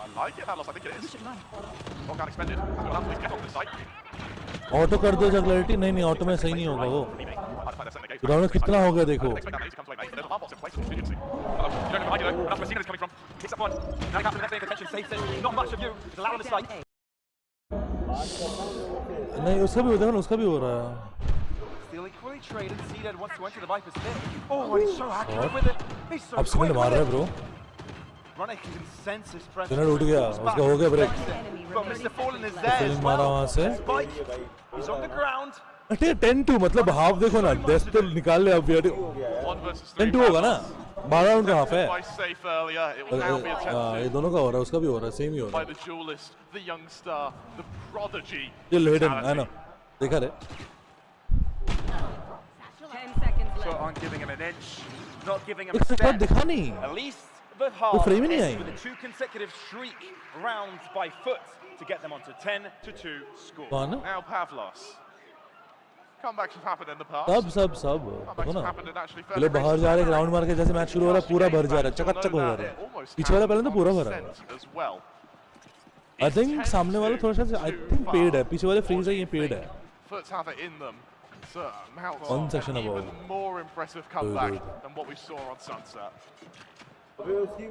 B: I like it, Pavlos. I think it is. Lockdown expended. That's going to allow him to at least get onto this site.
C: Auto कर दो क्लैरिटी. नहीं ऑटो में सही नहीं होगा वो. ग्राउंड कितना हो गया देखो.
B: Expect that ace to come to a base, but there's a lot bots in place for contingency.
A: You don't know behind you though. That's where Cena's coming from. Kicks up one. Now he comes to the next lane of contention. Safe says, not much of you. It's allowed on the site.
C: नहीं उसका भी हो रहा है.
A: The feel equally traded. Seeded wants to enter the Viper's pit. Oh, and he's so accurate with it. He's so
C: अब
A: quick
C: signal मार
A: with
C: रहा है
A: it.
C: Bro.
A: Running can sense his presence.
C: Signal उठ गया, उसका हो गया break.
A: But Mr. Fallen is there
C: Fallen
A: as
C: मारा
A: well.
C: वहाँ से.
A: Spike, he's on the ground.
C: अरे 10-2 मतलब हाफ देखो ना, 10 तो निकाल ले अब यार. 10-2 होगा ना? 12 राउंड का हाफ है. ये दोनों का हो रहा है, उसका भी हो रहा है, सेम ही हो रहा है. ये लेडन है ना, देखा रे?
E: 10 seconds
A: So
E: left.
A: on giving him an inch, not giving him
C: एक
A: a
C: शॉट
A: step.
C: दिखा नहीं.
A: At least the
C: वो
A: half
C: फ्रेम ही नहीं
A: ends
C: I.
A: with a 2 consecutive streak rounds by foot to get them onto 10-2 score.
C: कौन?
B: Now Pavlos. Comebacks have happened in the past.
C: सब देखो ना. पहले बाहर जा रहे हैं, ग्राउंड मार के जैसे मैच शुरू हो रहा है, पूरा भर जा रहा है, चकाचक हो जा रहा है. पीछे वाला पहले तो पूरा भरा है. I think सामने वाला थोड़ा सा I think paid है, पीछे वाले फ्रीज है, ये paid है.
B: Foots have it in them. So Mounts
C: One section
B: even
C: above.
B: more impressive comeback than what we saw on Sunset.
F: अबे उसकी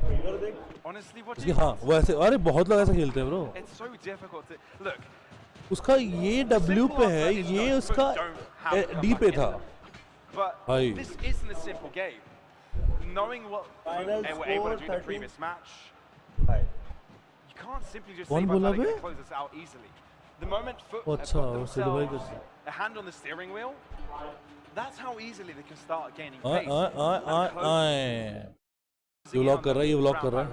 F: फिंगर देख.
A: Honestly, what do
C: उसकी
A: you
C: हाँ वो ऐसे, अरे बहुत लोग ऐसे खेलते हैं bro.
A: It's so difficult to look.
C: उसका ये W पे है, ये उसका D पे था.
A: But
C: भाई.
A: this isn't a simple game. Knowing what
F: Final
A: they were able to do in the
F: 13.
A: previous match, you can't simply just
C: कौन
A: say
C: बोला
A: Vitality
C: bay?
A: can close this out easily. The moment Foot
C: वो
A: have
C: अच्छा,
A: got
C: वो सिद्धू भाई
A: themselves a hand on the steering wheel, that's how easily they can start gaining
C: आए
A: pace.
C: आए आए आए आए. ये व्लॉग कर रहा है, ये व्लॉग कर रहा है.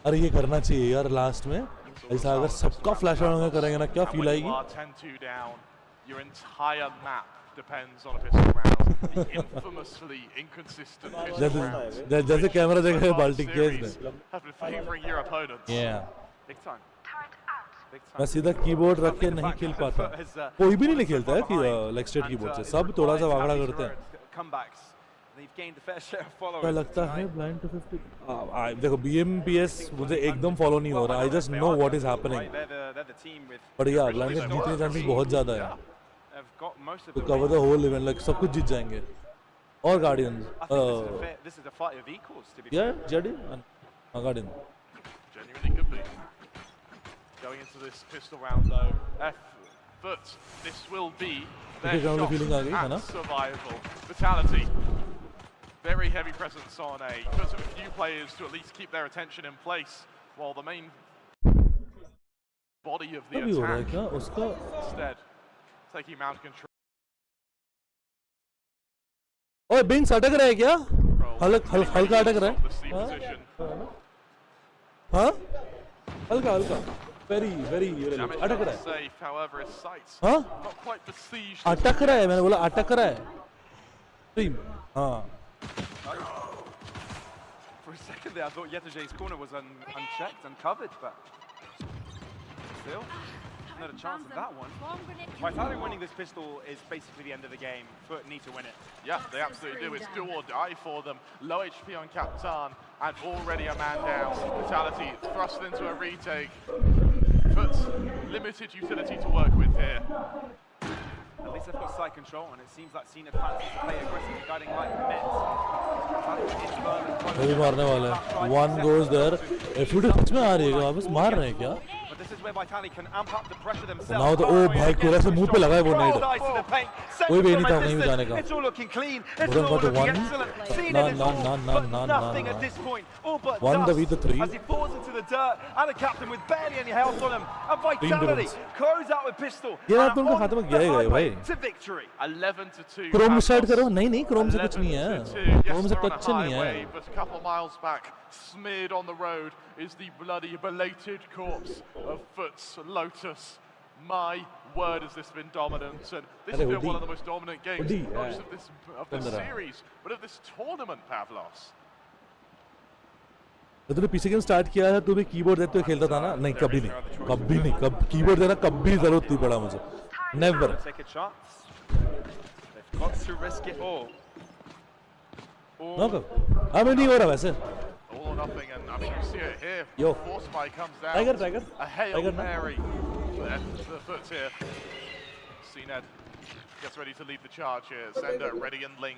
C: अरे ये करना चाहिए यार लास्ट में. ऐसा अगर सबका फ्लैश आउट करेंगे ना, क्या फील आएगी?
B: 10-2 down. Your entire map depends on a pistol round. The infamously inconsistent pistol rounds.
C: जैसे कैमरा देख रहे हैं बाल्टी केस में.
B: Have been favoring your opponents.
C: Yeah.
A: Big time. Big time.
C: मैं सीधा कीबोर्ड रख के नहीं खेल पाता. कोई भी नहीं खेलता है कि लाइक स्ट्रेट कीबोर्ड से. सब थोड़ा सा वागड़ा करते हैं.
A: Comebacks. They've gained a fair share of followers.
C: क्या लगता है ब्लाइंड टू 50? देखो BMPS मुझे एकदम फॉलो नहीं हो रहा. I just know what is happening.
A: They're the team with
C: पर या ब्लाइंड के जीतने चांसेस बहुत ज्यादा है.
A: have got most of
C: तो
A: the
C: cover the whole event, like सब कुछ जीत जाएंगे. और guardian.
A: I think this is a fight of equals to be
C: या JD guardian.
B: Genuinely could be. Going into this pistol round though, Foot, this will be their
C: round feeling आ गई, है
B: shot
C: ना?
B: at survival. Vitality. Very heavy presence on A. Puts a few players to at least keep their attention in place while the main body of the
C: अभी हो रहा है
B: attack
C: क्या उसका?
B: instead taking mount control.
C: ओए बिंग्स अटक रहा है क्या? हल्का अटक रहा है.
B: The C position.
C: हाँ? हल्का very अटक रहा है.
B: Safe, however, his sights
C: हाँ?
B: not quite besieged.
C: अटक रहा है, मैंने बोला अटक रहा है. टीम हाँ.
A: For a second there, I thought Yetujay's corner was unchecked, uncovered, but still, not a chance of that one. Vitality winning this pistol is basically the end of the game. Foot need to win it.
B: Yeah, they absolutely do. It's do or die for them. Low HP on Captain and already a man down. Vitality thrust into a retake. Foot's limited utility to work with here.
A: At least they've got side control, and it seems like Cena fancies to play aggressively, guiding like Met.
C: अभी मारने वाला है. One goes there. F2 सच में आ रही है, वापस मार रहे हैं क्या?
A: But this is where Vitality can amp up the pressure themselves.
C: Now तो ओ भाई कोरा से मुंह पे लगा है वो नाइट. कोई भी नहीं था कहीं भी जाने का.
A: It's all looking clean. It's
C: Buran
A: all
C: got the
A: looking
C: one.
A: excellent. Cena
C: No,
A: is
C: no,
A: all,
C: no, no,
A: but
C: no,
A: nothing
C: no,
A: at
C: no.
A: this point. All but
C: One
A: dust
C: the V to three.
A: as he falls into the dirt, and a captain with barely any health on him. And Vitality close out with pistol.
C: ये रात
A: and
C: तुमको
A: on
C: खाते में
A: the
C: गया ही गया
A: highway
C: भाई.
A: to victory.
B: 11-2.
C: Chrome start करो. नहीं क्रोम से कुछ नहीं है.
B: 11-2.
C: क्रोम से
B: Yes, they're on
C: कुछ
B: a
C: नहीं है.
B: highway, but a couple miles back, smeared on the road, is the bloody belated corpse of Foot's Lotus. My word, has this been dominant, and this has been one of the most dominant games, not just of this series, but of this tournament, Pavlos.
C: तो तूने पीछे game start किया है, तू भी keyboard देते हुए खेलता था ना? नहीं कभी नहीं. कीबोर्ड देना कभी जरूरत नहीं पड़ा मुझे. Never.
A: Take a chance. They've got to risk it all.
C: No, हमें नहीं हो रहा वैसे.
B: All or nothing, and I mean, you see it here.
C: Yo.
B: Force spike comes down.
C: Tiger.
B: A Hail
C: Tiger, no.
B: Mary. The Foot's here. CNED gets ready to lead the charge here. Sender ready and link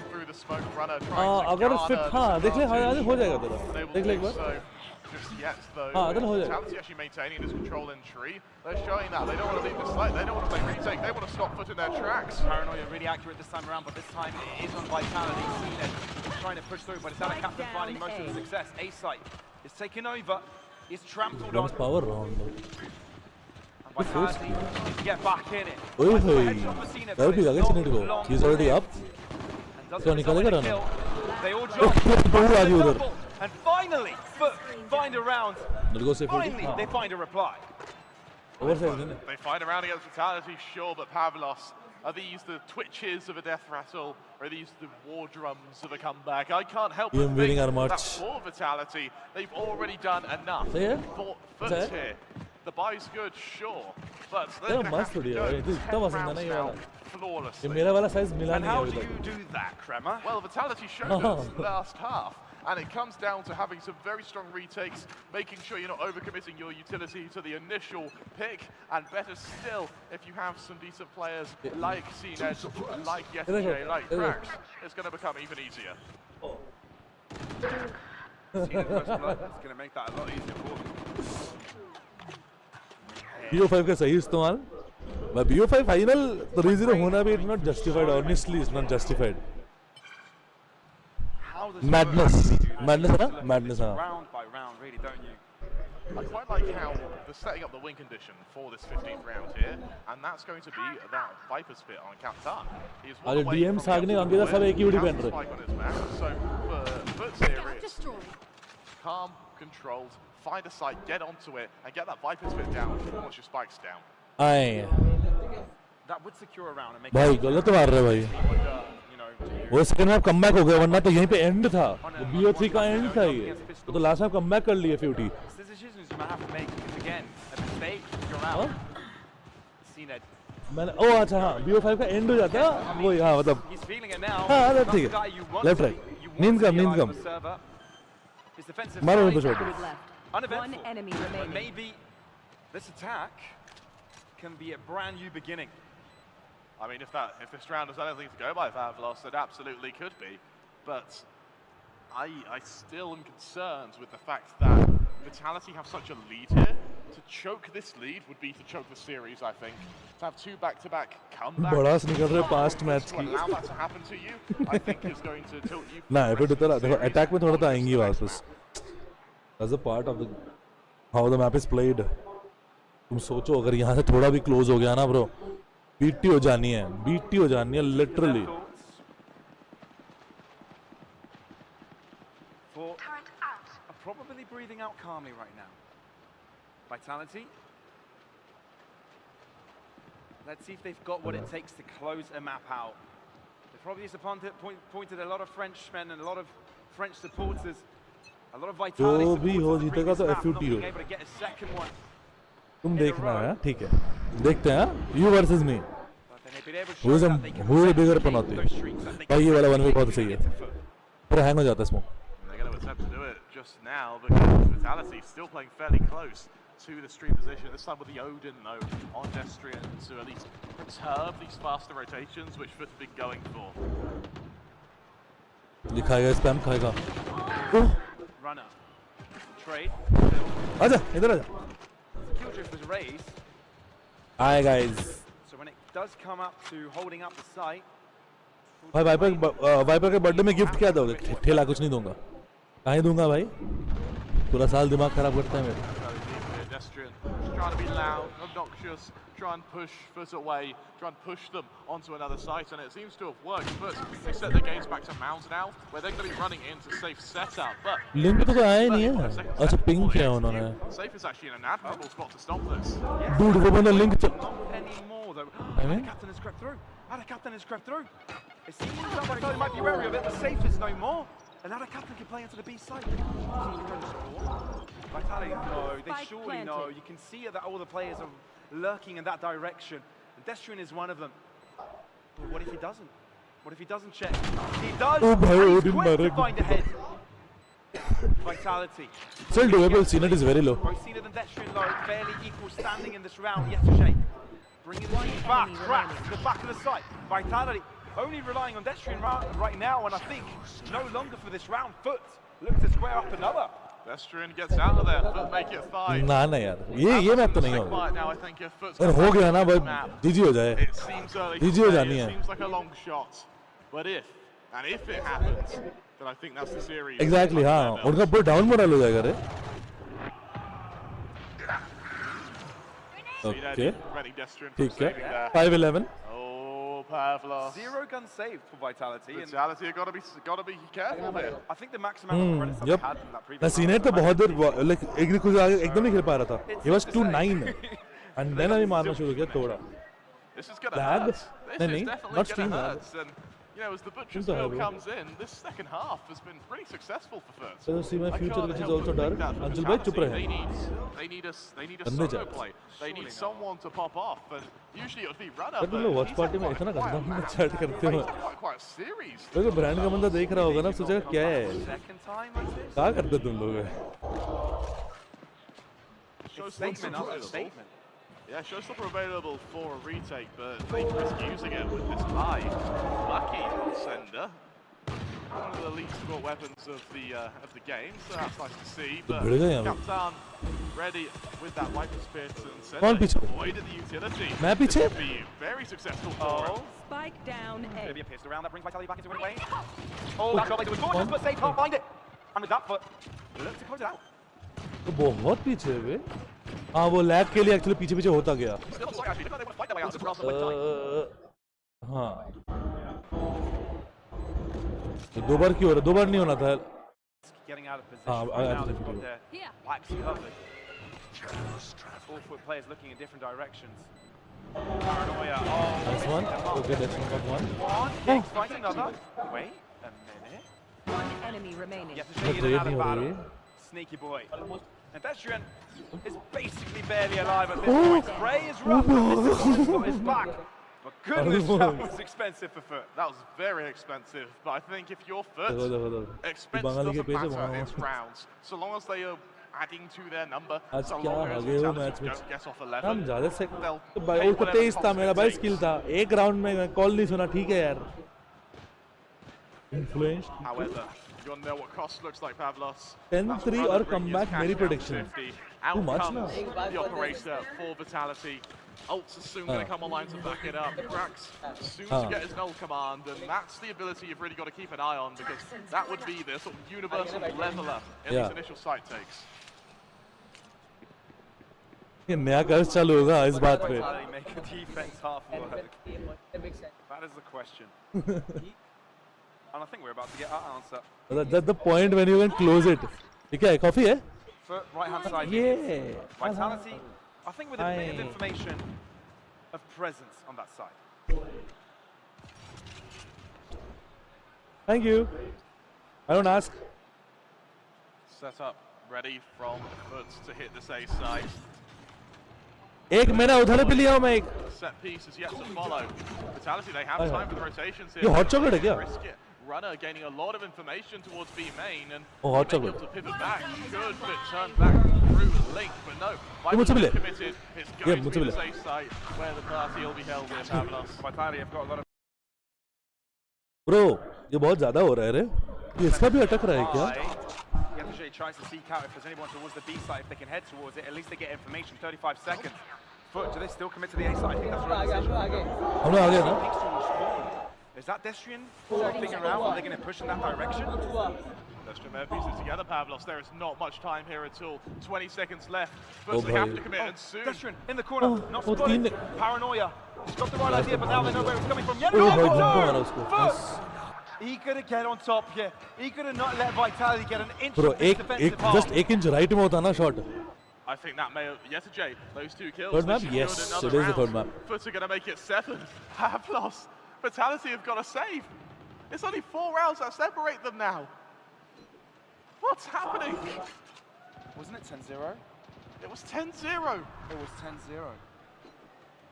B: through the smoke runner. Trying to
C: अगर
B: garner
C: fit
B: this
C: हाँ देख ले, हाँ
B: advantage.
C: हो जाएगा तेरा.
B: Unable
C: देख
B: to
C: ले एक
B: do
C: bar.
B: so. just yet, though.
C: then हो जाएगा.
B: Vitality actually maintaining his control in tree. They're showing that they don't want to leave this lane. They don't want to play retake. They want to stop foot in their tracks.
J: Paranoia really accurate this time around, but this time it is on Vitality. Seen trying to push through, but it's out of Captain finding most of the success. A-site is taken over. Is trampled on.
C: power round.
J: And Vitality needs to get back in it.
C: ओए
J: Nice
C: होए.
J: headshot for Cena,
C: That'll
J: but
C: be
J: it's
C: against
J: not
C: Nico.
J: long
C: He's
J: to
C: already
J: live.
C: up.
J: And doesn't
C: So
J: get
C: निकालेगा
J: someone to
C: run.
J: kill. They all jump.
C: दो आ गई उधर.
J: Double. And finally, find a round.
C: Let's go safe.
J: Finally, they find a reply.
C: Oversize isn't it?
B: They fight around against Vitality, sure, but Pavlos, are these the twitches of a death rattle? Or are these the war drums of a comeback? I can't help but
C: winning our
B: think
C: match.
B: that for Vitality, they've already done enough.
C: Yeah.
B: For
C: Is
B: Foots
C: that?
B: here. The buy's good, sure, but
C: Yeah,
B: they're going to
C: must
B: have to
C: be,
B: go
C: yeah. This
B: 10
C: wasn't
B: rounds
C: done,
B: now
C: ये
B: flawlessly.
C: मेरा वाला size मिला
J: And
C: नहीं
J: how
C: अभी
J: do
C: तक.
J: you do that, Kremer?
B: Well, Vitality showed
C: Oh.
B: us last half, and it comes down to having some very strong retakes, making sure you're not overcommitting your utility to the initial pick, and better still, if you have some decent players like CNED, like Yesterday, like Cracks, it's going to become even easier.
A: Cena first blood, it's going to make that a lot easier for them.
C: BO5 का सही इस्तेमाल. But BO5 final 3-0 होना भी it's not justified. Honestly, it's not justified.
A: How does
C: Madness.
A: Convergence do that?
C: Madness,
A: You
C: huh?
A: have to look at
C: Madness,
A: this
C: huh?
A: round by round, really, don't you?
B: I quite like how they're setting up the win condition for this 15th round here, and that's going to be that Viper's Pit on Captain. He's one
C: अरे
B: away
C: DM
B: from
C: सागने
B: getting
C: Ankita
B: the
C: सब
B: win.
C: एक ही उड़ी
B: Counter
C: पहन रहे.
B: spike on his back, so for Foots here it's calm, controlled, find a site, get onto it, and get that Viper's Pit down once your spike's down.
C: आए.
A: That would secure a round and make
C: भाई
A: it
C: गलत मार रहे भाई.
A: you know, do you-
C: वो second half comeback हो गया वरना तो यहीं पे एंड था. वो BO3 का एंड था ये. वो तो लास्ट हाफ कमबैक कर लिए 50.
A: It's the decisions you might have to make, because again, a mistake, you're out. CNED,
C: मैंने ओ अच्छा हाँ BO5 का एंड हो जाता. वो हाँ मतलब.
A: he's feeling it now.
C: हाँ
A: Not
C: ठीक
A: the guy
C: है.
A: you want
C: Left
A: to
C: right.
A: be. You want
C: नींद
A: to
C: कम
A: be
C: नींद
A: alive
C: come.
A: on the server. His defensive
C: मारो
A: side,
C: उनको shot.
A: uneventful.
E: One enemy
A: But
E: remaining.
A: maybe this attack can be a brand new beginning.
B: I mean, if this round has anything to go by for Avalos, it absolutely could be. But I still am concerned with the fact that Vitality have such a lead here. To choke this lead would be to choke the series, I think. To have two back-to-back comebacks.
C: बड़ास निकल रहे past match
B: to
C: की.
B: allow that to happen to you, I think is going to tilt you.
C: ना effort उतना देखो attack में थोड़ा तो आएंगी वापस. That's a part of the how the map is played. तुम सोचो अगर यहाँ से थोड़ा भी क्लोज हो गया ना ब्रो, बीटी हो जानी है. बीटी हो जानी है literally.
A: For are probably breathing out calmly right now. Vitality. Let's see if they've got what it takes to close a map out. They've probably disappointed a lot of Frenchmen and a lot of French supporters. A lot of Vitality
C: जो भी हो
A: supporters in the
C: जीतेगा
A: previous
C: तो
A: map, not
C: FUT
A: being
C: हो.
A: able to get a second one.
C: तुम देखना है ठीक है. देखते हैं you versus me.
A: But then they've been able to
C: Who is
A: show
C: a
A: that they can
C: who is a bigger
A: replicate
C: penalty?
A: those streaks that they
C: भाई ये वाला
A: can
C: वन वे बहुत
A: replicate
C: सही है.
A: into foot.
C: पूरा hang हो जाता है smoke.
B: They're going to attempt to do it just now because Vitality still playing fairly close to the stream position. This time with the Odin though on Destrian to at least perturb these faster rotations which Foot have been going for.
C: दिखाएगा spam खाएगा.
A: Runner. Trade.
C: आजा इधर आजा.
A: Kill drift was raised.
C: Hi guys.
A: So when it does come up to holding up the site,
C: भाई wiper के birthday में gift क्या दोगे? ठेला कुछ नहीं दूंगा. कहीं दूंगा भाई. पूरा साल दिमाग खराब करता है मेरा.
B: Destrian trying to be loud, obnoxious, try and push Foot away, try and push them onto another site, and it seems to have worked. Foot, they set their games back to Mount now, where they're going to be running into safe setup, but
C: link तो आया नहीं है. अच्छा ping किया उन्होंने.
B: Safe is actually in an admirable spot to stop this.
C: Dude वो बंदा link
A: not anymore though. The captain has crept through. The captain has crept through. It seems like they might be wary of it, but safe is no more. And now the captain can play into the B side. Vitality, no, they
E: Spike
A: surely
E: planted.
A: know. You can see that all the players are lurking in that direction. And Destrian is one of them. But what if he doesn't? What if he doesn't check? He does.
C: Oh, bhai,
A: and he's
C: Odin
A: quick to
C: marega.
A: find ahead. Vitality.
C: Still doable. CNED is very low.
A: Both Cena and Destrian low, fairly equal standing in this round. Yesterday, bringing the team back, cracks to the back of the site. Vitality only relying on Destrian right now, and I think no longer for this round. Foot looks to square up another.
B: Destrian gets out of there. Foot make it 5.
C: ना ना यार ये map तो नहीं होगा
B: Now I think if Foot's
C: अरे हो गया ना भाई जीजी हो जाए
B: it seems early to
C: जीजी हो
B: say,
C: जानी
B: it
C: है
B: seems like a long shot. But if it happens, then I think that's the series.
C: Exactly हाँ उनका पूरा डाउन मोरल हो जाएगा रे Okay ठीक है 5-11
B: Oh, Pavlos.
A: 0 gun saved for Vitality.
B: Vitality have got to be careful here.
A: I think the maximum amount of credits that
C: yep
A: they had in that previous
C: senate तो बहुत देर like एकदम नहीं खेल पा रहा था he was 2-9 and then अभी मारना शुरू किया थोड़ा
B: This is gonna
C: lag
B: hurt. This
C: नहीं
B: is
C: not
B: definitely
C: stream
B: gonna
C: lag
B: hurt. And you know, as the butcher's
C: तो है
B: bill
C: वो
B: comes in, this second half has been pretty successful for Furt.
C: so see my
B: I
C: future
B: can't
C: which is
B: help
C: also
B: but
C: dark
B: think that for
C: Anshul भाई चुप
B: Vitality,
C: रहे
B: they need a
C: करने
B: solo
C: जा
B: play. They need someone to pop off, and usually it would be runner.
C: पर तुम लोग watch party में इतना गंदा चैट करते हो
B: Quite a series.
C: देखो ब्रांड का बंदा देख रहा होगा ना सोचेगा क्या है
A: second time like this.
C: क्या करते तुम लोग
A: Statement.
B: Yeah, showstopper available for a retake, but they risk using it with this buy. Lucky sender. One of the least scored weapons of the game, so that's nice to see. But Captain ready with that Viper Spirit and sender avoided the utility.
C: मैं पीछे
B: Be very successful for him.
E: Spike down A.
A: Gonna be a pissed around that brings Vitality back into winning way. Oh, that shot later was gorgeous, but Save can't find it. And with that foot, look to close it out.
C: तो बहुत pीछे है वे हाँ वो lag के लिए actually पीछे पीछे होता गया
B: Still sorry, actually, they want to fight their way out as well, so it's tight.
C: हाँ तो दो बार क्यों हो रहा है दो बार नहीं होना था
A: Getting out of position. Right now they've got their backs covered. 4-foot players looking in different directions. Paranoia. Oh,
C: Nice one. Okay, that's one.
A: one. Kicks, find another. Wait a minute.
E: One enemy remaining.
A: Yes, to in and out of battle. Sneaky boy. And Destrian is basically barely alive at this point. Spray is rough, but Mr. got his back. But goodness, that was expensive for Furt.
B: That was very expensive, but I think if you're Furt, expense doesn't matter, it's rounds. So long as they are adding to their number, so long as Vitality don't get off 11,
C: हम ज़्यादा से
B: they'll
C: भाई वो तेज था मेरा भाई skill था एक राउंड में कॉल नहीं सुना ठीक है यार influenced
B: However, you want to know what cost looks like, Pavlos?
C: 10-3 और comeback मेरी prediction
B: Too
C: much
B: now.
C: now.
B: The operator for Vitality. Ults are soon going to come online to back it up. Cracks soon to get his null command, and that's the ability you've really got to keep an eye on, because that would be the sort of universal leveler in these initial site takes.
C: ये नया कर्ज चालू होगा इस बात पे
A: Make a defense half work. That is the question. And I think we're about to get our answer.
C: that's the point when you can close it ये क्या है कॉफी है
A: For right hand side.
C: Yeah.
A: Vitality, I think with a bit of information of presence on that side.
C: Thank you. I don't ask.
B: Set up, ready from Foots to hit this A side.
C: एक मैंने उधर पे लिया हूँ मैं एक
B: Set piece is yet to follow. Vitality, they have time for the rotations here.
C: ये hot chocolate है क्या?
B: Risk it. Runner gaining a lot of information towards B main, and
C: hot
B: able
C: chocolate.
B: to pivot back. Good, but turn back through Link, but no.
C: मुझसे मिले.
B: Committed. It's going to be the safe site where the party will be held here, Pavlos.
A: Vitality have got a lot of.
C: Bro, ये बहुत ज़्यादा हो रहा है रे. ये इसका भी अटक रहा है क्या?
A: Yesterday tries to seek out if there's anyone towards the B side, if they can head towards it, at least they get information. 35 seconds. Foot, do they still commit to the A side? I think that's the right decision.
C: हम लोग आगे ना?
A: Is that Destrian shopping around? Are they going to push in that direction?
B: Destrian may have pieced it together, Pavlos. There is not much time here at all. 20 seconds left. But they have to commit, and soon.
A: Destrian in the corner, not spotted. Paranoia. He's got the right idea, but now they know where it's coming from. Yeah, eager to get on top here. Eager to not let Vitality get an inch of this defensive half.
C: Just एक inch right में होता ना shot.
B: I think that may have, Jay, those two kills.
C: Third map? Yes, it is the third map.
B: Foots are going to make it 7. Pavlos. Vitality have got a save. It's only 4 rounds that separate them now. What's happening?
A: Wasn't it 10-0?
B: It was 10-0.
A: It was 10-0.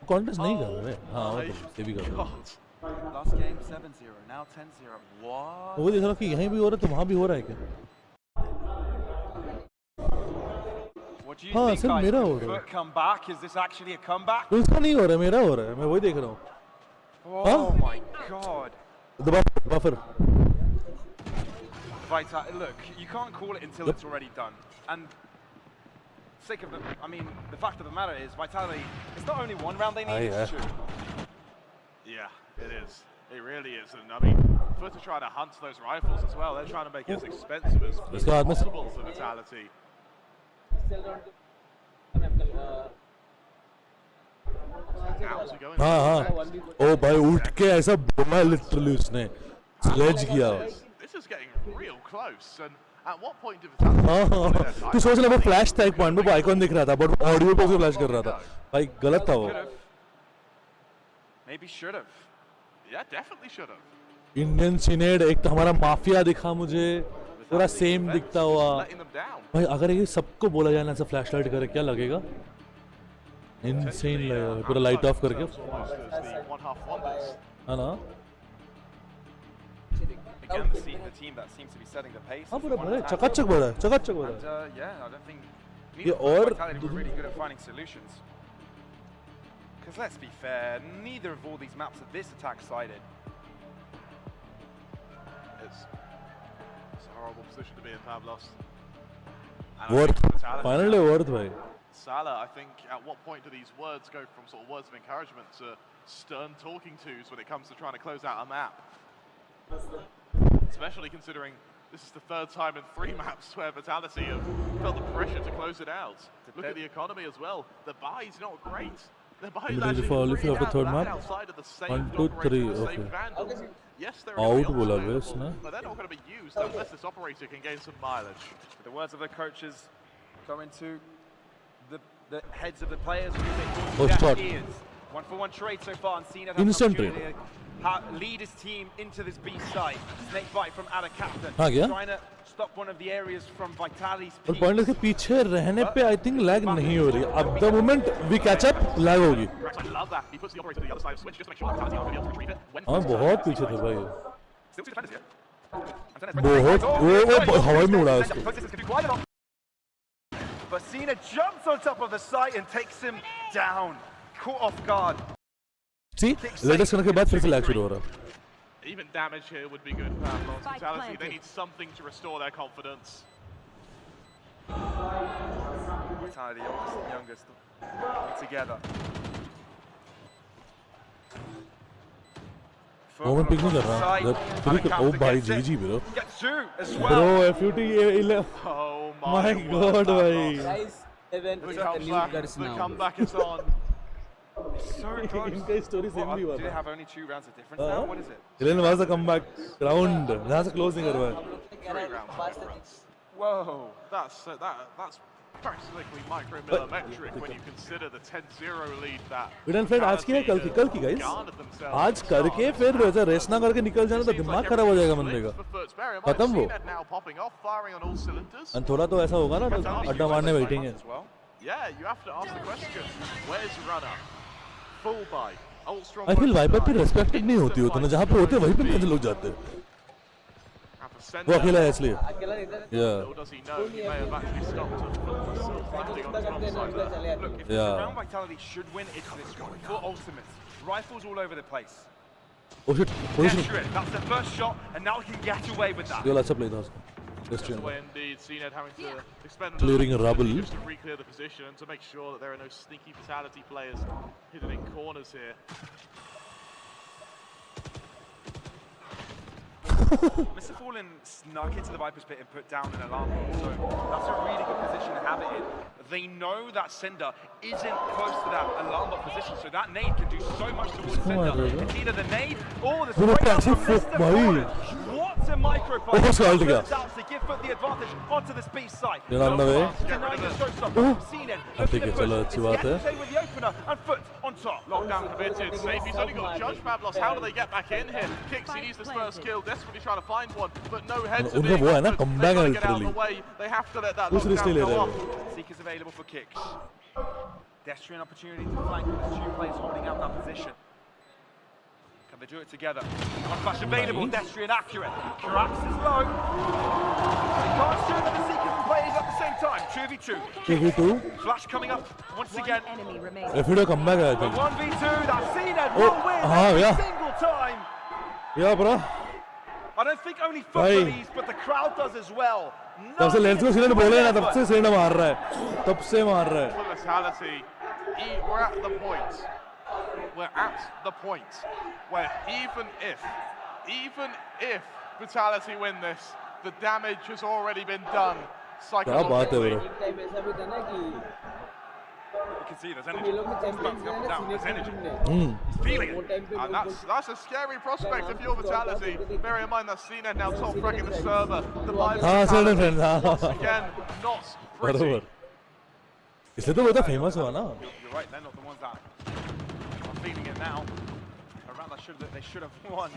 C: Contest नहीं कर रहे. हाँ वो तो भी कर रहे.
A: Last game 7-0, now 10-0. What?
C: वो देख रहा कि यहीं भी हो रहा है तो वहाँ भी हो रहा है क्या?
A: What do you think, guys?
C: मेरा हो
A: Could
C: रहा है.
A: Foot come back? Is this actually a comeback?
C: तो इसका नहीं हो रहा है मेरा हो रहा है मैं वही देख रहा हूँ.
A: Oh my god.
C: The buffer.
A: Vitality, look, you can't call it until it's already done. And sake of the, I mean, the fact of the matter is, Vitality, it's not only one round they need, it's two.
B: Yeah, it is. It really is. And I mean, Foot are trying to hunt those rifles as well. They're trying to make it as expensive as possible for Vitality.
C: हाँ ओ भाई उठ के ऐसा बोला literally उसने sledge किया
B: This is getting real close. And at what point did Vitality?
C: हाँ तू सोच ले वो फ्लैश था एक पॉइंट पे वो आइकॉन दिख रहा था बट ऑडियो पे उसको फ्लैश कर रहा था भाई गलत था वो
A: Maybe should have.
B: Yeah, definitely should have.
C: Indian synod एक तो हमारा माफिया दिखा मुझे पूरा सेम दिखता हुआ भाई अगर ये सबको बोला जाए ना ऐसा फ्लैश लाइट करे क्या लगेगा इनसेन लगेगा पूरा लाइट ऑफ करके है ना
A: Again, the team that seems to be setting the pace.
C: हाँ पूरा बड़ा चकाचक बड़ा
A: And yeah, I don't think
C: ये और
A: Vitality were really good at finding solutions. Because let's be fair, neither of all these maps are this attack-sided.
B: It's a horrible position to be in, Pavlos.
C: worth finally worth भाई
B: Salah, I think, at what point do these words go from sort of words of encouragement to stern talking tos when it comes to trying to close out a map? Especially considering this is the third time in 3 maps where Vitality have felt the pressure to close it out. Look at the economy as well. The buy's not great. The buy's actually pretty outside of the safe
C: 1 2 3 okay
B: yes, they're
C: out बोला बे उसने
B: but they're not going to be used unless this operator can gain some mileage.
A: The words of the coaches go into the heads of the players who they their ears. 1-for-1 trade so far, and Cena has
C: Instant
A: an opportunity to lead his team into this B side. Snake bite from Ada Captain, trying to stop one of the areas from Vitality's
C: और point के पीछे रहने पे I think lag नहीं हो रही अब the moment we catch up lag होगी हाँ बहुत पीछे थे भाई बहुत वो हवा में उड़ा उसको
A: But Cena jumps on top of the site and takes him down, caught off guard.
C: See, latest करने के बाद फिर से लैग शुरू हो रहा
B: Even damage here would be good for Pavlos. Vitality, they need something to restore their confidence.
A: Vitality, oldest and youngest, together.
C: Moment pick नहीं कर रहा ओ भाई GG bro bro FUT 11
B: Oh
C: my god भाई
B: the comeback is on.
A: So close.
C: इनका story same भी हुआ
A: Do they have only 2 rounds of difference now? What is it?
C: 11 was the comeback round जहाँ से close नहीं करवाया
B: 3 rounds.
A: Whoa.
B: That's practically micromillimetric when you consider the 10-0 lead that.
C: विडन friend आज की है कल की गाइस आज करके फिर वैसा रेस ना करके निकल जाना तो दिमाग खराब हो जाएगा बंदे का खत्म वो और थोड़ा तो ऐसा होगा ना तो अड्डा मारने बैठेंगे
B: Yeah, you have to ask the question, where's runner? Full buy.
C: I feel Viper पे रेस्पेक्टेड नहीं होती उतना जहाँ पे होते वहीं पे कैसे लोग जाते हैं वो अकेला है इसलिए
B: Does he know he may have actually stopped landing on the wrong side there.
A: Look, if the round Vitality should win, it's this one. 4 ultimates, rifles all over the place.
C: Oh shit, position.
A: That's the first shot, and now he can get away with that.
C: ये अच्छा play था उसका
B: Indeed, CNED having to expend
C: clearing a rubble
B: just to re-clear the position and to make sure that there are no sneaky Vitality players hidden in corners here.
A: Mr. Fallen snuck into the Viper's pit and put down an alarm bot, so that's a really good position to have it in. They know that Cinder isn't close to that alarm bot position, so that nade can do so much towards Cinder. It's either the nade or the spray out from Mr. Fallen. What a micro-fight. Out to give Foot the advantage onto this B side.
C: on the way.
A: Denying the showstopper. CNED looking at Foot. It's
C: the
A: with the opener and Foot on top.
B: Lockdown committed. Safe. He's only got Judge Pavlos. How do they get back in here? Kicks, he needs this first kill. Desperately trying to find one, but no heads are being opened. They've got to get out of the way. They have to let that lockdown go off.
A: Seekers available for kicks. Destrian opportunity to flank with 2 players holding out that position. Can they do it together? One flash available, Destrian accurate. Krax is low. They can't shoot the Seekers and players at the same time. 2v2.
C: 2v2.
A: Flash coming up once again.
C: If you don't come back, I think.
A: 1v2, that's CNED will win every single time.
C: Yeah, bro.
A: I don't think only Foot
C: Bhai.
A: believes, but the crowd does as well.
C: तब से let's go senate बोले ना, तब से senate मार रहा है, तब से मार रहा है.
B: Vitality, we're at the point. We're at the point where even if Vitality win this, the damage has already been done psychologically.
D: एक टाइम ऐसा भी था ना कि
A: You can see there's
D: ये
A: energy.
D: लोग में चैंपियन
A: He's
D: है ना
A: down, there's
D: senior
A: energy.
D: Team ने
A: He's feeling
D: वो
A: it.
D: टाइम पे
B: And that's a scary prospect if you're Vitality. Bear in mind that CNED now top fragging the server. The live
C: हाँ senate friend,
B: once
C: हाँ
B: again not pretty.
C: बरोबर. इसलिए तो वो तो फेमस हुआ ना.
A: You're right, they're not the ones that are feeling it now. A round that they should have won.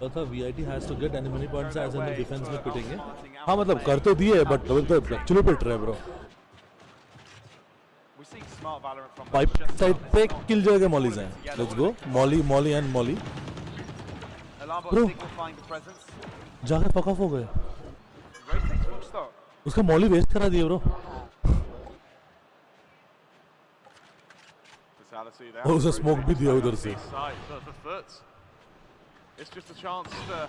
C: तो VIT has to get many points as in the defense में पिटेंगे. हाँ मतलब कर तो दिए, but वो तो actually पिट रहे हैं bro.
A: We're seeing smart Valorant from
C: pipe side पे किल जगह मॉलीज हैं. Let's go. Molly and Molly. Bro.
A: signifying the presence.
C: जाके fuck off हो गए.
A: Rotates full stop.
C: उसका मॉली वेस्ट करा दिया bro.
B: Vitality there.
C: और उसे स्मोक भी दिया उधर से.
B: It's just a chance to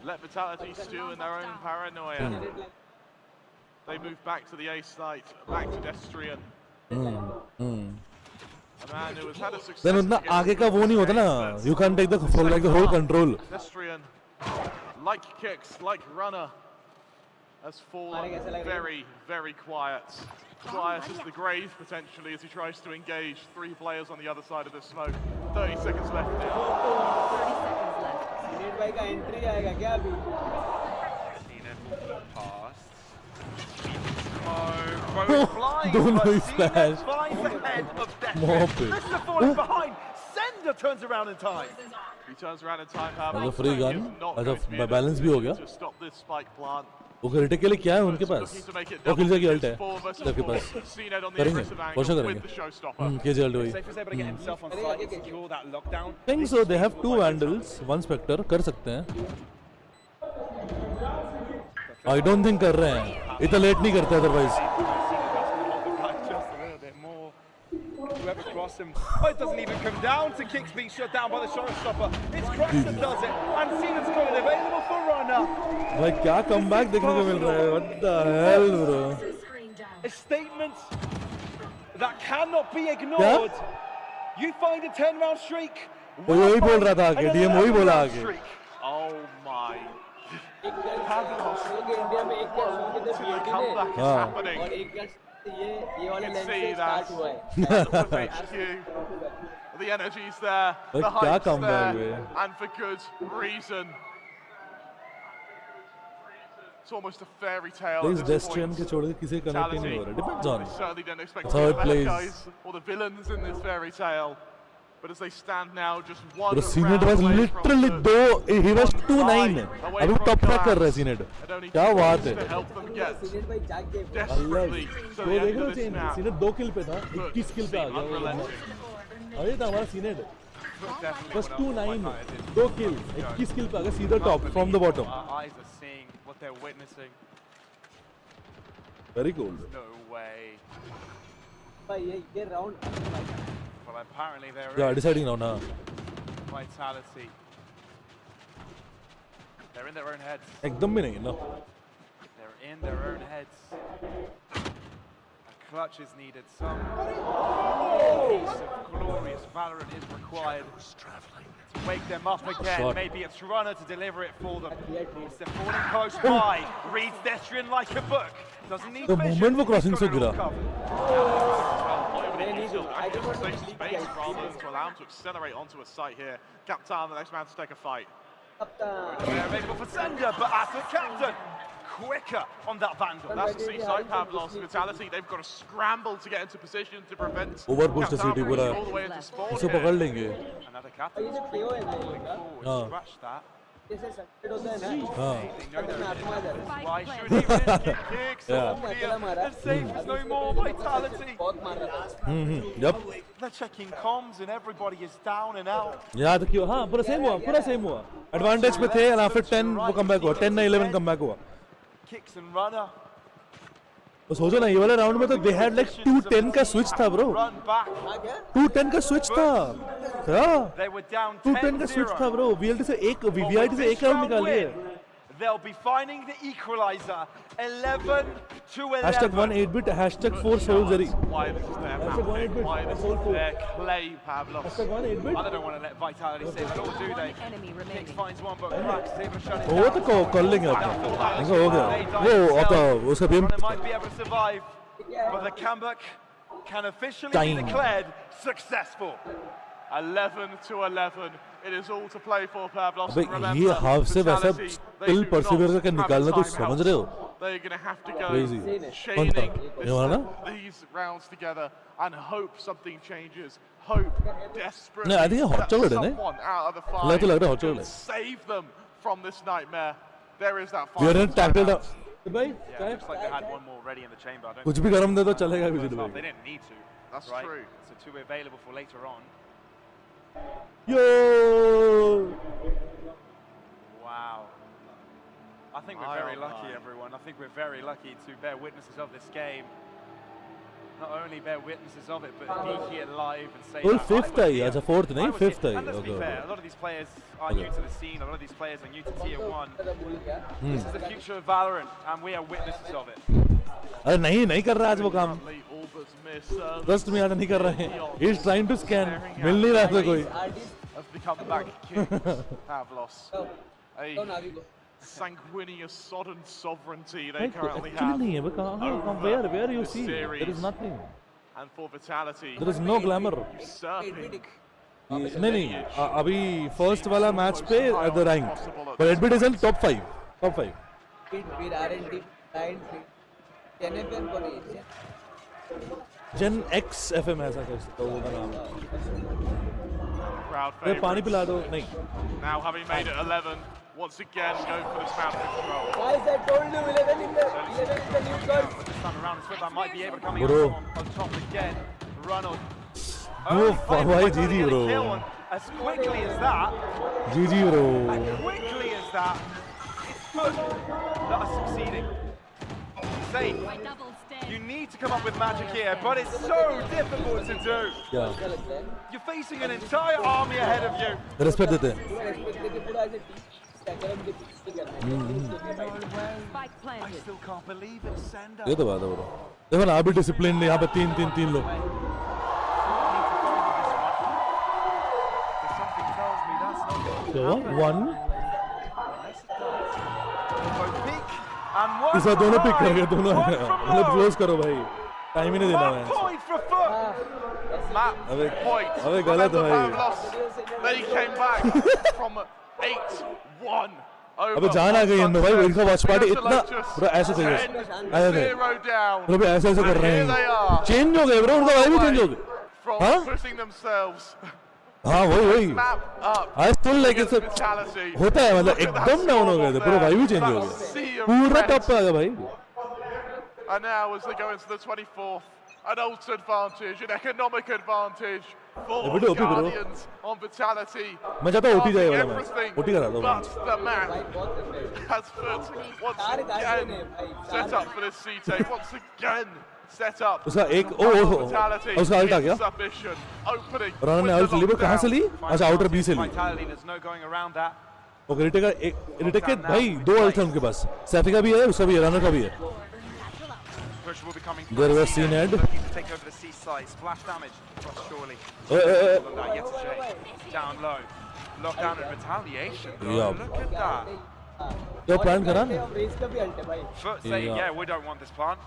B: let Vitality stew in their own paranoia. They move back to the A site, back to Destrian. A man who has had a success.
C: Then उतना आगे का वो नहीं होता ना. You can't take the whole control.
B: Destrian, like Kicks, like Runner, has fallen very, very quiet. Quiet as the grave, potentially, as he tries to engage 3 players on the other side of the smoke. 30 seconds left now.
E: 30 seconds left.
D: Senior भाई का entry आएगा क्या अभी?
C: दोनों ही splash.
A: This is falling behind. Sender turns around in time.
B: He turns around in time.
C: As a free gun, as a balance भी हो गया.
B: To stop this spike plant.
C: Okay retake के लिए क्या है उनके पास? वो किल की अल्ट है सबके पास. करेंगे, कोशिश करेंगे. केजी अल्ट हुई. Think so they have 2 vandals, 1 spectre कर सकते हैं. आई डोंट थिंक कर रहे हैं. इतना लेट नहीं करते otherwise.
A: Whoever crossed him. Oh, it doesn't even come down to Kicks being shut down by the showstopper. It's Crux that does it. And Cena's got it available for Runner.
C: भाई क्या comeback देखने को मिल रहा है. What the hell bro?
A: A statement that cannot be ignored. You find a 10-round streak.
C: वो यही बोल रहा था आगे. DM वही बोला आगे.
B: Oh my.
D: इंडिया में एक क्या
B: Comeback is happening.
D: और एक क्या ये वाले
B: You
D: लेंस
B: can
D: से
B: see
D: स्टार्ट हुआ है.
B: that. HQ. The energy's there. The
C: क्या
B: hype's
C: comeback
B: there.
C: है.
B: And for good reason. It's almost a fairy tale.
C: Please
B: at this
C: Destrian
B: point.
C: के छोड़ के किसी कनेक्ट ही नहीं हो रहा. Depends on.
B: We certainly don't expect
C: That's how
B: the
C: it
B: bad
C: plays.
B: guys or the villains in this fairy tale. But as they stand now, just one
C: Bro, Cenet
B: round
C: was
B: away
C: literally
B: from the
C: he was 2-9.
B: away
C: अभी
B: from
C: top track कर रहा है
B: collapse.
C: Senate.
B: And only
C: क्या
B: two
C: बात
B: things
C: है.
B: to help them get
D: senior भाई जाग गए.
B: desperately to
C: वो
B: the
C: देख
B: end
C: रहे
B: of
C: हो
B: this map.
C: सीनेट 2 किल पे था.
B: But
C: 21 किल पे आ
B: seem
C: गया.
B: unrelenting.
C: अरे था हमारा सीनेट.
A: Definitely
C: बस
A: one
C: 2-9.
A: of my
C: 2 किल 21 किल पे आ गया सीधा top from the bottom.
A: Our eyes are seeing what they're witnessing.
C: Very cool.
A: No way.
D: भाई ये राउंड
A: Well, apparently there
C: या
A: is
C: डिसाइडिंग राउंड. हां
A: vitality. They're in their own heads.
C: एकदम भी नहीं ना.
A: They're in their own heads. A clutch is needed. Some piece of glorious Valorant is required to wake them up again.
C: Shot.
A: Maybe it's Runner to deliver it for them. They're falling close by. Reads Destrian like a book. Doesn't need
C: The
A: vision.
C: moment वो crossing
A: He's got
C: से
A: it all
C: गिरा.
A: covered.
B: Space rather than to allow him to accelerate onto a site here. Captain, the next man to take a fight.
A: They're available for Sender, but as the captain, quicker on that Vandal.
B: That's the C-side Pavlos Vitality. They've got to scramble to get into position to prevent
C: Overpush the
B: Captain
C: city
B: from
C: पूरा.
B: all the way into spawn
C: इसे
B: here.
C: पकड़ लेंगे.
A: Another captain.
D: ये जो KO है ना ये का
C: हाँ.
A: Scratch that.
D: जैसे सक्सेस होता है ना.
C: हाँ.
A: Why should he risk it? Kicks
C: Yeah.
A: off here. The save is no more vitality.
D: बहुत मार रहा था.
C: Yep.
A: They're checking comms and everybody is down and out.
C: याद क्यों. हाँ पूरा सेम हुआ. एडवांटेज पे थे और फिर 10 वो कमबैक हुआ. 10 ना 11 कमबैक हुआ.
A: Kicks and Runner.
C: तो सोचो ना ये वाले राउंड में तो दे हैड लाइक 2-10 का स्विच था ब्रो.
A: Run back.
C: 2-10 का स्विच था. हाँ.
A: They were down
C: 2-10 का स्विच था ब्रो. VLT से एक VVIT से एक राउंड निकाल लिए.
A: they'll be finding the equalizer. 11 to 11.
C: Hashtag 1-8-bit, hashtag 4 Soldier.
B: Why this is their map, why this is their clay, Pavlos.
C: Hashtag 1-8-bit.
A: I don't want to let Vitality save it all, do they?
E: Enemy
A: Kings
E: remaining.
A: finds one, but Cracks is able to shut it
C: वो
A: down.
C: तो calling है अपना इनका हो गया वो अब तो उसका
A: They
C: game
A: might be able to survive, but the comeback can officially be
C: Time.
A: declared successful.
B: 11 to 11. It is all to play for, Pavlos.
C: अबे
B: Remember,
C: ये हाफ से वैसा
B: Vitality, they
C: still
B: do
C: persevere
B: not
C: करके
B: have a
C: निकालना तो
B: timeout.
C: समझ रहे हो
B: They're going to have to go
C: Crazy.
B: chaining
C: ये वाला ना
B: these rounds together and hope something changes. Hope desperately
C: No, I think
B: that
C: hot chocolate, isn't it?
B: someone out of the
C: लग तो लग रहा है hot
B: can
C: chocolate.
B: save them from this nightmare. There is that
C: We are
B: final
C: in tackled
B: timeout.
C: भाई
A: Yeah, looks like they had one more ready in the chamber. I don't
C: कुछ
A: think
C: भी गरम दे तो चलेगा
A: they
C: visit भाई
A: didn't need to.
B: That's
A: right?
B: true.
A: So two available for later on.
C: Yo
A: Wow. I think we're very lucky, everyone. I think we're very lucky to bear witnesses of this game. Not only bear witnesses of it, but be here live and say.
C: Well,
A: that I
C: fifth
A: was
C: है
A: here.
C: अच्छा fourth
A: I
C: नहीं
A: was
C: fifth
A: here.
C: है
A: And let's be
C: okay
A: fair, a lot of these players are
C: Okay.
A: new to the scene. A lot of these players are new to Tier 1. This is the future of Valorant, and we are witnesses of it.
C: अरे नहीं कर रहा आज वो काम
B: Currently, Albert's miss serves
C: trust में आज नहीं कर रहे हैं he is trying to scan मिल नहीं रहा था कोई
B: of the comeback king, Pavlos. A sanguineous, sodden sovereignty they currently
C: actually
B: have.
C: नहीं है वो कहाँ where you see there is nothing
B: And for Vitality,
C: there is no glamour
B: usurping
C: नहीं अभी फर्स्ट वाला मैच पे at the rank but Edbit is in top 5 Gen X FM ऐसा कुछ होगा नाम
B: crowd
C: अरे पानी
B: favourites.
C: पिला दो नहीं
B: Now having made it 11, once again going for this map control.
A: Guys, I told you 11 is the new goal. This time around, Swift might be able to come
C: Bro.
A: on top again. Ronald.
C: Bro, why GG bro
A: As quickly as that,
C: GG bro
A: as quickly as that, it's good that are succeeding. Safe. You need to come up with magic here, but it's so difficult to do.
C: क्या
A: You're facing an entire army ahead of you.
C: Respect देते हैं
E: Spike
A: I
E: planted.
A: still can't believe it, Sender.
C: ये तो बात है bro देखो ना आप भी डिसिप्लिन यहाँ पे तीन लोग
A: Something tells me that's not going to
C: तो
A: happen.
C: One
A: Both pick and one
C: इस बार दोनों पिक कर गए दोनों
A: One from
C: मतलब
A: low.
C: क्लोज करो भाई टाइम ही नहीं देना
A: One
C: match
A: point for Foot.
B: Map
C: अबे
B: point.
C: अबे गलत
B: Remember
C: भाई
B: Pavlos, they came back from 8-1.
C: अबे जान आ गई इनमें भाई इनका वॉच पार्टी इतना ब्रो ऐसे चाहिए ऐसे थे
B: 0 down.
C: ब्रो भी ऐसे कर रहे
B: And here they
C: हैं
B: are.
C: चेंज हो गए ब्रो उनका भाई भी चेंज हो गए
B: From
C: Huh?
B: putting themselves
C: हाँ वही
B: map up.
C: I still like it's
B: Vitality.
C: होता है मतलब
B: Look at that
C: एकदम डाउन हो
B: score
C: गए थे
B: there.
C: ब्रो भाई भी चेंज हो
B: That
C: गया
B: sea of
C: पूरा
B: red.
C: टॉप पे आ गया भाई
B: And now as they go into the 24th, an ult advantage, an economic advantage for
C: ये वीडियो ओपी करो।
B: Guardians on Vitality.
C: मैं चाहता हूँ ओटी जाए वाला
B: Everything
C: मैच ओटी करा दो
B: but the map has put once again set up for this CT, once again set up
C: उसका एक ओ
B: Vitality
C: उसका अल्ट आ
B: in
C: गया
B: submission, opening
C: रनर ने
B: with
C: अल्ट
B: the
C: ली वो कहाँ से ली
B: lockdown.
C: अच्छा आउटर बी से ली
A: Vitality, there's no going around that.
C: Okay retake के भाई दो अल्ट है उनके पास सैफी का भी है उसका भी है रनर का भी है
A: Push will be coming
C: There
A: from
C: was
A: the
C: seen
A: end,
C: Ed.
A: looking to take over the seaside. Splash damage across surely.
C: Eh, eh, eh.
A: Look at that, Yetajay down low. Lockdown and retaliation. Bro.
C: Yeah.
A: Look at that.
C: तो plan करा ना
A: Foot saying,
C: Yeah.
A: yeah, we don't want this plant.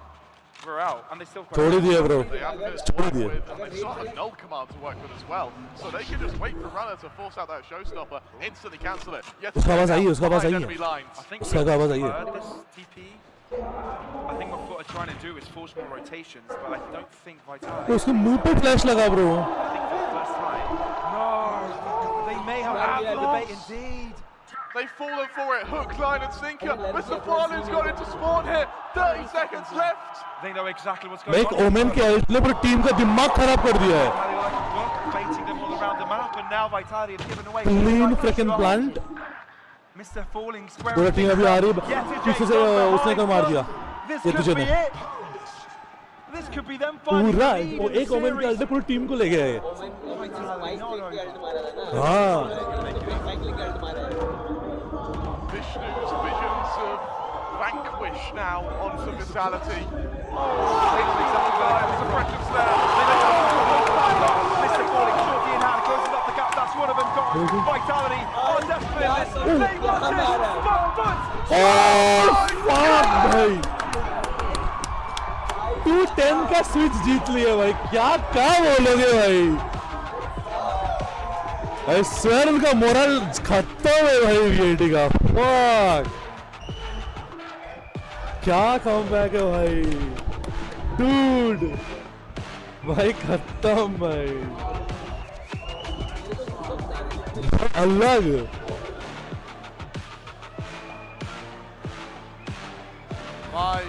A: We're out. And they still
C: छोड़ दिया bro
B: They have a bit to
C: छोड़
B: work
C: दिया
B: with, and they've got a null command to work with as well. So they can just wait for runner to force out that showstopper, instantly cancel it. Yet
C: उसका आवाज आई है उसका आवाज आई
B: enemy
C: है
B: lines.
A: I think
C: उसका आवाज आई है
A: heard this TP. I think what Foot are trying to do is force more rotations, but I don't think Vitality.
C: तो उसके मुंह पे फ्लैश लगा bro
A: I think for the first time. No, they may have had the debate indeed.
B: They've fallen for it. Hook, line, and sinker. Mr. Farley's got into spawn here. 30 seconds left.
A: They know exactly what's
C: मैं
A: going
C: एक
A: on.
C: Women के alt ने पूरी team का दिमाग खराब कर दिया है
A: Vitality like a book, baiting them all around the map, and now Vitality have given away.
C: Clean fricking plant
A: Mr. Falling square.
C: पूरा टीम अभी आ रही है पीछे से उसने कर मार दिया
A: This
C: ये
A: could
C: तुझे
A: be
C: ने
A: it. This could be them finding
C: पूरा
A: the lead
C: वो
A: in the
C: एक ओमेन के अल्ट ने
A: series.
C: पूरी टीम को ले गया है
B: Vishnu's
C: हाँ
B: visions squish now onto Vitality.
A: Suppressions there. Mr. falling shorty in hand, closes up the gap. That's one of them got Vitality on deathbed. They want this.
C: Oh, fuck भाई 210 का switch जीत लिया भाई क्या बोलोगे भाई I swear उनका moral खत्म है भाई वीआईटी का fuck क्या कमबैक है भाई dude भाई खत्म भाई अलग
B: My,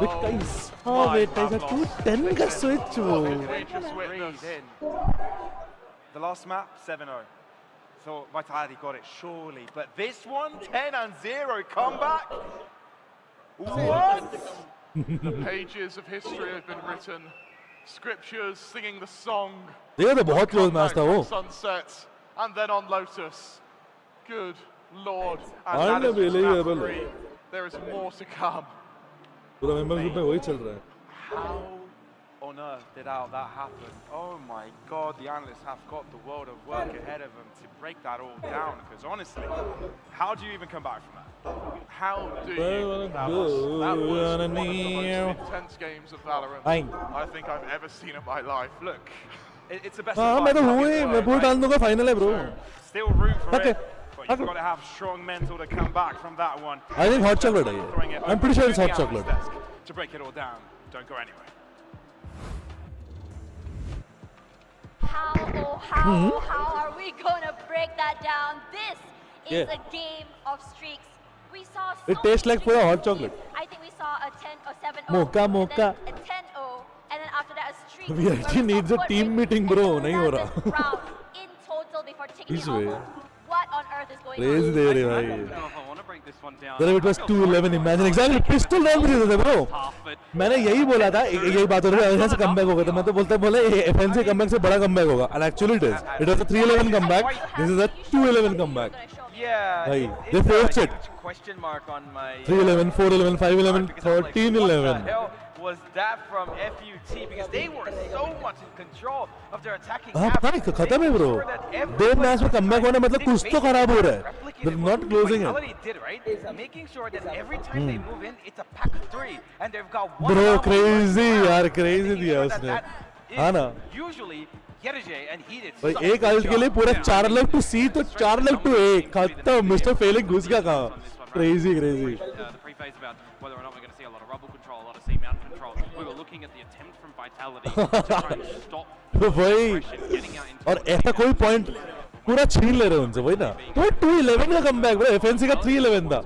C: guys, wait, guys, 210 का switch वो.
A: The last map 7-0. Thought Vitality got it surely, but this one 10-0 comeback. What?
B: the pages of history have been written. Scriptures singing the song.
C: देखा तो बहुत close match था वो.
B: Sunset and then on Lotus. Good Lord. And
C: I
B: that is
C: believe
B: just
C: it,
B: map 3. There is more to come.
C: पूरा member group में वही चल रहा है.
A: How on earth did that happen? Oh my God, the analysts have got the world of work ahead of them to break that all down. Because honestly, how do you even come back from that?
B: How do you? That was one of the most intense games of Valorant I think I've ever seen in my life. Look,
A: it's the best.
C: हाँ मैं तो हूँ ही मैं पूरा डाल दूँगा final है bro.
A: Still root for it. But you've got to have strong mental to come back from that one.
C: I think hot chocolate है ये. I'm pretty sure it's hot chocolate.
A: To break it all down, don't go anywhere.
H: How are we gonna break that down? This is a game of streaks. We saw so
C: It tastes like pura hot chocolate.
H: I think we saw a 10 or 7-0.
C: Mocha.
H: And then a 10-0, and then after that a streak.
C: VIT needs a team meeting, bro. नहीं हो रहा.
H: In total before taking
C: This
H: it
C: way.
H: over. What on earth is going
C: Crazy
H: on?
C: दे रहे
I: I
C: भाई.
I: don't know if I want to break this one down.
C: Then it was 211. Imagine exactly pistol round भी देते थे bro. मैंने यही बोला था यही बात हो रही है ऐसे कमबैक होगा तो मैं तो बोले FNC कमबैक से बड़ा कमबैक होगा and actually it is. It was a 311 comeback. This is a 211 comeback.
J: Yeah,
C: Hey,
J: it's
C: they forced
J: a
C: it.
J: huge question mark on my
C: 311, 411, 511,
J: because I'm like,
C: 1311.
J: What the hell was that from FUT? Because they were so much in control of their attacking
C: हाँ
J: half.
C: भाई खत्म है bro. दो match में comeback होने मतलब कुछ तो खराब हो रहा है. They're not closing it.
J: Did, right? Making sure that every time they move in, it's a pack of 3, and they've got one.
C: Bro, crazy यार crazy दिया उसने. हाँ ना.
J: Usually. And he did
C: भाई एक अल्ट के लिए पूरा 4 लग टू सी तो 4 लग टू ए खत्म मिस्टर फेलिक घुस गया कहाँ crazy
I: The pre-phase about whether or not we're going to see a lot of rubble control, a lot of C-mount control. We were looking at the attempt from Vitality to try and stop
C: वही
I: getting out into
C: और ऐसा कोई point पूरा छीन ले रहे उनसे वही ना तो 211 का कमबैक ब्रो एफएनसी का 311 था.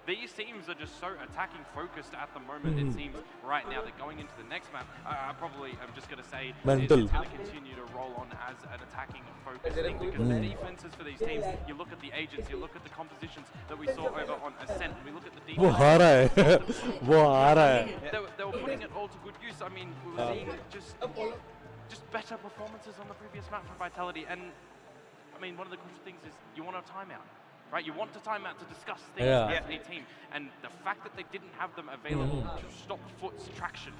I: These teams are just so attacking focused at the moment. It seems right now that going into the next map, probably I'm just going to say
C: mental.
I: It's going to continue to roll on as an attacking focused thing because the defenses for these teams, you look at the agents, you look at the compositions that we saw over on Ascent, we look at the defense.
C: वो हारा है वो हारा है.
I: They were putting it all to good use. I mean, we were seeing just better performances on the previous map from Vitality, and I mean, one of the crucial things is you want a timeout. Right, you want a timeout to discuss things as a team, and the fact that they didn't have them available to stop Foot's traction.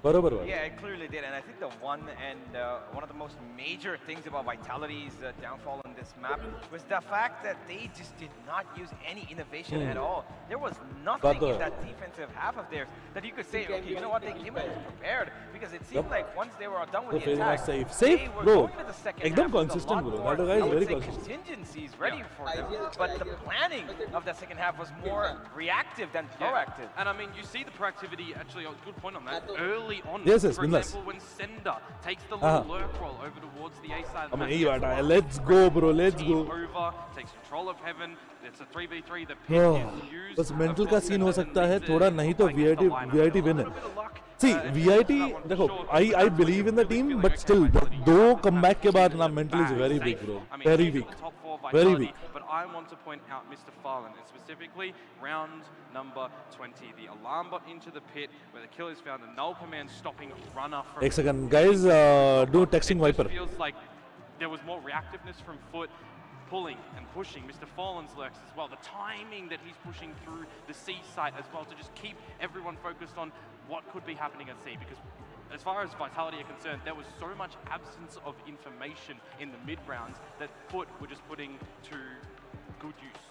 C: बरोबर.
J: Yeah, it clearly did, and I think the one of the most major things about Vitality's downfall on this map was the fact that they just did not use any innovation at all. There was nothing in that defensive half of theirs that you could say, okay, you know what, they came in prepared, because it seemed like once they were done with the attack,
C: safe,
J: bro.
C: एकदम consistent, bro. That guy is very consistent.
J: Contingencies ready for them, but the planning of the second half was more reactive than proactive.
I: And I mean, you see the proactivity, actually, good point on that, early on.
C: Yes,
I: for example, when Sender takes the little lurk roll over towards the A side of the map.
C: Let's go, bro, let's go.
I: Over, takes control of Heaven, it's a 3v3, the pit is used.
C: बस mental का scene हो सकता है थोड़ा नहीं तो VIT win है. See, VIT, देखो, I believe in the team, but still, दो comeback के बाद ना mental is very weak, bro. Very weak. Very weak.
I: But I want to point out Mr. Farland, and specifically round number 20, the alarm bot into the pit where the kill is found, a null command stopping runner from.
C: एक second, guys, do texting Viper.
I: It feels like there was more reactiveness from Foot. pulling and pushing. Mr. Fallen's lurks as well. The timing that he's pushing through the C site as well to just keep everyone focused on what could be happening at C, because as far as Vitality are concerned, there was so much absence of information in the mid rounds that Foot were just putting to good use.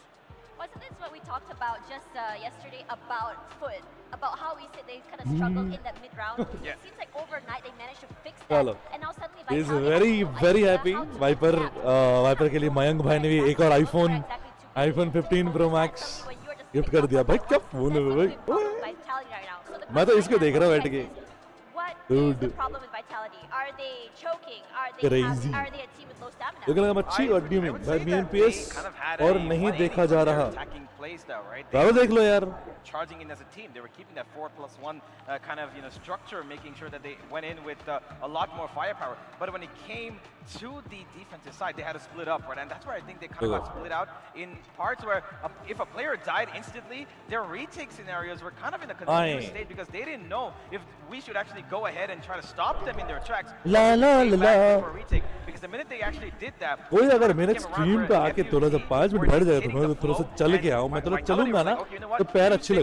H: Wasn't this what we talked about just yesterday about Foot? About how we said they kind of struggled in that mid-round. It seems like overnight they managed to fix that.
C: Hello.
H: And now suddenly
C: He is
H: Vitality
C: very happy. Viper के लिए मयंक भाई ने भी एक और iPhone 15 Pro Max gift कर दिया. भाई क्या फोन है भाई? मैं तो इसको देख रहा हूँ बैठ के.
H: What is the problem with Vitality? Are they choking? Are they
C: Crazy.
H: are they a team with low stamina?
C: लेकिन अगर अच्छी और डी में भाई BNPS और नहीं देखा जा रहा. राहुल देख लो यार.
J: Charging in as a team, they were keeping that 4+1 kind of structure, making sure that they went in with a lot more firepower. But when it came to the defensive side, they had to split up, right? And that's where I think they kind of got split out in parts where if a player died instantly, their retake scenarios were kind of in a confused state because they didn't know if we should actually go ahead and try to stop them in their tracks.
C: La la la.
J: For retake, because the minute they actually did that,
C: कोई अगर मेरे stream पे आके थोड़ा सा 5 minute बैठ जाए तो मैं थोड़ा सा चल के आऊँ. मैं थोड़ा चलूंगा ना तो पैर अच्छी लगेगी.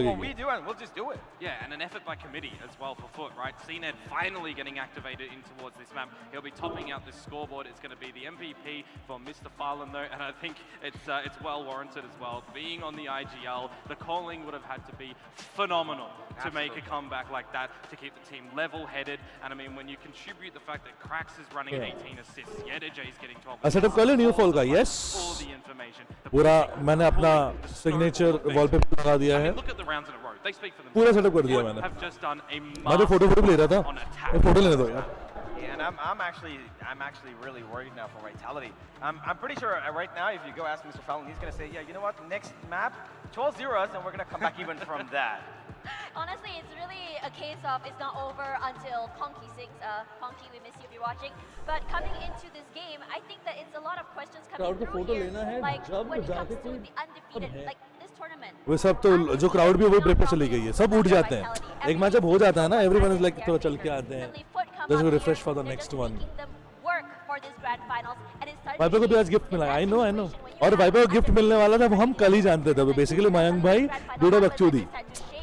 I: Yeah, and an effort by committee as well for Foot, right? CNED finally getting activated in towards this map. He'll be topping out this scoreboard. It's going to be the MVP for Mr. Farland though, and I think it's well warranted as well. Being on the IGL, the calling would have had to be phenomenal to make a comeback like that, to keep the team level-headed. And I mean, when you contribute the fact that Krax is running 18 assists, Yedaja is getting 12.
C: Setup कर ले new fall का. Yes पूरा मैंने अपना signature wallpaper लगा दिया है. पूरा सेटअप कर दिया मैंने. मैं तो फोटो ले रहा था. फोटो लेने दो यार.
J: And I'm actually really worried now for Vitality. I'm pretty sure right now if you go ask Mr. Fallon, he's going to say, yeah, you know what, next map, 12 zeros, and we're going to come back even from that.
H: Honestly, it's really a case of it's not over until Conky sings. Conky, we miss you if you're watching. But coming into this game, I think that it's a lot of questions coming through here. Like when it comes to the undefeated, like this tournament.
C: वो सब तो जो crowd भी है वो break पे चली गई है. सब उठ जाते हैं. एक मैच जब हो जाता है ना, everyone is like थोड़ा चल के आते हैं. Let's go refresh for the next one. Viper को भी आज गिफ्ट मिला. I know. और वाइपर को गिफ्ट मिलने वाला था वो हम कल ही जानते थे. बेसिकली मयंक भाई डूडा बकचोदी.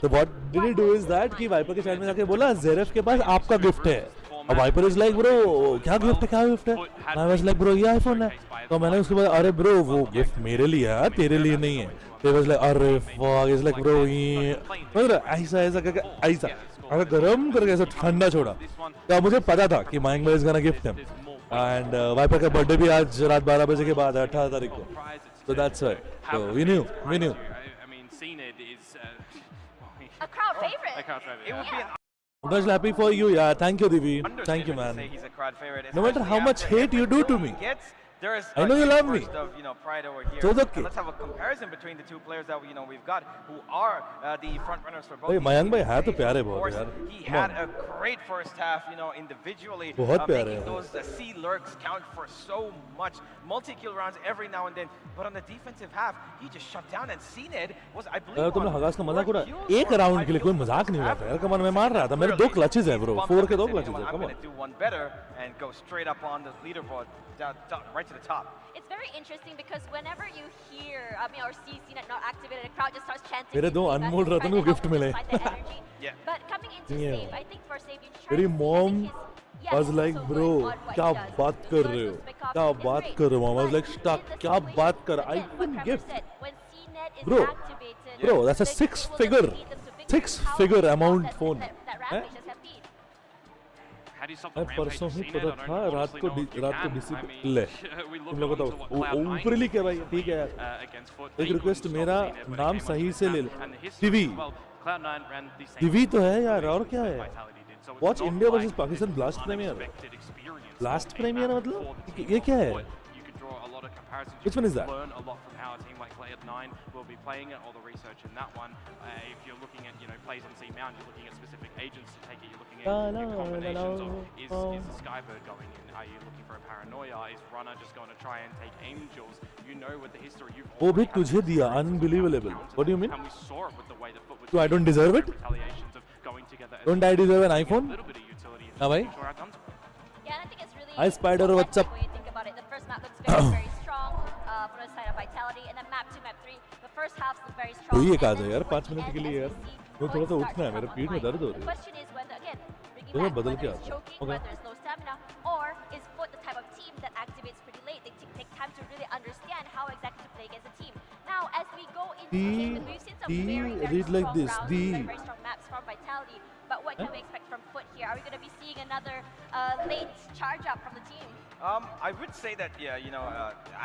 C: तो what did he do is that कि वाइपर के चैनल में जाके बोला ज़ेरेफ के पास आपका गिफ्ट है. और वाइपर इज लाइक ब्रो क्या गिफ्ट है. I was like bro ये आईफोन है. तो मैंने उसके बाद अरे ब्रो वो गिफ्ट मेरे लिए है तेरे लिए नहीं है. तो was like अरे fuck is like bro ये ऐसा करके ऐसा अगर गरम करके ऐसा ठंडा छोड़ा. तो मुझे पता था कि मयंक भाई is gonna gift him. And Viper का बर्थडे भी आज रात 12 बजे के बाद 18 तारीख को. So that's why. So we knew.
I: I mean, CNED is
H: a crowd favorite.
I: A crowd favorite.
J: It would be an
C: I'm just happy for you. Yeah, thank you, Divi. Thank you, man.
J: he's a crowd favorite,
C: No matter how much hate you do to me.
J: There is
C: I know you love me.
J: Of, pride over here.
C: So okay.
J: Let's have a comparison between the two players that we've got who are the front runners for both.
C: Hey, Mayank bhai hai to pyare bahut yaar.
J: He had a great first half, individually making those C lurks count for so much. Multi-kill rounds every now and then. But on the defensive half, he just shut down and CNED was, I believe,
C: तुमने हगास का मजाक उड़ा. एक round के लिए कोई मजाक नहीं उड़ाता यार. कमान मैं मार रहा था. मेरे 2 क्लचेस हैं ब्रो. 4 के 2 क्लचेस हैं.
J: I'm going to do one better and go straight up on the leaderboard, right to the top.
H: It's very interesting because whenever you hear, or see CNED not activated, the crowd just starts chanting.
C: मेरे 2 अनमोल रतन को gift मिले.
H: But coming into Save, I think for Save, you try
C: मेरी
H: to
C: mom
H: his,
C: was like bro क्या बात कर रहे हो. क्या बात कर रहे हो. I was like stuck. क्या बात कर. I couldn't gift. Bro, that's a 6-figure amount phone. परसों ही पता था रात को ले तुम लोगों को ऊपरली क्या भाई. ठीक है यार. एक रिक्वेस्ट मेरा नाम सही से ले लो. दिवी तो है यार. और क्या है. Watch India versus Pakistan BLAST premier. BLAST premier मतलब ये क्या है. Which one is that?
I: Learn a lot from how a team like Cloud9 will be playing it, or the research in that one. If you're looking at, plays on C Mount, you're looking at specific agents to take it. You're looking at combinations of is the Skybird going in? Are you looking for a Paranoia? Is Runner just going to try and take Angels? You know with the history you've.
C: वो भी तुझे दिया. Unbelievable. What do you mean?
I: And we saw it with the way the foot was.
C: So I don't deserve it?
I: Retaliations of going together.
C: Don't I deserve an iPhone?
I: A little bit of utility.
C: हाँ भाई.
H: Yeah, and I think it's really.
C: Hi Spider, what's up?
H: Think about it. The first map looks very, very strong. From a Vitality, and then map 2, map 3. The first half's look very strong.
C: कोई एक आ
H: and
C: जाए
H: then
C: यार
H: towards
C: 5 minute
H: the
C: के
H: end,
C: लिए यार
H: as we see
C: वो थोड़ा सा
H: Roy
C: उठना है
H: start
C: मेरे
H: to
C: पीठ में
H: come
C: दर्द हो
H: online.
C: रही
H: The
C: है
H: question is whether, again, bringing
C: तो मैं
H: back
C: बदल
H: whether
C: के
H: it's
C: आता हूँ
H: choking,
C: okay
H: whether it's low stamina, or is Foot the type of team that activates pretty late? They take time to really understand how exactly to play against a team. Now, as we go into the game, we've seen some very, very
C: read like
H: strong
C: this,
H: rounds,
C: the
H: very strong maps from Vitality. But what can we expect from Foot here? Are we going to be seeing another late charge up from the team?
J: I would say that, yeah, you know,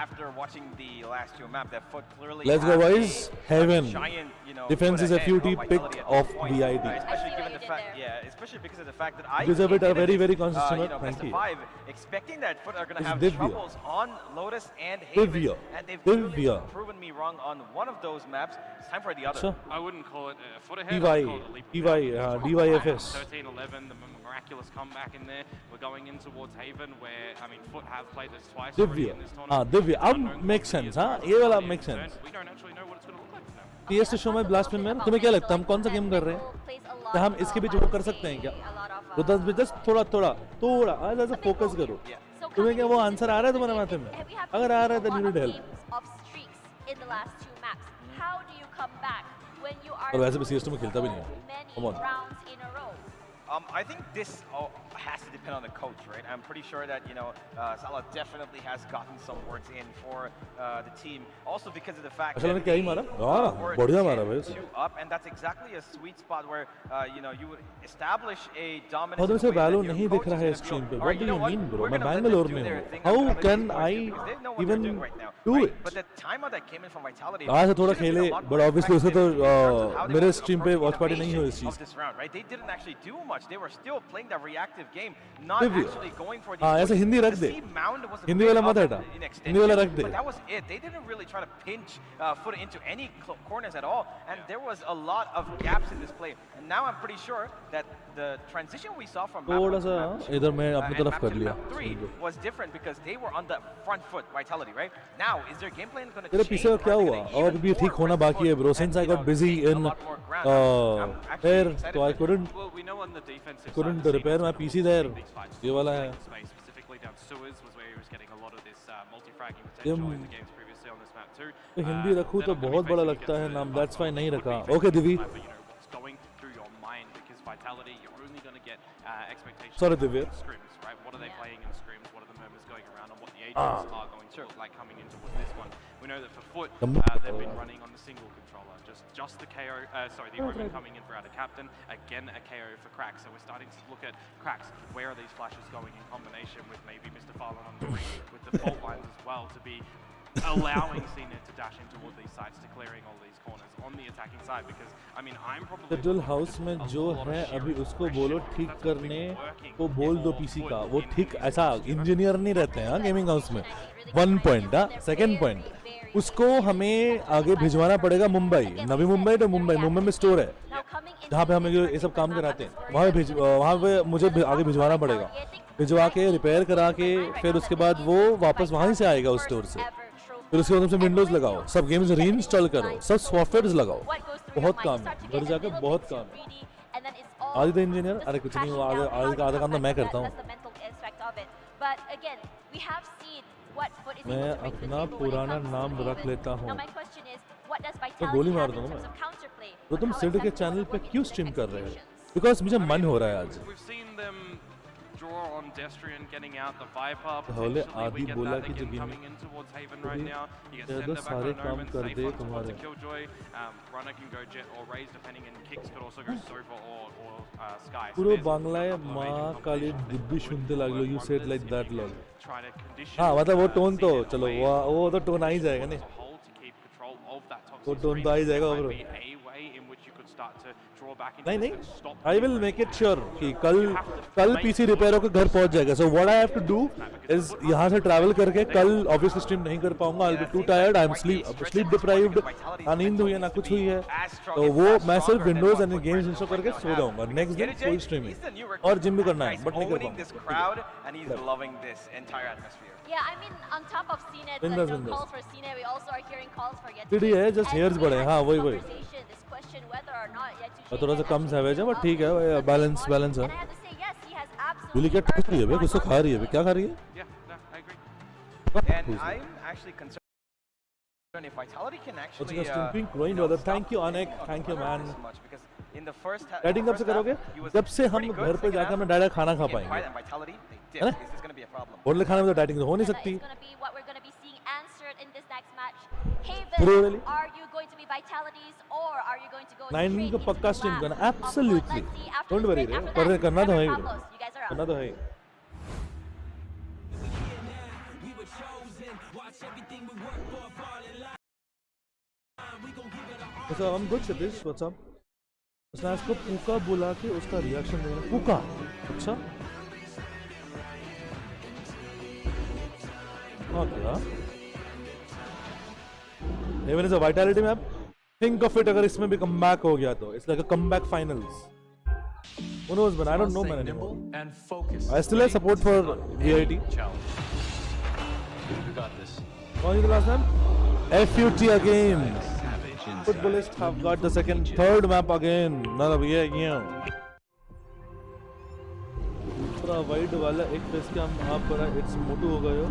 J: after watching the last two maps, that Foot clearly
C: Let's go,
J: have
C: boys.
J: a
C: Heaven.
J: giant, you know,
C: Defense
J: foot
C: is a
J: ahead
C: FUT
J: of
C: pick
J: Vitality at
C: of
J: this point.
C: VID.
J: Especially
H: I see
J: given
H: what
J: the
H: you
J: fact,
H: did
J: yeah, especially because of the fact that I
C: Deserve it, a
J: came
C: very,
J: into
C: very
J: this,
C: consistent
J: you know,
C: thank
J: best of
C: you.
J: 5, expecting that Foot are going to
C: It's
J: have
C: Divya.
J: troubles on Lotus and Haven,
C: Divya.
J: and they've
C: Divya.
J: clearly proven me wrong on one of those maps. It's time for the other.
C: अच्छा
I: I wouldn't call it a foot ahead.
C: DY
I: I'd call it a leap ahead.
C: DYFS
I: 13-11, the miraculous comeback in there. We're going in towards Haven, where I mean, Foot have played this twice already
C: Divya
I: in this
C: हाँ
I: tournament.
C: Divya अब
I: Unknown
C: makes
I: quantity
C: sense
I: as
C: हाँ
I: far as
C: ये वाला
I: quality is
C: makes
I: concerned.
C: sense
I: We don't actually know what it's going to look like now.
C: TS to show में blast में तुम्हें क्या लगता है हम कौन सा गेम कर रहे हैं क्या हम इसके बीच वो कर सकते हैं क्या तो 10 में जस्ट थोड़ा थोड़ा थोड़ा आज ऐसा फोकस करो तुम्हें क्या वो आंसर आ रहा है तुम्हारे माथे में अगर आ रहा है then you need help
H: In the last two maps, how do you come back when you are
C: और वैसे भी CS2 में खेलता भी नहीं है come
H: many
C: on
H: rounds in a row?
J: I think this has to depend on the coach, right? I'm pretty sure that, you know, Salah definitely has gotten some words in for the team. Also because of the fact
C: अच्छा
J: that
C: क्या ही मारा
J: we're
C: बढ़िया मारा भाई
J: 2 up, and that's exactly a sweet spot where, you know, you would establish a dominance.
C: बहुत
J: in
C: से
J: a way that
C: value
J: your
C: नहीं
J: coach
C: दिख रहा
J: is
C: है
J: gonna feel,
C: स्ट्रीम पे
J: "All
C: what
J: right,
C: do
J: you know
C: you
J: what?
C: Mean bro
J: We're
C: मैं
J: gonna let
C: Bangalore
J: them
C: में
J: do their
C: हूँ
J: thing
C: how
J: and
C: can
J: let
C: I
J: these boys do it, because they know what
C: even
J: they're doing right now,
C: do
J: right?
C: It
J: But the timeout that came in from Vitality
C: कहाँ से थोड़ा
J: should have been
C: खेले
J: a lot
C: but
J: more
C: obviously उसे तो
J: effective in terms of how they
C: मेरे
J: wanted to
C: stream पे
J: approach
C: watch party नहीं हो इस
J: innovation
C: चीज
J: of this round, right? They didn't actually do much. They were still playing the reactive game, not
C: Divya.
J: actually going for the
C: हाँ ऐसे हिंदी रख
J: The
C: they
J: C mound was a
C: Hindi
J: bit
C: वाला मत
J: up
C: हटा
J: in extension,
C: Hindi वाला रख दे
J: but that was it. They didn't really try to pinch Foot into any corners at all, and there was a lot of gaps in this play. And now I'm pretty sure that the transition we saw from map
C: थोड़ा
J: 1 to
C: सा
J: map 2,
C: इधर मैं अपनी
J: and
C: तरफ
J: map
C: कर
J: 2 to
C: लिया
J: map 3 was different because they were on the front foot, Vitality, right? Now, is their game plan going to
C: तेरे
J: change?
C: पीछे क्या हुआ और भी ठीक होना बाकी है bro since I got busy in their तो आई couldn't
I: Well, we know on the defensive side,
C: couldn't
I: the team
C: repair
I: is
C: my
I: really
C: PC there
I: winning these fights.
C: ये वाला है
I: Space, specifically down sewers was where he was getting a lot of this multi-fragging potential in the games previously on this map too.
C: तो हिंदी रखूँ तो बहुत बड़ा लगता है नाम दैट्स व्हाई नहीं रखा okay Divya
I: But you know what's going through your mind because Vitality, you're only going to get expectations.
C: Sorry, Divya.
I: of scrims, right? What are they playing in scrims? What are the murmurs going around, and what the agents are going to look like coming into this one? We know that for Foot, they've been running on the single controller, just the KO. Sorry, the Omen coming in for out of captain. Again, a KO for Cracks. So we're starting to look at Cracks. Where are these flashes going in combination with maybe Mr. Farland on the ring with the fault lines as well to be allowing CNET to dash in towards these sites to clearing all these corners on the attacking side because I mean I'm probably
C: schedule house में जो है अभी उसको बोलो ठीक करने को बोल दो पीसी का वो ठीक ऐसा इंजीनियर नहीं रहते हैं गेमिंग हाउस में 1 पॉइंट सेकंड पॉइंट उसको हमें आगे भिजवाना पड़ेगा मुंबई नवी मुंबई तो मुंबई में स्टोर है जहाँ पे हमें ये सब काम कराते हैं वहाँ पे मुझे आगे भिजवाना पड़ेगा भिजवा के रिपेयर करा के फिर उसके बाद वो वापस वहीं से आएगा उस स्टोर से फिर उसके बाद से विंडोज लगाओ सब गेम्स रीइंस्टॉल करो सब सॉफ्टवेयर्स लगाओ बहुत काम है घर जाके बहुत काम है आदि इंजीनियर अरे कुछ नहीं हुआ आधा काम तो मैं करता हूँ मैं अपना पुराना नाम रख लेता हूँ तो गोली मार दूँ मैं तो तुम सिड के चैनल पे क्यों स्ट्रीम कर रहे हो बिकॉज मुझे मन हो रहा है आज
I: We've seen them draw on Destrian getting out the Viper.
C: होले
I: Potentially
C: आदि
I: we get
C: बोला
I: that
C: कि
I: again
C: जब
I: coming in towards Haven right now. You get
C: तो
I: Sender back
C: सारे
I: on
C: काम
I: Omen,
C: कर
I: safe
C: दे
I: on towards
C: तुम्हारे
I: a Killjoy. Runner can go Jet or Raze depending, and Kicks could also go Sova or Sky. So
C: পুরো
I: there's
C: বাংলায়
I: a couple of
C: মা
I: major
C: কালীর
I: combinations
C: দিব্যি
I: that
C: শুনতে
I: will
C: লাগলো
I: work
C: you
I: on
C: said
I: this
C: like
I: if
C: that
I: you
C: lol
I: try to condition,
C: हाँ मतलब वो टोन तो
I: CNET
C: चलो
I: away
C: वो तो टोन आ ही जाएगा नहीं
I: as a whole to keep control of that toxic
C: वो टोन तो आ ही
I: screen.
C: जाएगा
I: Might
C: bro
I: be a way in which you could start to draw back into
C: नहीं
I: this
C: नहीं
I: and stop
C: I will make it sure कि कल PC repair होकर घर पहुंच जाएगा so what I have to do is यहाँ से ट्रैवल करके कल ऑब्वियसली स्ट्रीम नहीं कर पाऊंगा I will be to tired I am sleep deprived ना नींद हुई है ना कुछ हुई है तो वो मैं सिर्फ विंडोज एंड गेम्स इंस्टॉल करके सो जाऊंगा नेक्स्ट दिन फुल स्ट्रीमिंग और जिम भी करना है बट नहीं कर
J: this
C: पाऊंगा
J: crowd, and he's loving this entire atmosphere.
H: Yeah, I mean, on top of CNET,
C: Windows,
H: no
C: Windows.
H: calls for CNET, we also are hearing calls for Yet
C: सीढ़ी है just hairs बड़े हैं हाँ वही वही
H: conversation, this question whether or not Yet
C: और थोड़ा सा कम सैवेज है बट ठीक है बैलेंस है
H: And I have to say, yes, he has absolutely
C: बिली क्या ठोक रही है बे कुछ तो खा रही है बे क्या खा रही है
I: Yeah, no, I agree.
J: And I'm actually concerned. And if Vitality can
C: What's
J: actually,
C: your stimping growing brother? Thank you Anek, thank you man.
J: in the first half,
C: Batting कब से करोगे? जब से हम घर पे जाकर हम डायरेक्ट खाना खा पाएंगे।
J: Vitality, they
C: है ना?
J: did. This is going to be a problem.
C: Hotel खाने में तो डाइटिंग हो नहीं सकती।
H: Is going to be what we're going to be seeing answered in this next match.
C: Really?
H: Haven, are you going to be Vitalities or are you going to go
C: 9
H: straight
C: को
H: into
C: पक्का
H: the
C: stream
H: lab
C: करना,
H: of what?
C: absolutely.
H: Let's see after
C: Don't
H: this
C: worry
H: break.
C: रे,
H: After that,
C: करना तो है ही,
H: Pablos, you guys are up.
C: करना तो है ही। What's up? I'm good, Satish. What's up? उसने उसको पूका बुला के उसका रिएक्शन देना। पूका? अच्छा? हाँ क्या? Heaven is a vitality map. Think of it अगर इसमें भी comeback हो गया तो. It's like a comeback finals. Who knows, man? I don't know, man, anymore.
K: And focus.
C: I still have support for VIT.
L: You got this.
C: What was the last name? FUT again. Footballists have got the third map again. Another yeah. दूसरा wide वाला एक face के हम आप पर it's मोटू हो गए हो,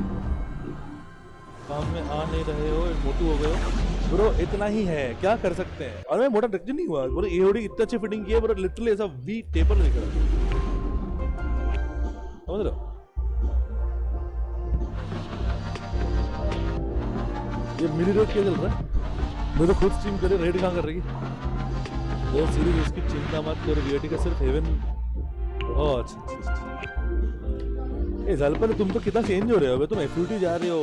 C: काम में आ नहीं रहे हो, मोटू हो गए हो ब्रो, इतना ही है, क्या कर सकते हैं। और मैं मोटा ट्रैक्चर नहीं हुआ ब्रो, एओडी इतना अच्छी फिटिंग की है ब्रो, लिटरली ऐसा वी टेपर दिख रहा है, समझ रहे हो। ये मेरी रेड क्या चल रहा है, मैं तो खुद स्ट्रीम करे, रेड कहाँ कर रही है ये सीरीज, इसकी चिंता मत करो, वीआईटी का सिर्फ हेवन। ओह अच्छा, ए ज़ल्पन तुम तो कितना चेंज हो रहे हो, तुम एफयूटी जा रहे हो,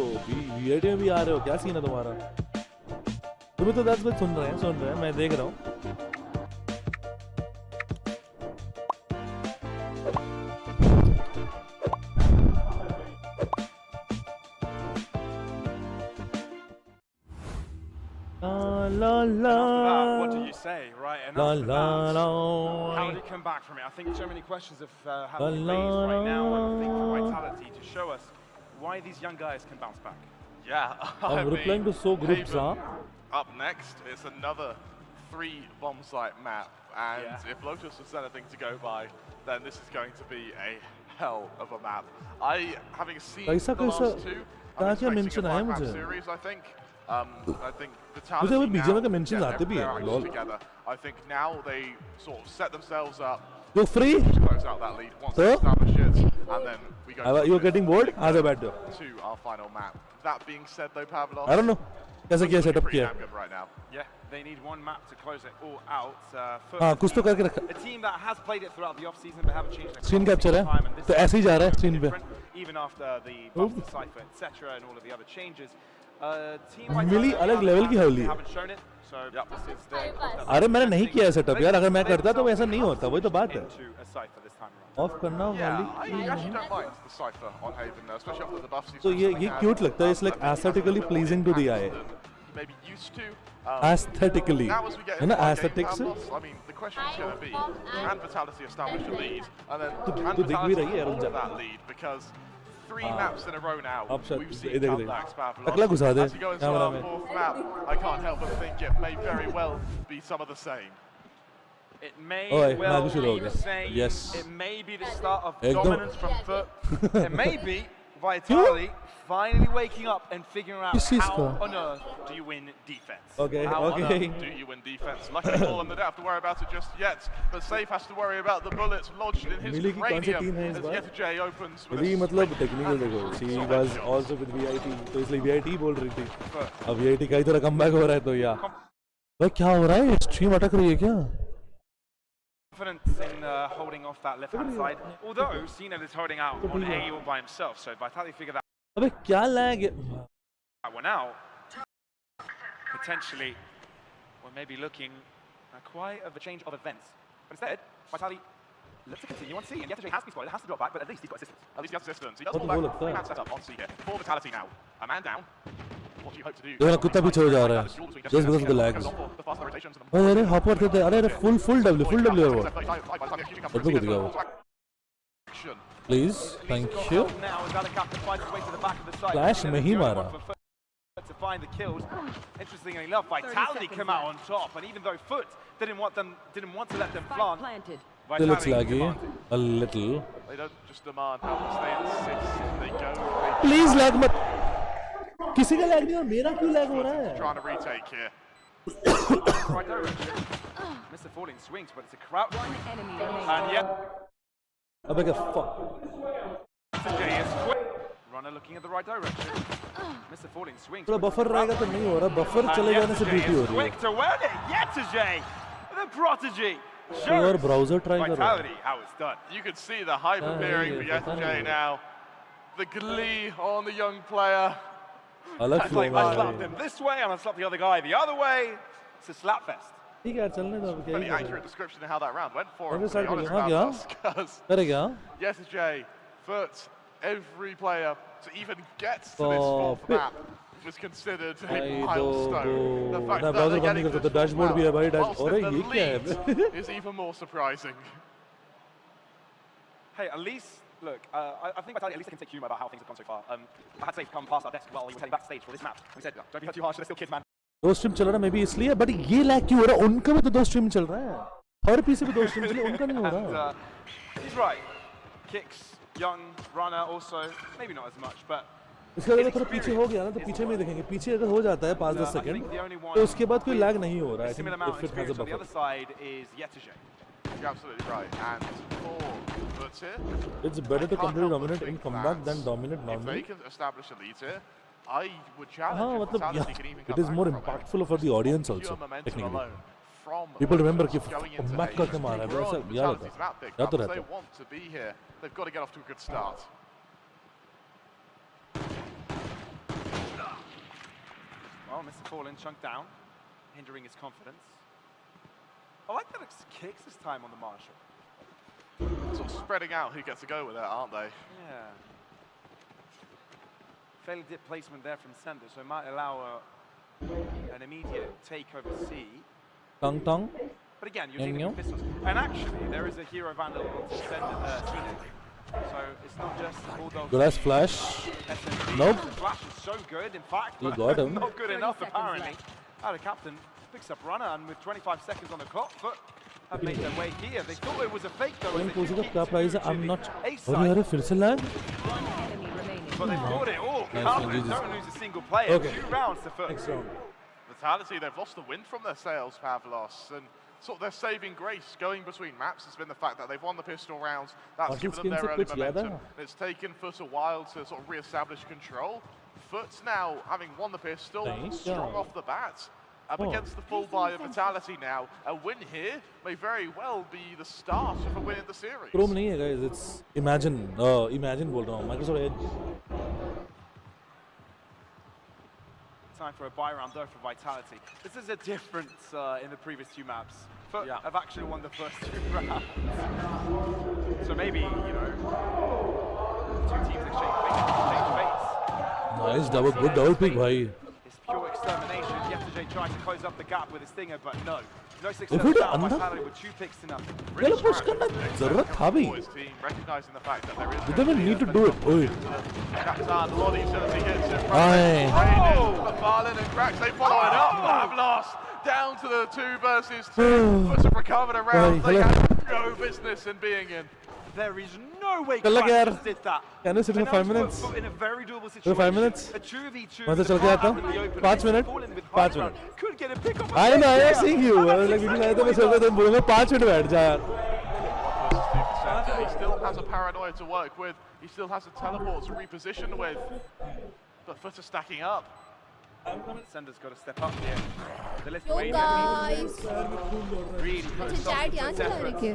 C: वीआईटी में भी आ रहे हो, क्या सीन है तुम्हारा। तुम्हें तो 10 बजे सुन रहे हैं, मैं देख रहा हूँ। La la.
A: What do you say, right? And
C: La
A: after
C: la
A: that,
C: la.
A: how do you come back from it? I think so many questions have been raised right now, and I think for Vitality to show us why these young guys can bounce back.
B: Yeah,
C: I'm replying to so groups, huh?
B: Up next, it's another 3 bomb site map, and if Lotus has anything to go by, then this is going to be a hell of a map. Having seen the last 2, I'm expecting a 5-map series, I think. I think Vitality now get their together. I think now they sort of set themselves up.
C: You're free?
B: To close out that lead once they establish it, and then we go.
C: You're getting bored? How's about it?
B: To our final map. That being said, though, Pavlov,
C: I don't know. कैसे क्या setup किया?
B: Right now.
A: Yeah, they need one map to close it all out.
C: हाँ, कुछ तो करके रखा।
A: A team that has played it throughout the off-season but haven't changed their
C: Screen capture है, तो ऐसे ही जा रहा है screen पे।
A: Even after the buff Decisive, etc., and all of the other changes.
C: मिली अलग लेवल की हवली है। अरे मैंने नहीं किया सेटअप यार, अगर मैं करता तो ऐसा नहीं होता, वही तो बात है। ऑफ करना तो ये क्यूट लगता है, it's like aesthetically pleasing to the eye, aesthetically है ना, एस्थेटिक्स। तो दिख भी रही है यार,
B: 3 maps in a row now. We've seen comebacks,
C: Pavlov.
B: As he goes to our 4th map, I can't help but think it may very well be some of the same.
A: It may well be the same.
C: Yes.
A: It may be the start of dominance from foot. It may be Vitality finally waking up and figuring out how on earth do you win defense.
C: Okay,
B: how
C: okay.
B: on earth do you win defense? Lucky for them, they don't have to worry about it just yet. But Safe has to worry about the bullets lodged in his cranium as Yetujay opens with
C: a मतलब technical देखो, she was also with VIT, तो इसलिए VIT बोल रही थी। अब VIT का ही तरह comeback हो रहा है तो या। भाई क्या हो रहा है? Stream अटक रही है क्या?
A: Confidence in holding off that left-hand side. Although CNED is holding out on A all by himself, so Vitality figure that.
C: अबे क्या lag है?
A: That one out. Potentially, we're maybe looking at quite a change of events. But instead, Vitality looks to continue on C, and Yetujay has to be spotted. It has to drop back, but at least he's got assistance.
B: At least he has assistance. He does fall back. 3-man setup on C here. For Vitality now. A man down. What do you hope to do?
C: देखो ना कुत्ता पीछे हो जा रहा है, just because of the lags. अरे hopper थे, अरे full W है वो। अब तो कुछ गया वो। Please, thank you. Flash में ही मारा।
A: To find the kills. Interestingly enough, Vitality come out on top, and even though Foot didn't want to let them plant.
C: It looks laggy, a little.
B: They don't just demand help, stay in 6, they go.
C: Please lag मत। किसी का lag नहीं और मेरा क्यों lag हो रहा है?
B: Trying to retake here.
A: Right direction. Mr. Falling swings, but it's a crouch.
E: One enemy remaining.
A: And yet,
C: अबे क्या fuck?
A: Jay is quick. Runner looking at the right direction. Mr. Falling swings.
C: थोड़ा buffer रहेगा तो नहीं हो रहा, buffer चले जाने से ब्यूटी हो रही है।
A: Quick to win it. Yetajay, the prodigy.
C: और ब्राउजर ट्राई करो।
A: Vitality, how it's done.
B: You could see the hype appearing for Yetajay now. The glee on the young player.
C: अलग
A: It's
C: flow
A: like I slapped him this way and I slapped the other guy the other way. It's a slap fest.
C: ठीक है चलने दो अब क्या
B: Pretty
C: he
B: accurate description of how that round went for him.
C: अबे start कर हाँ क्या? अरे क्या?
B: Yetajay, Foot, every player to even get to this fourth map was considered a milestone. The fact that they're getting to this
C: dashboard भी है भाई dash
B: whilst
C: अरे
B: in the
C: ये क्या है?
B: lead is even more surprising.
A: Hey, at least, look, I think Vitality at least can take humour about how things have gone so far. I had to come past our desk while we were heading backstage for this match. We said, don't be too harsh, they're still kids, man.
C: दो stream चल रहा है मैं भी इसलिए but ये lag क्यों हो रहा है? उनका भी तो दो स्ट्रीम चल रहा है हर पीसी पे दो स्ट्रीम चल रहा है उनका नहीं हो रहा
A: And, he's right. Kicks, young, runner also, maybe not as much, but
C: इसका अगर थोड़ा पीछे हो गया ना तो पीछे में देखेंगे पीछे अगर हो जाता है 5-10 सेकंड तो उसके बाद कोई लैग नहीं हो रहा है
A: similar amount of experience on the other side is Yetajay.
B: You're absolutely right. And for Foot here,
C: It's better to completely dominate in comeback than dominate
B: if they
C: normally.
B: can establish a lead here, I would challenge
C: हाँ
B: if
C: मतलब
B: Vitality
C: yeah,
B: can even
C: it
B: come
C: is
B: back
C: more
B: from it.
C: impactful for the audience
B: Pure
C: also
B: momentum
C: technically.
B: alone from
C: People remember कि
B: going into
C: comeback
B: Hayes.
C: करके मारा है वैसा याद
B: Vitality's
C: होता
B: map
C: है
B: pick
C: याद
B: up,
C: तो
B: so
C: रहता
B: they
C: है
B: want to be here. They've got to get off to a good start.
A: Well, Mr. Fallen chunked down, hindering his confidence. I like that it's kicks this time on the Marshall.
B: Sort of spreading out who gets to go with it, aren't they?
A: Yeah. Fairly dip placement there from Sender, so it might allow an immediate take over C.
C: Tong tong.
A: But again, you're dealing with pistols. And actually, there is a hero vandal to Sender, so it's not just Bulldogs.
C: Good as flash.
A: SMG.
C: Nope.
A: The flash is so good, in fact,
C: You
A: but
C: got him.
A: not good enough apparently. Out of captain, picks up runner, and with 25 seconds on the clock, Foot have made their way here. They thought it was a fake though.
C: Coin Kosi का क्या price है? I'm not. अरे अरे फिर से lag.
E: One enemy remaining.
A: But they've got it all.
C: Nice
A: Captain
C: one,
A: don't lose a single player.
C: Okay.
A: 2 rounds to Foot.
C: Next round.
B: Vitality, they've lost the wind from their sails, Pavlos, and sort of their saving grace going between maps has been the fact that they've won the pistol rounds. That's
C: Marshall
B: given them their
C: skins
B: early
C: से कुछ याद है?
B: momentum. It's taken Foot a while to sort of re-establish control. Foot's now, having won the pistol,
C: Nice
B: strong
C: job.
B: off the bat. Up
C: Oh.
B: against the full buy of Vitality now. A win here may very well be the start of a win in the series.
C: Chrome नहीं है guys. It's Imagine. Imagine बोल रहा हूँ. Microsoft Edge.
A: Time for a buy round though for Vitality. This is a difference in the previous 2 maps. Foot have actually won the first 2 rounds. So maybe, you know, 2 teams exchange fates.
C: Nice double, good double pick भाई.
A: It's pure extermination. Yetajay trying to close up the gap with his stinger, but no. No success
C: If we
A: found.
C: do
A: Vitality with 2 picks to nothing.
C: चलो push करना जरूरत था भी.
B: Boys team recognizing the fact that there is
C: You don't even need to do it. ओए.
B: Captain, a lot of utility hits in front
C: Aye.
B: of Farlin and Cracks. They follow it up. Pavlos down to the 2 versus 2. Puts have recovered around. They have no business in being in.
A: There is no way
C: चल लग यार.
A: Cracks did that.
C: Can we sit for 5 minutes?
A: In a very doable
C: For
A: situation.
C: 5 minutes?
A: A 2v2.
C: वहाँ से चल के आता हूँ. 5 minute. 5 minute.
A: Could get a pick up.
C: I know, I was seeing you. I was like, video आया तो मैं सोच रहा था बोलूँगा 5 मिनट बैठ जा यार.
B: He still has a paranoia to work with. He still has a teleport to reposition with. But Foot are stacking up.
A: Sender's got to step up here. The list
M: Yo guys,
A: really put
M: अच्छा chat यहाँ चला रखे.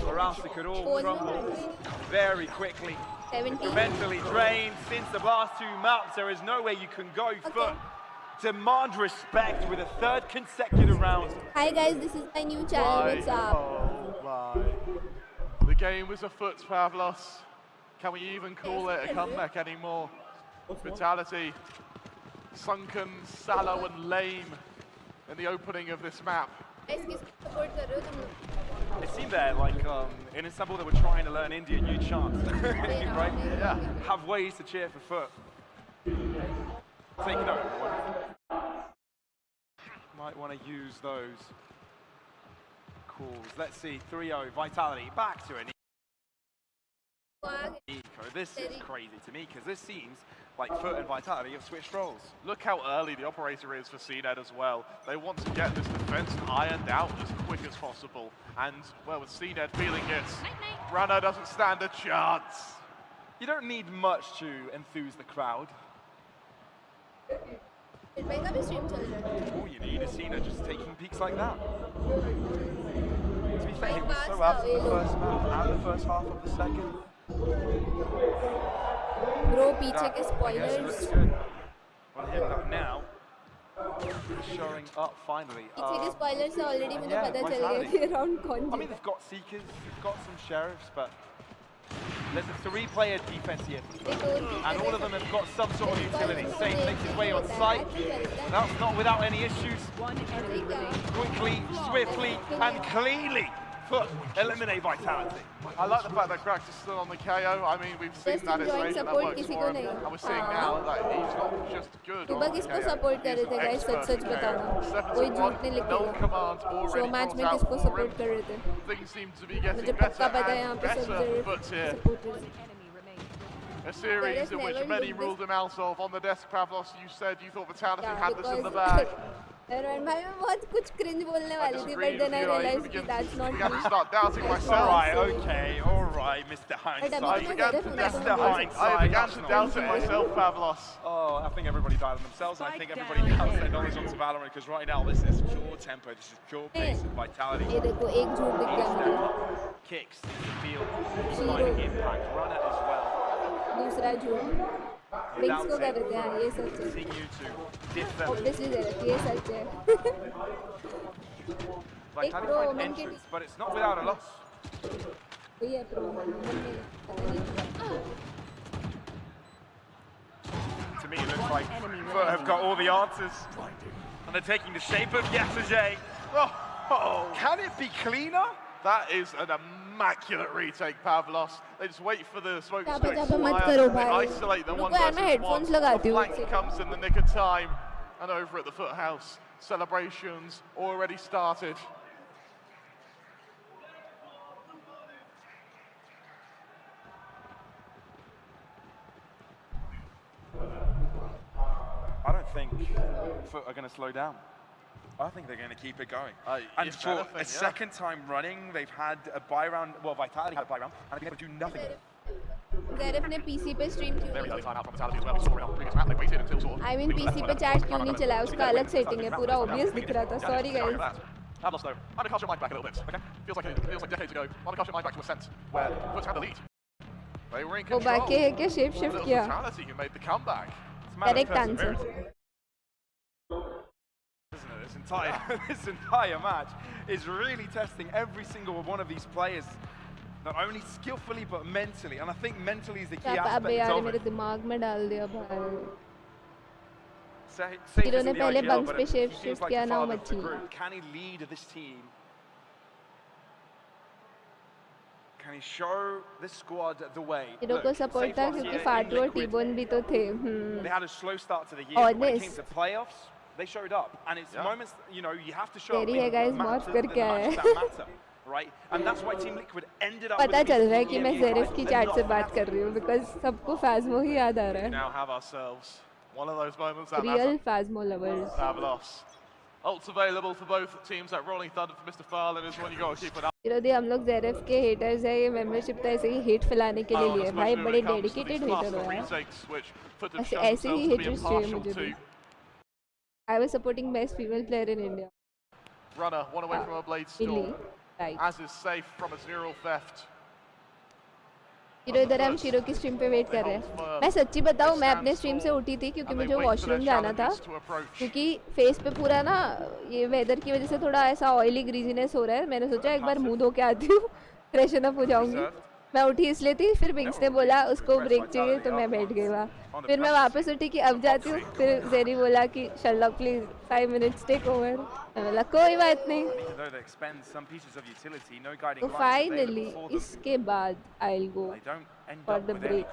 A: or else it could all
M: Phone
A: crumble very quickly.
M: 17.
A: Mentally drained since the last 2 maps. There is no way you can go. Foot demand respect with a 3rd consecutive round.
M: Hi guys, this is my new channel. What's up?
B: Oh my. The game was a Foot, Pavlos. Can we even call it a comeback anymore? Vitality, sunken, sallow and lame in the opening of this map.
M: Guys, किसको support कर रहे हो तुम लोग?
A: It seemed there like in Istanbul they were trying to learn Indian, you chant, right?
B: Yeah.
A: Have ways to cheer for Foot. Take note, everyone. Might want to use those calls. Let's see, 3-0, Vitality back to an eco. this is crazy to me, because this seems like Foot and Vitality have switched roles.
B: Look how early the operator is for CNED as well. They want to get this defense ironed out as quick as possible. And, well, with CNED feeling it, Runner doesn't stand a chance.
A: You don't need much to enthuse the crowd. All you need is Cena just taking peaks like that. To be fair, he was so absent the first map and the first half of the second.
M: Bro, पीछे के spoilers.
A: On him now, showing up finally.
M: पीछे के spoilers से already मुझे पता चल गया कि round कौन
A: I mean, they've got Seekers, they've got some Sheriffs, but there's a 3-player defense here. And all of them have got some sort of utility. Same makes his way on site. That's not without any issues. Quickly, swiftly, and cleanly. Foot eliminate Vitality.
B: I like the fact that Krax is still on the KO. I mean, we've seen that iteration that works for him. And we're seeing now that he's not just good on the
M: किसको
B: KO.
M: support कर रहे थे guys, सच बताना. कोई झूठ नहीं लिखेगा. Show match में किसको support कर रहे थे?
B: Things seem to be getting
M: मुझे
B: better
M: पक्का पता है यहाँ
B: and
M: पे
B: better,
M: सब
B: but
M: supporters.
B: a series in which many ruled him out of. On the desk, Pavlos, you said you thought Vitality had this in the bag.
M: भाई मैं बहुत कुछ cringe बोलने वाली थी, but then I realized that that's not
B: I began
M: me.
B: to start doubting myself.
A: All right, Mr. Hindsight.
B: I began to doubt it myself, Pavlos.
N: Oh, I think everybody doubted themselves, and I think everybody doubts their knowledge onto Valorant, because right now this is pure tempo, this is pure pace and vitality.
M: ये देखो एक झूठ दिख गया मुझे.
A: Kicks in the field, providing impact. Runner as well.
M: दूसरा झूठ. Wings को कर देते हैं, ये सच है.
A: Continue to defend.
M: Obviously ये सच है.
A: Vitality find entrance, but it's not without a loss.
M: वही है pro.
A: To me, it looks like Foot have got all the answers. And they're taking the shape of Yasajay. Oh, can it be cleaner?
B: That is an immaculate retake, Pavlos. They just wait for the smoke to expire, they isolate them one versus one. The flank comes in the nick of time. And over at the Foothouse, celebrations already started.
A: I don't think Foot are going to slow down. I think they're going to keep it going. And for a second time running, they've had a buy round. Well, Vitality had a buy round, and they've been able to do nothing.
M: ज़ैरफ ने PC पे stream क्यों? I mean PC पे chat क्यों नहीं चलाया? उसका अलग setting है, पूरा obvious दिख रहा था. Sorry guys.
B: Pavlos though, I'm gonna cast your mind back a little bit. Okay, feels like decades ago. I'm gonna cast your mind back to a sense where Foot had the lead. They were in control.
M: वो बाकी है क्या shape shift किया?
B: Vitality who made the comeback.
M: Correct answer.
A: This entire match is really testing every single one of these players, not only skillfully but mentally, and I think mentally is the key aspect
M: अबे यार
A: of
M: मेरे
A: it.
M: दिमाग में डाल दिया भाई.
A: Safe
M: इन्होंने
A: isn't the
M: पहले
A: ideal,
M: bunks
A: but
M: पे
A: he
M: shape
A: seems
M: shift
A: like
M: किया
A: the
M: ना
A: father of the
M: मच्छी.
A: group. Can he lead this team? Can he show this squad the way?
M: Hero को support था क्योंकि फाटू और टीबोन भी तो थे.
A: They had a slow start to the year. When it came to playoffs, they showed up, and it's moments, you know, you have to show up in matches that matter, right? And that's why Team Liquid ended up.
M: पता चल रहा है कि मैं ज़ेरिफ की chat से बात कर रही हूँ, because सबको Phasmo ही याद आ रहा है.
B: Now have ourselves one of those moments.
M: Real Phasmo lovers.
B: Pavlos. Ults available for both teams. That Rolling Thunder for Mr. Farlin is one you got to keep an eye.
M: यदि हम लोग ज़ेरिफ के haters हैं, ये membership तो ऐसे ही hate फैलाने के लिए लिए. भाई बड़े dedicated hater हो यार. ऐसे ही haters चाहिए मुझे भी. I was supporting best female player in India.
B: Runner, one away from a blade storm.
M: Really? Right.
B: As is safe from a neural theft.
M: Hero इधर हम शीरो की स्ट्रीम पे वेट कर रहे हैं. मैं सच्ची बताऊं, मैं अपने स्ट्रीम से उठी थी क्योंकि मुझे वॉशरूम जाना था, क्योंकि फेस पे पूरा ना ये वेदर की वजह से थोड़ा ऐसा ऑयली ग्रीजीनेस हो रहा है. मैंने सोचा एक बार मुंह धो के आती हूँ, फ्रेशन अप हो जाऊंगी. मैं उठी इसलिए थी, फिर विंग्स ने बोला उसको ब्रेक चाहिए तो मैं बैठ गई वहाँ. फिर मैं वापस उठी कि अब जाती हूँ, फिर जेरी बोला कि Sherlock please 5 minutes take over. मैं बोला कोई बात नहीं. तो फाइनली इसके बाद I'll go for the break.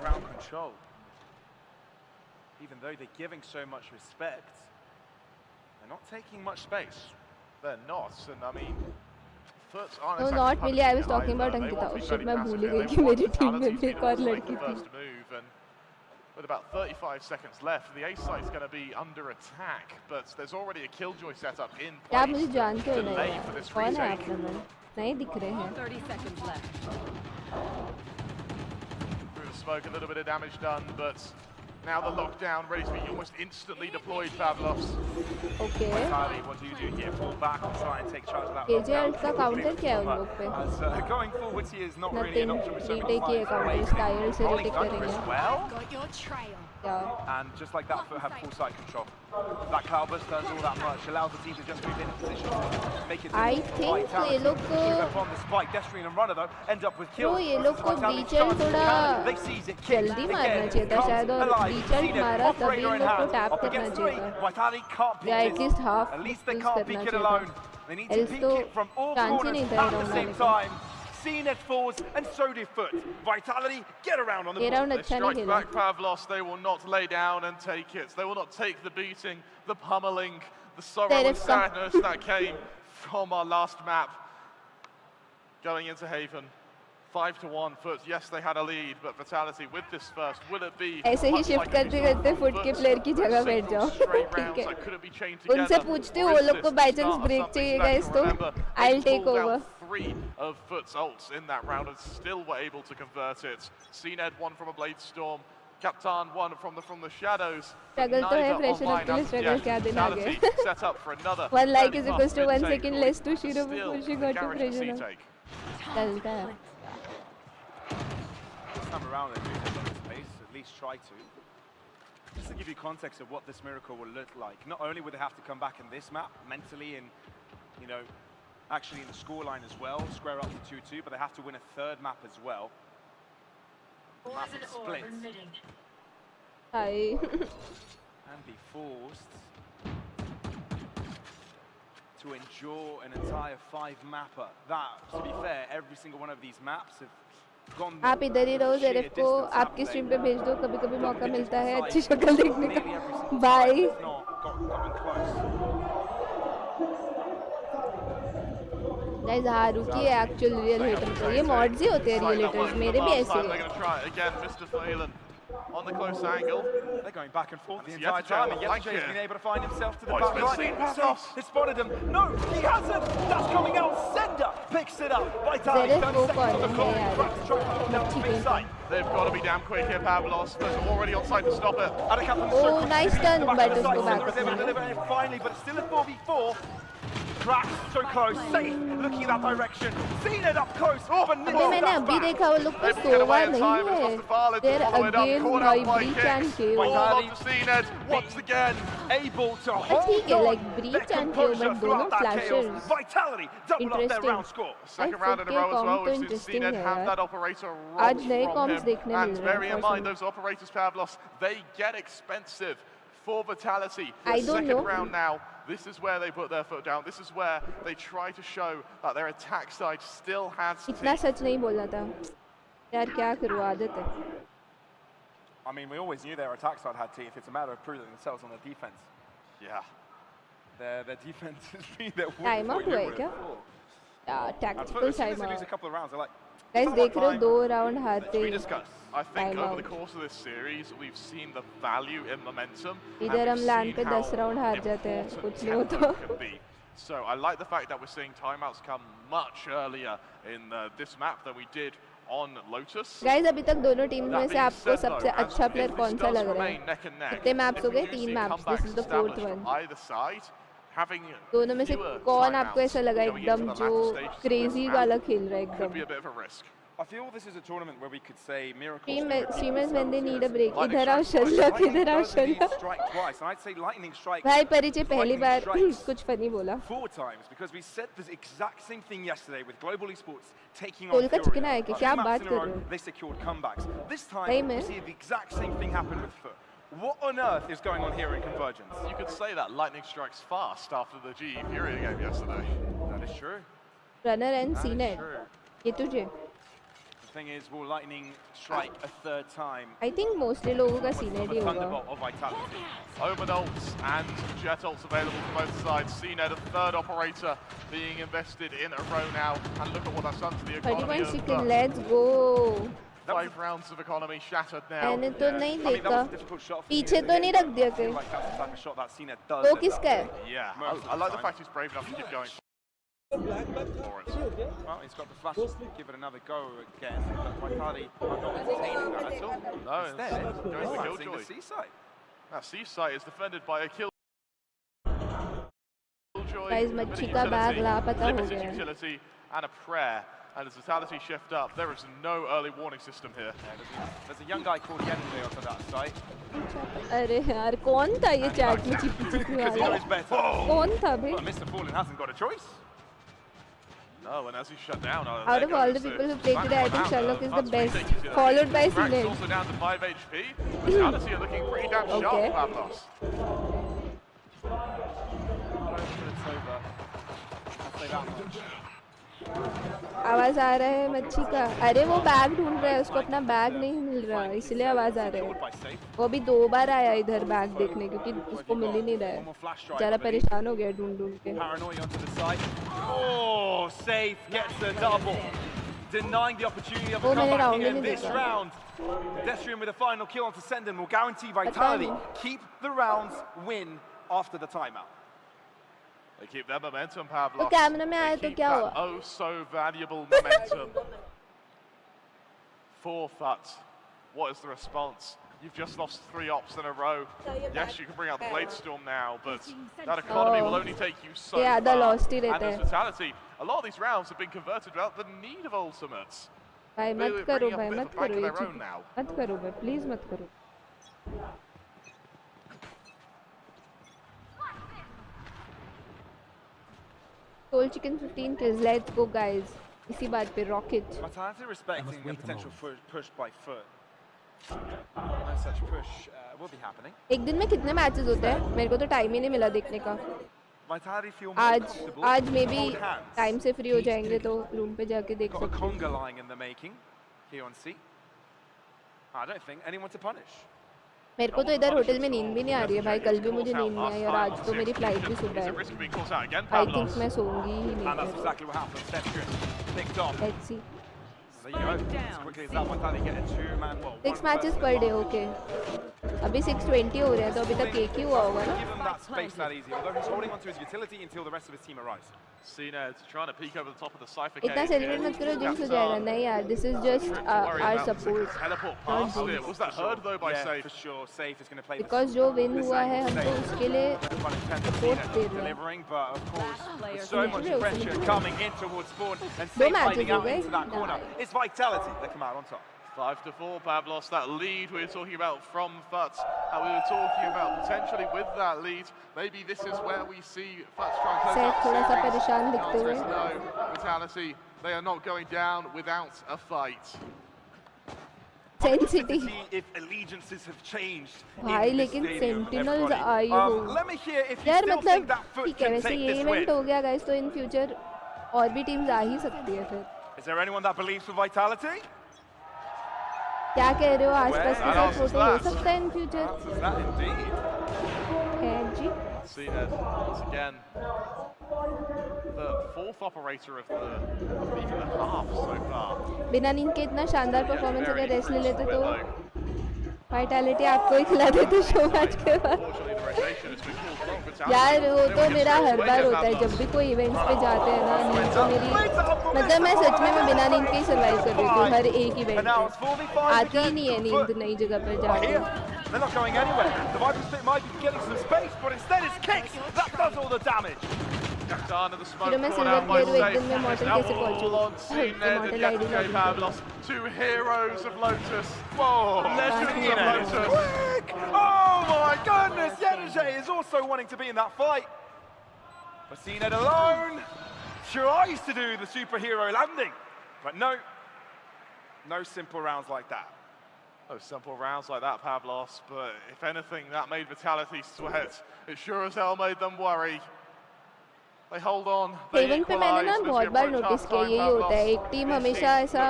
A: Even though they're giving so much respect, they're not taking much space.
B: They're not, and I mean.
M: No, not really. I was talking about Ankita. Oh shit, मैं भूल गई कि मेरी team में भी एक और लड़की थी.
B: with about 35 seconds left. The A site's going to be under attack, but there's already a killjoy setup in
M: क्या आप
B: place.
M: मुझे जानते हो
B: Delay
M: नहीं?
B: for this
M: कौन है आप
B: retake.
M: लोग? नहीं दिख रहे हैं.
E: 30 seconds left.
B: Through the smoke, a little bit of damage done, but now the lockdown ready to be almost instantly deployed, Pavlovs.
M: Okay.
A: Vitality, what do you do here? Fall back and try and take charge of that.
M: KJ ult का counter क्या है उन लोग पे?
A: As going forwards here is not really an
M: Nothing.
A: option.
M: Retake ही है counter. Style से retake करेंगे.
A: Well.
E: Got your trail.
M: Yeah.
A: And just like that, have full side control. That cloudburst does all that much, allows the team to just move in position, make it.
M: I think ये लोग को
A: on the spike, Destrian and Runner though end up with kills.
M: तो ये लोग को बीचल थोड़ा जल्दी मारना चाहिए था शायद और बीचल मारा तभी इन लोग को टैप करना चाहिए था या एटलीस्ट हाफ यूज करना चाहिए था एल्स तो चांस ही नहीं था राउंड आने का.
A: CNET falls and so did Foot. Vitality get around on the
M: round
B: They
M: अच्छा नहीं
B: strike
M: खेला.
B: back Pavlos, they will not lay down and take it. They will not take the beating, the pummeling, the sorrow and sadness that came from our last map. Going into Haven, 5-1 Foot. Yes, they had a lead, but Vitality with this first, will it be?
M: ऐसे ही shift करते करते foot के player की जगह बैठ जाओ. ठीक है. उनसे पूछते हो वो लोग को बाय चांस ब्रेक चाहिए गाइस तो I'll take over.
B: 3 of Foot's ults in that round and still were able to convert it. CNED 1 from a Blade Storm, Captain 1 from the shadows.
M: Struggle तो है pressure up के लिए struggle क्या दिन आ गया.
B: Set up for another.
M: 1 like is equals to 1 second less to Shiro before she got to pressure up. चलता है.
A: This time around they're doing a lot of space, at least try to. Just to give you context of what this miracle will look like, not only would they have to come back in this map mentally and, you know, actually in the scoreline as well, square up to 2-2, but they have to win a third map as well. Massive split.
M: Hi.
A: And be forced to endure an entire 5-mapper. That, to be fair, every single one of these maps have gone.
M: आप इधर ही रहो ज़ेरेफ को आपकी stream पे भेज दो कभी-कभी मौका मिलता है अच्छी शक्ल देखने का. बाय. गाइस हारूकी है एक्चुअल रियल हेटर तो ये मॉड्स ही होते हैं रियल हेटर्स मेरे भी ऐसे हैं.
B: On the close angle.
A: They're going back and forth the entire time, and Yesterday has been able to find himself to the back line. He's spotted him. No, he hasn't. That's coming out. Sender picks it up. Vitality done second on the clock.
B: They've got to be damn quick here, Pavlos. They're already on side to stop it.
M: Oh, nice turn, but it was back.
A: Finally, but it's still a 4v4. Crash so close, safe, looking in that direction. Seen it up close. Oh,
M: अभी मैंने अभी देखा वो लोग को सोवा नहीं है. They're again by breach and kill.
B: Once again,
A: able to hold
M: ठीक है, like breach and kill, but दोनों flashers.
A: Vitality double up their round score.
B: Second round in a row as well. We've seen CNED have that operator roll
M: आज नए
B: from
M: comps
B: him.
M: देखने मिल
B: And
M: रहे
B: bear in
M: हैं.
B: mind, those operators, Pavlos, they get expensive for Vitality.
M: I don't
B: Second
M: know.
B: round now. This is where they put their foot down. This is where they try to show that their attack side still has
M: इतना सच नहीं बोलना था. यार क्या करूँ आदत है.
A: I mean, we always knew their attack side had teeth. It's a matter of proving themselves on their defense.
B: Yeah.
A: Their defense has been their weak
M: Time out
A: point,
M: हुआ है
A: you
M: क्या?
A: would have
M: Tactical
A: thought. As soon as
M: time
A: they lose a
M: out.
A: couple of rounds, they're like,
M: Guys देख रहे हो 2 round हारते.
B: I think
M: Time
B: over the
M: out.
B: course of this series, we've seen the value in momentum.
M: इधर हम LAN पे 10 round हार जाते हैं. कुछ नहीं होता.
B: So I like the fact that we're seeing timeouts come much earlier in this map than we did on Lotus.
M: Guys अभी तक दोनों टीम में से आपको सबसे अच्छा प्लेयर कौन सा लग रहा है? कितने मैप्स हो गए? 3 maps. This is the 4th one.
B: Either side, having
M: दोनों में से कौन आपको ऐसा लगा एकदम जो क्रेजी वाला खेल रहा है एकदम?
B: could be a bit of a risk.
A: I feel this is a tournament where we could say miracles.
M: Streamers when they need a break. इधर आओ शर्लक, इधर आओ Sherlock.
A: Strike twice, and I'd say lightning strike.
M: भाई परिचय पहली बार कुछ funny बोला.
A: 4 times because we said the exact same thing yesterday with Global Esports taking on
M: कोलका चिकना है कि क्या
A: 2 maps
M: बात
A: in a
M: कर
A: row,
M: रहे हो?
A: they secured comebacks. This time
M: सही
A: we
M: में?
A: see the exact same thing happen with Foot. What on earth is going on here in Convergence?
B: You could say that lightning strikes fast after the GE Fury game yesterday.
A: That is true.
M: Runner and
A: That is
M: CNED.
A: true.
M: ये तुझे.
A: The thing is, will lightning strike a 3rd time?
M: I think mostly लोगों का CNED ही होगा.
A: Thunderbolt of Vitality.
B: Omen ults and Jet ults available from both sides. CNED, a 3rd operator being invested in a row now. And look at what that's done to the economy
M: 31
B: of
M: chicken, let's go.
B: 5 rounds of economy shattered now.
M: मैंने तो नहीं देखा, पीछे तो नहीं रख दिया के? वो किसका है?
B: Yeah, I like the fact he's brave enough to keep going.
A: Well, he's got the flash to give it another go again. But Vitality are not entertaining that at all.
B: No,
A: instead,
B: going for
A: the
B: Killjoy.
A: seaside.
B: That seaside is defended by a Killjoy.
M: Guys, मच्छी का bag लापता हो गया है.
B: Utility and a prayer. And as Vitality shift up, there is no early warning system here.
A: There's a young guy called Yende on that site.
M: अरे यार कौन था ये चैट में चिपकी वाला? कौन था भाई?
A: Well, Mr. Fallen hasn't got a choice.
B: No, and as he shut down,
M: out of all the people who played today, I think Sherlock is the best, followed by Sined.
B: Also down to 5 HP. Vitality are looking pretty damn sharp, Pavlos.
M: आवाज आ रहा है मच्छी का. अरे वो bag ढूंढ रहा है, उसको अपना बैग नहीं मिल रहा, इसलिए आवाज आ रहा है. वो भी 2 बार आया इधर बैग देखने, क्योंकि उसको मिल ही नहीं रहा है. जरा परेशान हो गया ढूंढ के.
A: Oh, safe gets a double, denying the opportunity of a comeback here in this round. Pedestrian with a final kill onto Senden will guarantee Vitality keep the rounds win after the timeout.
B: They keep their momentum, Pavlos.
M: तो camera में आया तो क्या हुआ?
B: Oh, so valuable momentum. 4 FUT. What is the response? You've just lost 3 ops in a row. Yes, you can bring out the Blade Storm now, but that economy will only take you so far.
M: आधा lost ही रहता
B: And
M: है.
B: as Vitality, a lot of these rounds have been converted without the need of ultimates.
M: भाई मत करो भाई, मत करो ये चीज़. मत करो भाई, प्लीज मत करो. Soul Chicken 15 kills. Let's go, guys. इसी बात पे Rocket.
A: Vitality respecting the potential push by Foot. No such push will be happening.
M: एक दिन में कितने मैचेस होते हैं? मेरे को तो टाइम ही नहीं मिला देखने का.
A: Vitality feel more comfortable.
M: आज मे भी टाइम से फ्री हो जाएंगे तो रूम पे जाके देख
A: सकते हैं.
M: Got a
A: conga lying in the making here on C. I don't think anyone to punish.
M: मेरे को तो इधर होटल में नींद भी नहीं आ रही है भाई. कल भी मुझे नींद नहीं आई और आज तो मेरी फ्लाइट भी सुबह है. आई थिंक मैं सोऊंगी ही नहीं.
A: And that's exactly what happened. Pedestrian picked off.
M: Let's see.
A: There you go. As quickly as that, Vitality get a 2-man.
M: 6 matches per day. Okay. अभी 6:20 हो रहे हैं तो अभी तक एक ही हुआ होगा ना.
A: Give him that space that easy. Although he's holding onto his utility until the rest of his team arrives.
B: Cena trying to peek over the top of the Cypher.
M: इतना सेलिब्रेट मत करो, जिंक्स हो जाएगा. नहीं यार, this is just our support.
B: Teleport past it. Was that heard though by Safe?
A: For sure, Safe is going to play.
M: Because जो win हुआ है हमको उसके लिए support दे रहे हैं.
A: Delivering, but of course, there's so much pressure coming in towards Spawn and Safe fighting out into that corner. It's Vitality that come out on top.
B: 5-4, Pavlos. That lead we were talking about from FUT. And we were talking about potentially with that lead, maybe this is where we see FUT try and close up.
M: थोड़ा सा परेशान दिखते हुए.
B: No, Vitality, they are not going down without a fight.
M: Sensity.
A: If allegiances have changed.
M: भाई लेकिन Sentinels आई हो.
A: Let me hear if you
M: यार
A: still think
M: मतलब
A: that Foot
M: ठीक है,
A: can
M: वैसे
A: take
M: ये
A: this
M: इवेंट
A: win.
M: हो गया गाइस, तो इन फ्यूचर और भी टीम्स आ ही सकती है फिर.
A: Is there anyone that believes for Vitality?
M: क्या कह रहे हो? आसपास के साथ फोटो हो सकता है इन फ्यूचर?
A: That indeed.
M: है जी.
B: See that once again. The 4th operator of even the half so far.
M: बिना नींद के इतना शानदार परफॉर्मेंस अगर रेस्ट ले लेते तो वाइटैलिटी आपको ही खिला देते शो मैच के बाद. यार वो तो मेरा हर बार होता है जब भी कोई इवेंट्स पे जाते हैं ना. नींद तो मेरी मतलब मैं सच में मैं बिना नींद के ही सर्वाइव कर रही हूँ हर एक इवेंट में. आती ही नहीं है नींद नई जगह पर जाके.
A: They're not going anywhere. The Viper Spit might be getting some space, but instead it's kicks. That does all the damage.
M: फिर मैं सिल्वर प्लेयर हूँ, एक दिन में मॉर्टल कैसे पहुँचूँ?
B: Pavlos, 2 heroes of Lotus. Whoa, legends of Lotus.
A: Quick! Oh my goodness, Yenege is also wanting to be in that fight. But Cena alone tries to do the superhero landing, but no simple rounds like that.
B: Oh, simple rounds like that, Pavlos, but if anything, that made Vitality sweat. It sure as hell made them worry. They hold on.
M: Event पे मैंने ना बहुत बार notice किया यही होता है. एक team हमेशा ऐसा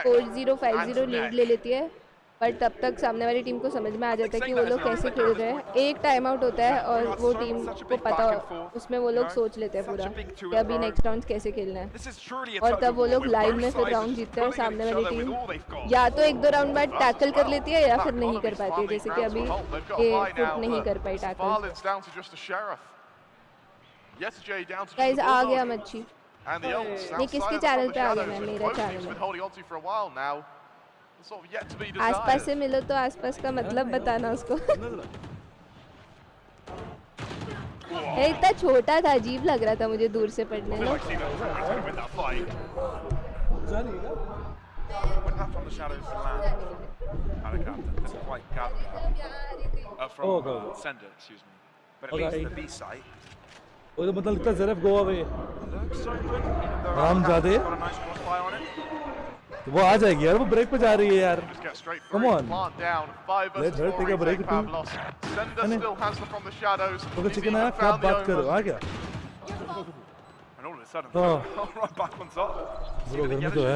M: 4-0 5-0 लीड ले लेती है पर तब तक सामने वाली टीम को समझ में आ जाता है कि वो लोग कैसे खेल रहे हैं। एक टाइम आउट होता है और वो टीम को पता उसमें वो लोग सोच लेते हैं पूरा कि अभी नेक्स्ट राउंड कैसे खेलना है, और तब वो लोग लाइव में फिर राउंड जीतते हैं और सामने वाली टीम या तो 1-2 राउंड बाद टैकल कर लेती है या फिर नहीं कर पाती है, जैसे कि अभी ये फुट नहीं कर पाई टैकल। गाइस आ गया मच्छी, ये किसके चैनल पे आ गया? मैं मेरा चैनल है। आसपास से मिलो तो आसपास का मतलब बताना उसको। ये इतना छोटा था, अजीब लग रहा था मुझे दूर से पढ़ने में।
G: वो तो मतलब इतना ज़रफ़ गोवा वे राम जादे वो आ जाएगी यार, वो ब्रेक पे जा रही है यार। Come on, let's her take a break too. तो चिकन आया, क्या बात कर रहे हो? आ गया ब्रो, घर में तो है।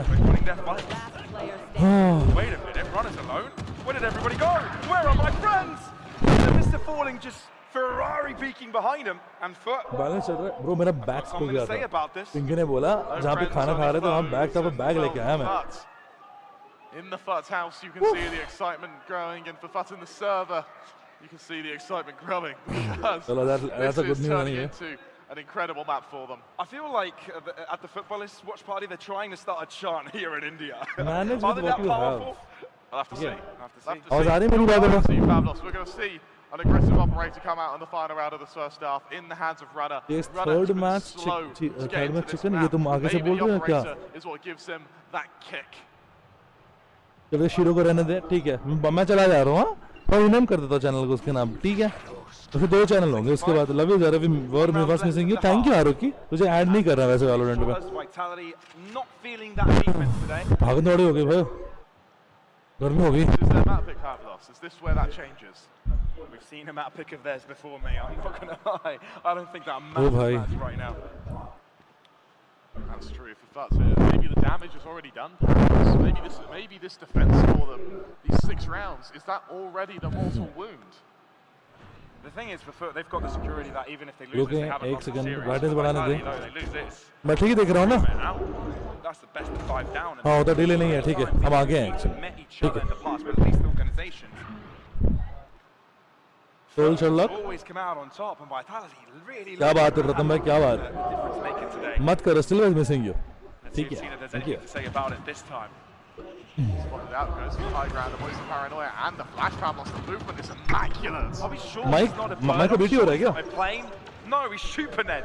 A: Wait a minute, runners alone? Where did everybody go? Where are my friends? Mr. Falling just Ferrari peeking behind him and foot.
G: Balance चल रहा है ब्रो, मेरा बैग खो गया था। पिंकी ने बोला जहाँ पे खाना खा रहे थे वहाँ बैग था, वो बैग लेके आया मैं।
B: In the Fut house, you can see the excitement growing, and for Fut in the server, you can see the excitement growing because
G: that's a good
B: this is
G: news,
B: turning
G: yeah.
B: into an incredible map for them.
A: I feel like at the footballist watch party, they're trying to start a chant here in India.
G: Manage
A: Are
G: with
A: they
G: what
A: that
G: you
A: powerful?
G: have.
B: I'll have to see.
G: Yeah.
B: I'll have to see.
G: I was adding many by the way.
B: We're going to see an aggressive operator come out in the final round of the first half in the hands of Runner.
G: Yes,
B: Runner has
G: third
B: been
G: match
B: slow to get
G: third
B: into
G: match
B: this
G: chicken,
B: map.
G: ये तुम आगे से
B: Maybe
G: बोल
B: the
G: रहे हो क्या?
B: operator is what gives him that kick.
G: चलो shero को रहने दे, ठीक है। मैं चला जा रहा हूँ, और रिनेम कर देता हूँ चैनल को उसके नाम, ठीक है? तो फिर 2 चैनल होंगे उसके बाद। लव यू ज़रा और मेरे पास मिसिंग यू। थैंक यू आरुकी, तुझे ऐड नहीं कर रहा वैसे वैलोरेंट में। भागन दौड़ी हो गई भाई, गर्मी हो गई।
B: Is their map pick Pavlos? Is this where that changes?
A: We've seen a map pick of theirs before, mate. I'm not going to lie. I don't think that matters much right now.
B: That's true. If that's it, maybe the damage is already done. Perhaps. Maybe this defense for them, these 6 rounds, is that already the mortal wound?
A: The thing is, for Foot, they've got the security that even if they lose this, they haven't lost the series.
G: Brightness बढ़ाने दे।
A: They lose this.
G: मैं ठीक ही देख रहा हूँ ना।
A: That's the best of 5 down.
G: हाँ उधर delay नहीं है, ठीक है। हम आगे हैं एक्चुअली,
A: Met each
G: ठीक
A: other
G: है।
A: in the past, but at least the organizations
G: Soul Sherlock,
A: always come out on top, and Vitality really.
G: क्या बात है रतन भाई, क्या बात?
A: difference making today.
G: मत करो, still was missing you,
A: Let's
G: ठीक
A: see if
G: है?
A: there's
G: thank you.
A: anything to say about it this time.
B: Spotted out, goes for the high ground, avoids the paranoia and the flash Pavlos. The movement is immaculate.
A: Are we sure
G: Mike,
A: it's not a
G: Mike
A: bird?
G: को BT हो रहा है क्या?
A: A plane? No, he's super Ned.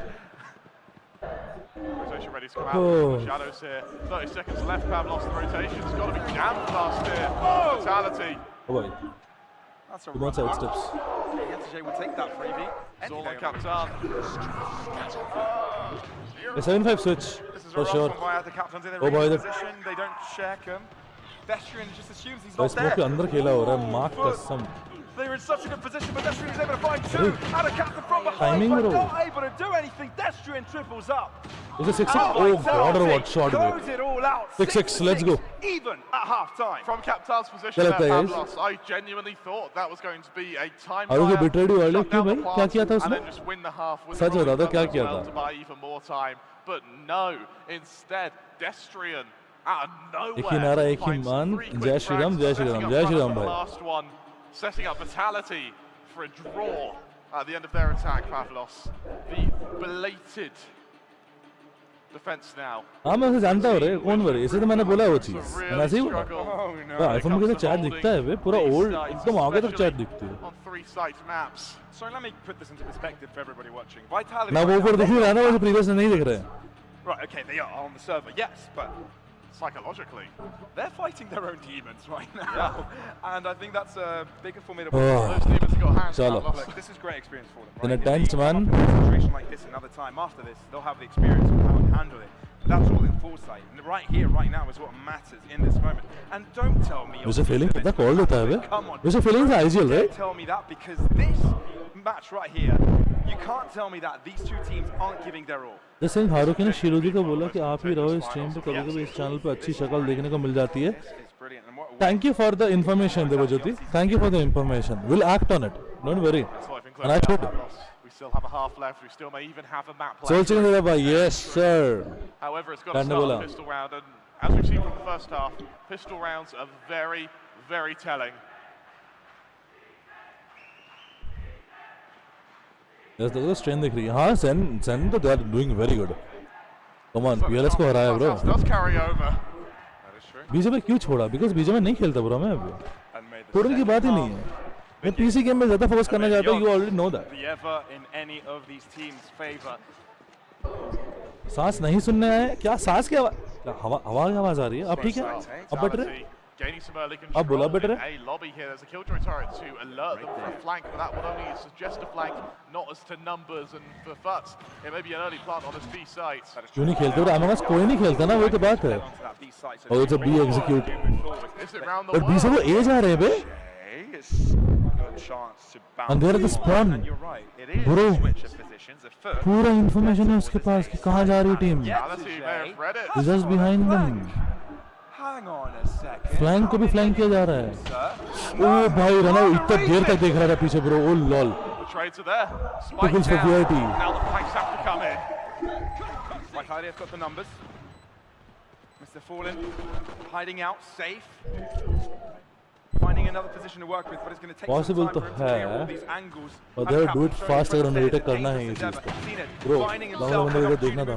B: Rotation ready to come out. The shadows here. 30 seconds left. Pavlos, the rotation's got to be damn fast here. Fatality.
G: Oh boy.
A: That's a
G: Do not side steps.
A: Yetijay will take that freebie.
B: It's all on Captain.
G: A 7-5 switch for sure.
A: The captain's in
G: Oh boy,
A: the position. They don't check him. Destrian just assumes he's
G: भाई
A: not
G: smoke के
A: there.
G: अंदर खेला हो रहा है, mark कसम।
A: They were in such a good position, but Destrian is able to find 2. And a captain from behind,
G: Timing
A: but
G: bro.
A: not able to do anything. Destrian triples up.
G: It's a 6-6. Oh god, what shot
A: Close
G: bro.
A: it all out.
G: 6-6, let's go.
A: Even at half time.
B: From Captain's position there, Pavlos, I genuinely thought that was going to be a time
G: आरोग्य
B: trial.
G: betrayed you earlier, क्यों भाई? क्या किया था
B: And
G: उसने?
B: then just win the half with
G: सच बता दो क्या किया
B: well
G: था?
B: to buy even more time. But no, instead, Destrian out of nowhere.
G: एक ही नारा, एक ही मान, जय श्री राम, जय श्री राम, जय श्री राम भाई।
B: Last one, setting up Fatality for a draw at the end of their attack, Pavlos. The belated defense now.
G: हाँ मैं उसे जानता हूँ रे, कौन बरे? इसे तो मैंने बोला वो चीज़, मैंने ऐसे ही बोला। आईफोन में कैसे चैट दिखता है वे, पूरा ओल्ड, एकदम आगे तक चैट दिखती है।
B: On 3 site maps.
A: So let me put this into perspective for everybody watching. Vitality.
G: ना वो ऊपर दिख नहीं रहा ना, वैसे प्रीवियस नहीं दिख रहे हैं।
A: Right, okay, they are on the server, yes, but
B: psychologically,
A: they're fighting their own demons right now, and I think that's a bigger formidable.
B: Those demons have got hands.
G: Chalo.
A: Look, this is great experience for them.
G: In
A: Right?
G: a tense man.
A: In a situation like this another time after this, they'll have the experience of how to handle it. But that's all in foresight. And right here, right now, is what matters in this moment. And don't tell me.
G: वैसे feeling कितना cold होता है वे?
A: Come on.
G: वैसे feeling is ideal,
A: Don't
G: right?
A: tell me that because this match right here, You can't tell me that these two teams aren't giving their all.
C: जैसे Haruki ने शिरोजी को बोला कि आप ही रहो इस टीम पे, कभी-कभी इस चैनल पे अच्छी शक्ल देखने को मिल जाती है. Thank you for the information, Devajyoti. Thank you for the information. We'll act on it. Don't worry. And I should.
B: We still have a half left. We still may even have a map
C: Soul
B: left.
C: chicken deba, yes sir.
B: However, it's got to start a pistol round, and as we've seen from the first half, pistol rounds are very, very telling.
C: Yes, देखो strength दिख रही है. हाँ, Sen तो they are doing very good. Come on, PLS को हराया bro.
B: Does carry over.
C: बीजे में क्यों छोड़ा? Because बीजे में नहीं खेलता bro मैं अभी. छोड़ने की बात ही नहीं है. मैं पीसी गेम में ज़्यादा फोकस करना चाहता हूँ. You already know that.
N: The ever in any of these teams' favor.
C: सांस नहीं सुनने आए? क्या सांस की आवाज़? हवा की आवाज़ आ रही है? अब ठीक है? अब बेटर है?
B: Gaining some early
C: अब बोला बेटर है?
B: a lobby here. There's a killjoy turret to alert them for a flank, but that would only suggest a flank, not as to numbers and for Futz. It may be an early plant on this B site.
C: क्यों नहीं खेलते? और Among Us कोई नहीं खेलता ना, वही तो बात है. Oh, it's a B execute. But B से वो A जा रहे हैं बे? And they're at the spawn. Bro, पूरा information है उसके पास कि कहाँ जा रही है team. He's just behind them.
A: Hang on a second.
C: Flank को भी फ्लैंक किया जा रहा है. ओह भाई रना इतना देर तक देख रहा था पीछे bro. Oh lol.
B: Trades are there.
C: Pickles for VIP.
B: Now the flanks have to come in.
A: Vitalia's got the numbers. Mr. Fallen hiding out, safe. Finding another position to work with, but it's going to take
C: Possible
A: some time
C: to
A: for him to clear all
C: है.
A: these angles.
C: But they'll do it fast अगर उन्हें retake करना है ये चीज़ को. Bro, लंबा बंदे को देखना था.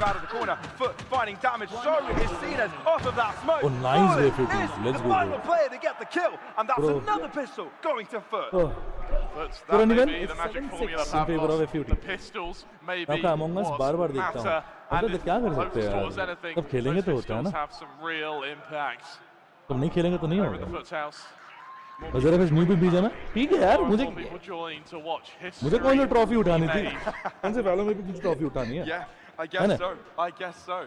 A: Finding damage, so is seen as off of that smoke.
C: Oh, nice way for team. Let's
A: the
C: go.
A: final player to get the kill, and that's
C: Bro.
A: another pistol going to Foot.
B: But that may be the magic formula
C: in favor of FUT.
B: The pistols may be
C: आपका Among Us बार-बार देखता हूँ. अब तो क्या कर सकते हैं यार? अब खेलेंगे तो होता है ना?
B: have some real impacts.
C: अब नहीं खेलेंगे तो नहीं
B: Over the
C: होगा.
B: Foot's house.
C: और जरा कुछ न्यू भी बीजा ना. ठीक है यार मुझे कौन सी ट्रॉफी उठानी थी? कौन से वालों में भी कुछ ट्रॉफी उठानी है?
A: Yeah, I guess so. I guess so.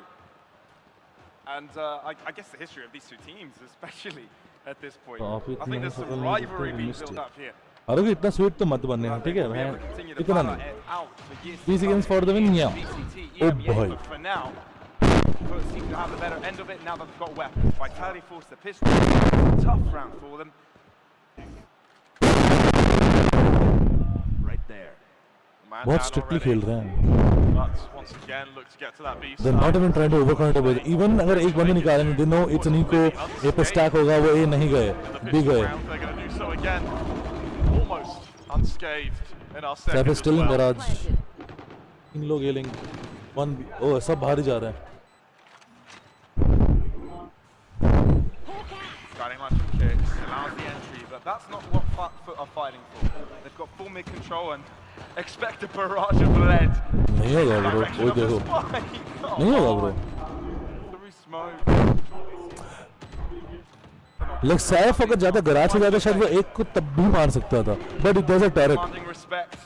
A: And I guess the history of these two teams, especially at this point, I think there's some rivalry being built up here.
C: अरे इतना स्वीट तो मत बनने, ठीक है? मैं इतना नहीं. BC games for the win, yeah. Oh boy.
A: For now, Foot seem to have the better end of it now that they've got weapons. Vitality forced the pistol. Tough round for them.
N: Right there.
C: बहुत strictly खेल रहे हैं. They're not even trying to overcome it. Even अगर एक बंदे निकालेंगे, they know it's an eco. A पे stack होगा, वो A नहीं गए, B गए. Saf is still in garage. 3 लोग healing. 1 B. Oh, सब बाहर ही जा रहे हैं.
A: Starting line from kicks, allows the entry, but that's not what Foot are fighting for. They've got full mid control and expect a barrage of lead.
C: नहीं होगा bro, वो देखो. नहीं होगा bro.
A: Through smoke.
C: Like Saif अगर ज़्यादा garage से ज़्यादा शायद वो एक को तब भी मार सकता था. But it does a turret.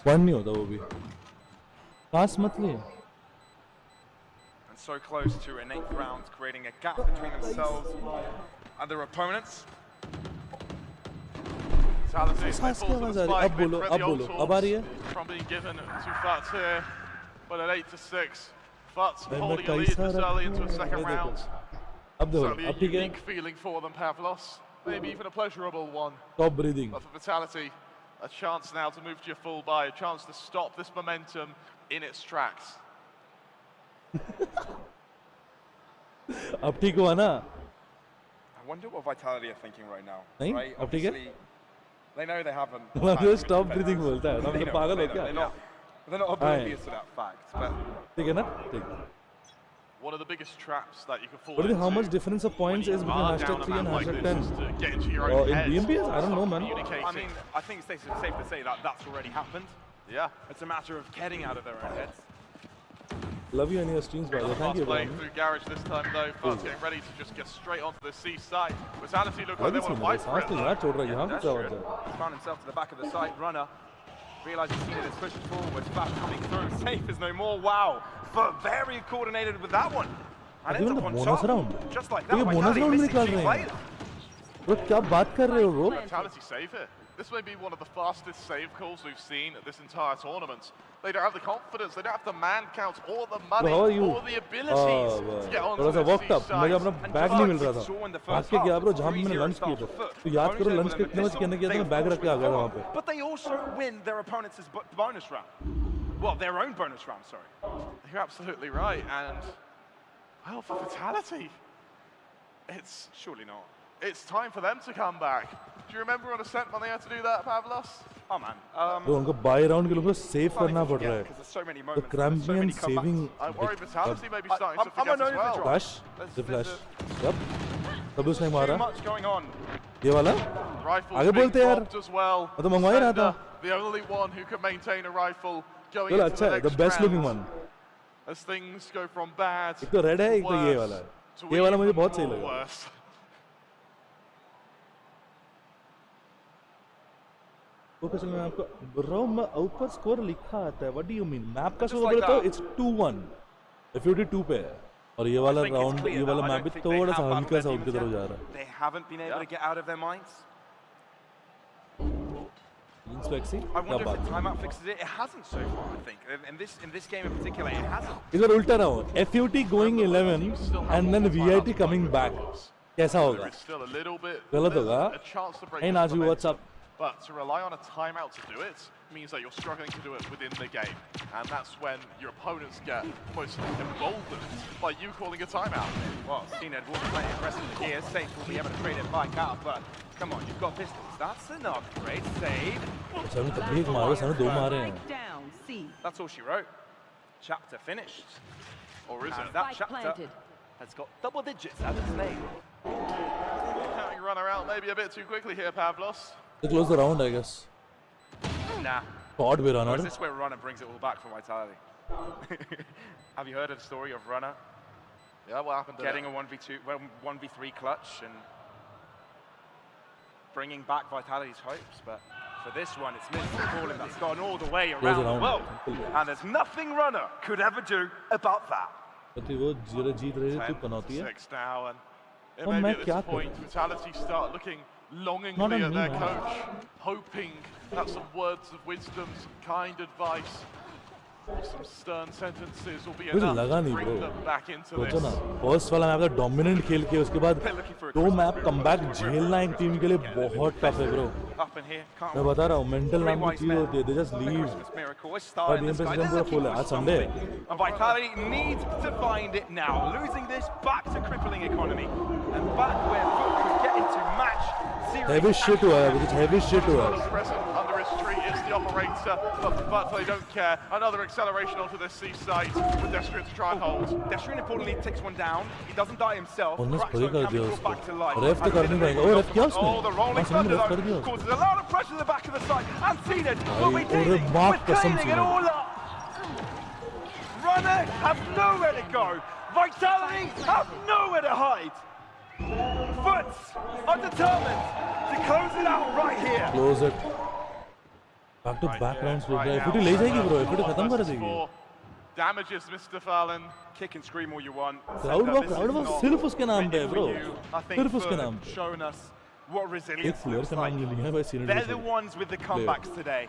C: One नहीं होता वो भी. पास मत ले.
A: And so close to an 8th round, creating a gap between themselves and their opponents.
C: सांस की आवाज़ आ रही है. अब बोलो, अब आ रही है.
B: From being given to Futz here, but at 8-6, Futz holding a lead this early into a second round.
C: अब देखो,
B: Certainly a
C: अब ठीक है.
B: unique feeling for them, Pavlos. Maybe even a pleasurable one.
C: Stop breathing.
B: But for Vitality, a chance now to move to your full buy, a chance to stop this momentum in its tracks.
C: अब ठीक हुआ ना?
A: I wonder what Vitality are thinking right now.
C: नहीं?
A: Right?
C: अब ठीक है?
A: Obviously, they know they haven't.
C: वो stop breathing बोलता है. हम तो पागल हो क्या?
A: They're not oblivious to that fact. But
C: ठीक है ना? ठीक.
B: One of the biggest traps that you can fall
C: What do you think how
B: into
C: much difference of points is between
B: down a
C: #3 and
B: map like this
C: #10?
B: is to get into your own
C: In
B: head.
C: BMPs? I don't know, man.
A: I mean, I think it's safe to say that that's already happened.
B: Yeah.
A: It's a matter of getting out of their own heads.
C: Love you and your streams, brother. Thank you,
B: Playing
C: man.
B: through Garage this time though, Futz getting ready to just get straight onto the C side. Vitality look like they want to fight for it.
C: सांस छोड़ रहा है यहाँ पे क्या होता है?
A: He's found himself to the back of the site. Runner realizes he's seen it as pushed forward. Flash coming through. Safe is no more. Wow, but very coordinated with that one. And ends up on
C: bonus
A: top.
C: round.
A: Just like
C: तो
A: that.
C: ये bonus
A: Vitality
C: round
A: missing
C: निकाल
A: 2
C: रहे हैं.
A: players.
C: Bro, क्या बात कर रहे हो bro?
B: Vitality save here. This may be one of the fastest save calls we've seen at this entire tournament. They don't have the confidence, they don't have the man count, or the money,
C: Bro, how are you?
B: or the abilities to get on
C: थोड़ा सा
B: to
C: walked
B: this
C: up, मुझे अपना bag नहीं मिल रहा था। भाग के गया bro, जहाँ मैंने लंच किए थे। तो याद करो लंच कितने बजे करने किया था, मैं बैग रख के आ गया था वहाँ पे।
A: But they also win their opponent's bonus round. Well, their own bonus round, sorry.
B: You're absolutely right, and well, for Vitality, it's
A: surely not.
B: It's time for them to come back. Do you remember on Ascent when they had to do that, Pavlos?
A: Oh man.
C: तो उनको buy round के लिए उनको save करना पड़ रहा है। The Crampian saving.
B: I worry Vitality may be starting to forget as well.
C: Flash, the flash. Yep. तब उसने मारा।
A: Too much going on.
C: ये वाला? आगे बोलते यार।
B: As well.
C: मैं तो मंगवा ही रहा था।
B: The only one who can maintain a rifle going
C: चलो
B: into
C: अच्छा
B: the
C: है,
B: next
C: the best looking
B: round.
C: one.
B: As things go from bad.
C: एक तो red है, एक तो ये वाला है। ये वाला मुझे बहुत सही लगा। ओके चलो मैं आपको ब्रो मैं ऊपर स्कोर लिखा आता है what do you mean map का स्कोर तो इट्स 2-1 FUT 2 पे है और ये वाला राउंड ये वाला मैप भी थोड़ा सा हल्का सा उनकी तरफ जा रहा है
A: They haven't been able to get out of their minds.
C: इंस्पेक्सी
A: I wonder if the timeout fixes it. It hasn't so far, I think. In this game in particular, it hasn't.
C: इस बार उल्टा रहा हूँ FUT going 11 and then VIT coming back कैसा होगा गलत होगा hey Naju what's up
B: But to rely on a timeout to do it means that you're struggling to do it within the game. And that's when your opponents get almost emboldened by you calling a timeout.
A: Well, CNED will be playing aggressively here. Safe will be able to trade it back out, but come on, you've got pistols. That's enough. Great save.
C: सानू तब एक मारे सानू दो मारे हैं
A: That's all she wrote. Chapter finished.
B: Or is it?
A: That chapter has got double digits as its name.
B: Counting runner out maybe a bit too quickly here, Pavlos.
C: They close the round, I guess.
A: Nah.
C: Odd way runner.
A: Or is this where Runner brings it all back for Vitality? Have you heard of the story of Runner?
B: Yeah, what happened to
A: getting a 1v2, 1v3 clutch and bringing back Vitality's hopes, but for this one, it's Mr. Fallen that's gone all the way around the world. And there's nothing Runner could ever do about that.
C: But वो जीत रहे थे तू पनौती है।
B: 6 now, and maybe at this point, Vitality start looking longingly at their coach, hoping that some words of wisdom, some kind advice, or some stern sentences will be enough to bring them back into this.
C: सोचो ना, first वाला map dominant खेल के उसके बाद दो map comeback झेलना एक टीम के लिए बहुत टफ है ब्रो। मैं बता रहा हूँ मेंटल नाम की चीज होती है, they just leave. पर बीएम पे सिस्टम पूरा फुल है, आज संडे है।
A: And Vitality needs to find it now. Losing this back to crippling economy and back where Foot could get into match.
C: Heavy shit हुआ है, कुछ heavy shit हुआ है।
B: Under his tree is the operator, but they don't care. Another acceleration onto this seaside with Destrian to try and hold.
A: Destrian importantly takes one down. He doesn't die himself.
C: उन्नीस पूरी कर दिया उसको।
A: Back to life.
C: रेफ तो करनी पड़ेगा। ओ रेफ किया उसने?
A: Oh, the rolling thunder though causes a lot of pressure in the back of the side. And CNED will be dealing with cleaning it all up. Runner have nowhere to go. Vitality have nowhere to hide. Foots are determined to close it out right here.
C: Close it. Back to back rounds हो गया। FUT ले जाएगी bro, FUT खत्म कर देगी।
B: Damages Mr. Fallen.
A: Kick and scream all you want.
C: Crowd work सिर्फ उसके नाम पे है bro। सिर्फ उसके नाम पे।
A: Showing us what resilience
C: एक player का नाम नहीं लिया भाई CNED।
A: They're the ones with the comebacks today.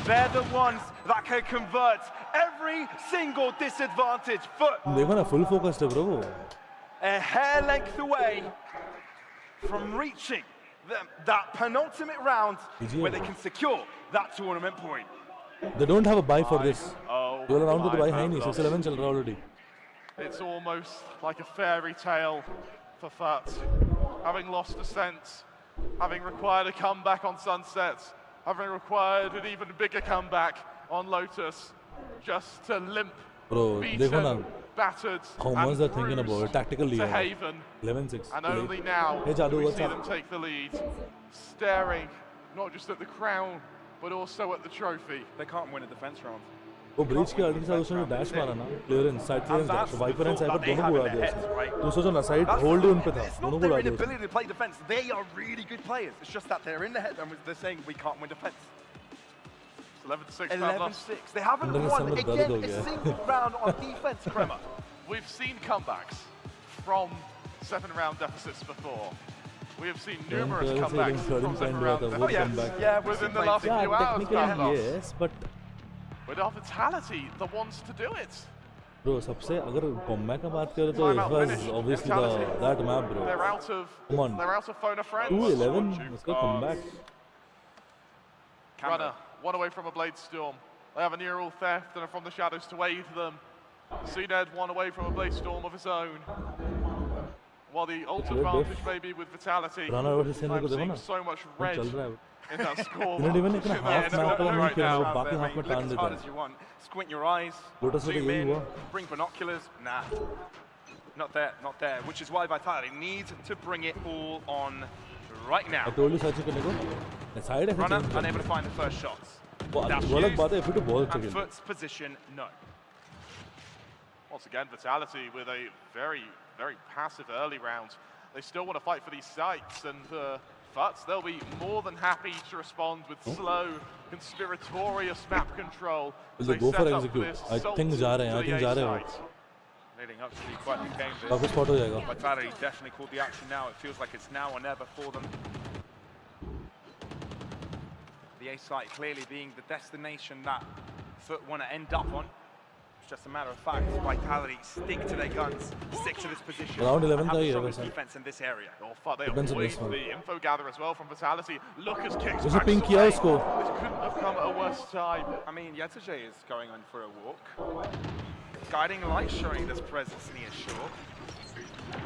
A: They're the ones that can convert every single disadvantage. Foot.
C: देखो ना full focused है bro वो।
A: A hair length away from reaching that penultimate round where they can secure that tournament point.
C: They don't have a buy for this.
B: Oh,
C: ये वाला round तो buy है नहीं, 6-11 चल रहा already.
B: It's almost like a fairy tale for Fat. Having lost Ascent, having required a comeback on Sunset, having required an even bigger comeback on Lotus, just to limp,
C: Bro, देखो ना,
B: battered,
C: how much they're thinking about it, tactically.
B: to Haven.
C: 11-6.
B: And only now
C: Hey, Jadu,
B: do we
C: what's
B: see
C: up?
B: them take the lead, staring not just at the crown, but also at the trophy.
A: They can't win a defense round.
C: वो bridge के अल्टी से उसने dash मारा ना, clearance, side clearance dash, Viper and Cypher दोनों को उड़ा दिया उसने। तो सोचो ना, साइड होल्ड ही उन पे था, दोनों को उड़ा दिया।
A: It's not their inability to play defense. They are really good players. It's just that they're in the head and they're saying we can't win defense.
B: 11-6.
A: 11-6. They haven't won again a single round on defense, Crema.
B: We've seen comebacks from 7-round deficits before. We have seen
C: Current
B: numerous
C: players
B: comebacks
C: saying
B: from them
C: 30%
B: around
C: was
B: the
C: a good
A: yeah.
C: comeback.
A: Yeah,
B: within the last few
C: Yeah,
B: hours.
C: technically
B: Pavlos.
C: yes, but
B: With our Vitality, the ones to do it.
C: bro, सबसे अगर comeback का बात करें तो
B: Timeout
C: it was
B: finished.
C: obviously
B: Vitality.
C: that map, bro.
B: They're out of.
C: Come on.
B: They're out of phone a friend.
C: 2-11, उसका comeback.
B: Runner, one away from a Blade Storm. They have a neural theft and are from the shadows to aid them. CNED one away from a Blade Storm of his own. While the ult
C: Good
B: advantage
C: diff.
B: may be with Vitality,
C: Runner versus CNED
B: I'm
C: को देखो
B: seeing
C: ना,
B: so much
C: वो
B: red
C: चल रहा है.
B: in that score.
C: CNED even इतना half map का नहीं
A: right
C: खेला, वो
A: now,
C: बाकी
A: I
C: half
A: mean,
C: में
A: look
C: टान
A: as
C: देता
A: hard
C: है.
A: as you want. Squint your eyes,
C: Lotus से तो
A: zoom
C: यही
A: in,
C: हुआ.
A: bring binoculars. Nah, not there, not there. Which is why Vitality needs to bring it all on right now.
C: I told you सच करने को. Side है
A: Runner
C: change
A: unable to find the first shots.
C: वो
A: Dash
C: वो अलग
A: used,
C: बात है, फिर तो बहुत
A: and
C: अच्छे
A: Foot's position, no.
B: Once again, Vitality with a very, very passive early round. They still want to fight for these sites, and Futs, they'll be more than happy to respond with slow, conspiratorious map control.
C: Will
B: They
C: they go
B: set
C: for
B: up
C: execute?
B: this
C: I
B: assault
C: think जा रहे हैं,
B: to
C: I
B: the
C: think
B: A
C: जा रहे हैं.
B: site.
A: Leading up to be quite big game.
C: काफी spot हो जाएगा.
A: Vitality definitely called the action now. It feels like it's now or never for them. The A site clearly being the destination that Foot want to end up on. It's just a matter of fact. Vitality stick to their guns, stick to this position.
C: Round 11
A: and have
C: का
A: the
C: ही है
A: strongest
C: वैसे.
A: defense in this area.
B: Oh, fuck, they
C: Depends on
B: avoid
C: this one.
B: the info gather as well from Vitality. Lucas kicks
C: उसने
B: back
C: ping किया
B: away.
C: उसको.
B: This couldn't have come at a worse time.
A: I mean, Yetuje is going on for a walk. Guiding light showing this presence near shore.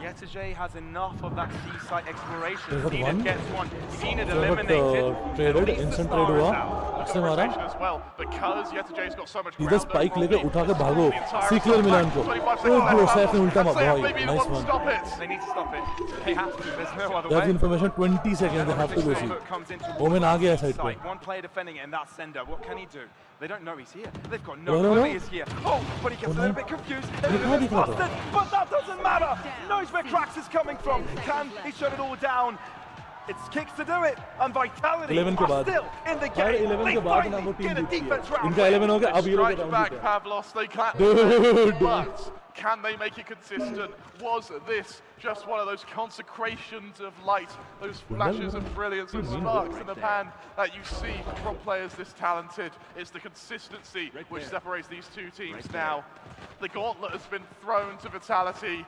A: Yetuje has enough of that seaside exploration.
C: There's
A: Zenit
C: one.
A: gets one. Zenit
C: But
A: eliminated.
C: traded,
A: At least the
C: instant
A: star
C: trade
A: is
C: हुआ.
A: out.
C: उसने मारा.
B: As well, because Yetujay's got so much
C: He
B: ground
C: just spike
B: over
C: लेके
B: on
C: उठा के
B: the
C: भागो.
B: entire
C: C clear
B: attack.
C: मिला इनको.
B: 25
C: Oh,
B: seconds
C: bro,
B: left.
C: Saif ने उल्टा
B: And
C: मारा.
B: Saif
C: Boy,
B: may be the
C: nice
B: one to
C: one.
B: stop it.
A: They need to stop it. They have to. There's no other
C: That's
A: way.
C: information 20 seconds they have to go see.
A: Foot comes into
C: Omen आ गया side पे.
A: One player defending it, and that's Sender. What can he do? They don't know he's here. They've got
C: No,
A: no
C: no,
A: clue
C: no.
A: he is here. Oh, but he gets a little bit confused. A
C: ये
A: little
C: कहाँ
A: bit
C: दिख रहा था?
A: flustered, but that doesn't matter. Knows where Cracks is coming from. Can he shut it all down? It's kicks to do it, and Vitality
C: 11 के
A: are
C: बाद.
A: still in the
C: यार
A: game.
C: 11
A: They
C: के बाद ना वो
A: finally
C: team
A: get a
C: जीतती है.
A: defense round.
C: इनका 11 हो गया, अब ये लोग
B: Strike
C: round
B: back,
C: जीते हैं.
B: Pavlos. They can't.
C: Dude.
B: But can they make it consistent? Was this just one of those consecrations of light, those flashes of brilliance and sparks in the pan that you see from players this talented? It's the consistency which separates these two teams now. The gauntlet has been thrown to Vitality.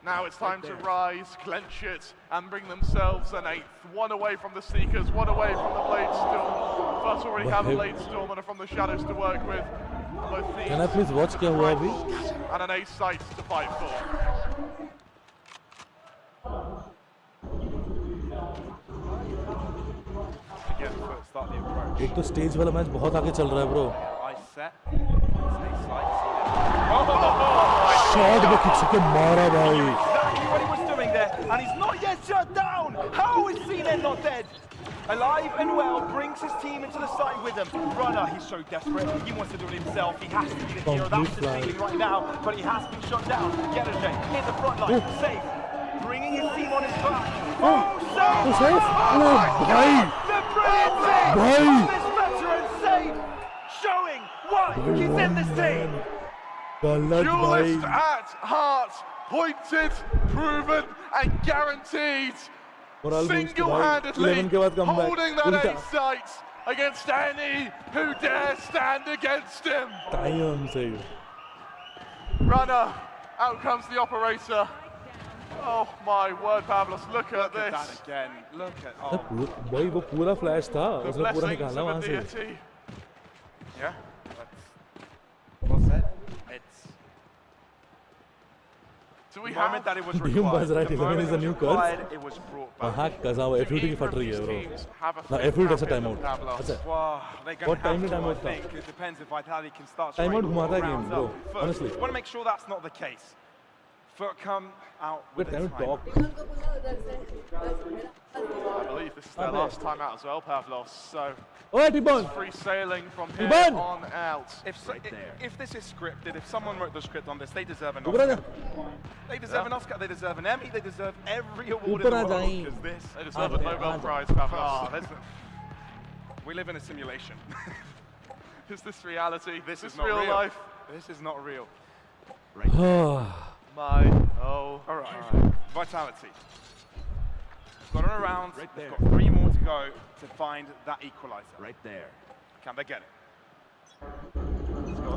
B: Now it's time to rise, clench it, and bring themselves an 8th. One away from the Seekers, one away from the Blade Storm. First already have a Blade Storm and are from the shadows to work with. Both
C: Can I
B: thieves
C: please watch क्या हुआ अभी?
B: and an ace site to fight for.
A: Again, Foot start the approach.
C: एक तो stage वाला match बहुत आगे चल रहा है bro.
A: Eyes set. Stay slight.
C: Shot में खींच के मारा भाई.
A: Exactly what he was doing there, and he's not yet shut down. How is Zenit not dead? Alive and well, brings his team into the site with him. Runner, he's so desperate. He wants to do it himself. He has to be the hero. That's his feeling right now, but he has been shot down. Yetuje in the front line, safe. Bringing his team on his back. Oh, safe!
C: Oh, safe! Oh, भाई!
A: The brilliant save
C: भाई!
A: of this veteran save, showing why he's in this team.
C: गलत
B: Duelist
C: भाई.
B: at heart, pointed, proven, and guaranteed.
C: और almost
B: Single-handedly
C: 11 के बाद comeback.
B: holding that
C: उल्टा.
B: ace sight against any who dare stand against him.
C: Damn save.
B: Runner, out comes the operator. Oh my word, Pavlos, look at
A: Look at
B: this.
A: that again. Look at
C: भाई वो पूरा flash था.
B: The
C: उसने पूरा
B: blessings
C: निकाला
B: of a
C: वहाँ से.
B: deity.
A: Yeah, that's well said. It's
B: Do we
A: the moment
B: have
A: that it was
C: Doom
A: required.
C: was right,
A: The
C: 11
A: moment
C: is
A: it
C: the
A: was
C: new
A: required,
C: curse.
A: it was brought back.
C: हाँ कज़ा वो FUT की फट रही है bro. ना FUT ऐसा time out. अच्छा.
A: Wow, they're going
C: What
A: to
C: time
A: have
C: did
A: to,
C: time
A: I
C: out था?
A: think. It depends if Vitality can start
C: Time out
A: straight
C: घुमाता है
A: rounds
C: game, bro.
A: up. Foot,
C: Honestly.
A: want to make sure that's not the case. Foot come out with
C: Wait,
A: a
C: time to
A: timer.
C: talk.
B: I believe this is their last time out as well, Pavlos. So
C: Oh, T-Bone.
B: free sailing from here
C: T-Bone.
B: on out.
A: If this is scripted, if someone wrote the script on this, they deserve an
C: ऊपर आ
A: Oscar.
C: जा.
A: They deserve an Oscar. They deserve an Emmy. They deserve every award
C: ऊपर
A: in
C: uh
A: the world
C: जाएं.
A: because this.
B: They deserve a
C: Aja,
B: Nobel
C: aja.
B: Prize,
A: Oh,
B: Pavlos.
A: we live in a simulation.
B: Is this reality?
A: This
B: is
A: is not
B: real
A: real.
B: life?
A: This is not real.
B: My, oh.
A: All right. Vitality. Got on around. Right there. Got 3 more to go to find that equalizer.
L: Right there.
A: Can they get it?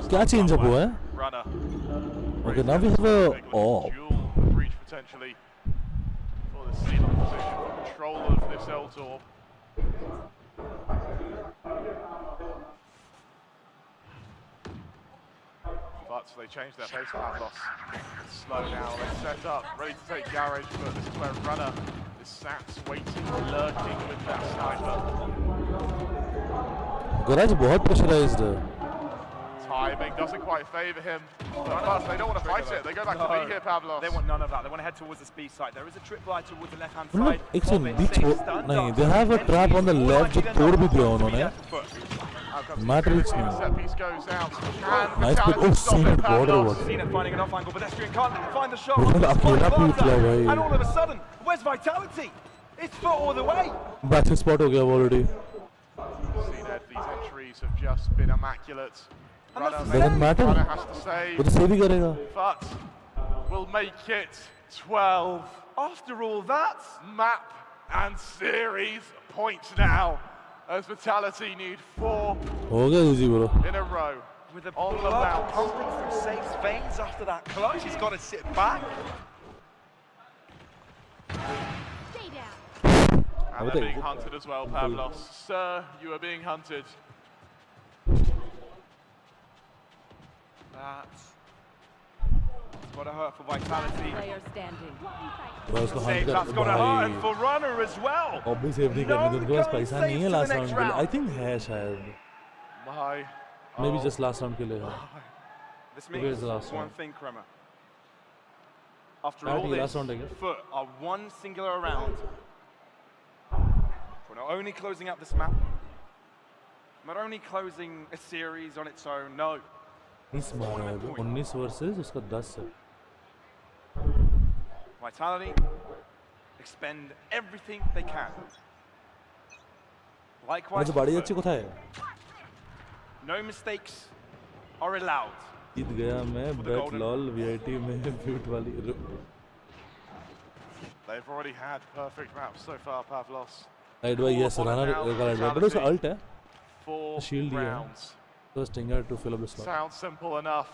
C: क्या change up हुआ है?
B: Runner.
C: Okay, now we have a
B: Dual breach potentially for the seal on position for control of this L-Tor. But they changed their pace plan loss. Slow now, they set up, ready to take garage, but this is where Runner is sat, waiting, lurking with that sniper.
C: Garage बहुत pressurized है.
B: Timing doesn't quite favour him. But they don't want to fight it. They go back to B here, Pavlos.
A: They want none of that. They want to head towards the speed side. There is a trip lie towards the left-hand
C: मतलब
A: side.
C: एक second बीच नहीं, they have a trap on the left जो तोड़ भी दिया उन्होंने. Matrix नहीं.
B: Set piece goes out.
C: Nice pick. Oh, Cena border what?
A: Cena finding an off-angle pedestrian can't find the shot.
C: उसने अकेला पीट लिया भाई.
A: And all of a sudden, where's Vitality? It's foot all the way.
C: Back spot हो गया already.
B: Cena, these entries have just been immaculate.
C: Doesn't matter.
B: Runner has to save.
C: वो तो save ही करेगा.
B: But will make it 12.
A: After all that,
B: map and series points now. As Vitality need 4
C: हो गया दूसरी bro.
B: in a row.
A: with the
B: on the
A: blood
B: bounce.
A: pumping through Safe's veins after that clutch, he's got to sit back.
E: Stay down.
B: And they're being hunted as well, Pavlos. Sir, you are being hunted.
A: That's got to hurt for Vitality.
E: Player standing.
A: Save, that's got to hurt and for Runner as well.
C: Obviously save नहीं करने उनके पास पैसा नहीं है last round के लिए. I think है शायद. Maybe just last round के लिए.
A: This means one thing, Kremer. After all this, Foot are one singular round. We're not only closing out this map, not only closing a series on its own, no.
C: 19 मारा है वो 19 versus उसका 10 है.
A: Vitality expend everything they can. Likewise,
C: बाड़ी अच्छी कोथा है.
A: no mistakes are allowed.
C: जीत गया मैं bet lol VIT में beat वाली.
B: They've already had perfect maps so far, Pavlos.
C: Right by yes, Runner right by. But उसका ult है.
B: 4
C: shield
B: rounds.
C: So Stinger to fill up the slot.
B: Sounds simple enough.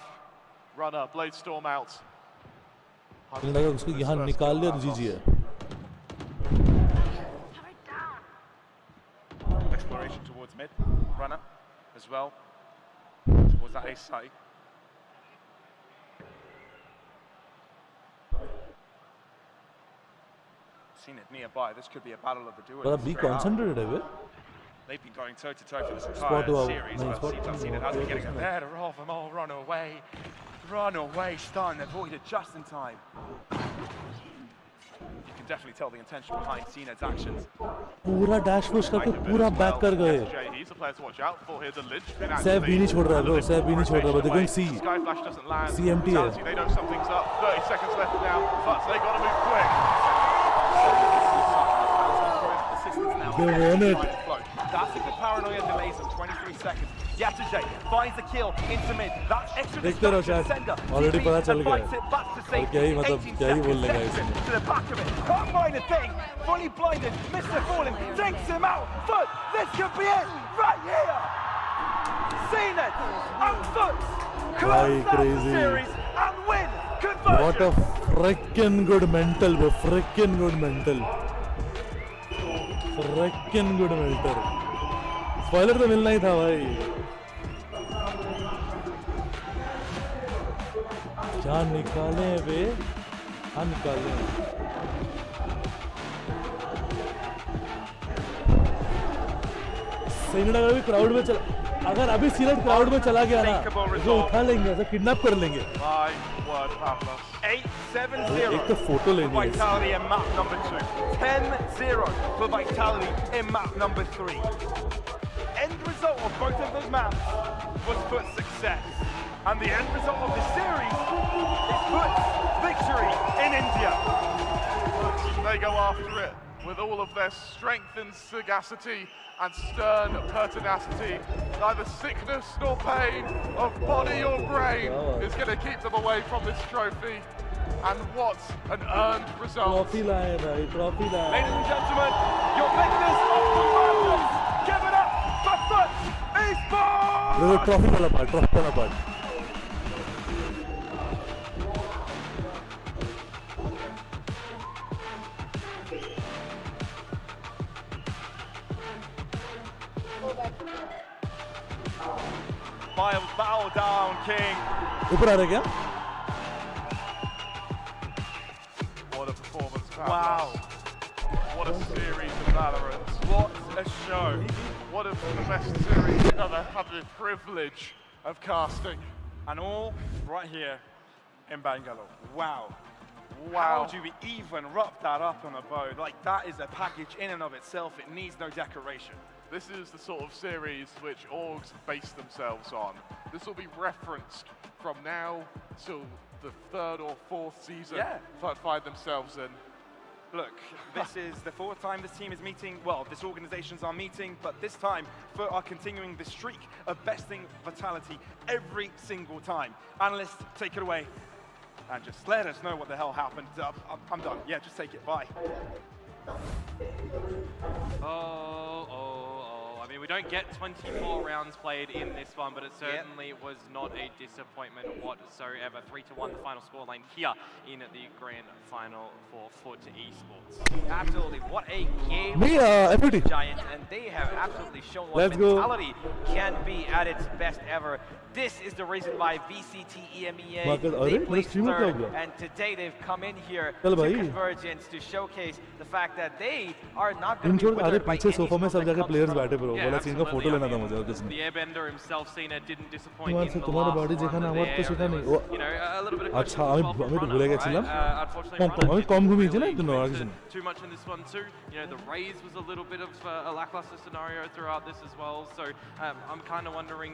B: Runner, Blade Storm out.
C: मुझे लगा उसको यहाँ निकाल लिया तो GG है.
A: Exploration towards mid. Runner as well. Towards that ace side. Seen it nearby. This could be a battle of the duo.
C: But be concentrated है वे.
A: They've been going toe to toe for this entire series, but Decisive has been getting ahead of them all. Run away, starting their void just in time. You can definitely tell the intention behind Cena's actions.
C: पूरा dash push करके पूरा back कर गए.
B: He's a player to watch out for here. The linchpin
C: Save भी नहीं छोड़ रहा bro. Save भी नहीं छोड़ रहा. But they can see.
B: Skyflash doesn't land.
C: CMT है.
B: They know something's up. 30 seconds left now. But they got to move quick.
C: They won it.
A: That's a good paranoia delays of 23 seconds. Yatuje finds the kill into mid. That's extra distraction sender.
C: Already पता चल गया.
A: और
C: क्या ही मतलब क्या ही बोलने का इसमें.
A: To the back of it. Can't find a thing. Fully blinded. Mr. Falling takes him out. Foot. This could be it. Right here. Seen it. And Foot. Close out the series and win. Convergence.
C: What a freaking good mental, bro. Freaking good mental. Freaking good mental. Spoiler तो मिलना ही था भाई. क्या निकाले वे? हाँ निकाले. Senate अगर भी क्राउड में चला, अगर अभी सीनेट क्राउड में चला गया ना, तो उठा लेंगे, ऐसा किडनैप कर लेंगे.
A: 8-7-0
C: एक तो फोटो लेनी है.
A: Vitality in map number 2. 10-0 for Vitality in map number 3. End result of both of those maps was Foot's success. And the end result of this series is Foot's victory in India.
B: They go after it with all of their strength and sagacity and stern pertinacity. Neither sickness nor pain of body or brain is going to keep them away from this trophy. And what an earned result.
C: Trophy लाए भाई, trophy लाए.
A: Ladies and gentlemen, your victors of Convergence, give it up for Foot Esports!
C: देखो trophy वाला part, trophy वाला part.
A: Bow down, King.
C: ऊपर आ रहे क्या?
B: What a performance,
A: Wow.
B: What a series of Valorant.
A: What a show.
B: What a the best series I've ever had the privilege of casting.
A: And all right here in Bangalore. Wow.
B: Wow.
A: How do we even wrap that up on a bow? Like, that is a package in and of itself. It needs no decoration.
B: This is the sort of series which orgs base themselves on. This will be referenced from now till the 3rd or 4th season. Find themselves in.
A: Look, this is the 4th time this team is meeting. Well, this organizations are meeting, but this time Foot are continuing the streak of besting Vitality every single time. Analysts, take it away and just let us know what the hell happened. I'm done. Yeah, just take it. Bye.
I: I mean, we don't get 24 rounds played in this one, but it certainly was not a disappointment whatsoever. 3-1 the final scoreline here in the grand final for Foot Esports.
J: Absolutely, what a game
C: FPT.
J: Giants, and they have absolutely shown what mentality can be at its best ever. This is the reason why VCT EMEA, they placed 3rd, and today they've come in here to Convergence to showcase the fact that they are not going to be withered by any
C: sofa में सब जगह players बैठे bro. बोला scene का photo लेना था मुझे और किसने.
I: The airbender himself, Cena, didn't disappoint
C: तुम्हारे
I: in the
C: तुम्हारा
I: last
C: बॉडी देखा ना,
I: one
C: हमारे तो सीधा नहीं.
I: you know, a little bit of
C: अच्छा हमें तो भूले गए चिल्ला.
I: unfortunately,
C: कम घूमी थी ना दोनों और किसने.
I: too much in this one too. You know, the raise was a little bit of a lackluster scenario throughout this as well. So I'm kind of wondering,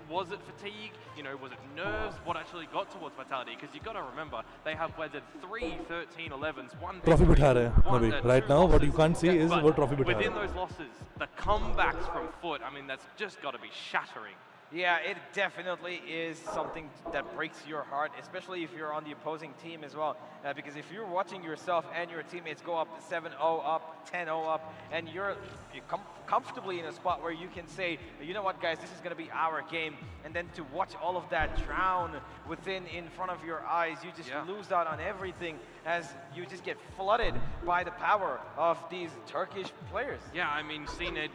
I: was it fatigue? You know, was it nerves? What actually got towards Vitality? Because you've got to remember, they have weathered 3 13-11s, 1
C: trophy बिठा रहे हैं अभी. Right now, what you can't see is वो trophy बिठा रहे
I: within
C: हैं.
I: those losses, the comebacks from Foot, I mean, that's just got to be shattering.
J: Yeah, it definitely is something that breaks your heart, especially if you're on the opposing team as well. Because if you're watching yourself and your teammates go up 7-0 up, 10-0 up, and you're comfortably in a spot where you can say, you know what, guys, this is going to be our game, and then to watch all of that drown in front of your eyes, you just lose out on everything as you just get flooded by the power of these Turkish players.
I: Yeah, I mean, CNED,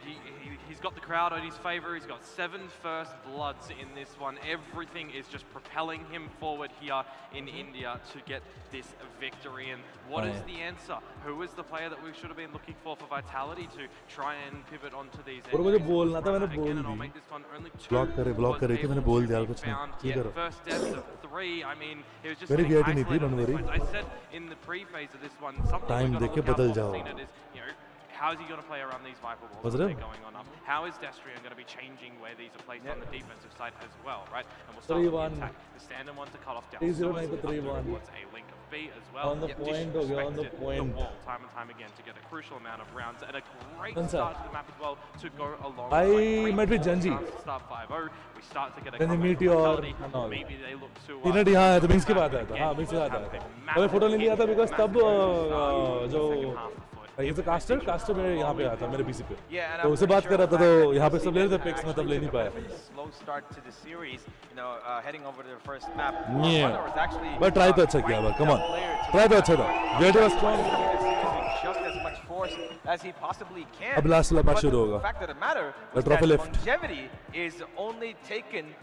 I: he's got the crowd on his favor. He's got 7 first bloods in this one. Everything is just propelling him forward here in India to get this victory. And what is the answer? Who is the player that we should have been looking for Vitality to try and pivot onto these?
C: और मुझे बोलना था, मैंने बोल दी. Block करे थे, मैंने बोल दिया कुछ नहीं. ये करो.
I: First deaths of 3. I mean, it was just
C: मेरी
I: getting
C: वीआईटी नहीं थी, don't worry.
I: I said in the pre-phase of this one, something
C: Time
I: we've got
C: देख
I: to
C: के
I: look out
C: बदल
I: for
C: जाओ.
I: CNED is, you know, how is he going to play around these Viper balls
C: Was
I: that
C: it?
I: are going on up? How is Destrian going to be changing where these are placed on the defensive side as well, right? And we'll start with the attack. The standard one to cut off down.
C: 3-0 3-1.
I: Towards a link of B as well.
C: On the point, हो गया, on the point.
I: The wall time and time again to get a crucial amount of rounds and a great start to the map as well to go along.
C: I met with Janji.
I: Start 5-0. We start to get a
C: Then the
I: comeback
C: Meteor
I: mentality.
C: and all.
I: Maybe they look to
C: तीनों यहाँ है तो mix के बाद आया था. हाँ mix के बाद आया था. अबे फोटो नहीं लिया था because तब जो ये तो कास्टर मेरे यहाँ पे आया था मेरे पीसी पे. तो उससे बात कर रहा था तो यहाँ पे सब ले रहे थे पिक्स में तब ले नहीं पाया.
J: Slow start to the series, you know, heading over to the first map.
C: Yeah. But try तो अच्छा किया भाई. Come on. Try तो अच्छा था. Great was strong.
J: Just as much force as he possibly can.
C: अब last lap शुरू होगा.
J: The fact of the matter
C: The
J: is
C: trophy
J: that
C: left.
J: longevity is only taken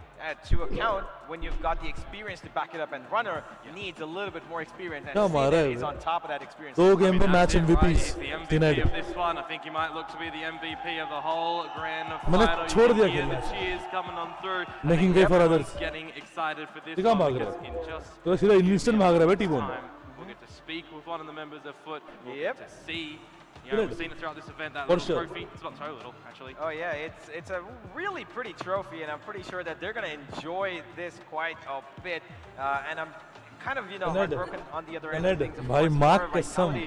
J: to account when you've got the experience to back it up, and runner needs a little bit more experience, and CNED is on top of that experience.
C: 2 game पे match MVPs.
I: The MVP of this one, I think he might look to be the MVP of the whole grand final.
C: मैंने छोड़ दिया
I: You can hear
C: खेलना.
I: the cheers coming on through.
C: Making way for others.
I: Getting excited for this
C: ये कहाँ
I: one
C: भाग रहा
I: because
C: है?
I: in just
C: तो सीधा instant भाग रहा है बेटी बोल.
I: we'll get to speak with one of the members of Foot. We'll
J: Yep.
I: get to see. You know, we've seen it throughout this event, that
C: For
I: little
C: sure.
I: trophy. It's not so little, actually.
J: Oh yeah, it's a really pretty trophy, and I'm pretty sure that they're going to enjoy this quite a bit. And I'm kind of, you know, heartbroken on the other end of things.
C: भाई mark कसम.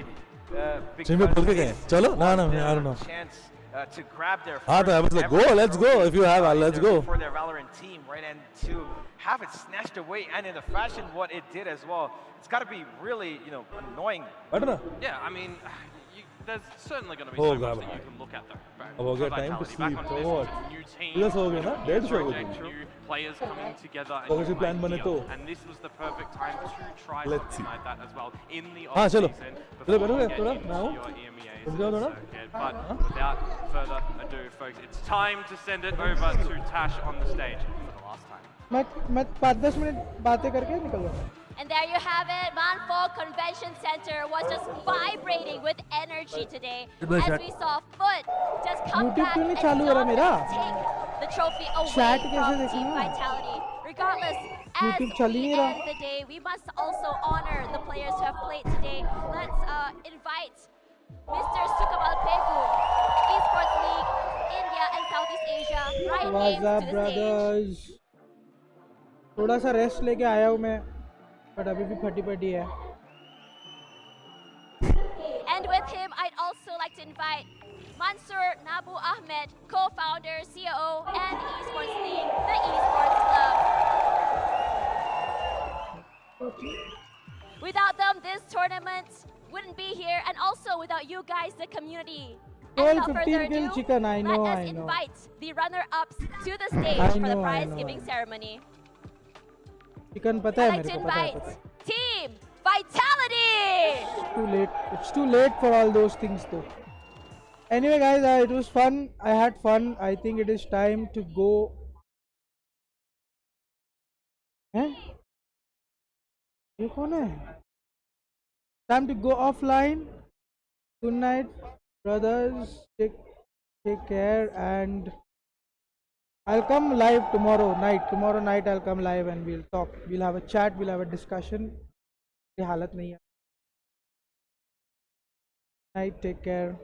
C: जिम्मे बोल के गए. चलो ना I don't know.
J: Chance to grab their
G: हाँ तो I was like, go, let's go. If you have, let's go.
J: for their Valorant team, right? And to have it snatched away, and in the fashion what it did as well, it's got to be really, you know, annoying.
I: Yeah, I mean, there's certainly going to be
G: Oh,
I: so much
G: God.
I: that you can look at though. Right?
G: अब हो गया
I: For
G: time to
I: Vitality,
G: sleep.
I: back on
G: So
I: this,
G: what?
I: it's a new team,
G: Plus हो गया ना?
I: new
G: Dead show हो
I: project,
G: गया.
I: new players coming together. and
G: अगर
I: new
G: से plan बने
I: idea.
G: तो.
I: And this was the perfect time to try
G: Let's
I: something
G: see.
I: like that as well in the
G: हाँ
I: off
G: चलो.
I: season
G: चलो
I: before
G: बैठो
I: you
G: गए
I: get
G: थोड़ा
I: into
G: now.
I: your EMEA's
G: Let's go थोड़ा.
I: circuit. But without further ado, folks, it's time to send it over to Tash on the stage for the last time.
D: मैं 5-10 minute बातें करके निकल जाऊँ.
H: And there you have it. Manfo Convention Center was just vibrating with energy today as we saw Foot just come
D: YouTube
H: back
D: क्यों
H: and
D: नहीं चालू हो रहा मेरा?
H: take the trophy away
D: Chat कैसे
H: from
D: देखूँ
H: Team
D: मैं?
H: Vitality. Regardless, as
D: YouTube चल ही
H: we
D: नहीं रहा.
H: end the day, we must also honor the players who have played today. Let's invite Mr. Sukamal Pegu, Esports League, India and Southeast Asia, Riot
D: What's
H: Games
D: up,
H: to the stage.
D: brothers? थोड़ा सा rest लेके आया हूँ मैं, but अभी भी फटी है.
H: And with him, I'd also like to invite Mansoor Nabu Ahmed, co-founder, COO, and Esports League, the Esports Club. Without them, this tournament wouldn't be here, and also without you guys, the community. And
D: 12,
H: without
D: 15
H: further
D: kill
H: ado,
D: chicken, I know,
H: let us
D: I know.
H: invite the runner-ups to the stage
D: I
H: for the
D: know, I
H: prize
D: know,
H: giving
D: I know.
H: ceremony.
D: Chicken पता है
H: I'd like
D: मेरे
H: to
D: को, पता है.
H: invite Team Vitality!
D: Too late. It's too late for all those things though. Anyway guys, it was fun. I had fun. I think it is time to go. हैं? ये कौन है? Time to go offline. Good night, brothers. Take care, and I'll come live tomorrow night. Tomorrow night I'll come live and we'll talk. We'll have a chat. We'll have a discussion. ये हालत नहीं है. Night. Take care.